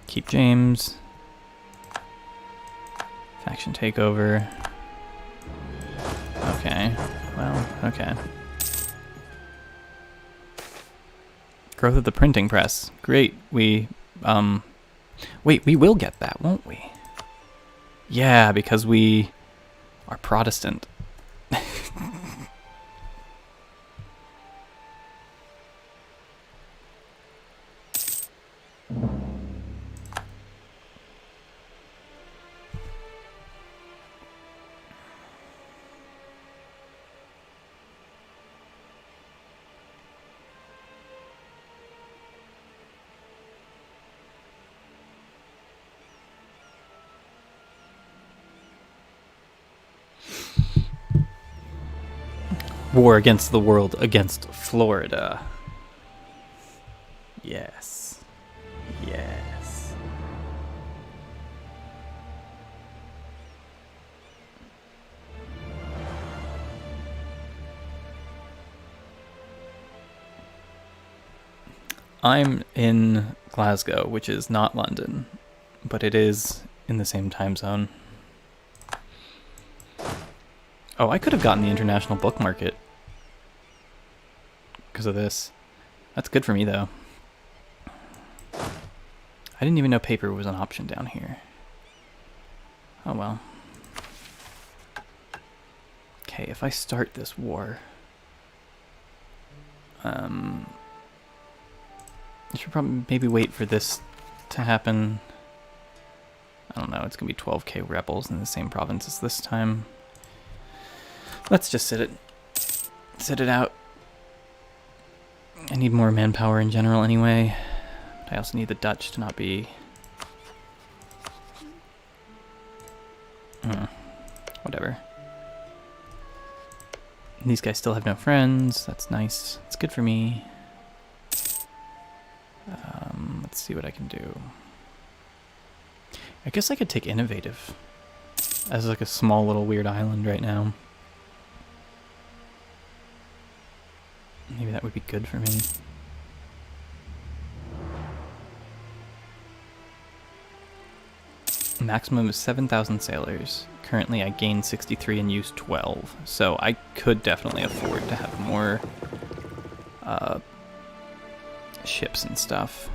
Keep James. Faction takeover. Okay. Well, okay. Growth of the printing press. Great. We... wait, we will get that, won't we? Yeah, because we are Protestant. War against the world, against Florida. Yes. Yes. I'm in Glasgow, which is not London, but it is in the same time zone. Oh, I could have gotten the international book market because of this. That's good for me, though. I didn't even know paper was an option down here. Oh, well. Okay, if I start this war... I should probably maybe wait for this to happen. I don't know, it's going to be 12k rebels in the same provinces this time. Let's just sit it out. I need more manpower in general anyway. I also need the Dutch to not be... whatever. And these guys still have no friends. That's nice. It's good for me. Let's see what I can do. I guess I could take Innovative as like a small little weird island right now. Maybe that would be good for me. Maximum is 7,000 sailors. Currently I gain 63 and use 12. So I could definitely afford to have more ships and stuff.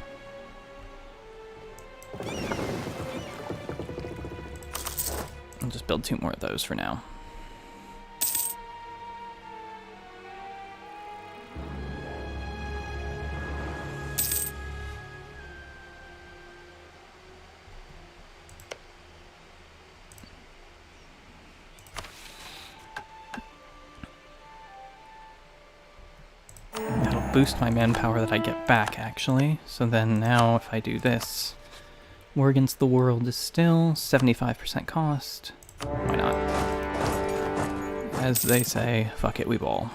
I'll just build 2 more of those for now. boost my manpower that I get back, actually. So then now if I do this, War Against the World is still 75% cost. Why not? As they say, fuck it, we ball.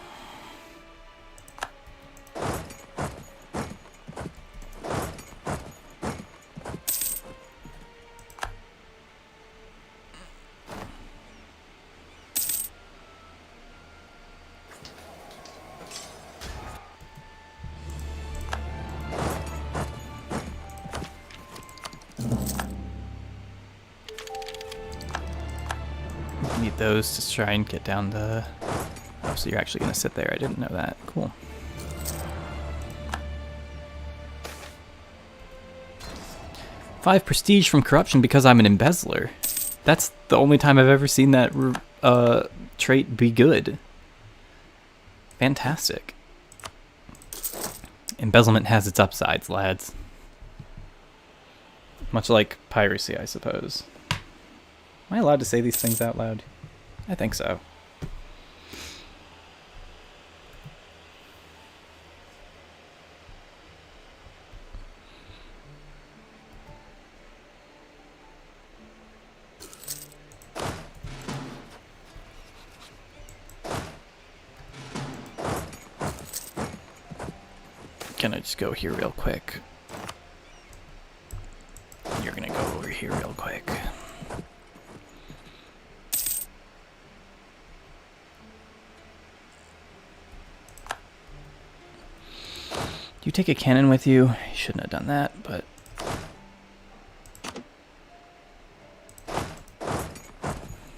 Need those to try and get down the... Oh, so you're actually going to sit there. I didn't know that. Cool. Five prestige from corruption because I'm an embezzler. That's the only time I've ever seen that trait be good. Fantastic. Embezzlement has its upsides, lads. Much like piracy, I suppose. Am I allowed to say these things out loud? I think so. Can I just go here real quick? You're gonna go over here real quick. Do you take a cannon with you? You shouldn't have done that, but...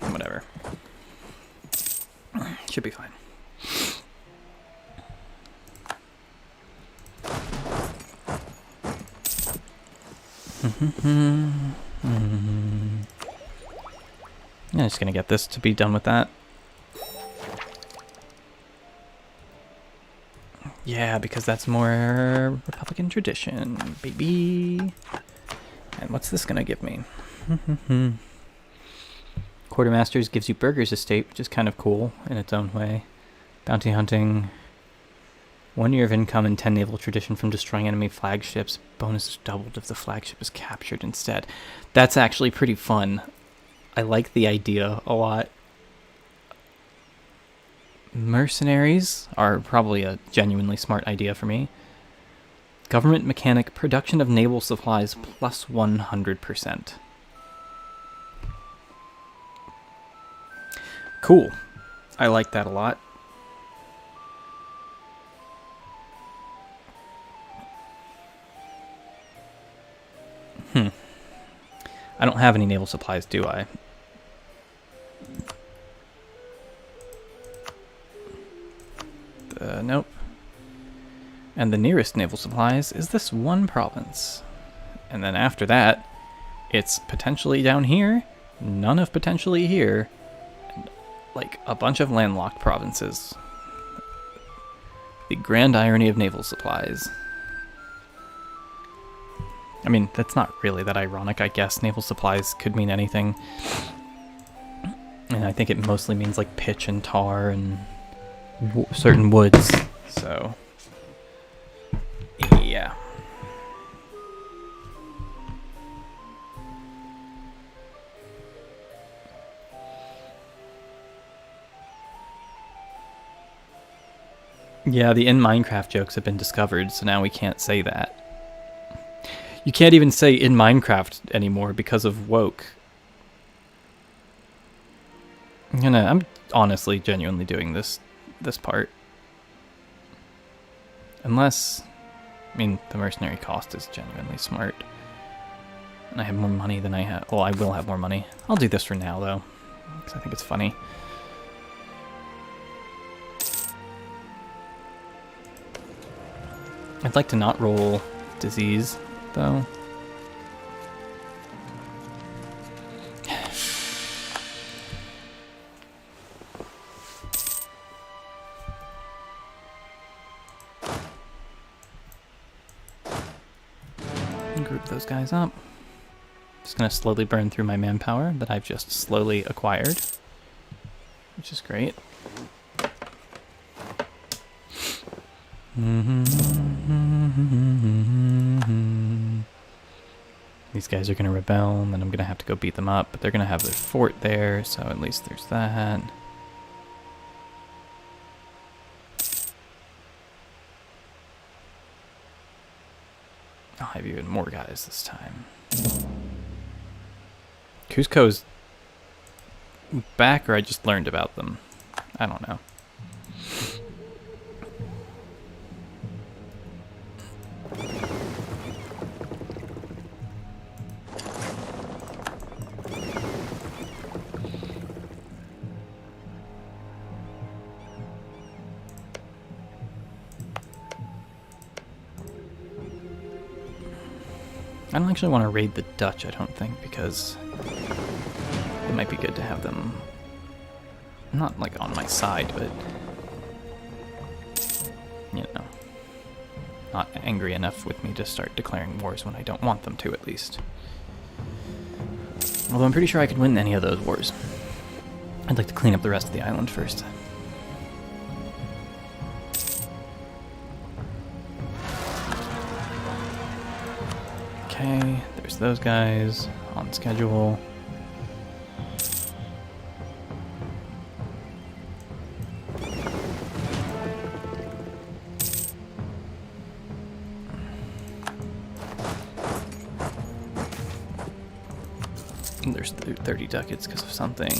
whatever. Should be fine. I'm just gonna get this to be done with that. Yeah, because that's more Republican tradition, baby. And what's this gonna give me? Quartermasters gives you Burger's Estate, which is kind of cool in its own way. Bounty hunting. 1 year of income and 10 naval tradition from destroying enemy flagships. Bonus is doubled if the flagship is captured instead. That's actually pretty fun. I like the idea a lot. Mercenaries are probably a genuinely smart idea for me. Government mechanic, production of naval supplies plus 100%. Cool. I like that a lot. I don't have any naval supplies, do I? Nope. And the nearest naval supplies is this one province. And then after that, it's potentially down here, none of potentially here, and like a bunch of landlocked provinces. The grand irony of naval supplies. I mean, that's not really that ironic, I guess. Naval supplies could mean anything. And I think it mostly means like pitch and tar and certain woods. So, yeah. Yeah, the in Minecraft jokes have been discovered, so now we can't say that. You can't even say in Minecraft anymore because of woke. I'm honestly, genuinely doing this part. Unless, I mean, the mercenary cost is genuinely smart. And I have more money than I have. Well, I will have more money. I'll do this for now, though, because I think it's funny. I'd like to not roll disease, though. Group those guys up. Just gonna slowly burn through my manpower that I've just slowly acquired, which is great. These guys are going to rebel, and then I'm going to have to go beat them up, but they're going to have their fort there, so at least there's that. I'll have even more guys this time. Cusco's back, or I just learned about them. I don't know. I don't actually want to raid the Dutch, I don't think, because it might be good to have them not like on my side, but you know, not angry enough with me to start declaring wars when I don't want them to, at least. Although I'm pretty sure I could win any of those wars. I'd like to clean up the rest of the island first. Okay, there's those guys on schedule. There's 30 ducats because of something.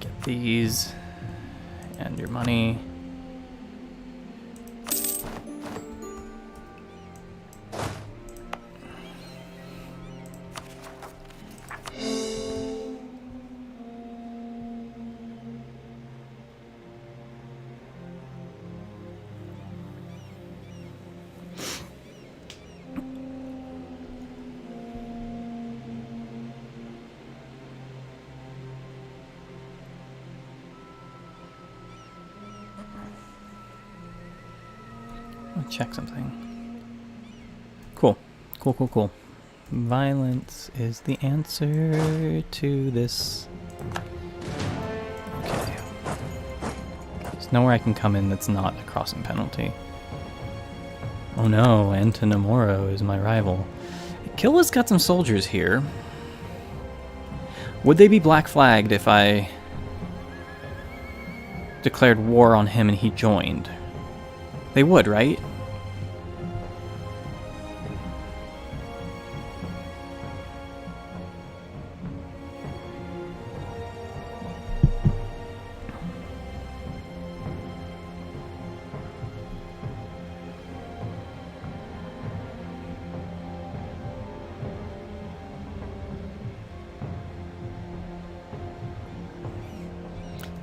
Get these and your money. Check something. Cool. Cool. Violence is the answer to this. Okay. There's nowhere I can come in that's not a crossing penalty. Oh no, Antonomoro is my rival. Kilwa's got some soldiers here. Would they be black flagged if I declared war on him and he joined? They would, right?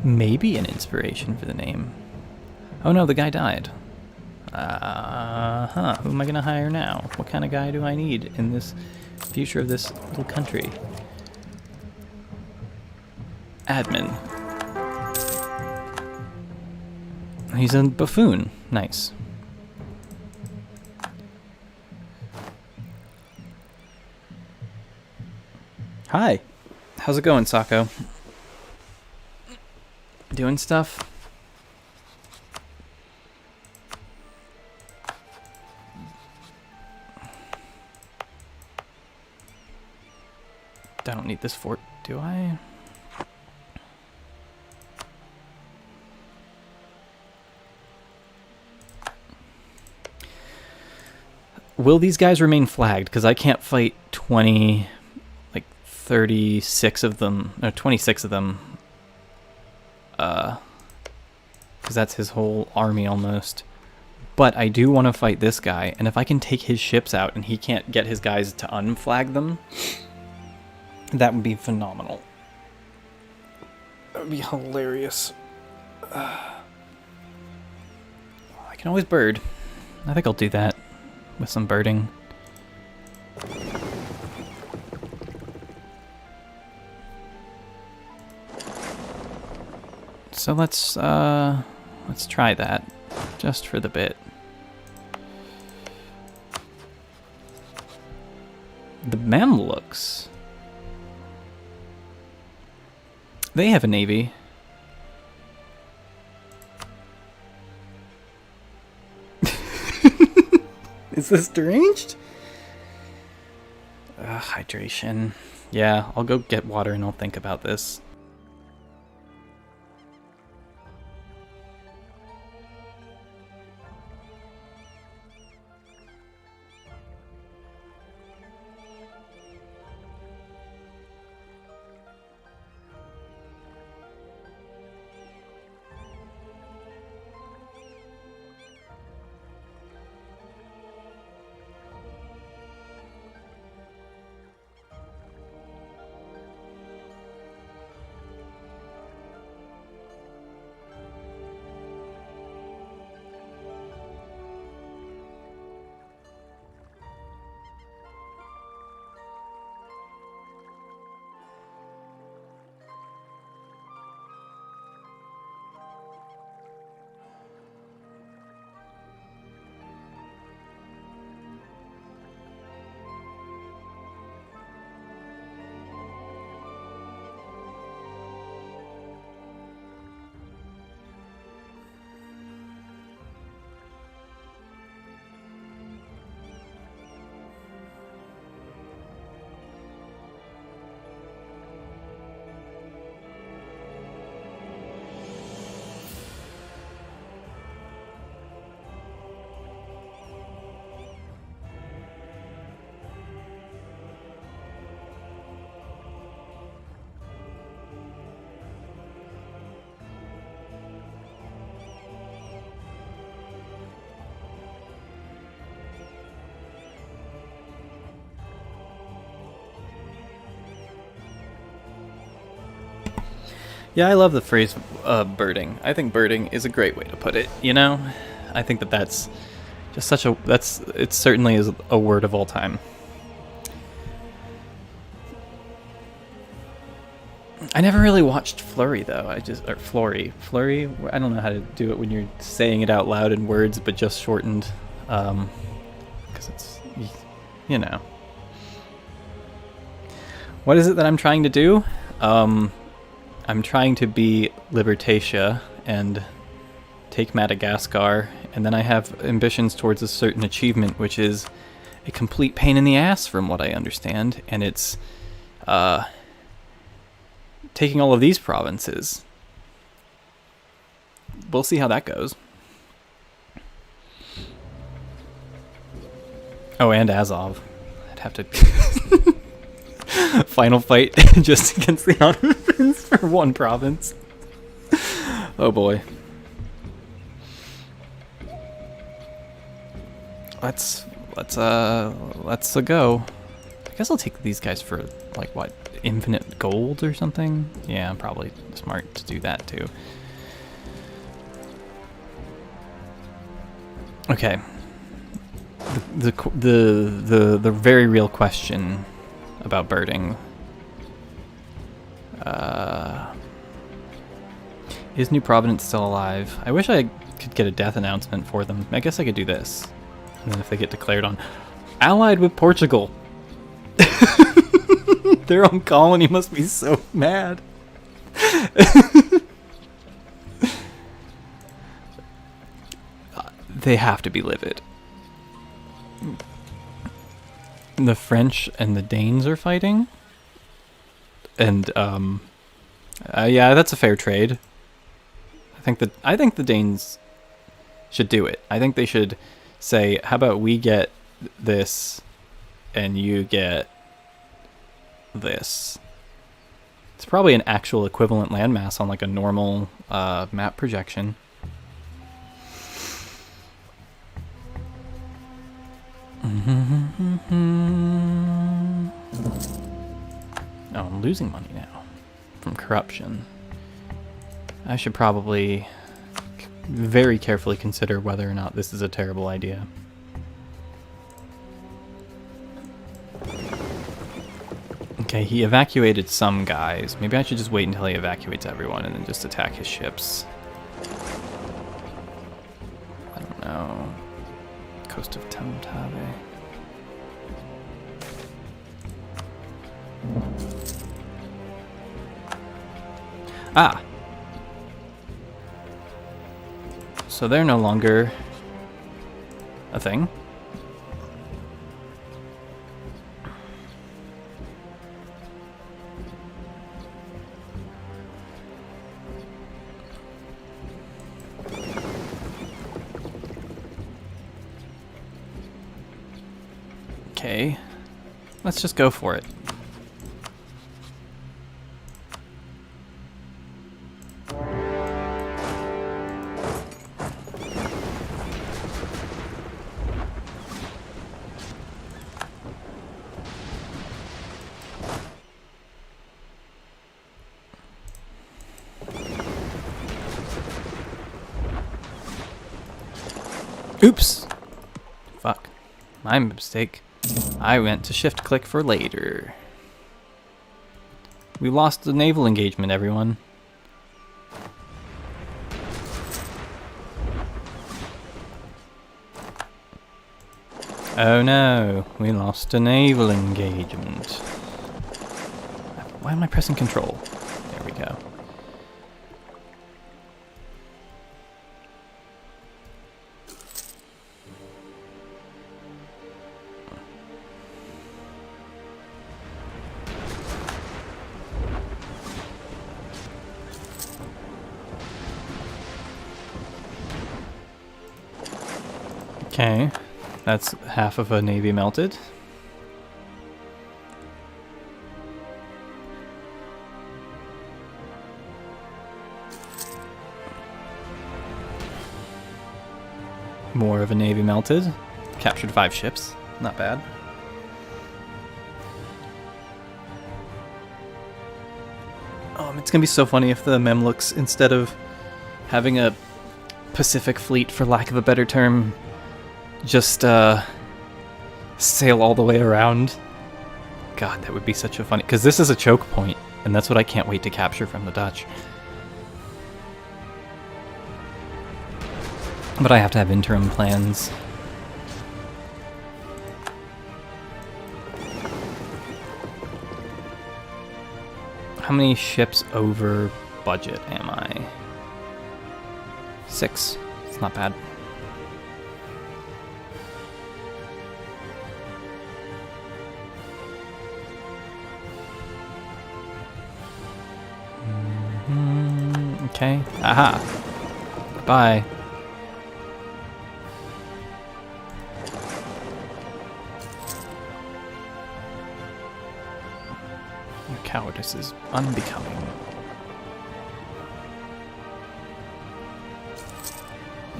Maybe an inspiration for the name. Oh no, the guy died. Who am I gonna hire now? What kind of guy do I need in this future of this little country? Admin. He's a buffoon. Nice. Hi. How's it going, Sako? Doing stuff? I don't need this fort, do I? Will these guys remain flagged? Because I can't fight 36 of them, no, 26 of them. Because that's his whole army almost. But I do want to fight this guy, and if I can take his ships out and he can't get his guys to unflag them, that would be phenomenal. That would be hilarious. I can always bird. I think I'll do that with some birding. So let's try that just for the bit. The Mamluks. They have a navy. Is this deranged? Hydration. Yeah, I'll go get water and I'll think about this. Yeah, I love the phrase birding. I think birding is a great way to put it, you know? I think that that's just such a... It certainly is a word of all time. I never really watched Flurry, though. Or Flory. Flurry? I don't know how to do it when you're saying it out loud in words, but just shortened. Because it's... You know. What is it that I'm trying to do? I'm trying to be Libertatia and take Madagascar, and then I have ambitions towards a certain achievement, which is a complete pain in the ass from what I understand, and it's taking all of these provinces. We'll see how that goes. Oh, and Azov. I'd have to... Final fight just against the Ottomans for one province. Oh boy. Let's go. I guess I'll take these guys for like what, infinite gold or something? Yeah, probably smart to do that too. Okay. The very real question about birding. Is New Providence still alive? I wish I could get a death announcement for them. I guess I could do this. And then if they get declared on allied with Portugal. Their own colony must be so mad. They have to be livid. The French and the Danes are fighting. And yeah, that's a fair trade. I think the Danes should do it. I think they should say, how about we get this and you get this. It's probably an actual equivalent landmass on like a normal map projection. Oh, I'm losing money now from corruption. I should probably very carefully consider whether or not this is a terrible idea. Okay, he evacuated some guys. Maybe I should just wait until he evacuates everyone and then just attack his ships. I don't know. Coast of Temtave. Ah! So they're no longer a thing. Okay. Let's just go for it. Oops! Fuck. My mistake. I went to shift click for later. We lost the naval engagement, everyone. Oh no, we lost a naval engagement. Why am I pressing control? There we go. Okay, that's half of a navy melted. More of a navy melted. Captured 5 ships. Not bad. It's gonna be so funny if the Memlooks, instead of having a Pacific fleet, for lack of a better term, just sail all the way around. God, that would be such a funny... Because this is a choke point, and that's what I can't wait to capture from the Dutch. But I have to have interim plans. How many ships over budget am I? 6. It's not bad. Okay. Aha. Bye. Your cowardice is unbecoming.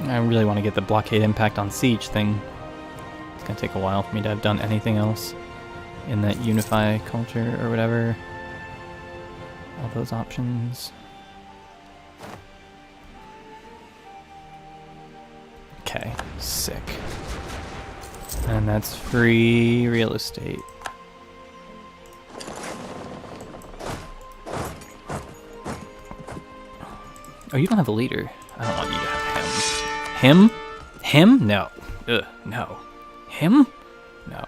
I really want to get the blockade impact on siege thing. It's gonna take a while for me to have done anything else in that unify culture or whatever. All those options. Okay, sick. And that's free real estate. Oh, you don't have a leader. I don't want you to have him. Him? Him? No. Ugh, no. Him? No.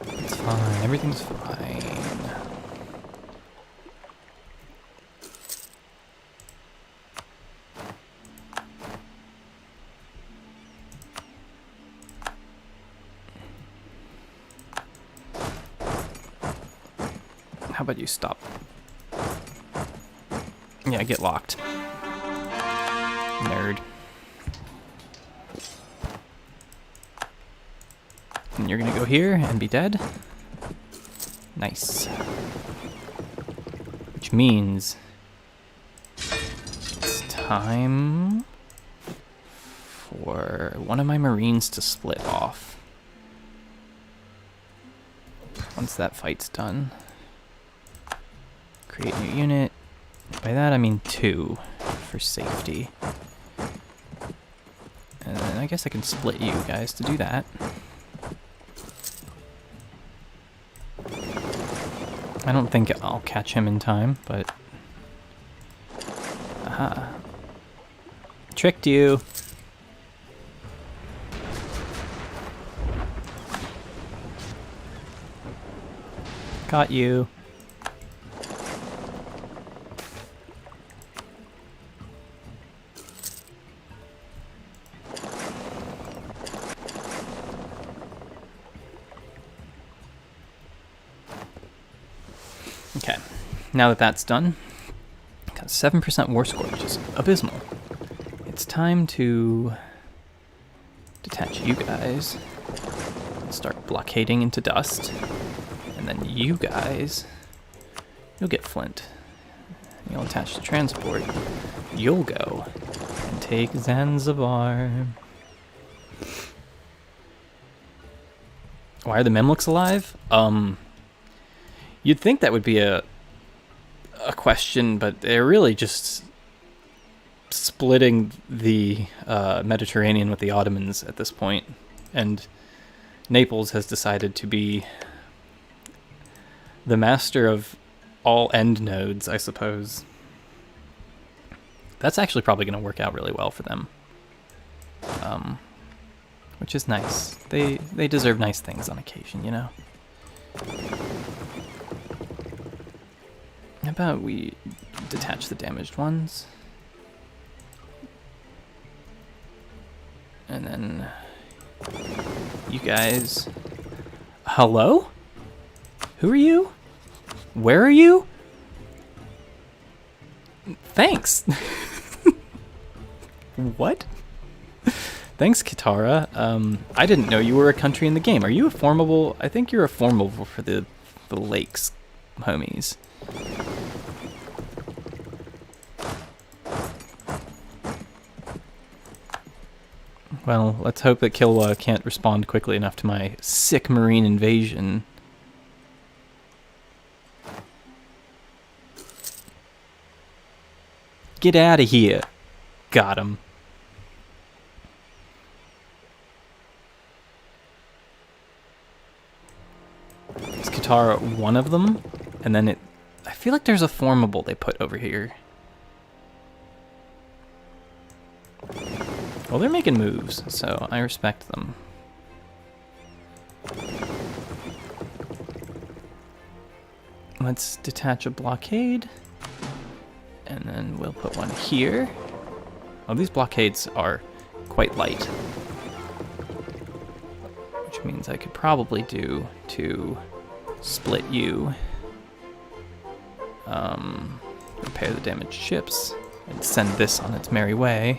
It's fine. Everything's fine. How about you stop? Yeah, get locked. Nerd. And you're gonna go here and be dead. Nice. Which means it's time for one of my Marines to split off. Once that fight's done. Create new unit. By that I mean 2 for safety. And then I guess I can split you guys to do that. I don't think I'll catch him in time, but... Aha. Tricked you! Got you. Okay, now that that's done, got a 7% war score, which is abysmal. it's time to detach you guys and start blockading into dust. And then you guys, you'll get flint. You'll attach to transport. You'll go and take Zanzibar. Why are the Memluks alive? You'd think that would be a question, but they're really just splitting the Mediterranean with the Ottomans at this point. And Naples has decided to be the master of all end nodes, I suppose. That's actually probably going to work out really well for them. Which is nice. They deserve nice things on occasion, you know? How about we detach the damaged ones? And then you guys... Hello? Who are you? Where are you? Thanks. What? Thanks, Kitara. I didn't know you were a country in the game. Are you a formable? I think you're a formable for the lakes, homies. Well, let's hope that Kilwa can't respond quickly enough to my sick marine invasion. Get out of here. Got him. Is Katara one of them? And then I feel like there's a formable they put over here. Well, they're making moves, so I respect them. Let's detach a blockade. And then we'll put one here. Oh, these blockades are quite light. Which means I could probably do to split you. Repair the damaged ships. And send this on its merry way.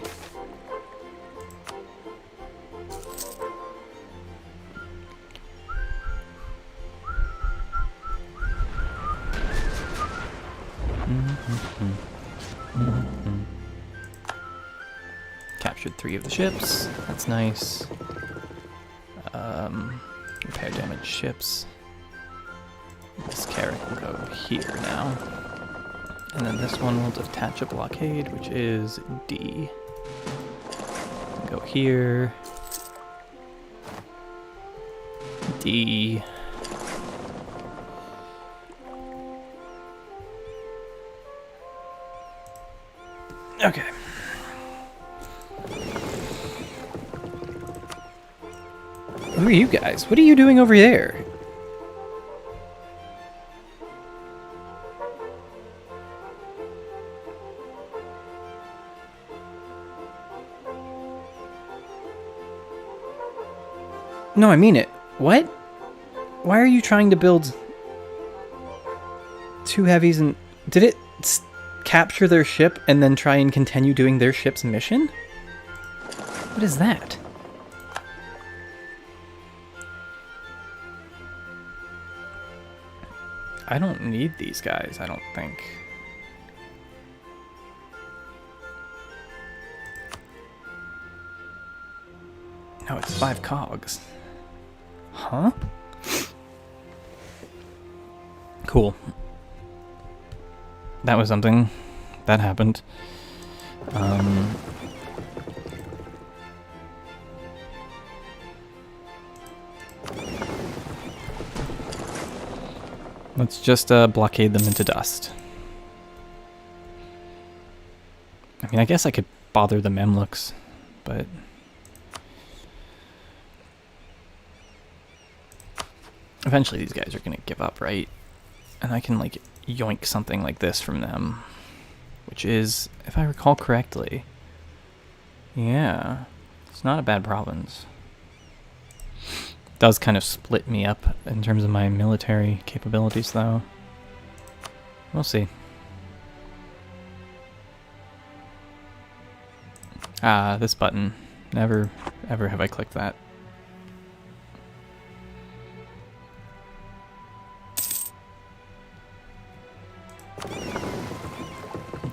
Captured 3 of the ships. That's nice. Repair damaged ships. This carrot will go here now. And then this one will detach a blockade, which is D. Go here. D. Okay. Who are you guys? What are you doing over there? No, I mean it. What? Why are you trying to build 2 heavies and... Did it capture their ship and then try and continue doing their ship's mission? What is that? I don't need these guys, I don't think. No, it's 5 cogs. Huh? Cool. That was something. That happened. Let's just blockade them into dust. I mean, I guess I could bother the Memluks, but... Eventually these guys are going to give up, right? And I can, like, yoink something like this from them. Which is, if I recall correctly... Yeah, it's not a bad province. Does kind of split me up in terms of my military capabilities, though. We'll see. Ah, this button. Never, ever have I clicked that.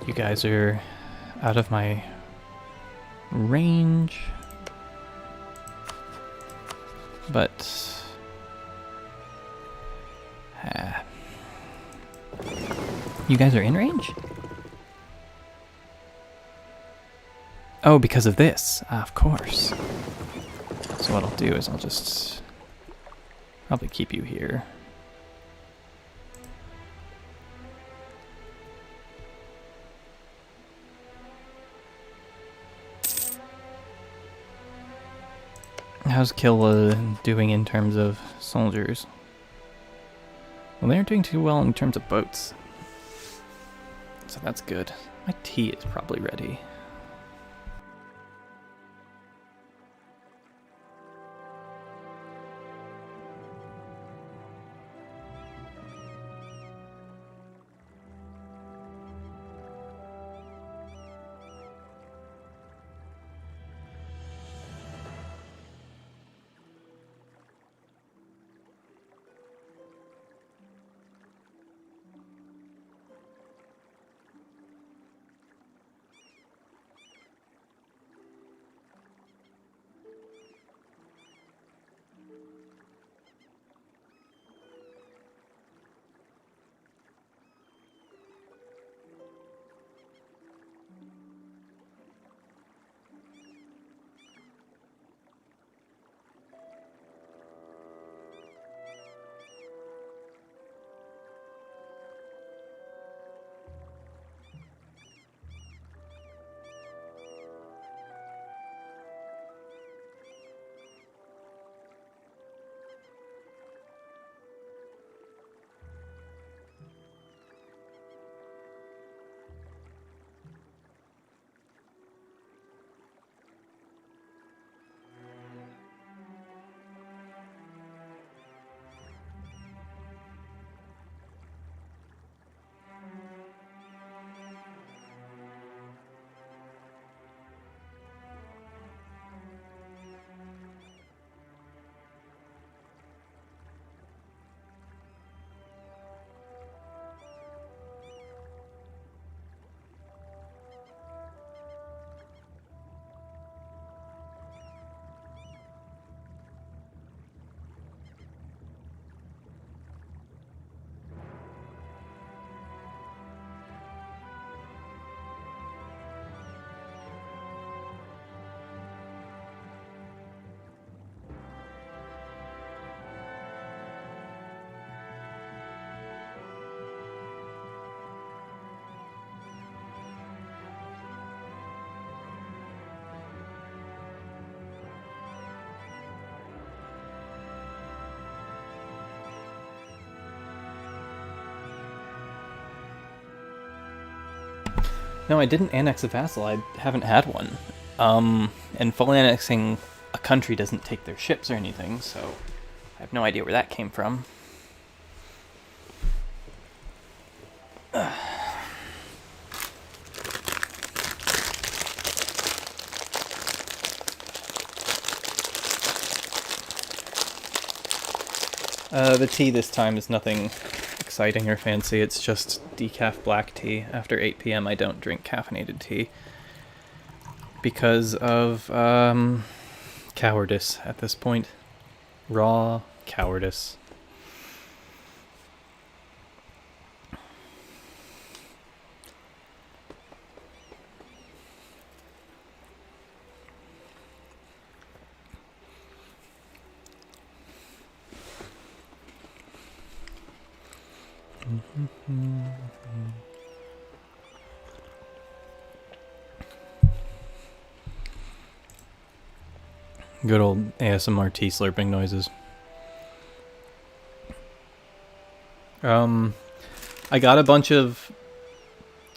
You guys are out of my range. But... you guys are in range? Oh, because of this. Of course. So what I'll do is I'll just probably keep you here. How's Killa doing in terms of soldiers? Well, they aren't doing too well in terms of boats. So that's good. My tea is probably ready. No, I didn't annex a vassal. I haven't had one. And fully annexing a country doesn't take their ships or anything, so I have no idea where that came from. The tea this time is nothing exciting or fancy. It's just decaf black tea. After 8 p.m. I don't drink caffeinated tea because of cowardice at this point. Raw cowardice. Good old ASMR tea slurping noises. I got a bunch of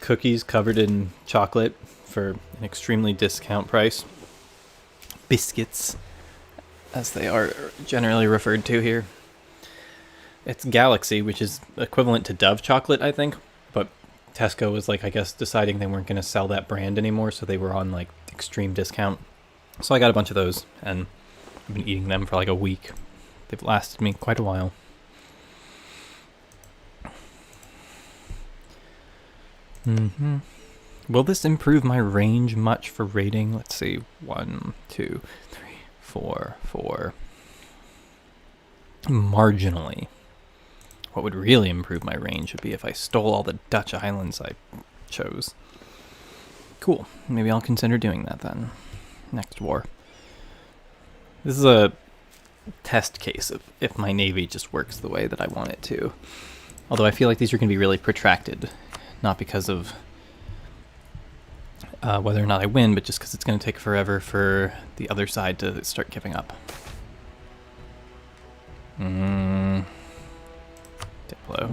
cookies covered in chocolate for an extremely discount price. Biscuits, as they are generally referred to here. It's Galaxy, which is equivalent to Dove chocolate, I think, but Tesco was like, I guess, deciding they weren't going to sell that brand anymore, so they were on like extreme discount. So I got a bunch of those, and I've been eating them for like a week. They've lasted me quite a while. Will this improve my range much for rating? Let's see. 1, 2, 3, 4, 4. Marginally. What would really improve my range would be if I stole all the Dutch islands I chose. Cool. Maybe I'll consider doing that then. Next war. This is a test case of if my navy just works the way that I want it to. Although I feel like these are going to be really protracted. Not because of whether or not I win, but just because it's going to take forever for the other side to start giving up. Diplo.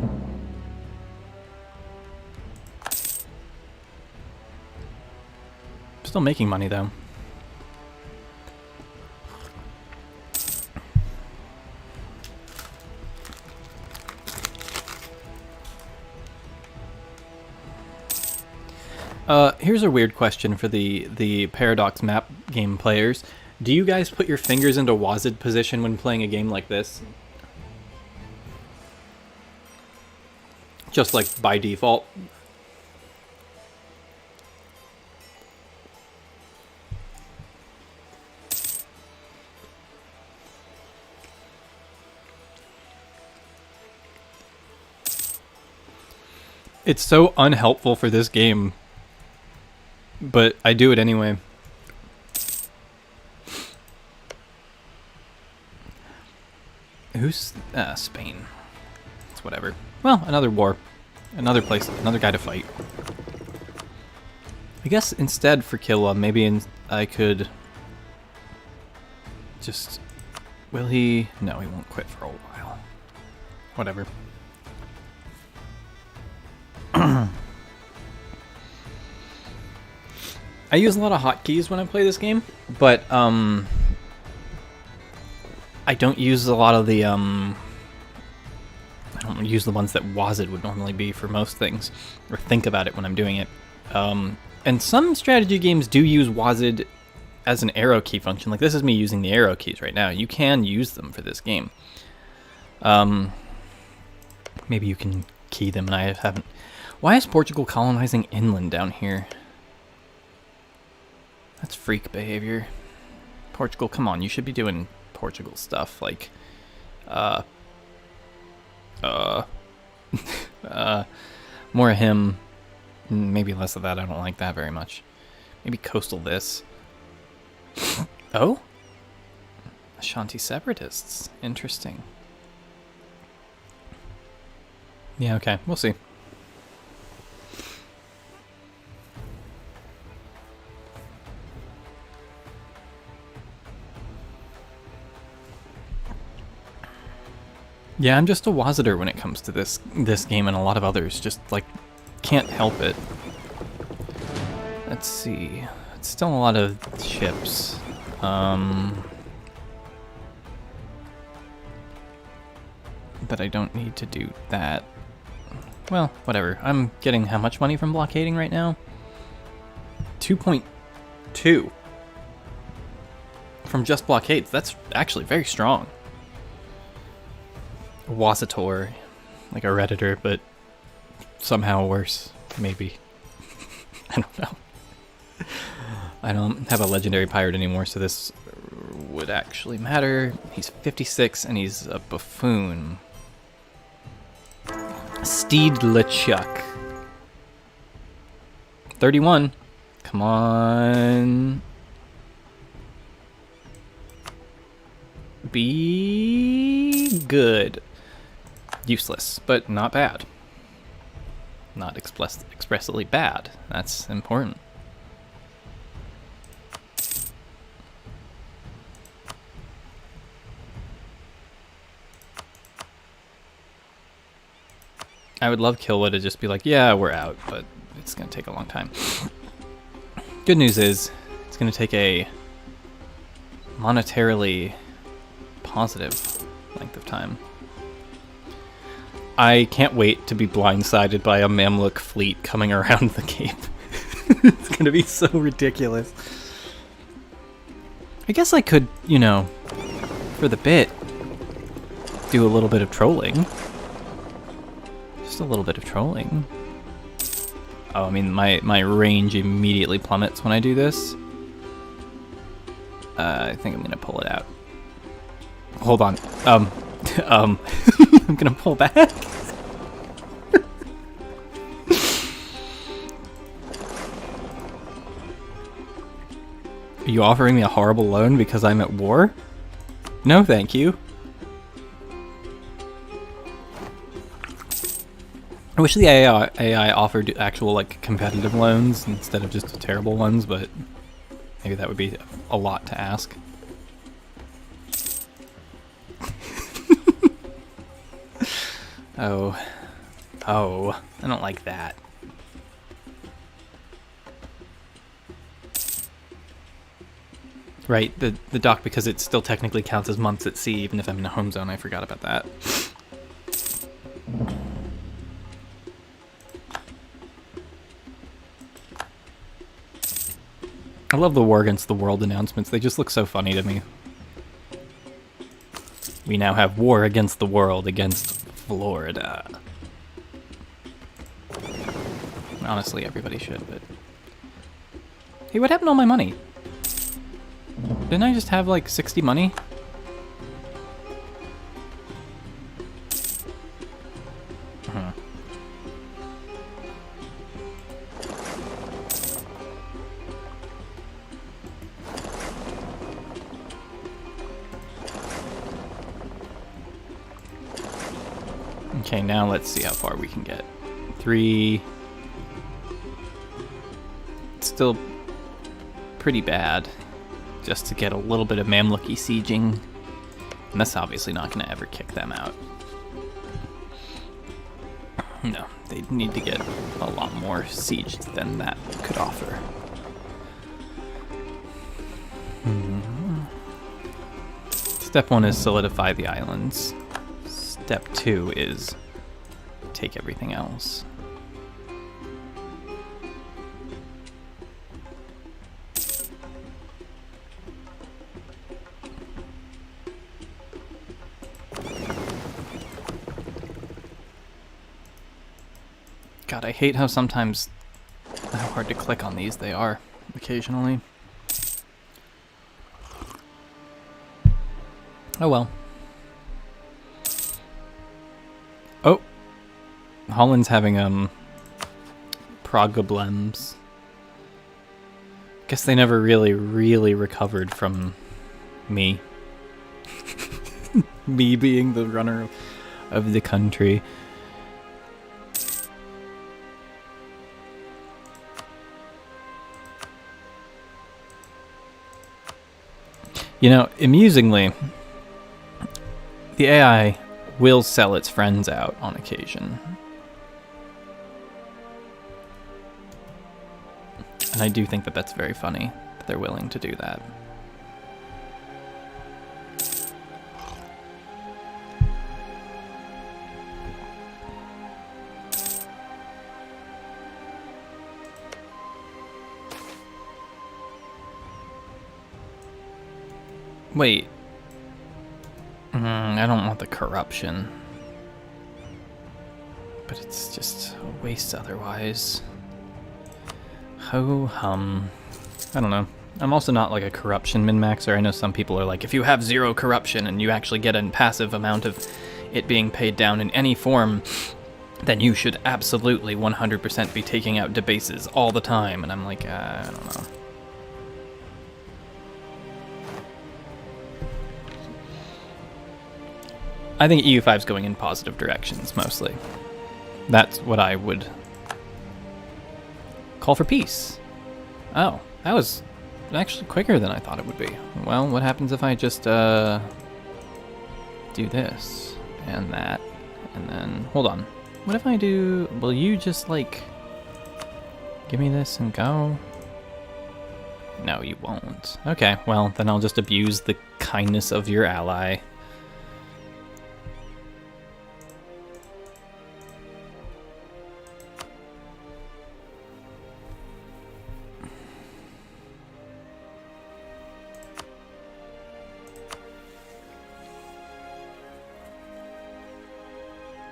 Still making money though. Here's a weird question for the Paradox map game players. Do you guys put your fingers into WASD position when playing a game like this? Just like by default? It's so unhelpful for this game, but I do it anyway. Who's Spain? It's whatever. Well, another war. Another place, another guy to fight. I guess instead for Kilwa, maybe I could just... Will he? No, he won't quit for a while. Whatever. I use a lot of hotkeys when I play this game, but I don't use a lot of the I don't use the ones that WASD would normally be for most things, or think about it when I'm doing it. And some strategy games do use WASD as an arrow key function. Like this is me using the arrow keys right now. You can use them for this game. Maybe you can key them, and I haven't. Why is Portugal colonizing inland down here? That's freak behavior. Portugal, come on, you should be doing Portugal stuff, like, more of him, maybe less of that. I don't like that very much. Maybe coastal this. Oh? Ashanti separatists. Interesting. Yeah, okay, we'll see. Yeah, I'm just a WASDer when it comes to this game and a lot of others. Just, like, can't help it. Let's see. It's still a lot of ships. But I don't need to do that. Well, whatever. I'm getting how much money from blockading right now? 2.2 from just blockades. That's actually very strong. Wasator, like a Redditor, but somehow worse, maybe. I don't know. I don't have a legendary pirate anymore, so this would actually matter. He's 56 and he's a buffoon. Steed LeChuck. 31. Come on. Be good. Useless, but not bad. Not expressly bad. That's important. I would love Kilwa to just be like, yeah, we're out, but it's going to take a long time. Good news is, it's going to take a monetarily positive length of time. I can't wait to be blindsided by a Mamluk fleet coming around the Cape. It's going to be so ridiculous. I guess I could, you know, for the bit, do a little bit of trolling. Just a little bit of trolling. Oh, I mean, my range immediately plummets when I do this. I think I'm gonna pull it out. Hold on. I'm gonna pull back. Are you offering me a horrible loan because I'm at war? No, thank you. I wish the AI offered actual, like, competitive loans instead of just terrible ones, but maybe that would be a lot to ask. Oh, I don't like that. Right, the dock, because it still technically counts as months at sea, even if I'm in a home zone. I forgot about that. I love the War Against the World announcements. They just look so funny to me. We now have war against the world against Florida. Honestly, everybody should, but... Hey, what happened to all my money? Didn't I just have, like, 60 money? Huh. Okay, now let's see how far we can get. 3... It's still pretty bad. Just to get a little bit of Mamluki sieging. And that's obviously not going to ever kick them out. No, they need to get a lot more sieged than that could offer. Step 1 is solidify the islands. Step 2 is take everything else. God, I hate how sometimes how hard to click on these they are occasionally. Oh well. Oh, Holland's having problems. Guess they never really recovered from me. Me being the runner of the country. You know, amusingly, the AI will sell its friends out on occasion. And I do think that that's very funny, that they're willing to do that. Wait. I don't want the corruption. But it's just a waste otherwise. Ho hum. I don't know. I'm also not like a corruption min-maxer. I know some people are like, if you have 0 corruption and you actually get a passive amount of it being paid down in any form, then you should absolutely 100% be taking out debases all the time. And I'm like, I don't know. I think EU5's going in positive directions, mostly. That's what I would call for peace. Oh, that was actually quicker than I thought it would be. Well, what happens if I just do this and that, and then hold on. What if I do? Will you just like give me this and go? No, you won't. Okay, well then I'll just abuse the kindness of your ally.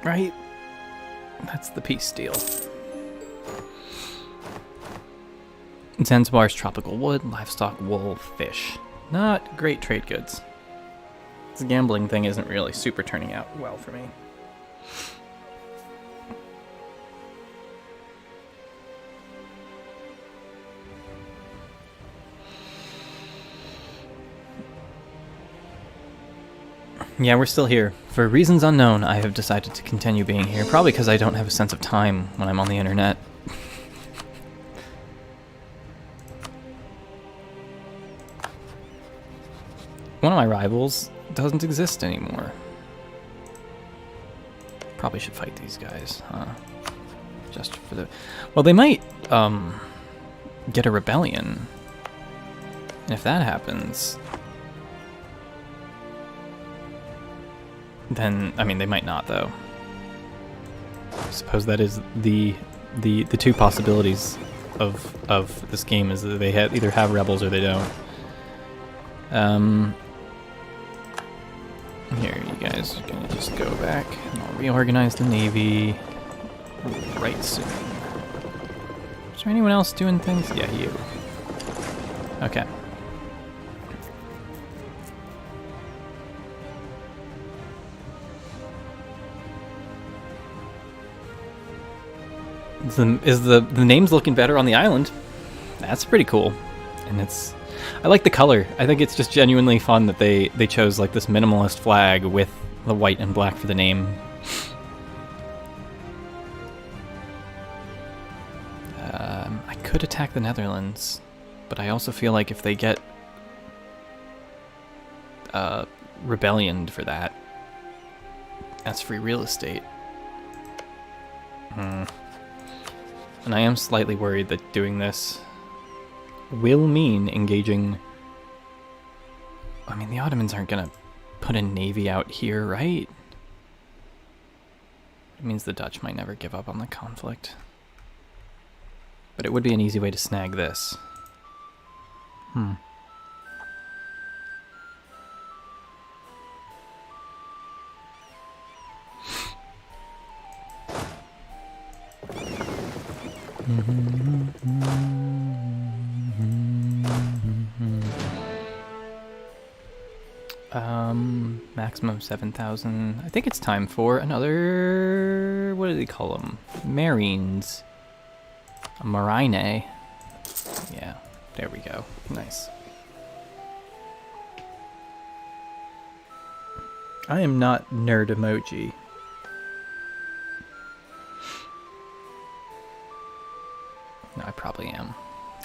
right? That's the peace deal. Zanzibar's tropical wood, livestock, wool, fish. Not great trade goods. This gambling thing isn't really super turning out well for me. Yeah, we're still here. For reasons unknown, I have decided to continue being here. Probably because I don't have a sense of time when I'm on the internet. One of my rivals doesn't exist anymore. Probably should fight these guys, huh? Just for the... Well, they might, get a rebellion. And if that happens... Then, I mean, they might not, though. I suppose that is the two possibilities of this game, is that they either have rebels or they don't. Here, you guys are gonna just go back, and I'll reorganize the Navy right soon. Is there anyone else doing things? Yeah, you. Okay. Is the name's looking better on the island? That's pretty cool, and I like the color. I think it's just genuinely fun that they chose like this minimalist flag with the white and black for the name. I could attack the Netherlands, but I also feel like if they get rebellioned for that, that's free real estate. And I am slightly worried that doing this will mean engaging... I mean, the Ottomans aren't going to put a navy out here, right? It means the Dutch might never give up on the conflict. But it would be an easy way to snag this. Maximum 7,000. I think it's time for another... What do they call them? Marines. A marine. Yeah, there we go. Nice. I am not nerd emoji. No, I probably am.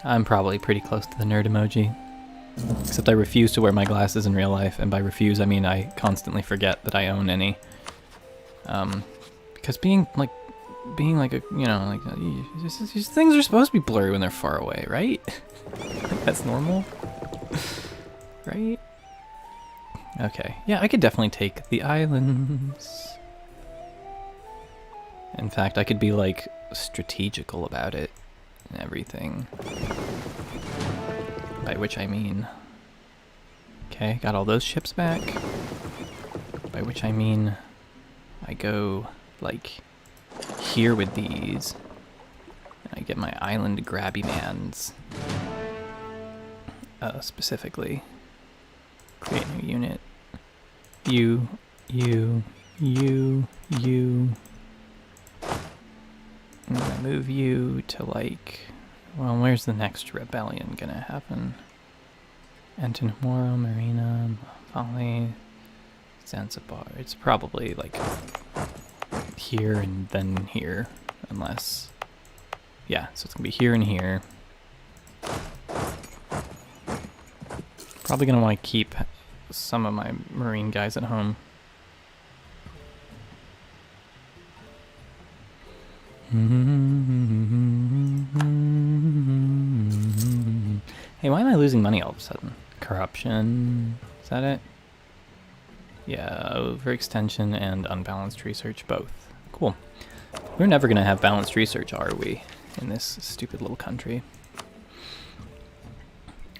I'm probably pretty close to the nerd emoji. Except I refuse to wear my glasses in real life, and by refuse I mean I constantly forget that I own any. Because being like a, you know, like, these things are supposed to be blurry when they're far away, right? That's normal. Right? Okay, yeah, I could definitely take the islands. In fact, I could be, like, strategical about it and everything. By which I mean... Okay, got all those ships back. By which I mean... I go, like, here with these. And I get my island grabby mans. Specifically. Create new unit. You. I'm gonna move you to, like... Well, where's the next rebellion gonna happen? Antinamoro, Marina, Folly, Zanzibar. It's probably, like, here and then here, unless... Yeah, so it's gonna be here and here. Probably gonna want to keep some of my Marine guys at home. Hey, why am I losing money all of a sudden? Corruption, is that it? Yeah, overextension and unbalanced research, both. Cool. We're never gonna have balanced research, are we? In this stupid little country.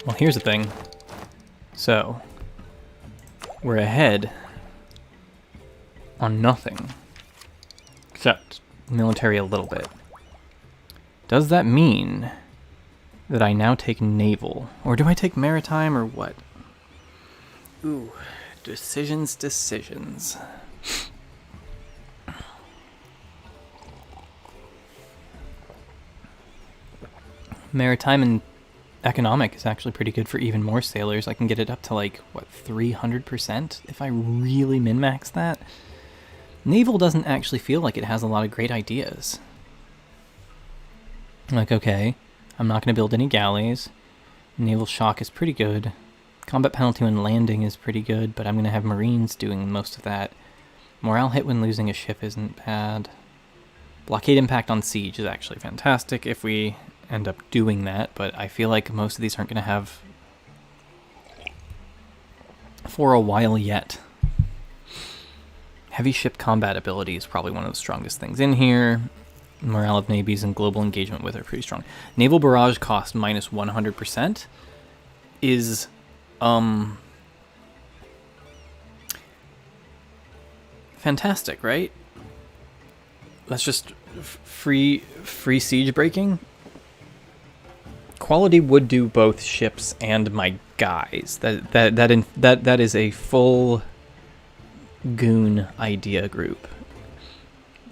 Well, here's the thing. So, we're ahead on nothing. except military a little bit. Does that mean that I now take naval? Or do I take maritime, or what? Ooh, decisions. Maritime and economic is actually pretty good for even more sailors. I can get it up to like, what, 300% if I really min-max that? Naval doesn't actually feel like it has a lot of great ideas. Like, okay, I'm not going to build any galleys. Naval shock is pretty good. Combat penalty when landing is pretty good, but I'm going to have Marines doing most of that. Morale hit when losing a ship isn't bad. Blockade impact on siege is actually fantastic if we end up doing that, but I feel like most of these aren't going to have for a while yet. Heavy ship combat ability is probably one of the strongest things in here. Morale of navies and global engagement with are pretty strong. Naval barrage cost minus 100% is fantastic, right? That's just free siege breaking. Quality would do both ships and my guys. That is a full goon idea group.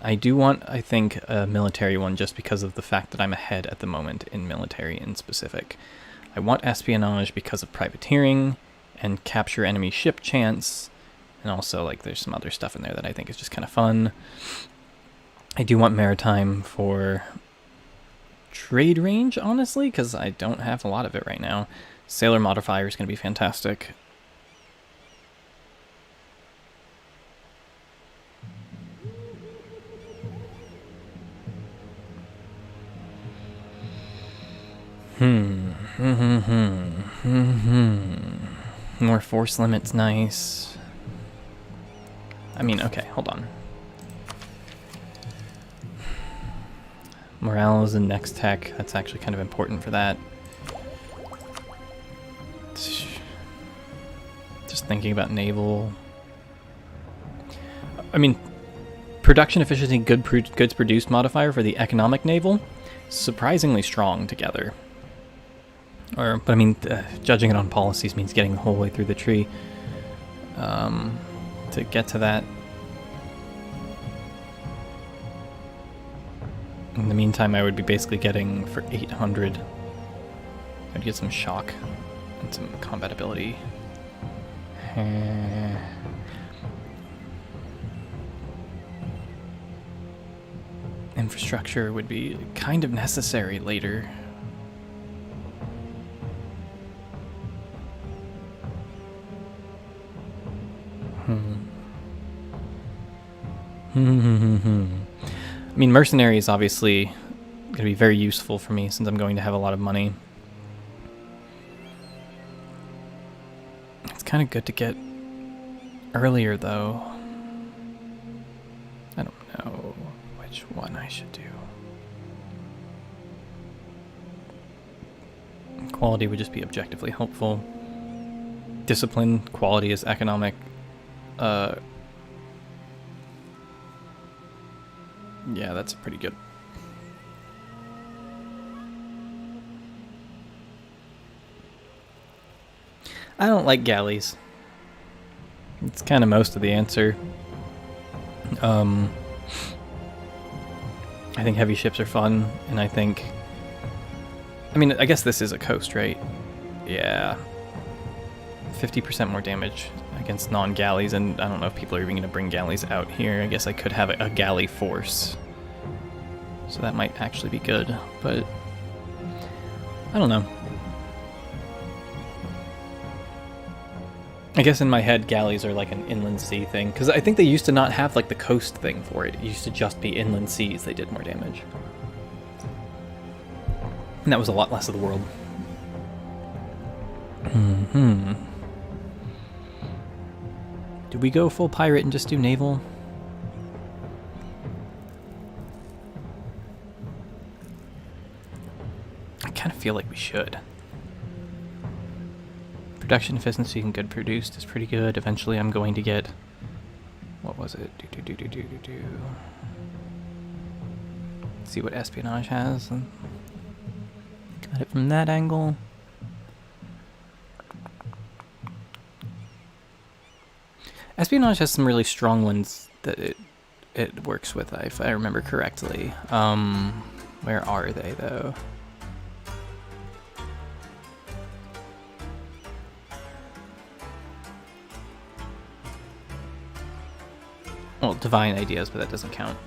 I do want, I think, a military one just because of the fact that I'm ahead at the moment in military in specific. I want espionage because of privateering and capture enemy ship chance, and also like there's some other stuff in there that I think is just kind of fun. I do want maritime for trade range, honestly, because I don't have a lot of it right now. Sailor modifier is going to be fantastic. More force limits, nice. I mean, okay, hold on. Morale is in next tech. That's actually kind of important for that. Just thinking about naval. I mean, production efficiency goods produced modifier for the economic naval, surprisingly strong together. But I mean, judging it on policies means getting the whole way through the tree to get to that. In the meantime, I would be basically getting for 800. I'd get some shock and some combat ability. Infrastructure would be kind of necessary later. I mean, mercenary is obviously going to be very useful for me since I'm going to have a lot of money. It's kind of good to get earlier, though. I don't know which one I should do. Quality would just be objectively helpful. Discipline, quality is economic. Yeah, that's pretty good. I don't like galleys. It's kind of most of the answer. I think heavy ships are fun, and I think... I mean, I guess this is a coast, right? Yeah. 50% more damage against non-galleys, and I don't know if people are even going to bring galleys out here. I guess I could have a galley force. So that might actually be good, but I don't know. I guess in my head, galleys are like an inland sea thing, because I think they used to not have like the coast thing for it. It used to just be inland seas. They did more damage. And that was a lot less of the world. Do we go full pirate and just do naval? I kind of feel like we should. Production efficiency and good produced is pretty good. Eventually I'm going to get... What was it? see what espionage has. And got it from that angle. Espionage has some really strong ones that it works with, if I remember correctly. Where are they, though? Well, divine ideas, but that doesn't count.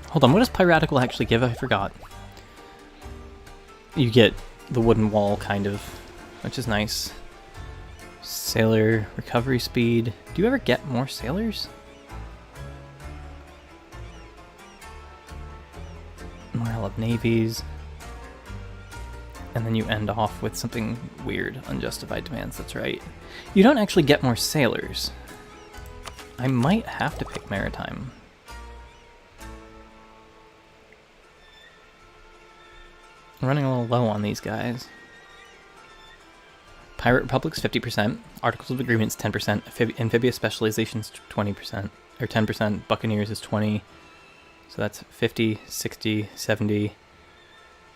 Hold on, what does piratical actually give? I forgot. You get the wooden wall, kind of, which is nice. Sailor, recovery speed. Do you ever get more sailors? Morale of navies. And then you end off with something weird. Unjustified demands, that's right. You don't actually get more sailors. I might have to pick maritime. I'm running a little low on these guys. Pirate Republic's 50%, Articles of Agreement's 10%, Amphibious Specialization's 20%, or 10%, Buccaneers is 20%, so that's 50, 60, 70,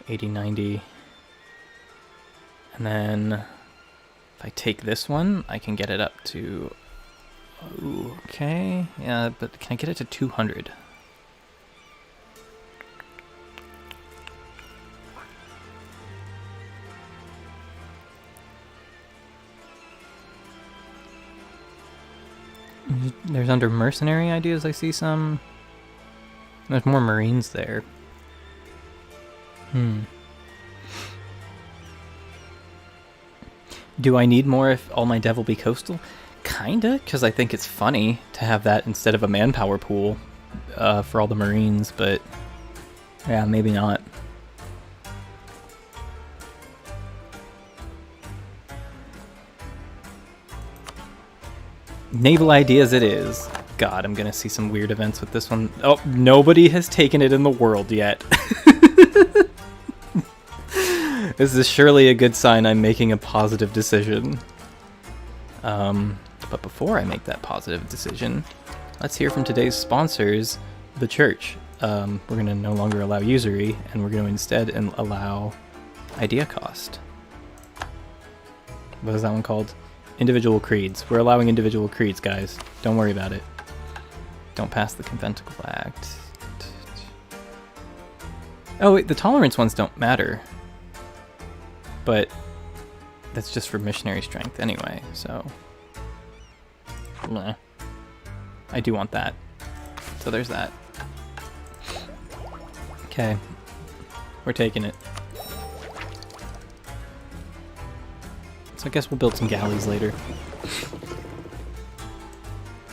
80, 90. And then if I take this one, I can get it up to, okay, yeah, but can I get it to 200? There's under mercenary ideas, I see some. There's more Marines there. Do I need more if all my dev will be coastal? Kinda, because I think it's funny to have that instead of a manpower pool for all the Marines, but yeah, maybe not. Naval ideas it is. God, I'm gonna see some weird events with this one. Oh, nobody has taken it in the world yet. This is surely a good sign I'm making a positive decision. But before I make that positive decision, let's hear from today's sponsors, the church. We're gonna no longer allow usury, and we're gonna instead allow idea cost. What is that one called? Individual creeds. We're allowing individual creeds, guys. Don't worry about it. Don't pass the Conventicle Act. Oh, wait, the tolerance ones don't matter. But that's just for missionary strength anyway, so... Bleh. I do want that. So there's that. Okay. We're taking it. So I guess we'll build some galleys later.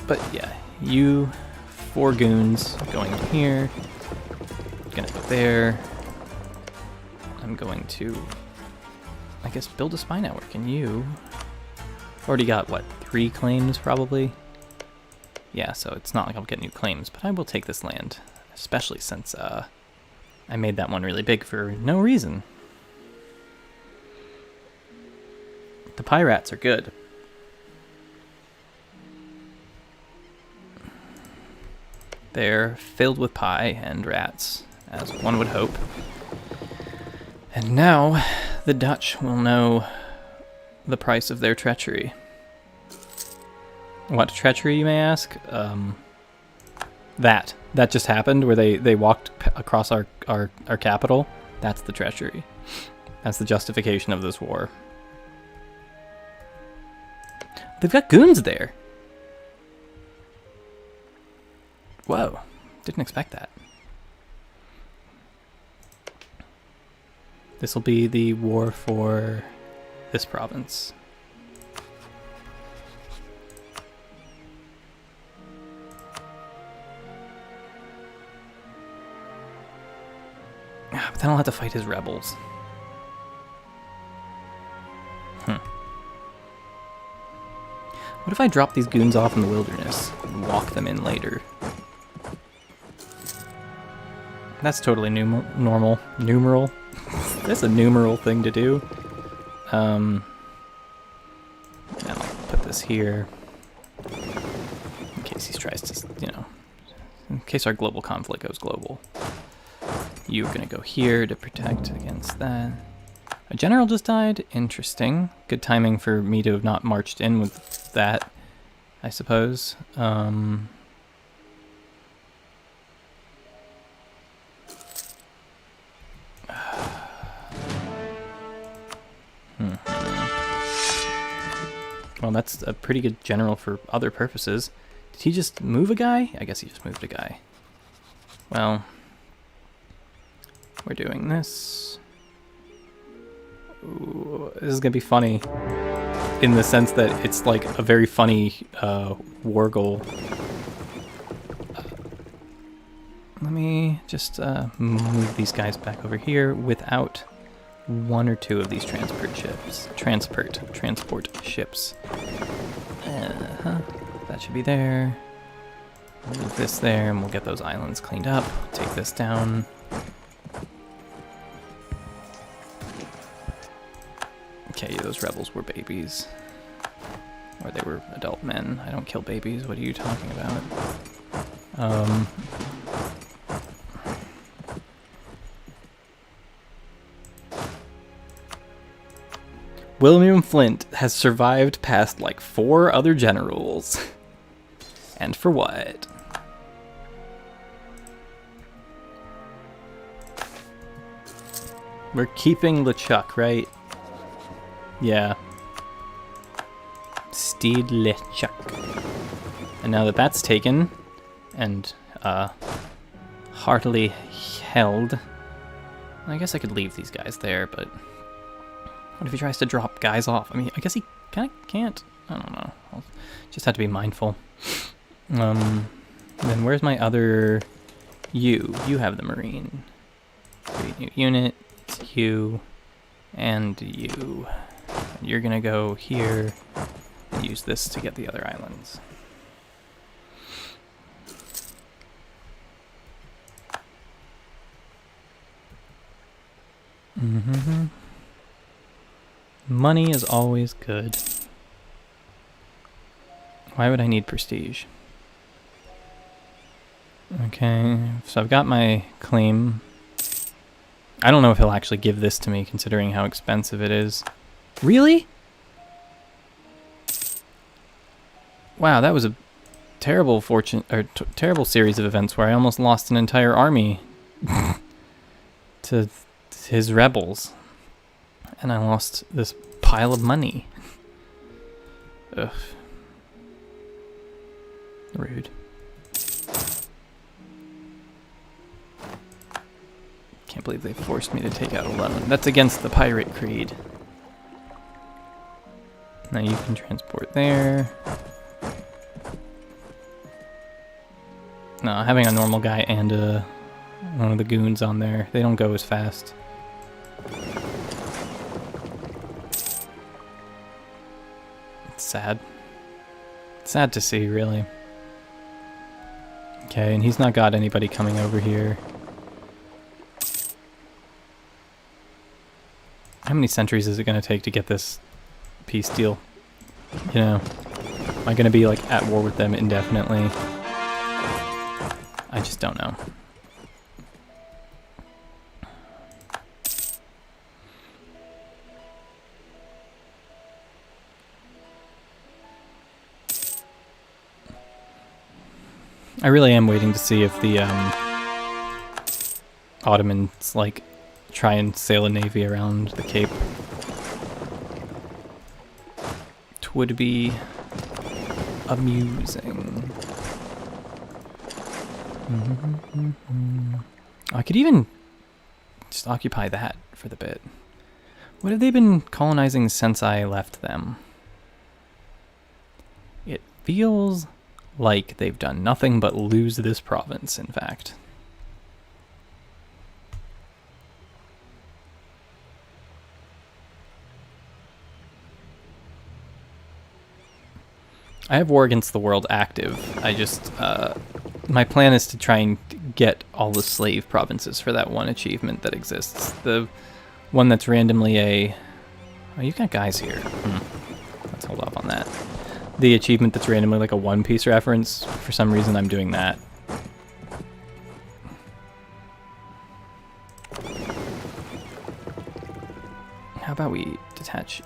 But yeah, you 4 goons going here. Gonna go there. I'm going to, I guess, build a spy network. And you already got, what, 3 claims probably? Yeah, so it's not like I'll get new claims, but I will take this land. Especially since I made that one really big for no reason. The pirates are good. They're filled with pie and rats, as one would hope. And now the Dutch will know the price of their treachery. What treachery, you may ask? That just happened, where they walked across our capital. That's the treachery. That's the justification of this war. They've got goons there. Whoa, didn't expect that. This will be the war for this province. But then I'll have to fight his rebels. What if I drop these goons off in the wilderness and walk them in later? That's totally normal. Numeral. this a numeral thing to do? And I'll put this here in case he tries to, in case our global conflict goes global. You're gonna go here to protect against that. A general just died. Interesting. Good timing for me to have not marched in with that, I suppose. Well, that's a pretty good general for other purposes. Did he just move a guy? I guess he just moved a guy. Well, we're doing this. Ooh, this is gonna be funny in the sense that it's like a very funny war goal. Let me just move these guys back over here without one or two of these transport ships. Transport ships. That should be there. We'll move this there, and we'll get those islands cleaned up. Take this down. Okay, those rebels were babies. Or they were adult men. I don't kill babies. What are you talking about? William Flint has survived past like 4 other generals. And for what? We're keeping LeChuck, right? Yeah. Steed LeChuck. And now that that's taken and heartily held, I guess I could leave these guys there, but what if he tries to drop guys off? I mean, I guess he kind of can't. I don't know. I'll just have to be mindful. Then where's my other you? You have the Marine. Create new unit. It's you and you. And you're gonna go here and use this to get the other islands. Money is always good. Why would I need prestige? Okay, so I've got my claim. I don't know if he'll actually give this to me, considering how expensive it is. Really? Wow, that was a terrible terrible series of events where I almost lost an entire army to his rebels. And I lost this pile of money. Ugh. Rude. Can't believe they forced me to take out a loan. That's against the pirate creed. Now you can transport there. No, having a normal guy and one of the goons on there, they don't go as fast. It's sad. It's sad to see, really. Okay, and he's not got anybody coming over here. How many centuries is it going to take to get this peace deal? You know, am I going to be like at war with them indefinitely? I just don't know. I really am waiting to see if the Ottomans like try and sail a navy around the Cape. It would be amusing. I could even just occupy that for the bit. What have they been colonizing since I left them? It feels like they've done nothing but lose this province, in fact. I have War Against the World active. I just, my plan is to try and get all the slave provinces for that one achievement that exists. The one that's randomly a... Oh, you've got guys here. Let's hold off on that. The achievement that's randomly like a One Piece reference. For some reason, I'm doing that. How about we detach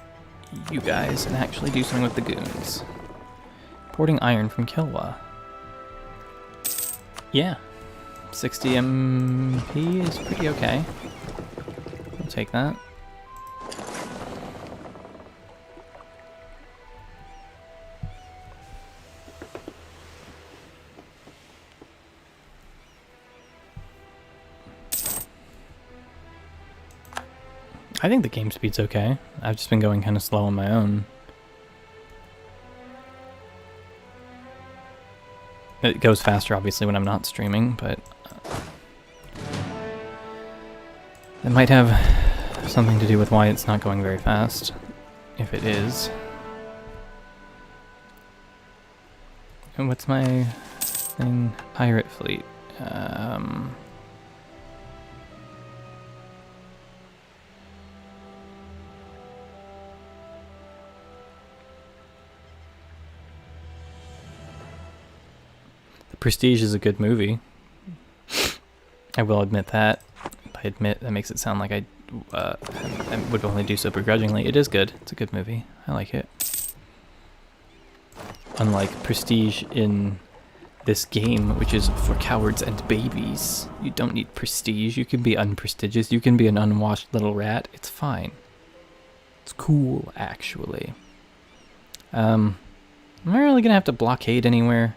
you guys and actually do something with the goons? Porting iron from Kilwa. Yeah. 60 MP is pretty okay. We'll take that. I think the game speed's okay. I've just been going kind of slow on my own. It goes faster, obviously, when I'm not streaming, but... it might have something to do with why it's not going very fast, if it is. And what's my thing? Pirate fleet. Prestige is a good movie. I will admit that. If I admit, that makes it sound like I would only do so begrudgingly. It is good. It's a good movie. I like it. Unlike Prestige in this game, which is for cowards and babies. You don't need prestige. You can be unprestigious. You can be an unwashed little rat. It's fine. It's cool, actually. Am I really gonna have to blockade anywhere?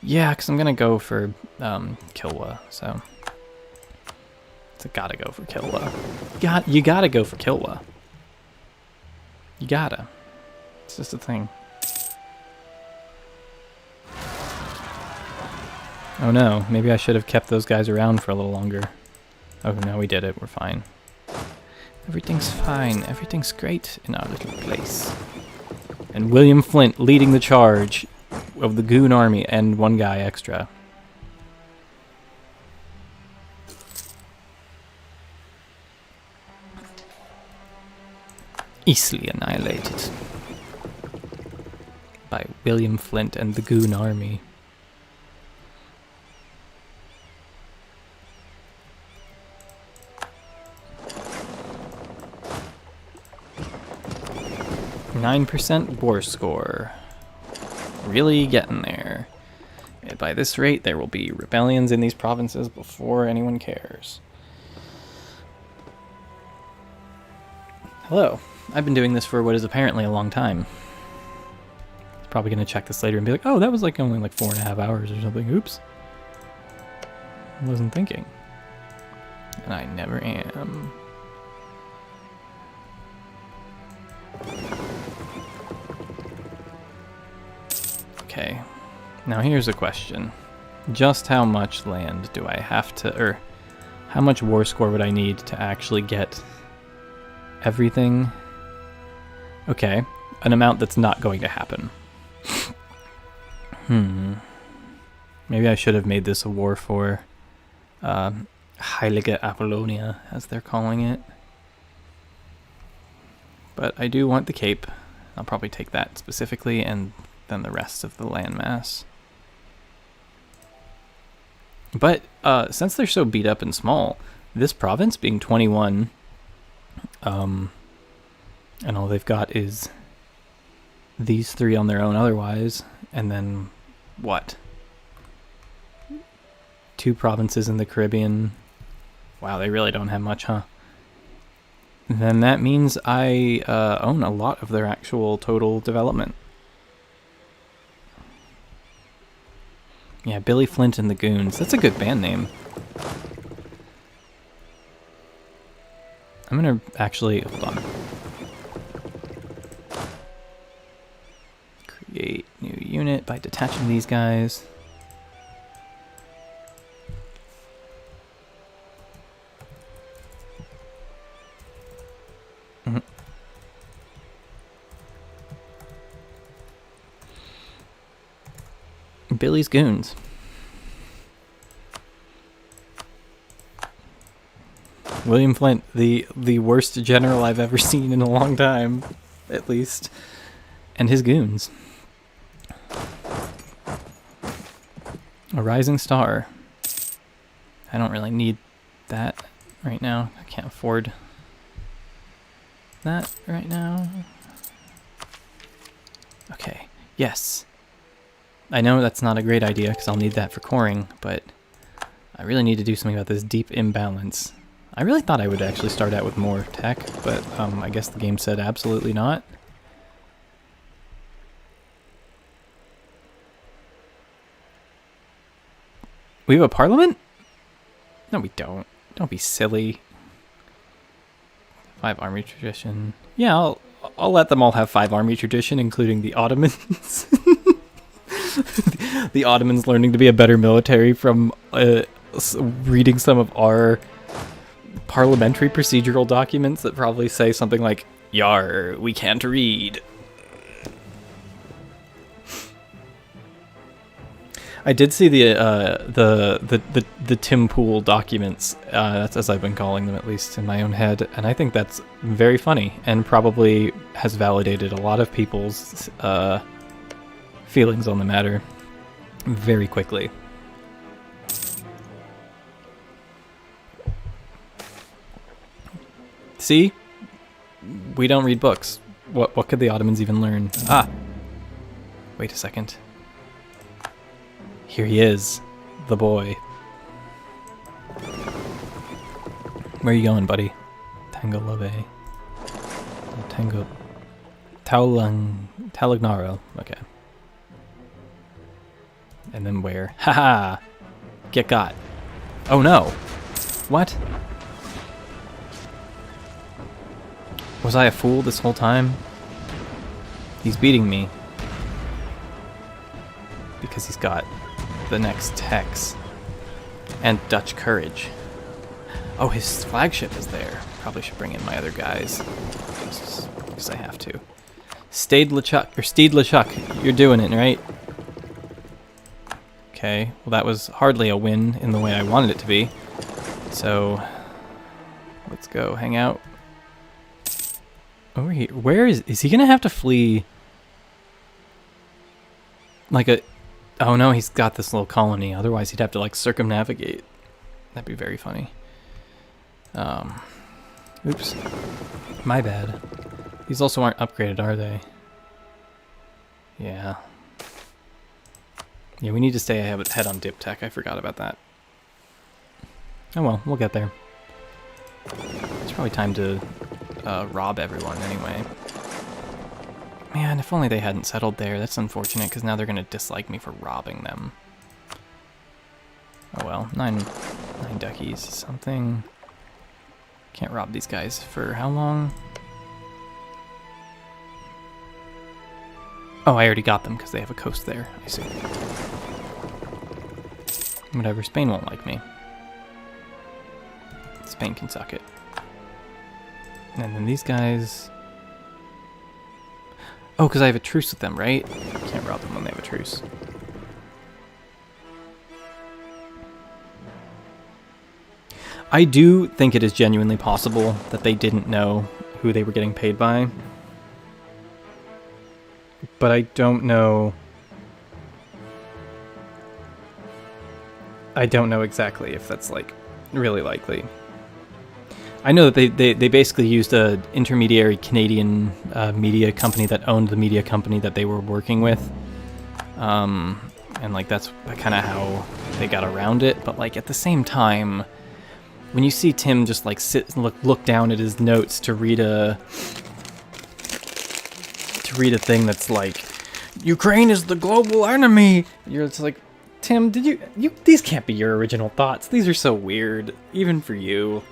Yeah, because I'm going to go for Kilwa, so... I gotta go for Kilwa. You gotta go for Kilwa. You gotta. It's just a thing. Oh no, maybe I should have kept those guys around for a little longer. Oh no, we did it, we're fine. Everything's fine, everything's great in our little place. And William Flint leading the charge of the goon army and one guy extra. Easily annihilated by William Flint and the goon army. %9 war score. Really getting there. And by this rate, there will be rebellions in these provinces before anyone cares. Hello. I've been doing this for what is apparently a long time. He's probably going to check this later and be like, oh, that was like only like 4.5 hours or something. Oops. I wasn't thinking. And I never am. Okay, now here's a question. Just how much land do I have to, or how much war score would I need to actually get everything? Okay, an amount that's not going to happen. Maybe I should have made this a war for Heilige Apollonia, as they're calling it. But I do want the Cape. I'll probably take that specifically, and than the rest of the landmass. But since they're so beat up and small, this province being 21, and all they've got is these 3 on their own otherwise, and then what? 2 provinces in the Caribbean. Wow, they really don't have much, huh? Then that means I own a lot of their actual total development. Yeah, Billy Flint and the Goons. That's a good band name. I'm gonna actually... Hold on. Create new unit by detaching these guys. Billy's Goons. William Flint, the worst general I've ever seen in a long time, at least. And his goons. A rising star. I don't really need that right now. I can't afford that right now. Okay, yes. I know that's not a great idea because I'll need that for coring, but I really need to do something about this deep imbalance. I really thought I would actually start out with more tech, but I guess the game said absolutely not. We have a parliament? No, we don't. Don't be silly. 5 army tradition. Yeah, I'll let them all have 5 army tradition, including the Ottomans. The Ottomans learning to be a better military from reading some of our parliamentary procedural documents that probably say something like, "Yar, we can't read." I did see the Tim Pool documents. That's as I've been calling them, at least in my own head, and I think that's very funny and probably has validated a lot of people's feelings on the matter very quickly. See, we don't read books. What could the Ottomans even learn? Ah, wait a second. Here he is, the boy. Where are you going, buddy? Tango Love. Tango. Talagnaro. Okay. And then where? Haha! Get got. Oh no! What? Was I a fool this whole time? He's beating me. Because he's got the next Hex. And Dutch Courage. Oh, his flagship is there. Probably should bring in my other guys. Because I have to. Steed LeChuck, you're doing it, right? Okay, well that was hardly a win in the way I wanted it to be. So, let's go hang out. Over here. Where is he gonna have to flee? Like a... Oh no, he's got this little colony. Otherwise he'd have to like circumnavigate. That'd be very funny. Oops. My bad. These also aren't upgraded, are they? Yeah. Yeah, we need to stay ahead on dip tech. I forgot about that. Oh well, we'll get there. It's probably time to rob everyone anyway. Man, if only they hadn't settled there. That's unfortunate, because now they're going to dislike me for robbing them. Oh well, 9 duckies, something. Can't rob these guys for how long? Oh, I already got them because they have a coast there. I see. Whatever, Spain won't like me. Spain can suck it. And then these guys... Oh, because I have a truce with them, right? Can't rob them when they have a truce. I do think it is genuinely possible that they didn't know who they were getting paid by. But I don't know... I don't know exactly if that's, like, really likely. I know that they basically used an intermediary Canadian media company that owned the media company that they were working with. And, like, that's kind of how they got around it. But, like, at the same time, when you see Tim just, like, sit and look down at his notes to read a thing that's like, Ukraine is the global enemy, you're just like, Tim, did you these can't be your original thoughts. These are so weird, even for you.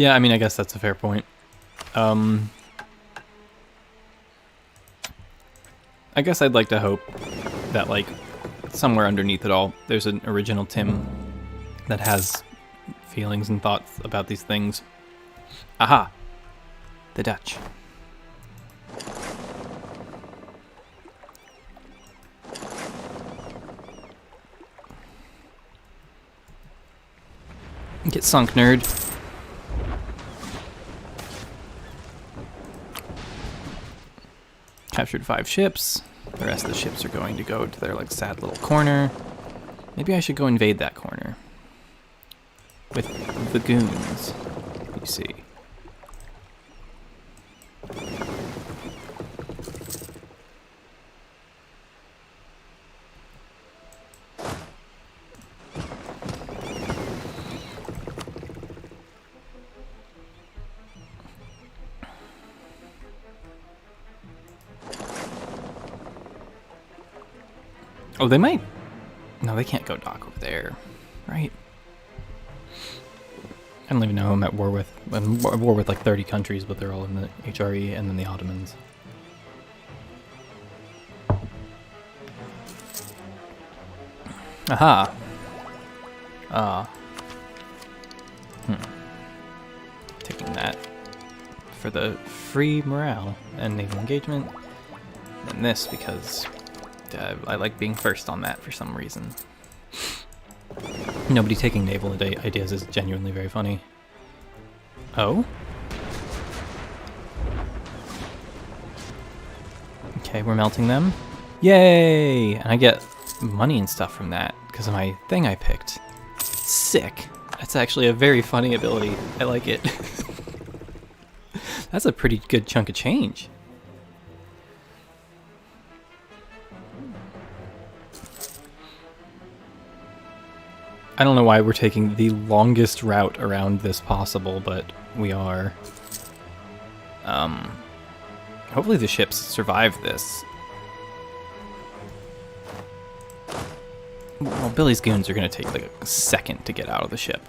Yeah, I mean, I guess that's a fair point. I guess I'd like to hope that, like, somewhere underneath it all, there's an original Tim that has feelings and thoughts about these things. Aha! The Dutch. Get sunk, nerd. Captured 5 ships. The rest of the ships are going to go to their, like, sad little corner. Maybe I should go invade that corner. With the goons, you see. Oh, they might. No, they can't go dock over there, right? I don't even know who I'm at war with. I'm at war with like 30 countries, but they're all in the HRE and then the Ottomans. Aha. Taking that for the free morale and naval engagement. And this because I like being first on that for some reason. Nobody taking naval ideas is genuinely very funny. Oh? Okay, we're melting them. Yay! And I get money and stuff from that because of my thing I picked. Sick. That's actually a very funny ability. I like it. That's a pretty good chunk of change. I don't know why we're taking the longest route around this possible, but we are. Hopefully the ships survive this. Well, Billy's goons are going to take like a second to get out of the ship.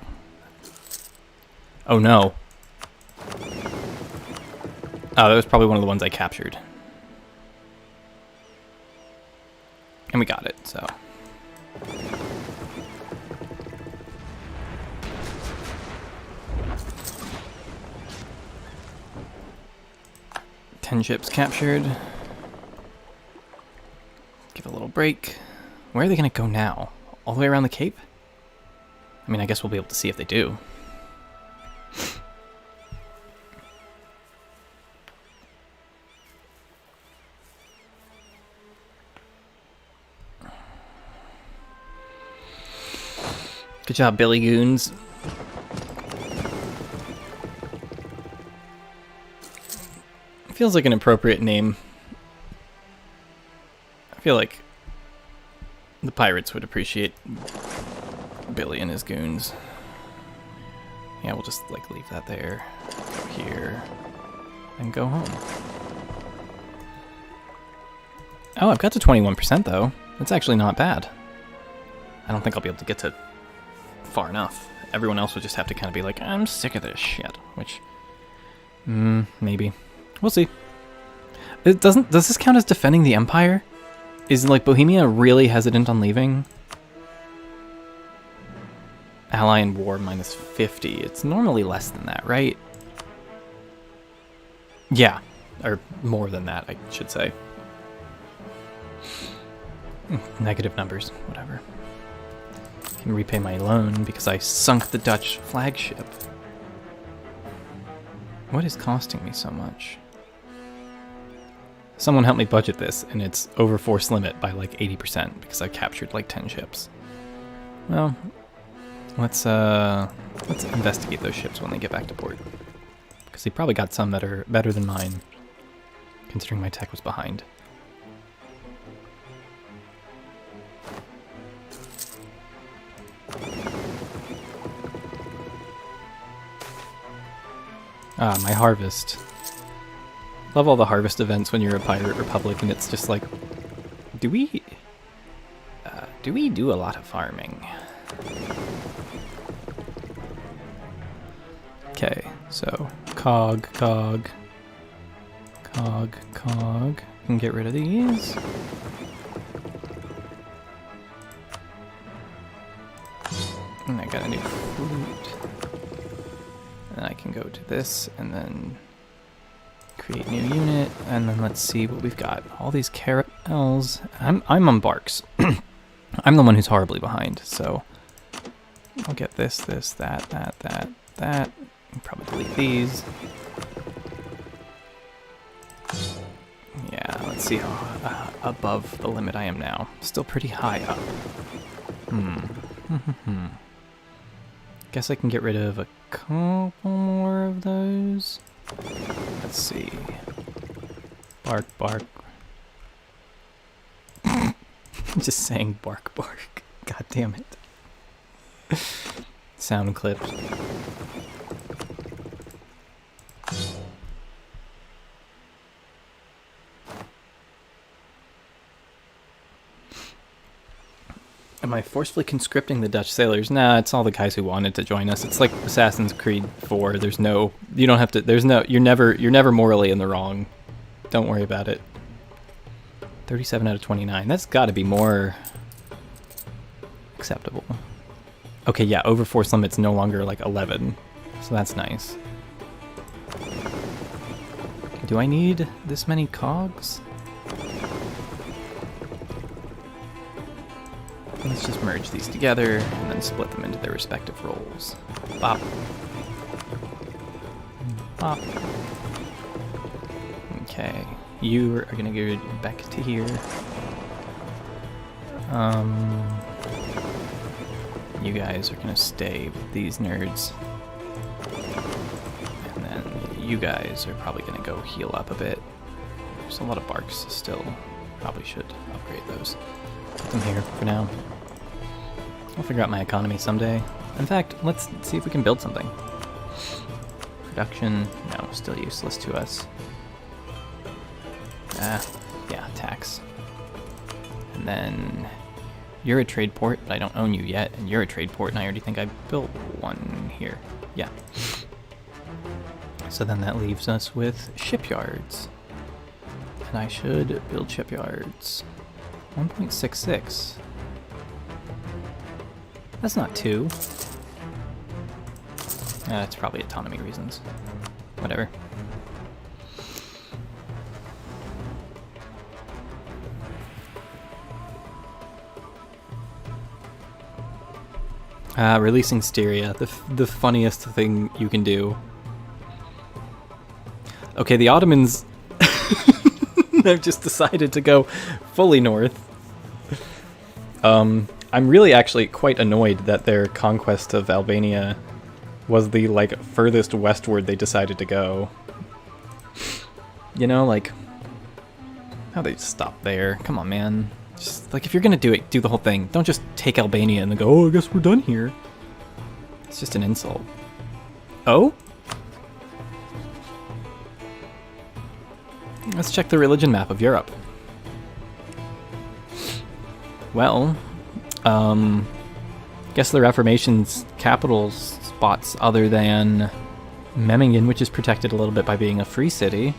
Oh no. Oh, that was probably one of the ones I captured. And we got it, so. Ships captured. Give it a little break. Where are they going to go now? All the way around the Cape? I mean, I guess we'll be able to see if they do. Good job, Billy Goons. Feels like an appropriate name. I feel like the pirates would appreciate Billy and his goons. Yeah, we'll just like leave that there, go here, and go home. Oh, I've got to 21% though. That's actually not bad. I don't think I'll be able to get to far enough. Everyone else would just have to kind of be like, I'm sick of this shit, which, maybe. We'll see. Does this count as defending the Empire? Is like Bohemia really hesitant on leaving? Ally in war minus 50. It's normally less than that, right? Yeah, or more than that, I should say. Negative numbers, whatever. I can repay my loan because I sunk the Dutch flagship. What is costing me so much? Someone help me budget this, and it's over force limit by like 80% because I captured like 10 ships. Well, let's investigate those ships when they get back to port, because they probably got some that are better than mine, considering my tech was behind. Ah, my harvest. Love all the harvest events when you're a pirate republic, and it's just like, do we do a lot of farming? Okay, so cog. Can get rid of these. And I got a new flute. And I can go to this and then create new unit, and then let's see what we've got. All these caravels. I'm on barks. I'm the one who's horribly behind, so I'll get this, that. Probably delete these. Yeah, let's see how above the limit I am now. Still pretty high up. Guess I can get rid of a couple more of those. Let's see. Bark. Just saying bark. God damn it. Sound clips. Am I forcefully conscripting the Dutch sailors? Nah, it's all the guys who wanted to join us. It's like Assassin's Creed 4. You're never morally in the wrong. Don't worry about it. 37 out of 29. That's got to be more acceptable. Okay, yeah, over force limit's no longer like 11. So that's nice. Do I need this many cogs? Let's just merge these together and then split them into their respective roles. Bop. Bop. Okay. You are gonna go back to here. You guys are gonna stay with these nerds. And then you guys are probably gonna go heal up a bit. There's a lot of barks still. Probably should upgrade those. Put them here for now. I'll figure out my economy someday. In fact, let's see if we can build something. Production, no, still useless to us. Yeah, tax. And then you're a trade port, but I don't own you yet, and you're a trade port, and I already think I built one here. Yeah. So then that leaves us with shipyards. And I should build shipyards. 1.66. That's not 2. It's probably autonomy reasons. Whatever. Releasing Styria, the funniest thing you can do. Okay, the Ottomans have just decided to go fully north. I'm really actually quite annoyed that their conquest of Albania was the, like, furthest westward they decided to go. You know, like, how they just stop there? Come on, man. Just, like, if you're gonna do it, do the whole thing. Don't just take Albania and then go, oh, I guess we're done here. It's just an insult. Oh? Let's check the religion map of Europe. Well, guess the Reformation's capital spots other than Memmingen, which is protected a little bit by being a free city,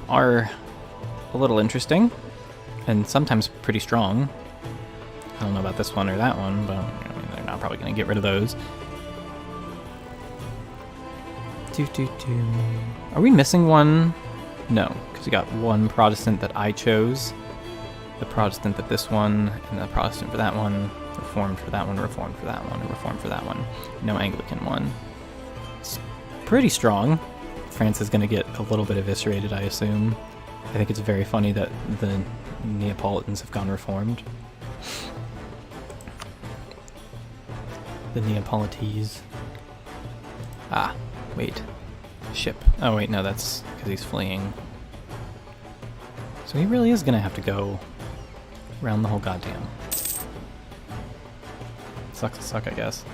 are a little interesting and sometimes pretty strong. I don't know about this one or that one, but I mean, they're not probably going to get rid of those. Are we missing one? No, because we got one Protestant that I chose, the Protestant that this one, and the Protestant for that one, Reformed for that one, Reformed for that one, and Reformed for that one. No Anglican one. It's pretty strong. France is going to get a little bit eviscerated, I assume. I think it's very funny that the Neapolitans have gone Reformed. The Neapolitese. Ah, wait. Ship. Oh wait, no, that's because he's fleeing. So he really is going to have to go around the whole goddamn. Sucks to suck, I guess.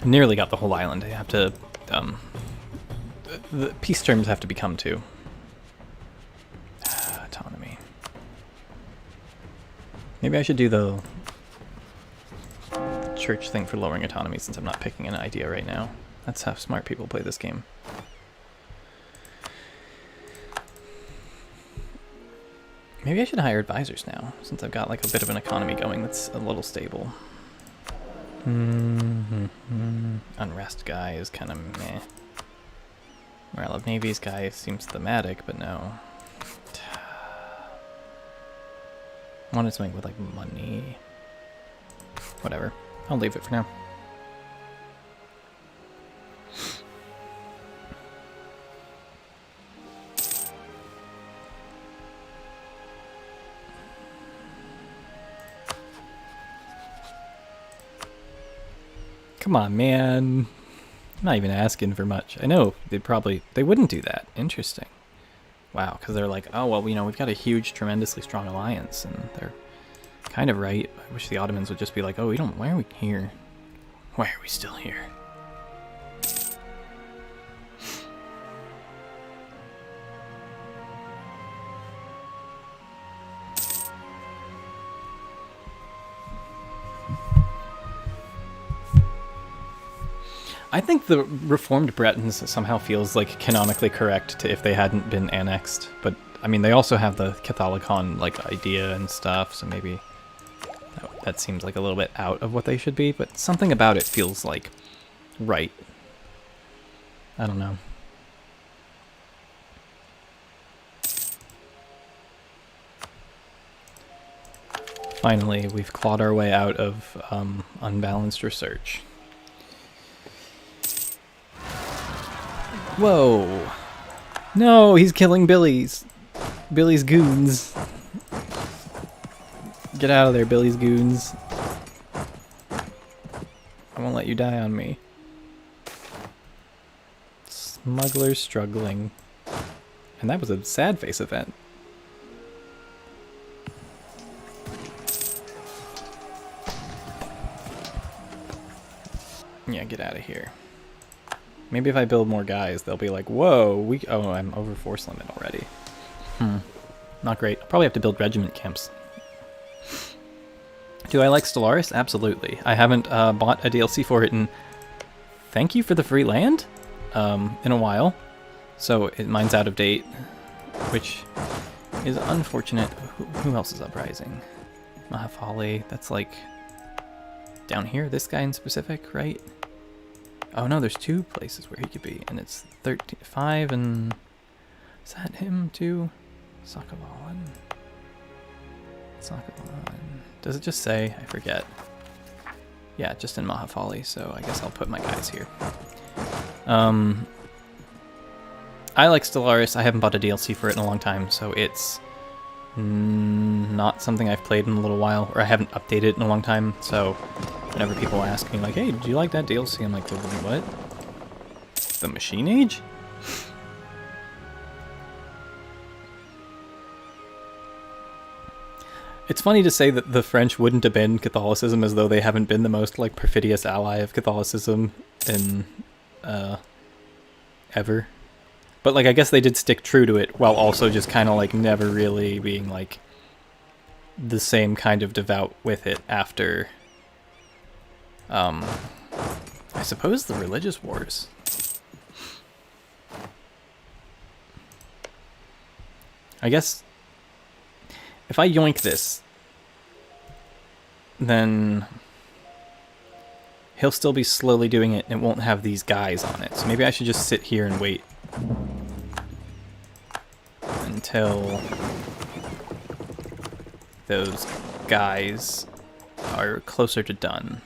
Nearly got the whole island. I have to, the peace terms have to be come to. Maybe I should do the church thing for lowering autonomy since I'm not picking an idea right now. That's how smart people play this game. Maybe I should hire advisors now, since I've got like a bit of an economy going that's a little stable. Unrest guy is kind of meh. Morale of Navy's guy seems thematic, but no. I wanted something with like money. Whatever. I'll leave it for now. Come on, man. I'm not even asking for much. I know they wouldn't do that. Interesting. Wow, because they're like, oh, well, you know, we've got a huge, tremendously strong alliance, and they're kind of right. I wish the Ottomans would just be like, oh, why are we here? Why are we still here? I think the reformed Bretons somehow feels like canonically correct to if they hadn't been annexed, but I mean they also have the Catholicon like idea and stuff, so maybe that seems like a little bit out of what they should be, but something about it feels like right. I don't know. Finally, we've clawed our way out of unbalanced research. Whoa! No, he's killing Billy's goons. Get out of there, Billy's goons. I won't let you die on me. Smuggler struggling. And that was a sad face event. Yeah, get out of here. Maybe if I build more guys, they'll be like, whoa, oh, I'm over force limit already. Not great. I'll probably have to build regiment camps. Do I like Stellaris? Absolutely. I haven't bought a DLC for it in, thank you for the free land, in a while. So mine's out of date, which is unfortunate. Who else is uprising? Mahafali, that's like down here, this guy in specific, right? Oh no, there's two places where he could be, and it's 5 and... Is that him too? Sakavalan. Does it just say? I forget. Yeah, just in Mahafali, so I guess I'll put my guys here. I like Stellaris. I haven't bought a DLC for it in a long time, so it's not something I've played in a little while, or I haven't updated it in a long time, so whenever people ask me, like, hey, did you like that DLC? I'm like, what? The Machine Age? It's funny to say that the French wouldn't abandon Catholicism as though they haven't been the most, like, perfidious ally of Catholicism in, ever. But, like, I guess they did stick true to it, while also just kind of, like, never really being, like, the same kind of devout with it after, I suppose the religious wars. I guess if I yoink this, then he'll still be slowly doing it and it won't have these guys on it. So maybe I should just sit here and wait until those guys are closer to done.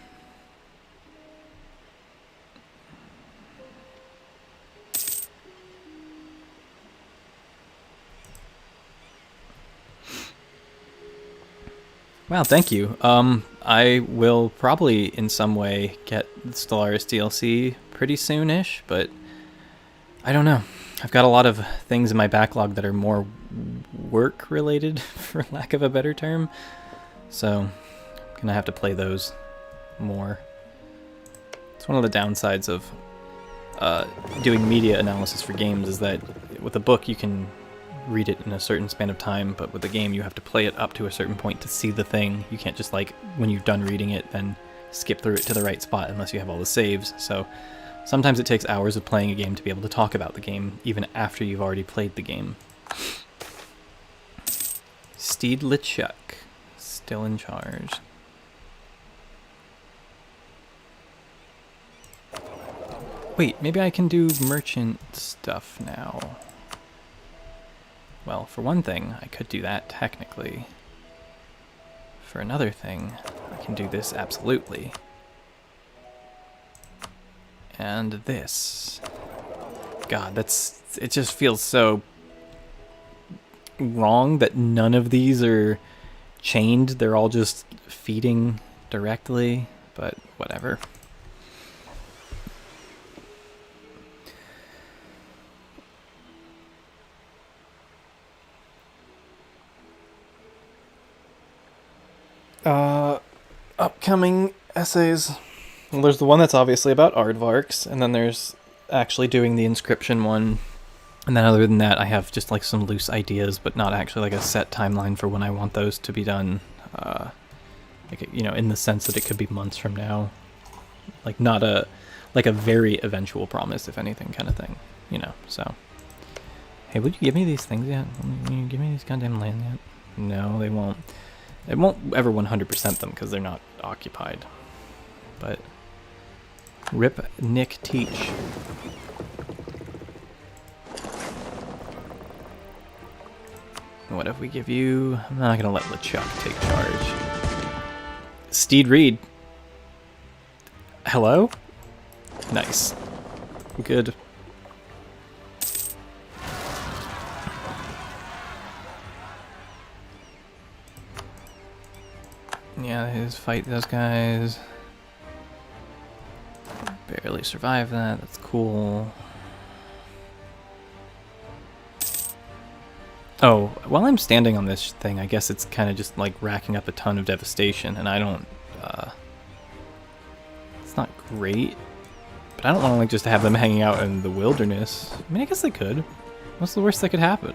Wow, thank you. I will probably in some way get the Stellaris DLC pretty soon-ish, but I don't know. I've got a lot of things in my backlog that are more work-related, for lack of a better term, so I'm gonna have to play those more. It's one of the downsides of doing media analysis for games is that with a book you can read it in a certain span of time, but with the game you have to play it up to a certain point to see the thing. You can't just like, when you're done reading it, then skip through it to the right spot unless you have all the saves. So sometimes it takes hours of playing a game to be able to talk about the game, even after you've already played the game. Steed LeChuck, still in charge. Wait, maybe I can do merchant stuff now. Well, for one thing, I could do that technically. For another thing, I can do this absolutely. And this. God, it just feels so wrong that none of these are chained. They're all just feeding directly, but whatever. Upcoming essays. Well, there's the one that's obviously about aardvarks, and then there's actually doing the inscription one. And then other than that, I have just like some loose ideas, but not actually like a set timeline for when I want those to be done. Like, you know, in the sense that it could be months from now. Like not a very eventual promise, if anything, kind of thing. You know, so. Hey, would you give me these things yet? Will you give me these goddamn land yet? No, they won't. It won't ever 100% them because they're not occupied. But rip Nick Teach. What if we give you... I'm not going to let LeChuck take charge. Steed Reed. Hello? Nice. Good. Yeah, his fight those guys. Barely survive that. That's cool. Oh, while I'm standing on this thing, I guess it's kind of just like racking up a ton of devastation, and I don't... it's not great, but I don't want to like just have them hanging out in the wilderness. I mean, I guess they could. What's the worst that could happen?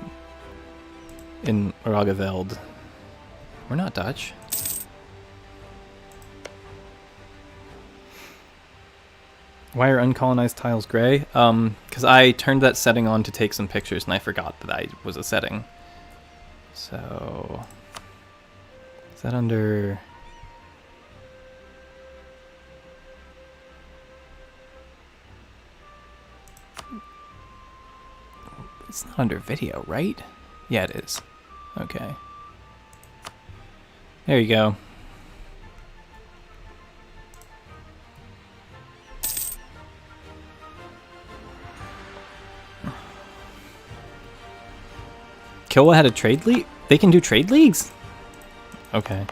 In Rogaveld. We're not Dutch. Why are uncolonized tiles gray? Because I turned that setting on to take some pictures, and I forgot that I was a setting. So, is that under... It's not under video, right? Yeah, it is. Okay. There you go. Kiowa had a trade league? They can do trade leagues? Okay.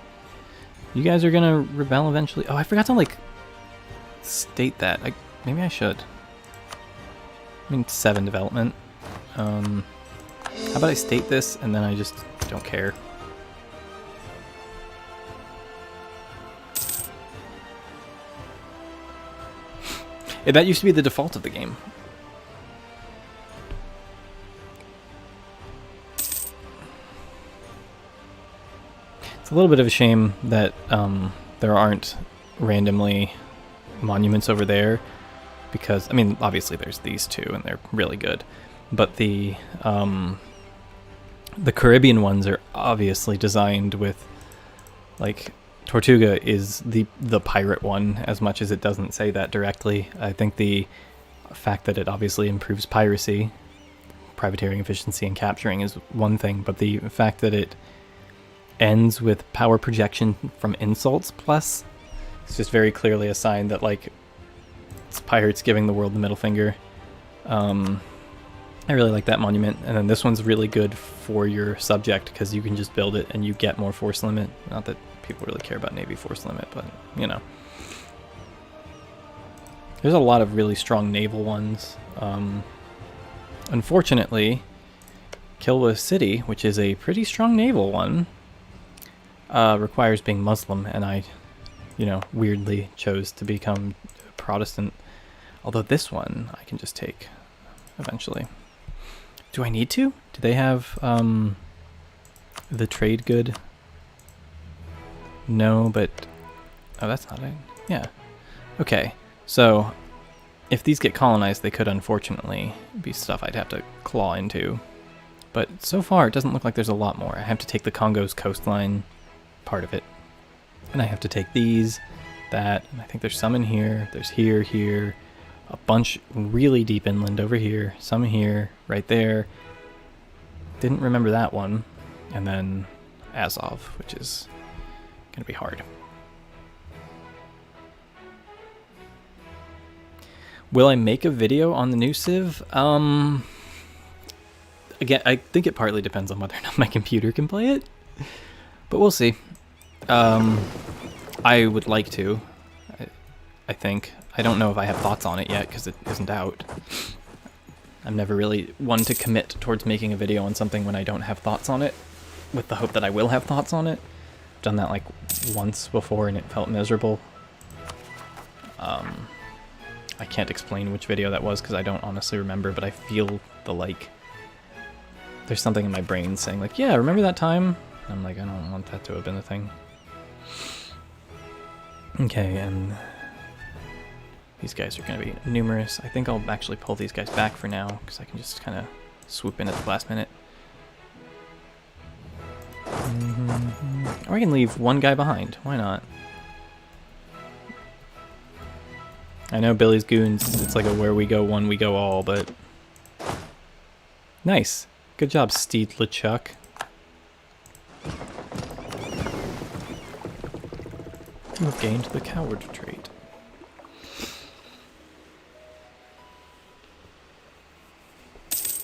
You guys are gonna rebel eventually. Oh, I forgot to like state that. Maybe I should. I mean, 7 development. How about I state this and then I just don't care. That used to be the default of the game. It's a little bit of a shame that there aren't randomly monuments over there, because, I mean, obviously there's these two and they're really good, but the Caribbean ones are obviously designed with, like, Tortuga is the pirate one, as much as it doesn't say that directly. I think the fact that it obviously improves piracy, privateering efficiency, and capturing is one thing, but the fact that it ends with power projection from insults plus, it's just very clearly a sign that, like, it's pirates giving the world the middle finger. I really like that monument, and then this one's really good for your subject because you can just build it and you get more force limit. Not that people really care about Navy force limit, but, you know. There's a lot of really strong naval ones. Unfortunately, Kilwa City, which is a pretty strong naval one, requires being Muslim, and I, you know, weirdly chose to become Protestant. Although this one I can just take eventually. Do I need to? Do they have the trade good? No, but oh, that's not it. Yeah. Okay. So if these get colonized, they could unfortunately be stuff I'd have to claw into. But so far, it doesn't look like there's a lot more. I have to take the Congo's coastline, part of it. And I have to take these, that, and I think there's some in here. There's here, a bunch really deep inland over here, some here, right there. Didn't remember that one. And then Azov, which is going to be hard. Will I make a video on the new Civ? Again, I think it partly depends on whether or not my computer can play it, but we'll see. I would like to, I think. I don't know if I have thoughts on it yet, because it isn't out. I'm never really one to commit towards making a video on something when I don't have thoughts on it, with the hope that I will have thoughts on it. I've done that like once before, and it felt miserable. I can't explain which video that was, because I don't honestly remember, but I feel the like... There's something in my brain saying like, yeah, remember that time? And I'm like, I don't want that to have been a thing. Okay, and these guys are going to be numerous. I think I'll actually pull these guys back for now, because I can just kind of swoop in at the last minute. Or I can leave one guy behind. Why not? I know Billy's Goons, it's like a where we go one, we go all, but... Nice. Good job, Steed LeChuck. You have gained the coward trait.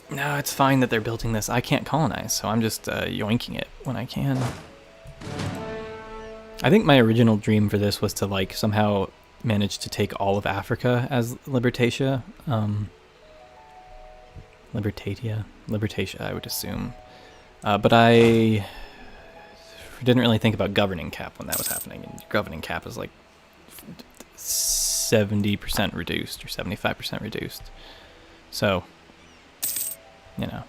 No, it's fine that they're building this. I can't colonize, so I'm just yoinking it when I can. I think my original dream for this was to like somehow manage to take all of Africa as Libertatia. Libertatia, I would assume. But I didn't really think about governing cap when that was happening. And governing cap is like 70% reduced or 75% reduced. So, you know.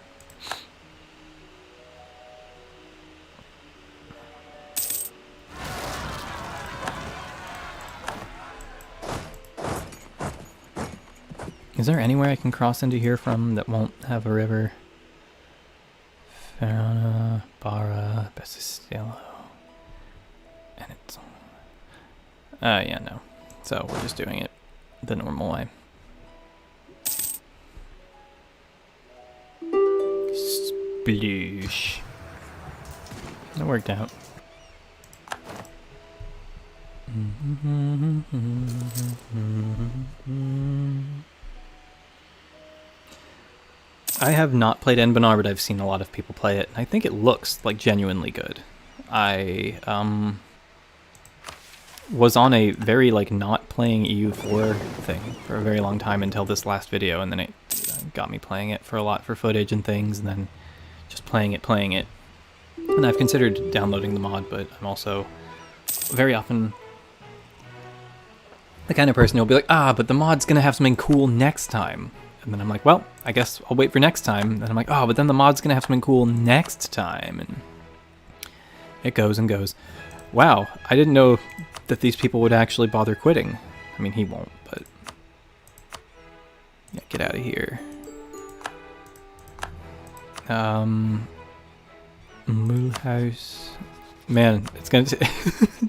Is there anywhere I can cross into here from that won't have a river? Farana, Bara, Besistiello. And it's... yeah, no. So we're just doing it the normal way. Sploosh. That worked out. I have not played Enbanar, but I've seen a lot of people play it. I think it looks like genuinely good. I was on a very like not playing EU4 thing for a very long time until this last video, and then it got me playing it for a lot for footage and things, and then just playing it. And I've considered downloading the mod, but I'm also very often the kind of person who'll be like, but the mod's gonna have something cool next time. And then I'm like, well, I guess I'll wait for next time. And I'm like, but then the mod's gonna have something cool next time. And it goes and goes. Wow, I didn't know that these people would actually bother quitting. I mean, he won't, but... Yeah, get out of here. Mulhouse. Man, it's gonna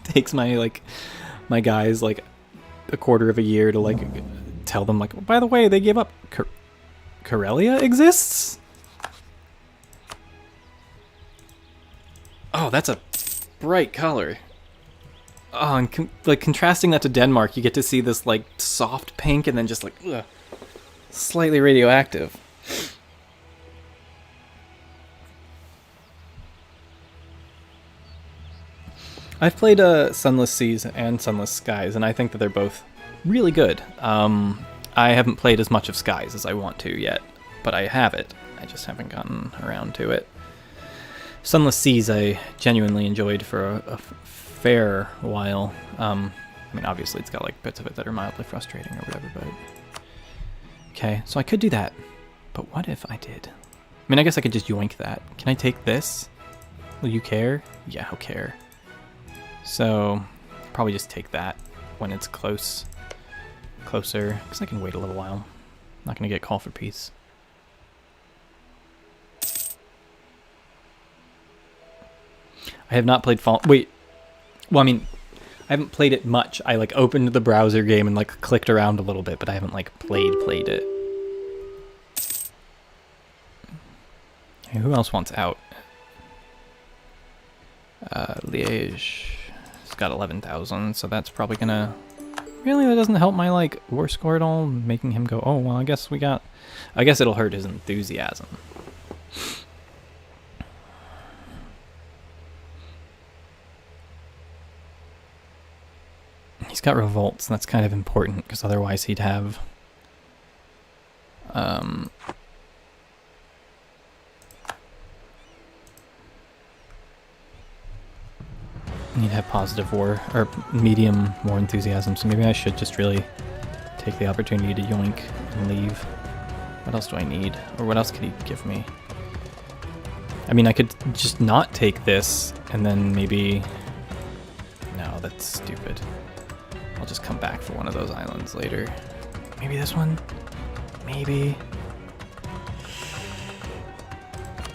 takes my guys like a quarter of a year to like tell them like, by the way, they gave up. Karelia exists? Oh, that's a bright color. Oh, and like contrasting that to Denmark, you get to see this like soft pink and then just like slightly radioactive. I've played Sunless Seas and Sunless Skies, and I think that they're both really good. I haven't played as much of Skies as I want to yet, but I have it. I just haven't gotten around to it. Sunless Seas I genuinely enjoyed for a fair while. I mean, obviously it's got like bits of it that are mildly frustrating or whatever, but... Okay, so I could do that. But what if I did? mean, I guess I could just yoink that. Can I take this? Will you care? Yeah, I'll care. So, probably just take that when it's closer, because I can wait a little while. Not going to get call for peace. I have not played Wait. Well, I mean, I haven't played it much. I, like, opened the browser game and, like, clicked around a little bit, but I haven't, like, played it. Okay, who else wants out? Liège. It's got 11,000, so that's probably gonna... Really, that doesn't help my, like, war score at all, making him go, oh, well, I guess it'll hurt his enthusiasm. He's got revolts, and that's kind of important, because otherwise he'd have... He'd have positive war, or medium war enthusiasm, so maybe I should just really take the opportunity to yoink and leave. What else do I need? Or what else could he give me? I mean, I could just not take this, and then maybe... No, that's stupid. I'll just come back for one of those islands later. Maybe this one? Maybe.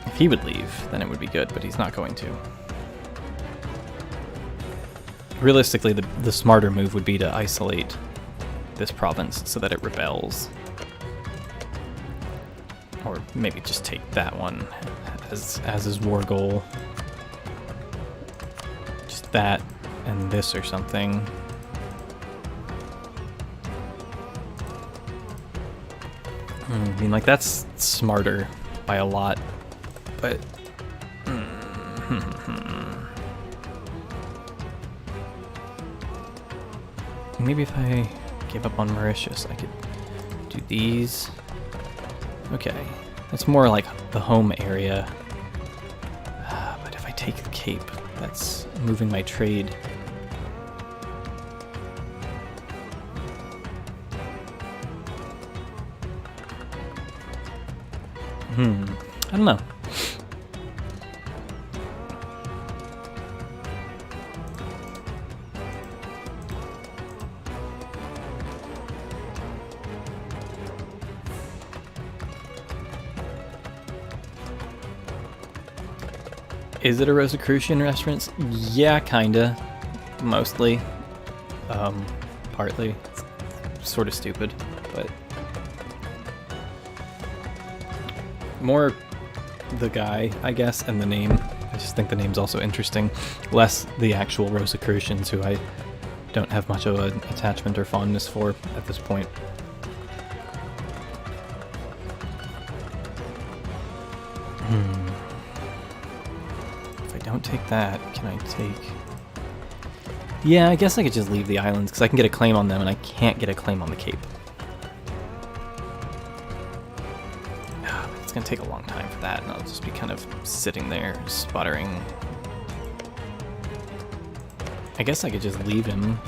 If he would leave, then it would be good, but he's not going to. Realistically, the smarter move would be to isolate this province so that it rebels. Or maybe just take that one as his war goal. Just that and this or something. I mean, like, that's smarter by a lot, but... Maybe if I gave up on Mauritius, I could do these. Okay, that's more like the home area. But if I take the Cape, that's moving my trade. I don't know. Is it a Rosicrucian restaurant? Yeah, kinda. Mostly. Partly. It's sort of stupid, but... More the guy, I guess, and the name. I just think the name's also interesting. Less the actual Rosicrucians, who I don't have much of an attachment or fondness for at this point. If I don't take that, can I take... Yeah, I guess I could just leave the islands, because I can get a claim on them, and I can't get a claim on the Cape. It's going to take a long time for that, and I'll just be kind of sitting there, sputtering. I guess I could just leave him.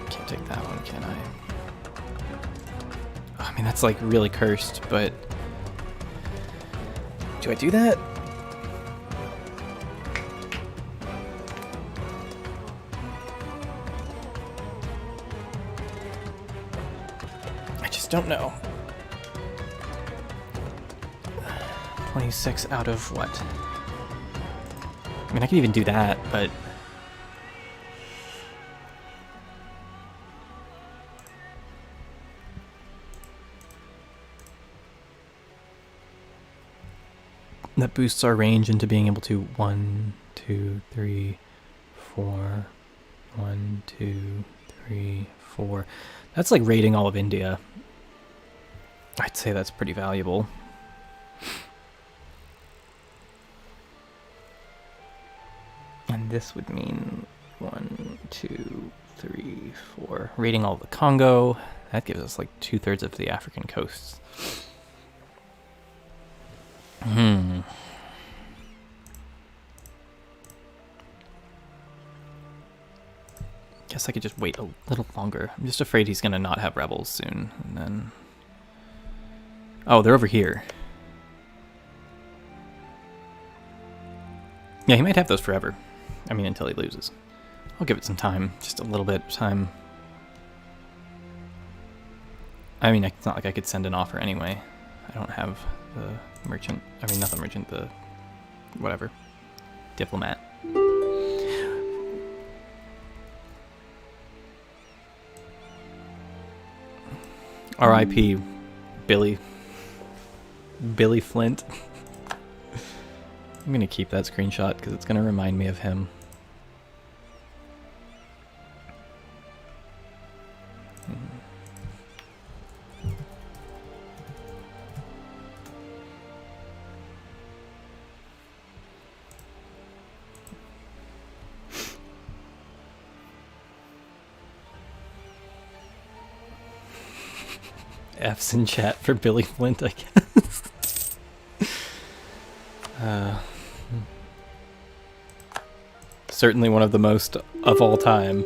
Can't take that one, can I? Oh, I mean, that's like really cursed, but... Do I do that? Don't know. 26 out of what? I mean, I can even do that, but... That boosts our range into being able to 1, 2, 3, 4. 1, 2, 3, 4. That's like raiding all of India. I'd say that's pretty valuable. And this would mean 1, 2, 3, 4. Raiding all of the Congo. That gives us like 2/3 of the African coasts. Guess I could just wait a little longer. I'm just afraid he's gonna not have rebels soon, and then... Oh, they're over here. Yeah, he might have those forever. I mean, until he loses. I'll give it some time. Just a little bit of time. I mean, it's not like I could send an offer anyway. I don't have the merchant. I mean, not the merchant, the... whatever. Diplomat. R.I.P. Billy Flint. I'm gonna keep that screenshot because it's gonna remind me of him. F's in chat for Billy Flint, I guess. Certainly one of the most of all time.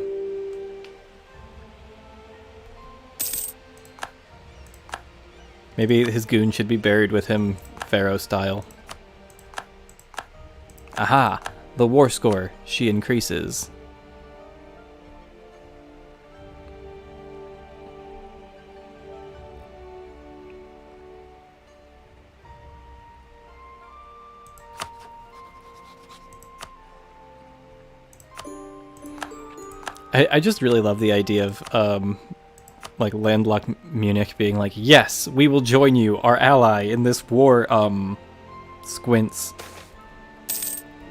Maybe his goon should be buried with him, Pharaoh style. Aha! The war score. She increases. I just really love the idea of like landlocked Munich being like, yes, we will join you, our ally, in this war. Squints.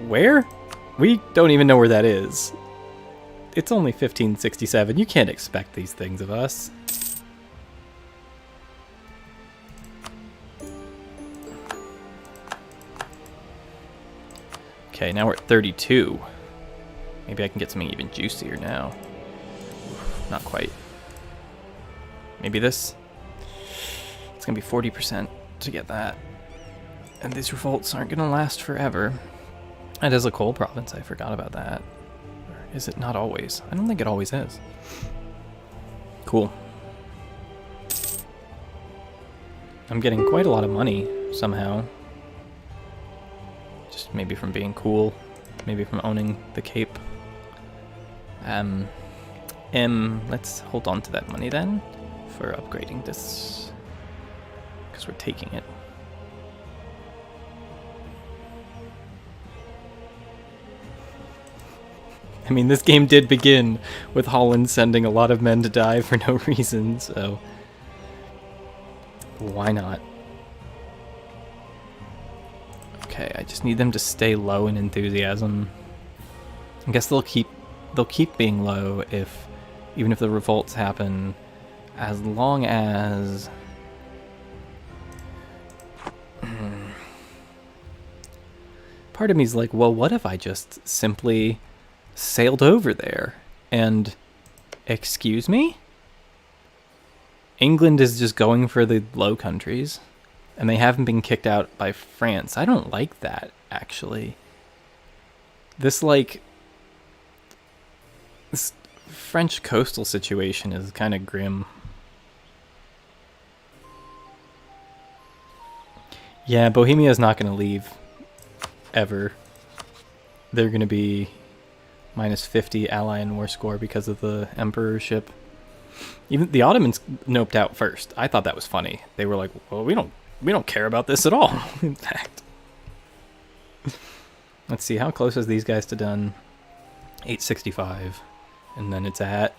Where? We don't even know where that is. It's only 1567. You can't expect these things of us. Okay, now we're at 32. Maybe I can get something even juicier now. Not quite. Maybe this? It's gonna be 40% to get that. And these revolts aren't gonna last forever. That is a coal province, I forgot about that. Or is it not always? I don't think it always is. Cool. I'm getting quite a lot of money, somehow. Just maybe from being cool. Maybe from owning the Cape. Let's hold on to that money then for upgrading this, because we're taking it. I mean, this game did begin with Holland sending a lot of men to die for no reason, so why not? Okay, I just need them to stay low in enthusiasm. I guess they'll keep being low even if the revolts happen, as long as part of me's like, well, what if I just simply sailed over there and, excuse me? England is just going for the Low Countries, and they haven't been kicked out by France. I don't like that, actually. This French coastal situation is kind of grim. Yeah, Bohemia is not going to leave ever. They're going to be minus 50 ally and war score because of the emperorship. Even the Ottomans noped out first. I thought that was funny. They were like, well, we don't care about this at all, in fact. Let's see, how close is these guys to done? 865. And then it's at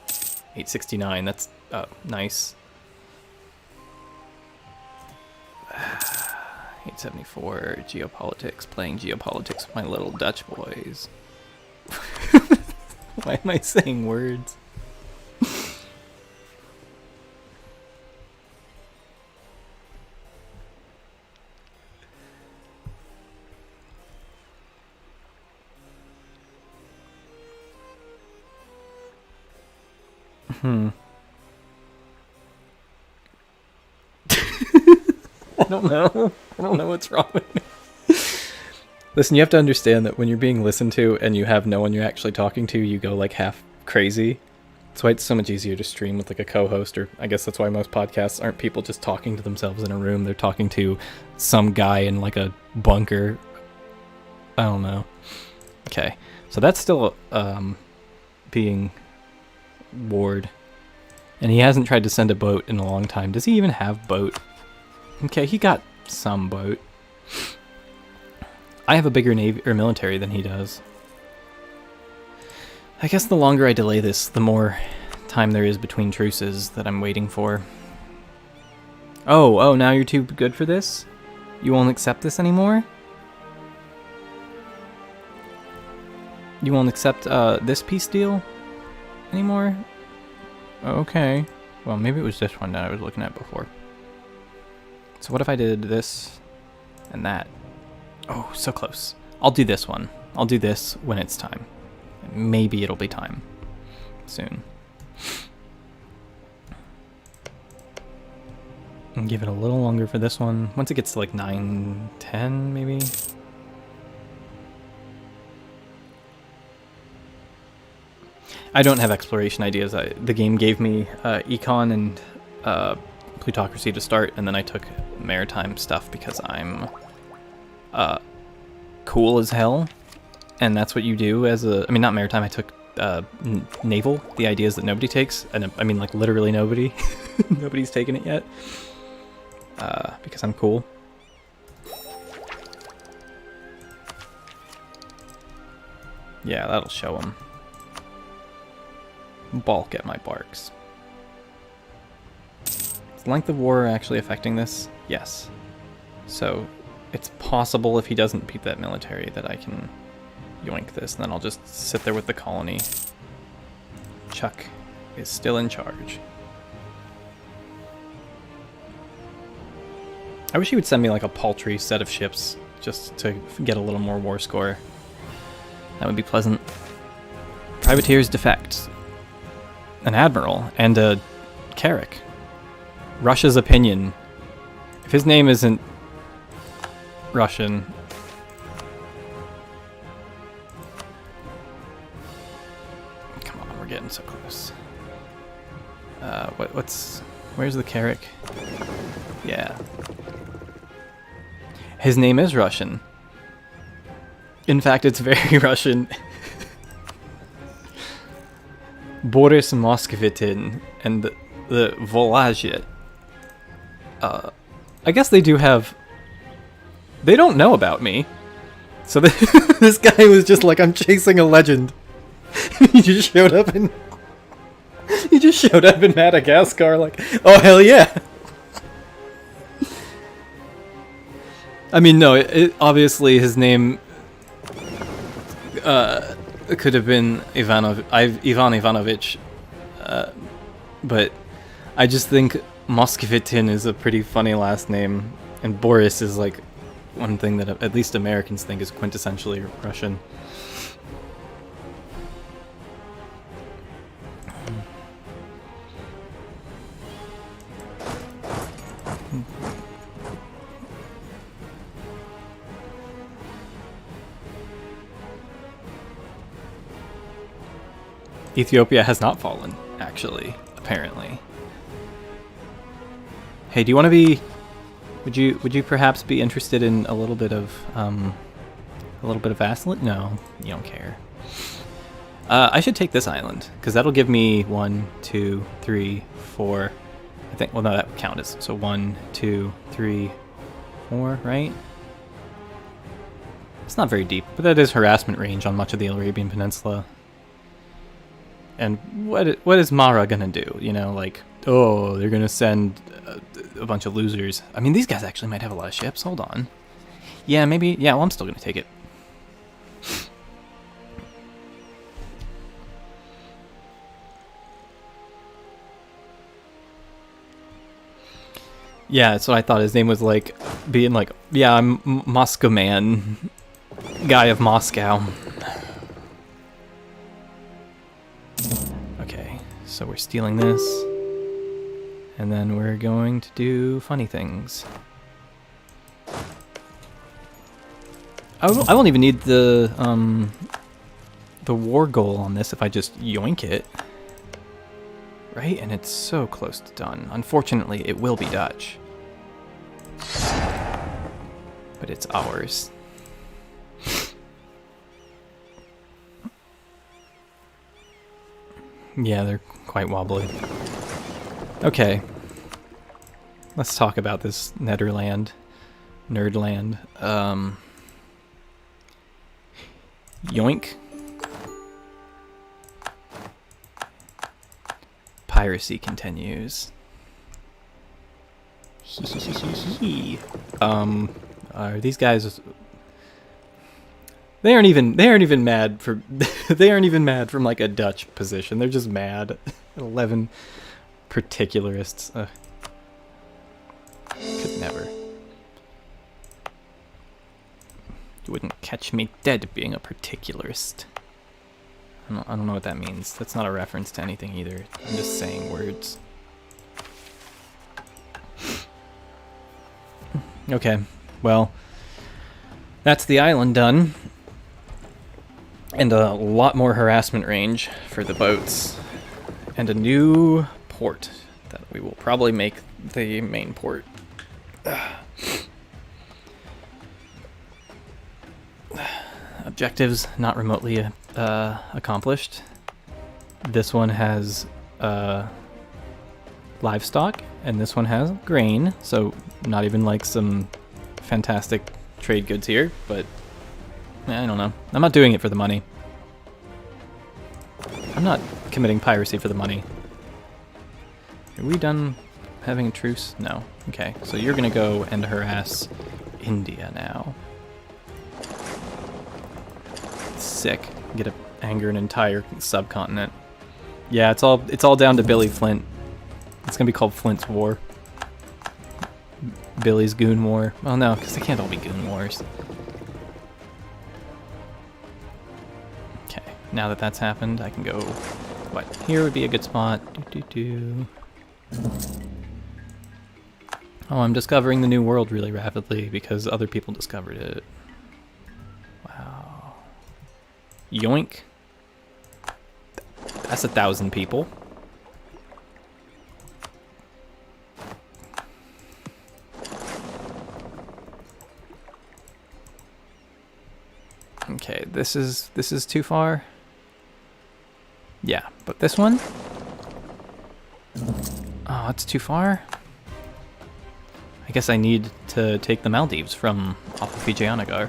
869. That's nice. 874. Geopolitics. Playing geopolitics with my little Dutch boys. Why am I saying words? I don't know. I don't know what's wrong with me. Listen, you have to understand that when you're being listened to and you have no one you're actually talking to, you go like half crazy. That's why it's so much easier to stream with like a co-host, or I guess that's why most podcasts aren't people just talking to themselves in a room. They're talking to some guy in like a bunker. I don't know. Okay, so that's still being warred. And he hasn't tried to send a boat in a long time. Does he even have boat? Okay, he got some boat. I have a bigger navy or military than he does. I guess the longer I delay this, the more time there is between truces that I'm waiting for. Oh, now you're too good for this? You won't accept this anymore? You won't accept this peace deal anymore? Okay. Well, maybe it was this one that I was looking at before. So what if I did this and that? Oh, so close. I'll do this one. I'll do this when it's time. Maybe it'll be time soon. And give it a little longer for this one. Once it gets to like 9, 10 maybe. I don't have exploration ideas. The game gave me econ and plutocracy to start, and then I took maritime stuff because I'm cool as hell. And that's what you do as a... I mean, not maritime, I took naval, the ideas that nobody takes. And I mean, like, literally nobody. Nobody's taken it yet. Because I'm cool. Yeah, that'll show them. Balk at my barks. Is length of war actually affecting this? Yes. So, it's possible if he doesn't beat that military that I can... yoink this, and then I'll just sit there with the colony. Chuck is still in charge. I wish he would send me like a paltry set of ships just to get a little more war score. That would be pleasant. Privateers defect. An admiral and a Carrick. Russia's opinion. If his name isn't Russian... Getting so close. Where's the Carrick? Yeah. His name is Russian. In fact, it's very Russian. Boris Moskovitin and the Volazhet. I guess they do have... They don't know about me. So this guy was just like, I'm chasing a legend. He just showed up in Madagascar like, oh hell yeah. I mean, no, it obviously his name could have been Ivan Ivanovich, but I just think Moskovitin is a pretty funny last name, and Boris is like one thing that at least Americans think is quintessentially Russian. Ethiopia has not fallen, actually, apparently. Hey, do you want to be... Would you perhaps be interested in a little bit of vassal? No, you don't care. I should take this island, because that'll give me 1, 2, 3, 4... I think, well no, that would count as... So 1, 2, 3, 4, right? It's not very deep, but that is harassment range on much of the Arabian Peninsula. And what is Mara gonna do? You know, like, oh, they're gonna send a bunch of losers. I mean, these guys actually might have a lot of ships. Hold on. Yeah, maybe. Yeah, well, I'm still gonna take it. Yeah, that's what I thought. His name was like, being like, yeah, I'm Moscow man, guy of Moscow. Okay, so we're stealing this, and then we're going to do funny things. I won't even need the war goal on this if I just yoink it. right? And it's so close to done. Unfortunately, it will be Dutch. But it's ours. Yeah, they're quite wobbly. Okay. Let's talk about this Nerdland. Yoink. Piracy continues. Are these guys? They aren't even mad for. They aren't even mad from like a Dutch position. They're just mad. 11 particularists. Could never. You wouldn't catch me dead being a particularist. I don't know what that means. That's not a reference to anything either. I'm just saying words. Okay, well, that's the island done. And a lot more harassment range for the boats. And a new port that we will probably make the main port. Objectives not remotely accomplished. This one has livestock, and this one has grain, so not even like some fantastic trade goods here, but I don't know. I'm not doing it for the money. I'm not committing piracy for the money. Are we done having a truce? No. Okay, so you're gonna go and harass India now. Sick. Get to anger an entire subcontinent. Yeah, it's all down to Billy Flint. It's gonna be called Flint's War. Billy's Goon War. Well, no, because they can't all be Goon Wars. Okay, now that that's happened, I can go. What? Here would be a good spot. Oh, I'm discovering the new world really rapidly because other people discovered it. Wow. Yoink. That's 1,000 people. Okay, this is too far. Yeah, but this one? Oh, it's too far. I guess I need to take the Maldives from off of Vijayanagar.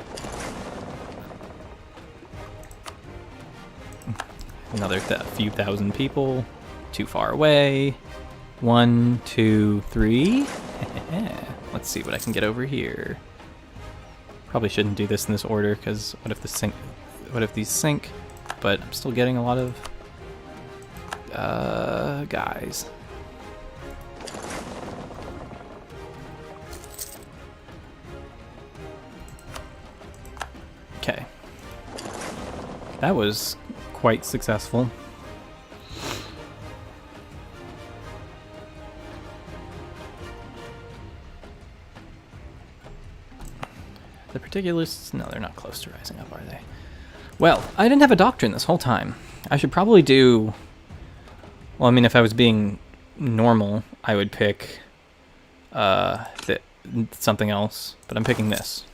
Another few thousand people. Too far away. 1, 2, 3. Let's see what I can get over here. Probably shouldn't do this in this order because what if these sink? But I'm still getting a lot of guys. Okay. That was quite successful. The particulars, no, they're not close to rising up, are they? Well, I didn't have a doctrine this whole time. I should probably do... Well, I mean, if I was being normal, I would pick something else, but I'm picking this.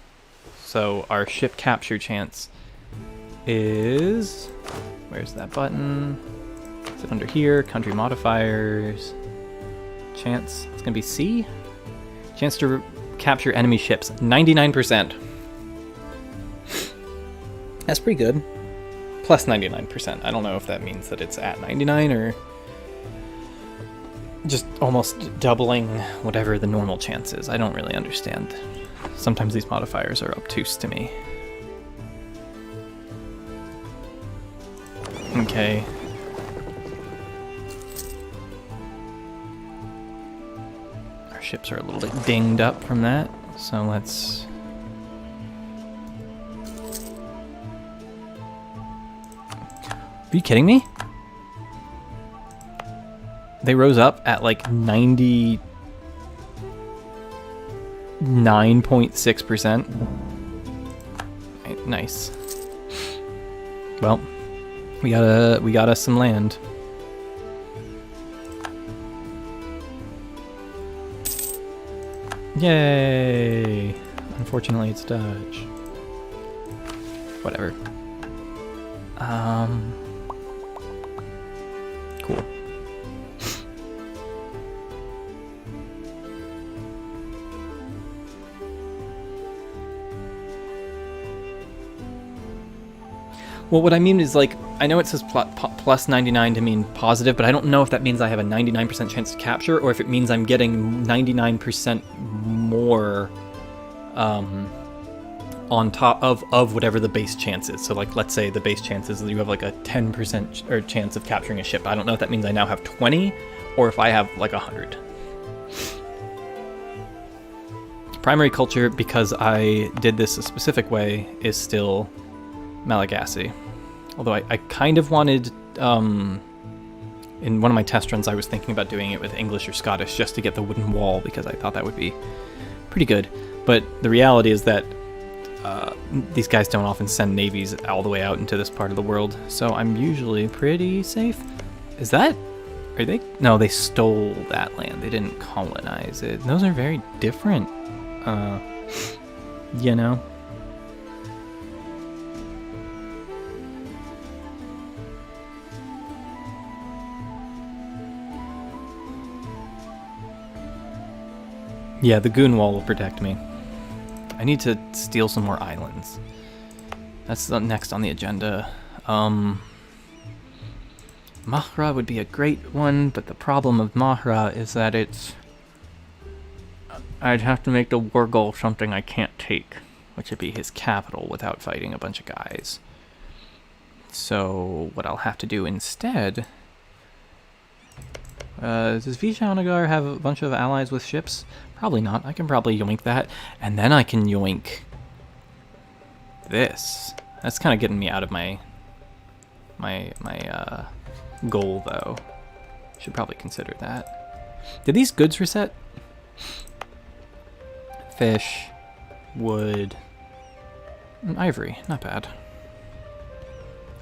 So our ship capture chance is... Where's that button? Is it under here? Country modifiers. Chance. It's going to be C. Chance to capture enemy ships. 99%. That's pretty good. Plus 99%. I don't know if that means that it's at 99 or just almost doubling whatever the normal chance is. I don't really understand. Sometimes these modifiers are obtuse to me. Okay. Our ships are a little bit dinged up from that, so let's... Are you kidding me? They rose up at like 99.6%. Right, nice. Well, we got us some land. Yay! Unfortunately, it's Dutch. Whatever. Cool. Well, what I mean is, like, I know it says plus 99 to mean positive, but I don't know if that means I have a 99% chance to capture, or if it means I'm getting 99% more on top of whatever the base chance is. So, like, let's say the base chance is that you have, like, a 10% or chance of capturing a ship. I don't know if that means I now have 20, or if I have, like, 100. Primary culture, because I did this a specific way, is still Malagasy. Although I kind of wanted, in one of my test runs, I was thinking about doing it with English or Scottish just to get the wooden wall, because I thought that would be pretty good. But the reality is that these guys don't often send navies all the way out into this part of the world, so I'm usually pretty safe. Is that... Are they... No, they stole that land. They didn't colonize it. Those are very different, you know? Yeah, the goon wall will protect me. I need to steal some more islands. That's the next on the agenda. Mahra would be a great one, but the problem of Mahra is that it's... I'd have to make the war goal something I can't take, which would be his capital without fighting a bunch of guys. So what I'll have to do instead... does Vijayanagar have a bunch of allies with ships? Probably not. I can probably yoink that. And then I can yoink this. That's kind of getting me out of my goal, though. Should probably consider that. Did these goods reset? Fish, wood, ivory. Not bad.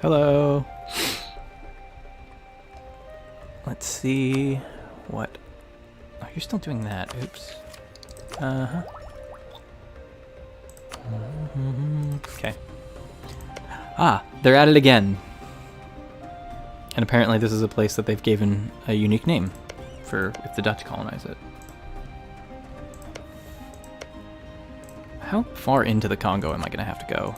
Hello. Let's see what... Oh, you're still doing that. Oops. Uh-huh. Okay. Ah, they're at it again. And apparently this is a place that they've given a unique name for if the Dutch colonize it. How far into the Congo am I going to have to go?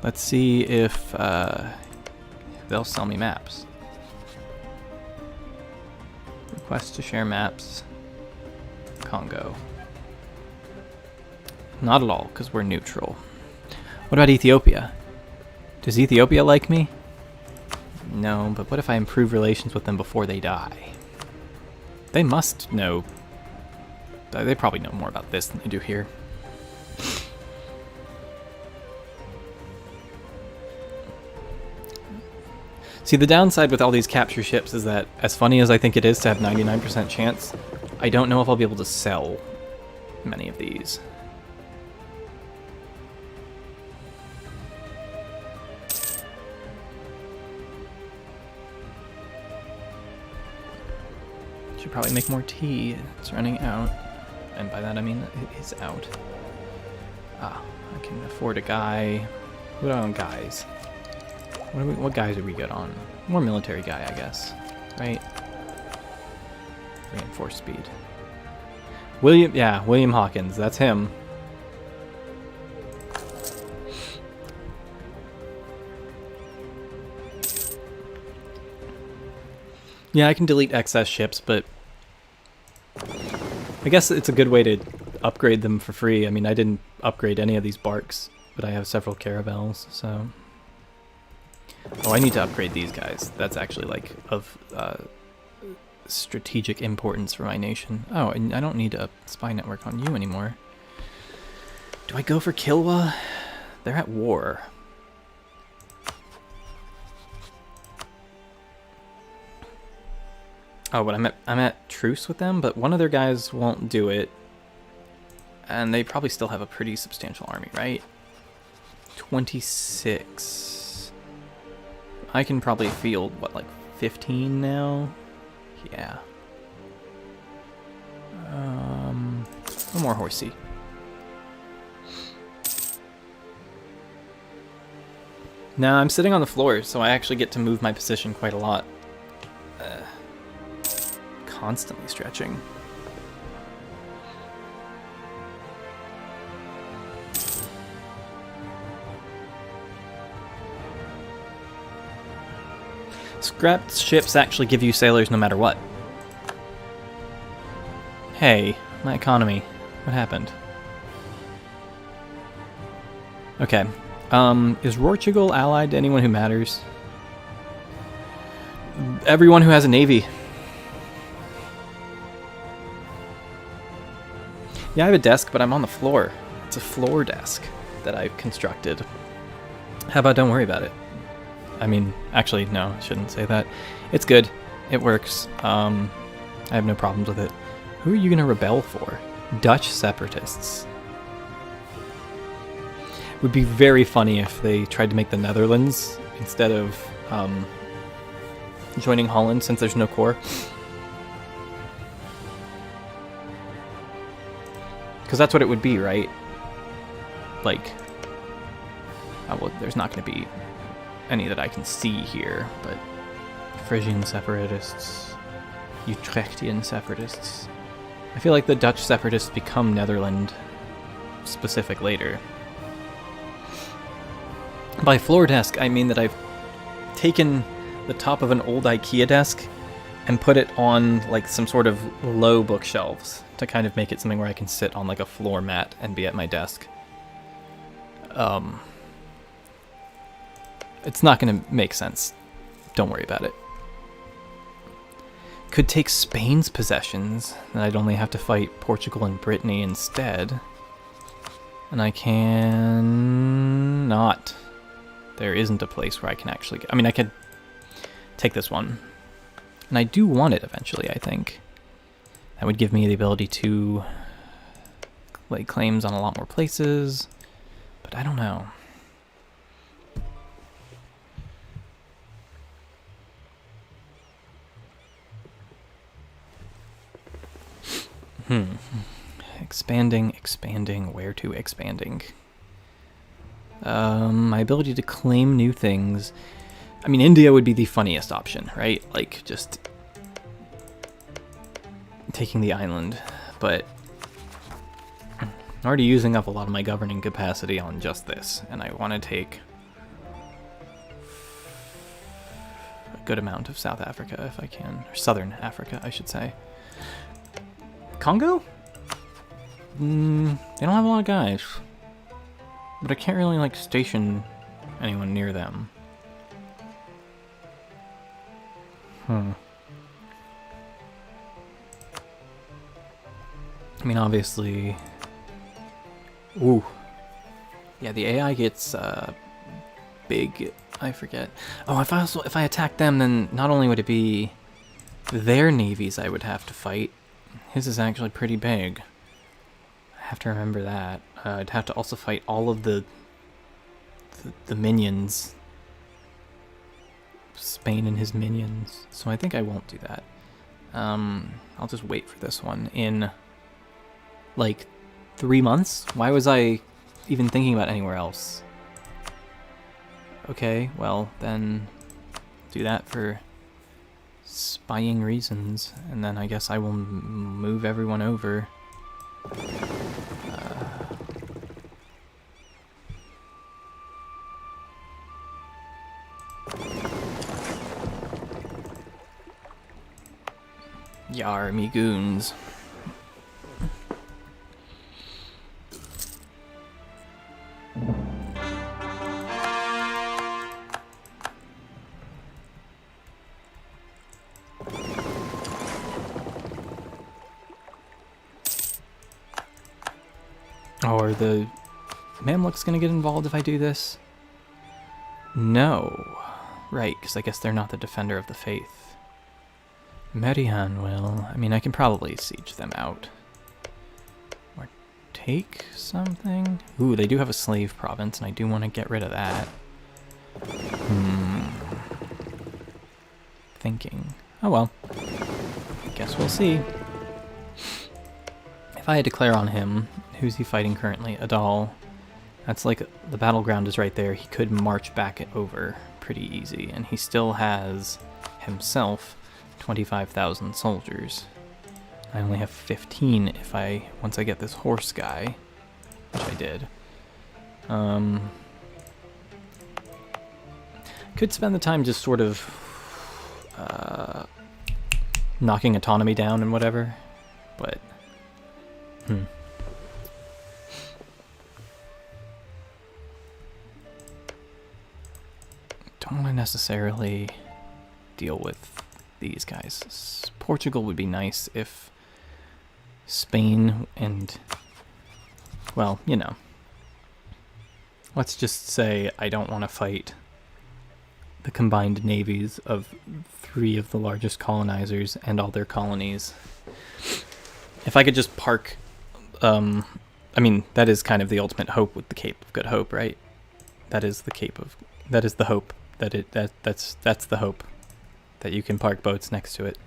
Let's see if they'll sell me maps. Request to share maps. Congo. Not at all, because we're neutral. What about Ethiopia? Does Ethiopia like me? No, but what if I improve relations with them before they die? They must know. They probably know more about this than they do here. See, the downside with all these capture ships is that, as funny as I think it is to have 99% chance, I don't know if I'll be able to sell many of these. Should probably make more tea. It's running out. And by that I mean it is out. Ah, I can afford a guy. What on guys? What guys are we good on? More military guy, I guess. Right? Reinforced speed. William Hawkins. That's him. Yeah, I can delete excess ships, but I guess it's a good way to upgrade them for free. I mean, I didn't upgrade any of these barks, but I have several caravels, so... Oh, I need to upgrade these guys. That's actually, like, of strategic importance for my nation. Oh, and I don't need a spy network on you anymore. Do I go for Kilwa? They're at war. Oh, but I'm at truce with them, but one of their guys won't do it. And they probably still have a pretty substantial army, right? 26... I can probably field, what, like 15 now? Yeah. No more horsey. Now I'm sitting on the floor, so I actually get to move my position quite a lot. Constantly stretching. Scrapped ships actually give you sailors no matter what. Hey, my economy. What happened? Okay. Is Portugal allied to anyone who matters? Everyone who has a navy. Yeah, I have a desk, but I'm on the floor. It's a floor desk that I've constructed. How about don't worry about it? I mean, actually, no, I shouldn't say that. It's good. It works. I have no problems with it. Who are you going to rebel for? Dutch separatists. It would be very funny if they tried to make the Netherlands instead of joining Holland, since there's no core. Because that's what it would be, right? Like, well, there's not going to be any that I can see here, but Frisian separatists, Utrechtian separatists. I feel like the Dutch separatists become Netherland specific later. By floor desk, I mean that I've taken the top of an old IKEA desk and put it on like some sort of low bookshelves to kind of make it something where I can sit on like a floor mat and be at my desk. It's not going to make sense. Don't worry about it. Could take Spain's possessions, and I'd only have to fight Portugal and Brittany instead. And I can not. There isn't a place where I can actually I mean, I could take this one. And I do want it eventually, I think. That would give me the ability to lay claims on a lot more places. But I don't know. Expanding, where to expanding? My ability to claim new things. I mean, India would be the funniest option, right? Like, just taking the island. But I'm already using up a lot of my governing capacity on just this, and I want to take a good amount of South Africa if I can. Or Southern Africa, I should say. Congo? They don't have a lot of guys. But I can't really, like, station anyone near them. I mean, obviously... Ooh. Yeah, the AI gets, big... I forget. Oh, if I attack them, then not only would it be their navies I would have to fight, his is actually pretty big. I have to remember that. I'd have to also fight all of the minions. Spain and his minions. So I think I won't do that. I'll just wait for this one in, like, 3 months? Why was I even thinking about anywhere else? Okay, well, then do that for spying reasons, and then I guess I will move everyone over. Yar, me goons. Oh, are the Mamluks gonna get involved if I do this? No. Right, because I guess they're not the defender of the faith. Merihan will. I mean, I can probably siege them out. Or take something? Ooh, they do have a slave province, and I do want to get rid of that. Thinking. Oh well. Guess we'll see. If If I declare on him, who's he fighting currently? Adal. That's like the battleground is right there. He could march back over pretty easy, and he still has himself 25,000 soldiers. I only have 15 if once I get this horse guy, which I did. Could spend the time just sort of knocking autonomy down and whatever, but don't want to necessarily deal with these guys. Portugal would be nice if Spain and, well, you know, let's just say I don't want to fight the combined navies of 3 of the largest colonizers and all their colonies. If I could just park, I mean, that is kind of the ultimate hope with the Cape of Good Hope, right? That is the hope that's the hope, that you can park boats next to it.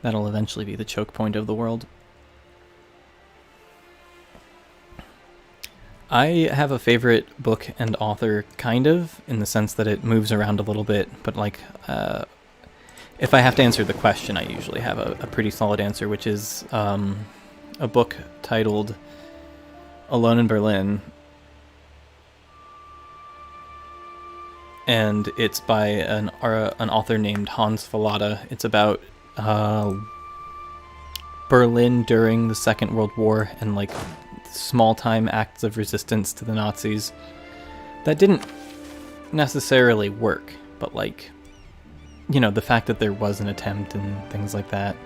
That'll eventually be the choke point of the world. I have a favorite book and author, kind of, in the sense that it moves around a little bit, but like, if I have to answer the question, I usually have a pretty solid answer, which is a book titled Alone in Berlin, and it's by an author named Hans Fallada. It's about Berlin during the Second World War and like small-time acts of resistance to the Nazis that didn't necessarily work, but like, you know, the fact that there was an attempt and things like that.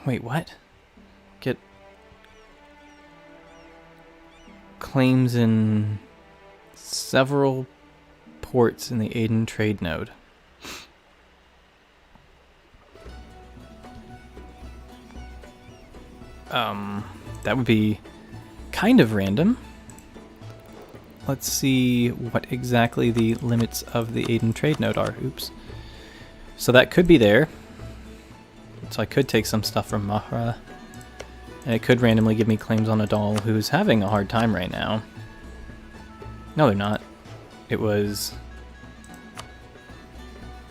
Wait, what? Get claims in several ports in the Aden trade node. That would be kind of random. Let's see what exactly the limits of the Aden trade node are. Oops. So that could be there. So I could take some stuff from Mahra. And it could randomly give me claims on Adal, who's having a hard time right now. No, they're not. It was...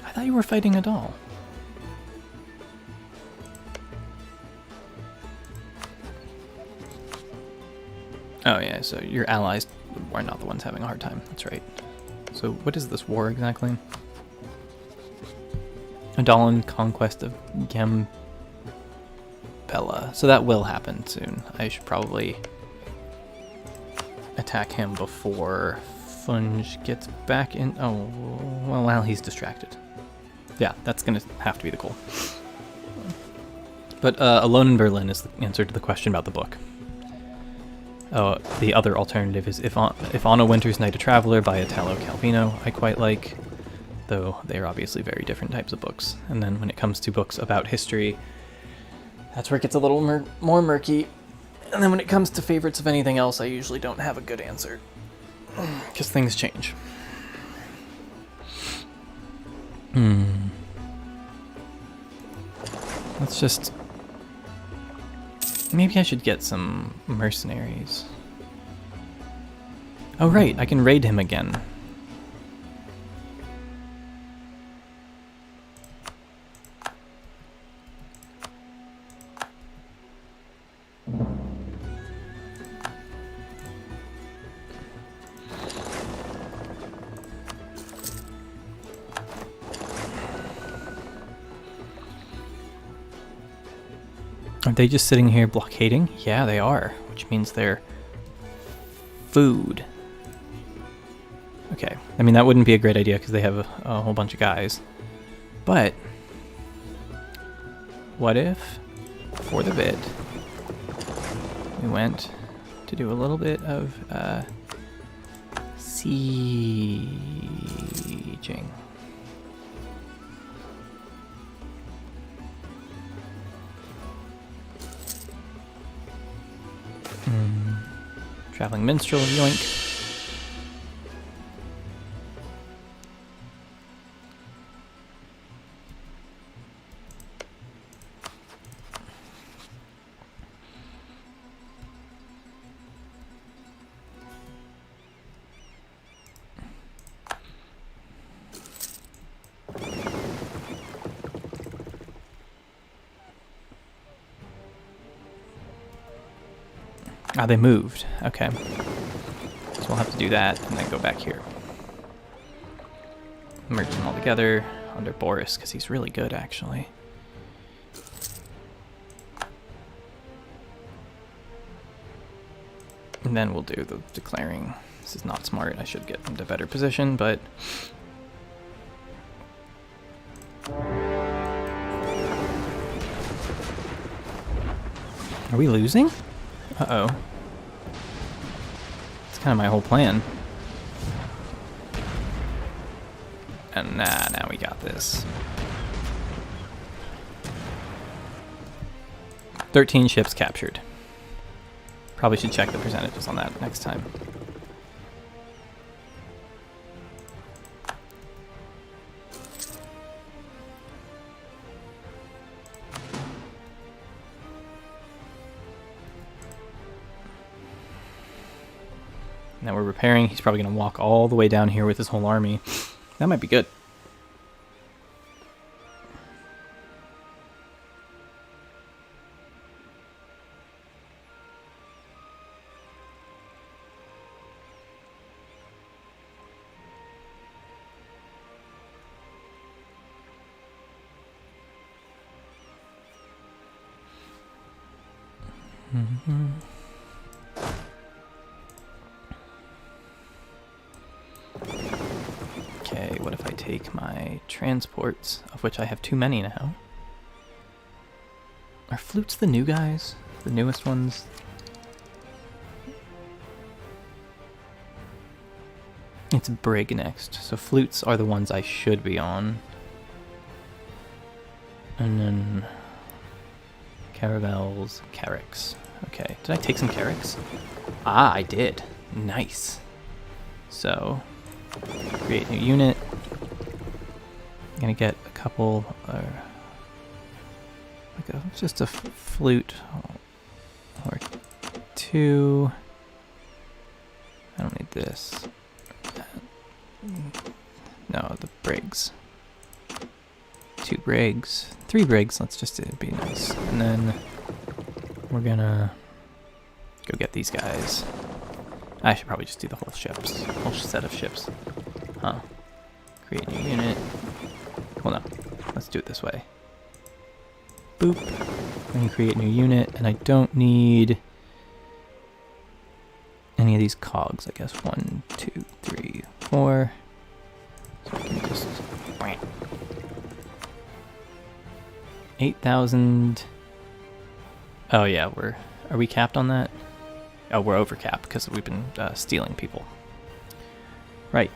I thought you were fighting Adal. Oh yeah, so your allies are not the ones having a hard time. That's right. So what is this war exactly? Adalan conquest of Gambella. So that will happen soon. I should probably attack him before Funge gets back in. Oh, well, he's distracted. Yeah, that's going to have to be the goal. But Alone in Berlin is the answer to the question about the book. Oh, the other alternative is If on a Winter's Night a Traveler by Italo Calvino, I quite like, though they are obviously very different types of books. And then when it comes to books about history, that's where it gets a little more murky. And then when it comes to favorites of anything else, I usually don't have a good answer, because things change. Let's just... Maybe I should get some mercenaries. Oh right, I can raid him again. Are they just sitting here blockading? Yeah, they are, which means they're food. Okay, I mean, that wouldn't be a great idea because they have a whole bunch of guys. But what if, for the bit, we went to do a little bit of sieging. Traveling minstrel, yoink. Ah, they moved. Okay. So we'll have to do that and then go back here. Merge them all together under Boris, because he's really good, actually. And then we'll do the declaring. This is not smart. I should get into better position, but... Are we losing? Uh-oh. That's kind of my whole plan. And now we got this. 13 ships captured. Probably should check the percentages on that next time. Now we're repairing. He's probably going to walk all the way down here with his whole army. That might be good. Okay, what if I take my transports, of which I have too many now? Are flutes the new guys? The newest ones? It's brig next, so flutes are the ones I should be on. And then... caravels, carracks. Okay, did I take some carracks? Ah, I did. Nice. So, create new unit. I'm gonna get a couple, just a flute or two. I don't need this. No, the brigs. 2 brigs. 3 brigs, let's just be nice. And then we're gonna go get these guys. I should probably just do the whole ships. Whole set of ships. Huh. Create new unit. Well, no. Let's do it this way. Boop. And create new unit. And I don't need any of these cogs, I guess. 1, 2, 3, 4. So I can just... 8,000. Oh yeah, are we capped on that? Oh, we're over capped because we've been stealing people. Right.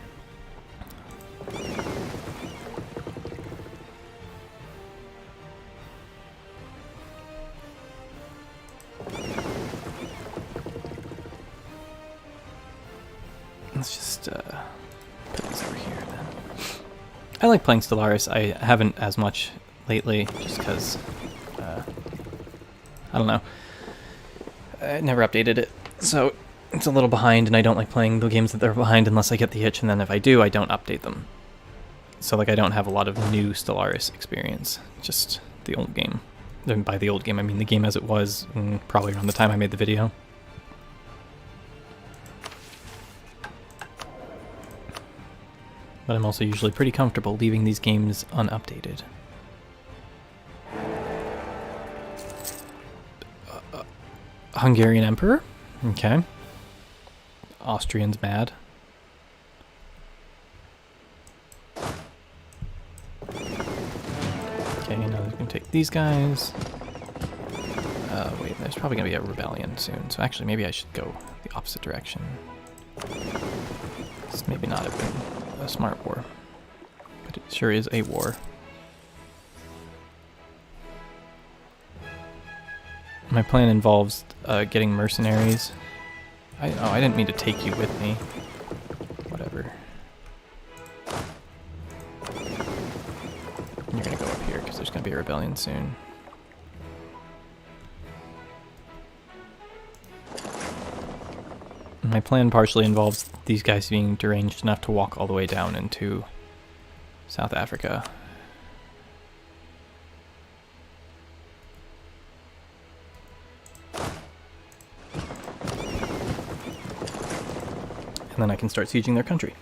Let's just put these over here then. I like playing Stellaris. I haven't as much lately, just because, I don't know. I never updated it, so it's a little behind, and I don't like playing the games that they're behind unless I get the itch, and then if I do, I don't update them. So, like, I don't have a lot of new Stellaris experience, just the old game. And by the old game, I mean the game as it was, probably around the time I made the video. But I'm also usually pretty comfortable leaving these games unupdated. Hungarian Emperor? Okay. Austrians mad. Okay, now we're going to take these guys. Wait, there's probably going to be a rebellion soon, so actually maybe I should go the opposite direction. This maybe not have been a smart war, but it sure is a war. My plan involves getting mercenaries. I didn't mean to take you with me. Whatever. You're gonna go up here because there's gonna be a rebellion soon. My plan partially involves these guys being deranged enough to walk all the way down into South Africa. and then I can start sieging their country.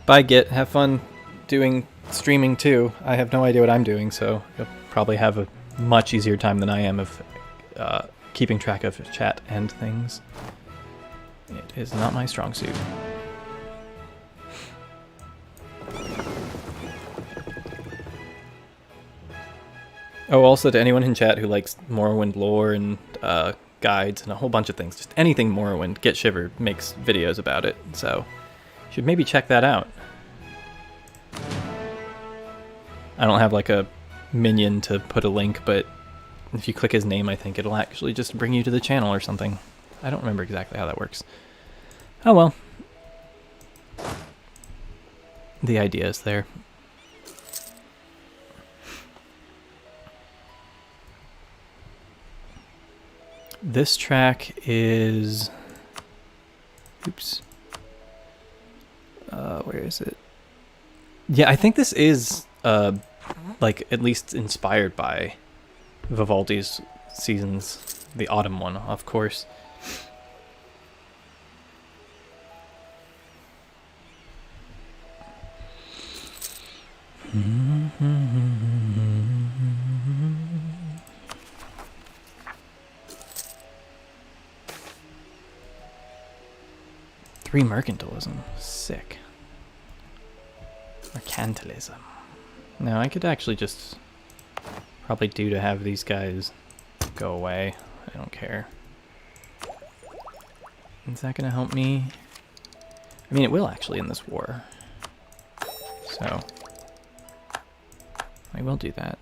Bye, Git. Have fun doing streaming too. I have no idea what I'm doing, so you'll probably have a much easier time than I am of keeping track of chat and things. It is not my strong suit. Oh, also to anyone in chat who likes Morrowind lore and guides and a whole bunch of things, just anything Morrowind, Get Shiver makes videos about it, so you should maybe check that out. I don't have like a minion to put a link, but if you click his name, I think it'll actually just bring you to the channel or something. I don't remember exactly how that works. Oh well. The idea is there. This track is... Oops. Where is it? Yeah, I think this is, like, at least inspired by Vivaldi's Seasons, the autumn one, of course. Three mercantilism. Sick. Mercantilism. Now, I could actually just probably do to have these guys go away. I don't care. Is that going to help me? I mean, it will actually in this war. So, I will do that.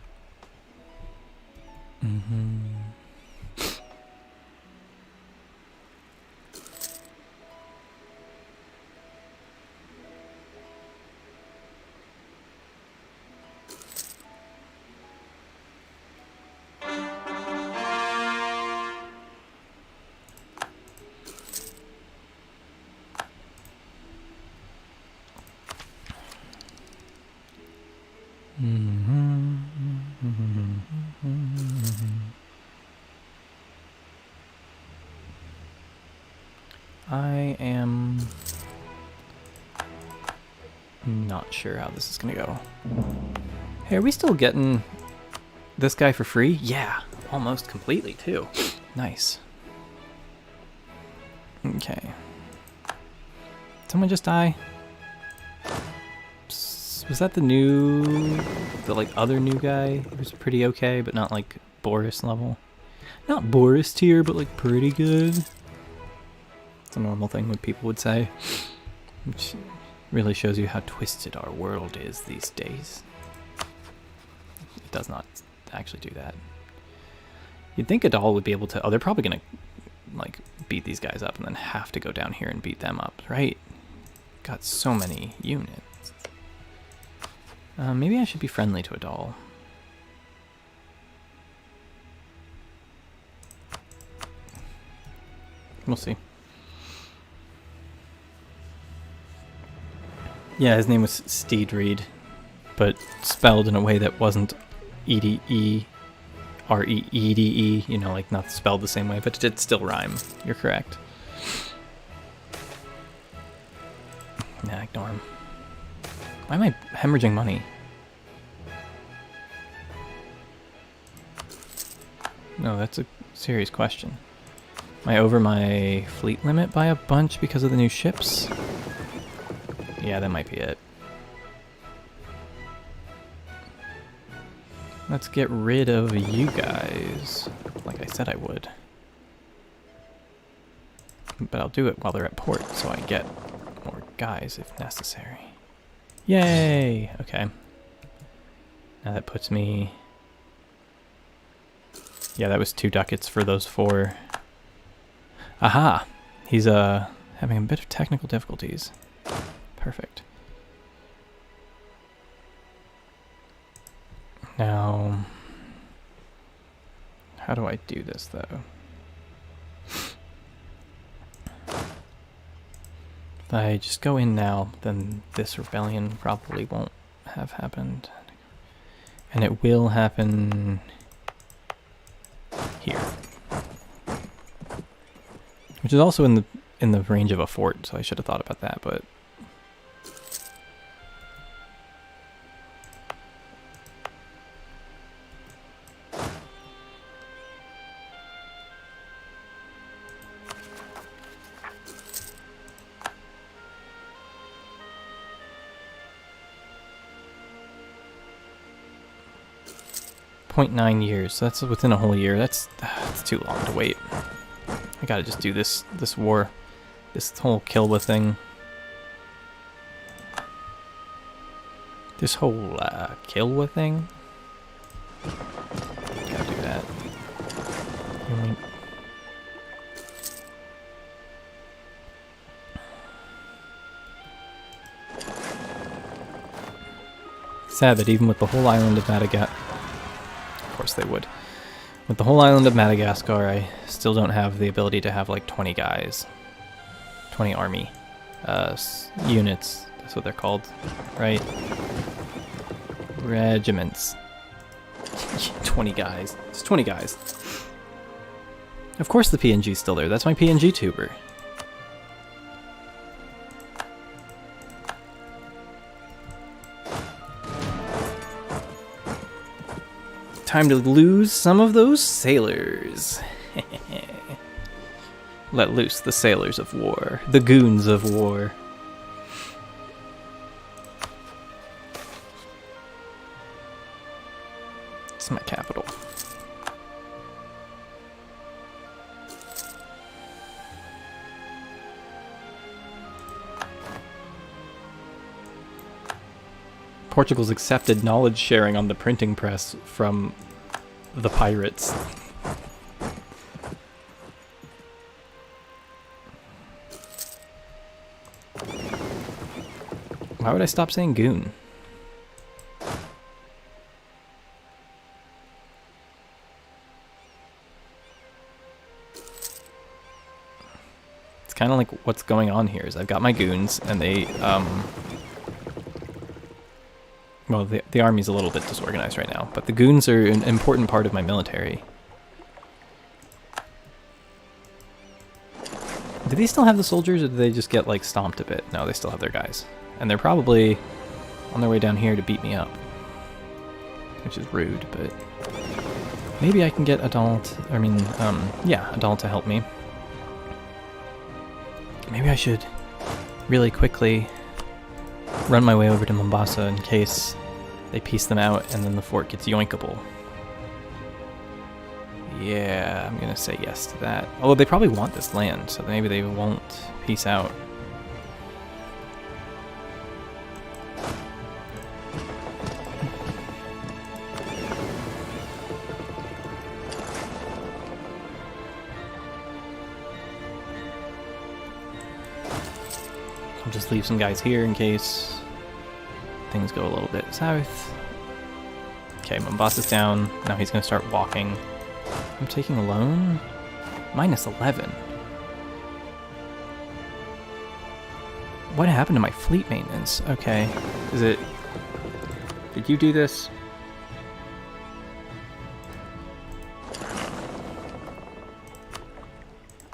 I am not sure how this is gonna go. Hey, are we still getting this guy for free? Yeah, almost completely too. Nice. Okay. Someone just die? Was that the like other new guy who's pretty okay, but not like Boris level? Not Boris tier, but like pretty good. It's a normal thing what people would say, which really shows you how twisted our world is these days. It does not actually do that. You'd think a doll would be able to... Oh, they're probably going to like beat these guys up and then have to go down here and beat them up, right? Got so many units. Maybe I should be friendly to a doll. We'll see. Yeah, his name was Steed Reed, but spelled in a way that wasn't E-D-E-R-E-E-D-E, you know, like not spelled the same way, but it did still rhyme. You're correct. Nah, ignore him. Why am I hemorrhaging money? No, that's a serious question. Am I over my fleet limit by a bunch because of the new ships? Yeah, that might be it. Let's get rid of you guys, like I said I would. But I'll do it while they're at port, so I get more guys if necessary. Yay! Okay. Now that puts me... Yeah, that was 2 ducats for those 4. Aha! He's having a bit of technical difficulties. Perfect. Now, how do I do this though? If I just go in now, then this rebellion probably won't have happened. And it will happen here. Which is also in the range of a fort, so I should have thought about that, but 0.9 years, so that's within a whole year. That's too long to wait. I gotta just do this war, this whole Kilwa thing. This whole Kilwa thing. Gotta do that. Sad that even with the whole island of Madagascar, of course they would. With the whole island of Madagascar, I still don't have the ability to have like 20 guys. 20 army units, that's what they're called, right? Regiments. 20 guys. It's 20 guys. Of course the PNG's still there, that's my PNG tuber. Time to lose some of those sailors. Let loose the sailors of war, the goons of war. It's my capital. Portugal's accepted knowledge sharing on the printing press from the pirates. Why would I stop saying goon? It's kind of like what's going on here is I've got my goons and they well, the army's a little bit disorganized right now, but the goons are an important part of my military. Do they still have the soldiers, or do they just get, like, stomped a bit? No, they still have their guys. And they're probably on their way down here to beat me up. Which is rude, but maybe I can get Adult, yeah, Adult to help me. Maybe I should really quickly run my way over to Mombasa in case they piece them out and then the fort gets yoinkable. Yeah, I'm gonna say yes to that. Although they probably want this land, so maybe they won't peace out. I'll just leave some guys here in case things go a little bit south. Okay, Mombasa's down. Now he's going to start walking. I'm taking a loan? Minus 11. What happened to my fleet maintenance? Okay. Is it... Did you do this?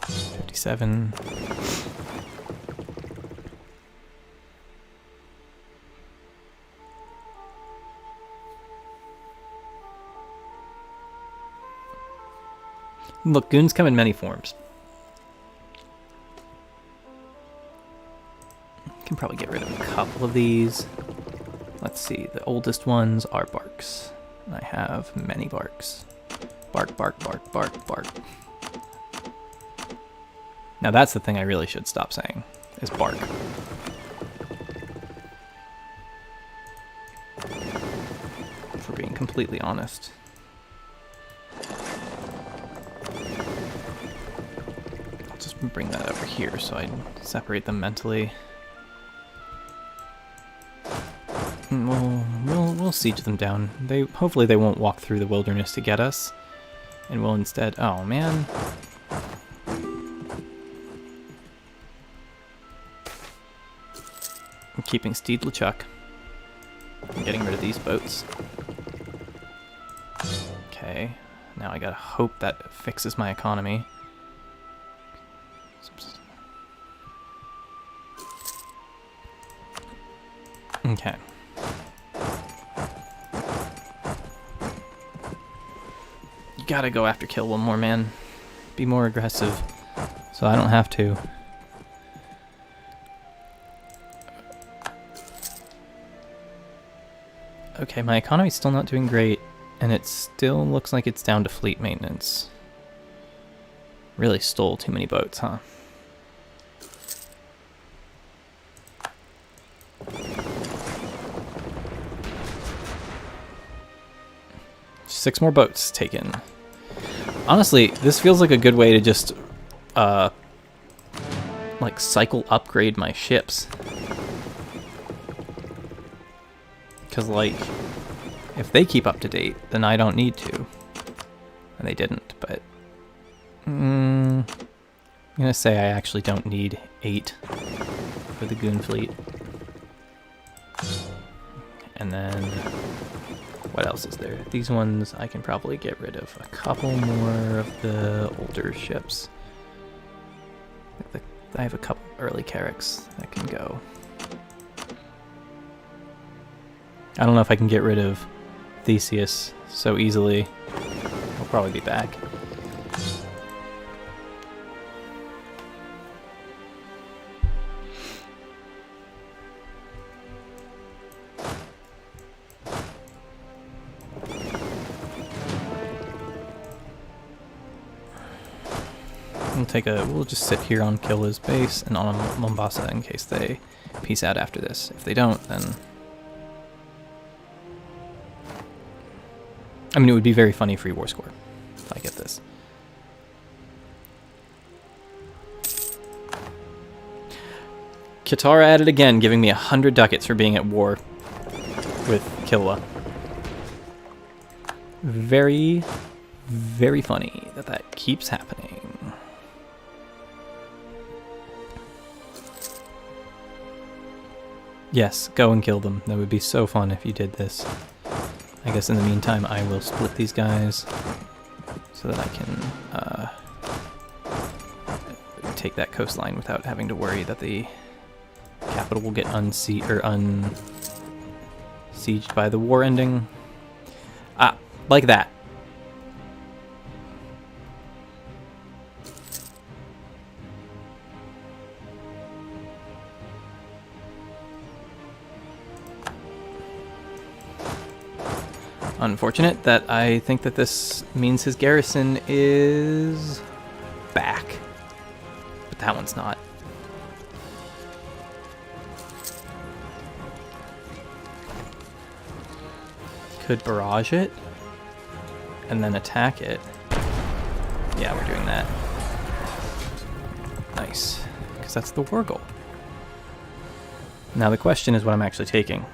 $57. Look, goons come in many forms. Can probably get rid of a couple of these. Let's see, the oldest ones are barks. I have many barks. Bark, bark, bark, bark, bark. Now that's the thing I really should stop saying, is bark. For being completely honest. Bring that over here so I separate them mentally. We'll siege them down. Hopefully they won't walk through the wilderness to get us, and we'll instead. Oh man! I'm keeping Steed LeChuck. I'm getting rid of these boats. Okay, Now I gotta hope that fixes my economy. Okay. You gotta go after kill one more, man. Be more aggressive, so I don't have to. Okay, my economy's still not doing great, and it still looks like it's down to fleet maintenance. Really stole too many boats, huh? Six more boats taken. Honestly, this feels like a good way to just, like, cycle upgrade my ships. Because, like, if they keep up to date, then I don't need to. And they didn't, but... I'm gonna say I actually don't need 8 for the goon fleet. And then... what else is there? These ones, I can probably get rid of a couple more of the older ships. I have a couple early Carracks that can go. I don't know if I can get rid of Theseus so easily. I'll probably be back. We'll just sit here on Killa's base and on Mombasa in case they peace out after this. If they don't, then... I mean, it would be very funny free war score if I get this. Katara at it again, giving me 100 ducats for being at war with Killa. Very, very funny that that keeps happening. Yes, go and kill them. That would be so fun if you did this. I guess in the meantime, I will split these guys so that I can take that coastline without having to worry that the capital will get unsieged by the war ending. Ah, like that. Unfortunate that I think that this means his garrison is back. But that one's not. Could barrage it and then attack it. Yeah, we're doing that. Nice. Because that's the war goal. Now the question is what I'm actually taking.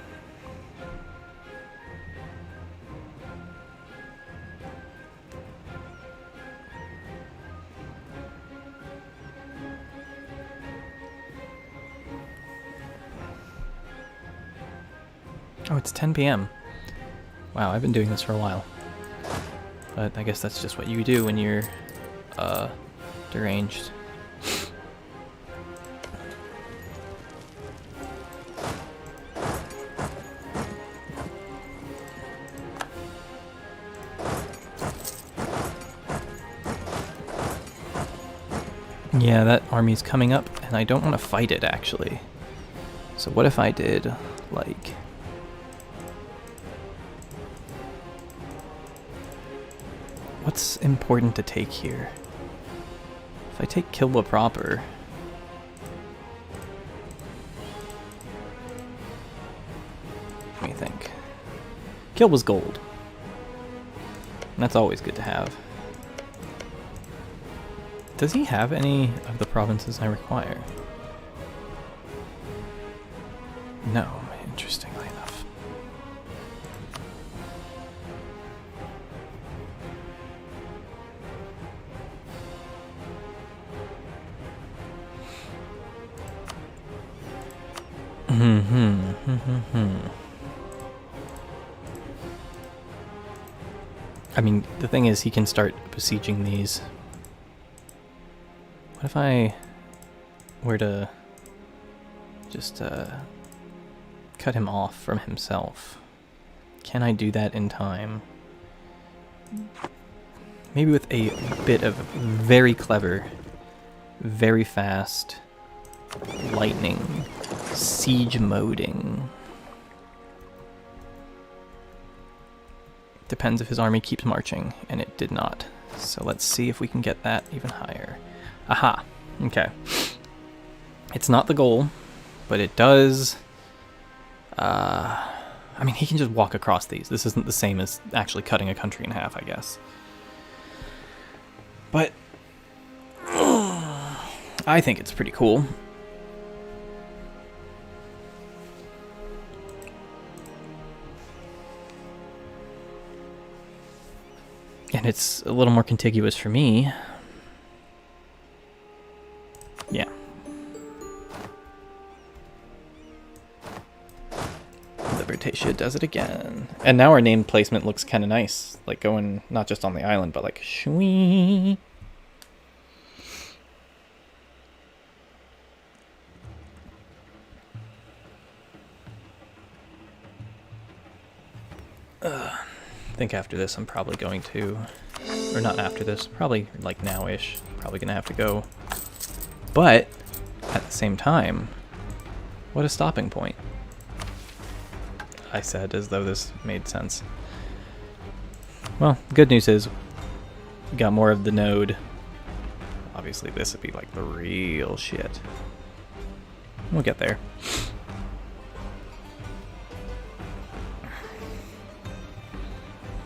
Oh, it's 10 p.m. Wow, I've been doing this for a while. But I guess that's just what you do when you're, deranged. Yeah, that army's coming up, and I don't want to fight it, actually. So what if I did, like... what's important to take here? If I take Kilwa proper... let me think. Kilwa's gold. And that's always good to have. Does he have any of the provinces I require? No, interestingly enough. I mean, the thing is, he can start besieging these. What if I were to just cut him off from himself? Can I do that in time? Maybe with a bit of very clever, very fast lightning siege moding. Depends if his army keeps marching, and it did not. So let's see if we can get that even higher. Aha. Okay. It's not the goal, but it does... I mean, he can just walk across these. This isn't the same as actually cutting a country in half, I guess. But... I think it's pretty cool. And it's a little more contiguous for me. Yeah. Libertatia does it again. And now our name placement looks kind of nice. Like going not just on the island, but like shwee. I think after this I'm probably going to, or not after this, probably like now-ish, probably gonna have to go. But at the same time, what a stopping point. I said as though this made sense. Well, the good news is we got more of the node. Obviously this would be like the real shit. We'll get there.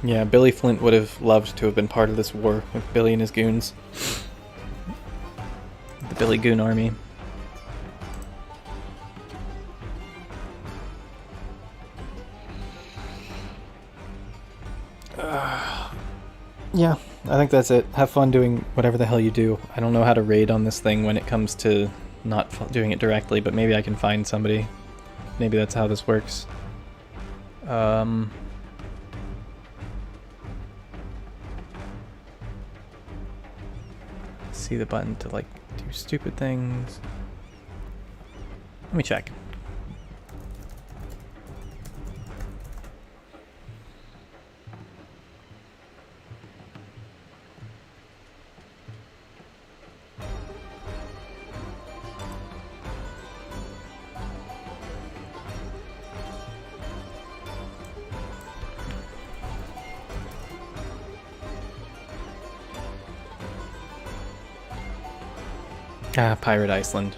Yeah, Billy Flint would have loved to have been part of this war with Billy and his goons. The Billy Goon Army. Yeah, I think that's it. Have fun doing whatever the hell you do. I don't know how to raid on this thing when it comes to not doing it directly, but maybe I can find somebody. Maybe that's how this works. See the button to like do stupid things. Let me check. Ah, Pirate Iceland.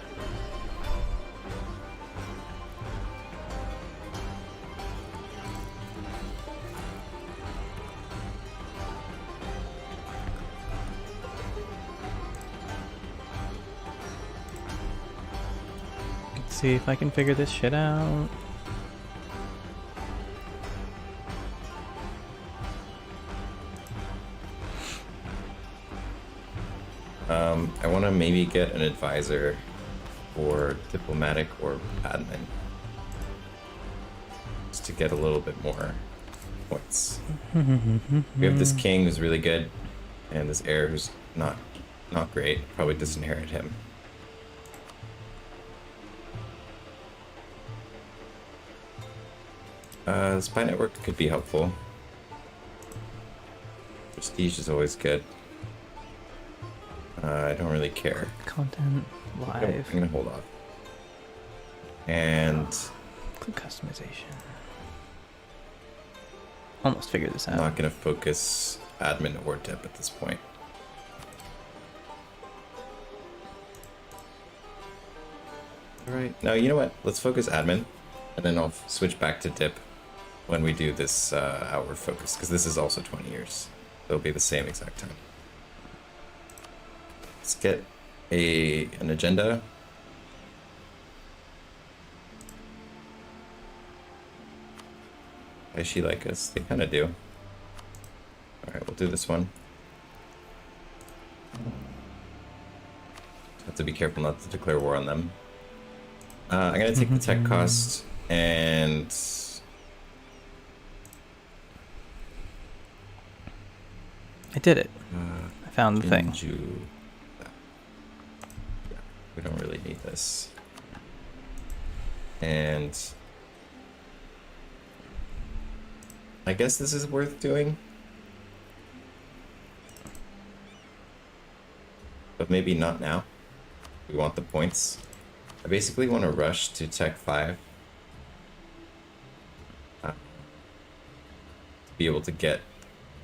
Let's see if I can figure this shit out. I want to maybe get an advisor for diplomatic or admin, just to get a little bit more points. We have this king who's really good, and this heir who's not great. Probably disinherit him. The spy network could be helpful. Prestige is always good. I don't really care. Content live. I'm gonna hold off. And Click customization. Almost figured this out. I'm not gonna focus admin or dip at this point. All right. Now you know what? Let's focus admin, and then I'll switch back to dip when we do this outward focus, because this is also 20 years. It'll be the same exact time. Let's get an agenda. Does she like us? They kind of do. Alright, we'll do this one. Have to be careful not to declare war on them. I'm going to take the tech cost and... I did it. Uh, I found the thing. We don't really need this. And I guess this is worth doing. But maybe not now. We want the points. I basically want to rush to Tech 5. To be able to get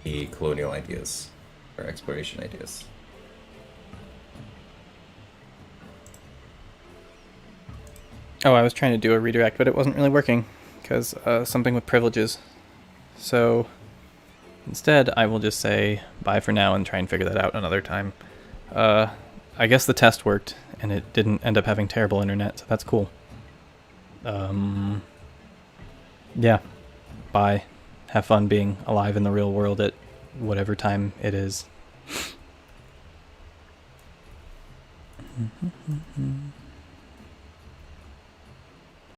the colonial ideas, or exploration ideas. Oh, I was trying to do a redirect, but it wasn't really working because something with privileges. So instead, I will just say bye for now and try and figure that out another time. I guess the test worked, and it didn't end up having terrible internet, so that's cool. Yeah. Bye. Have fun being alive in the real world at whatever time it is.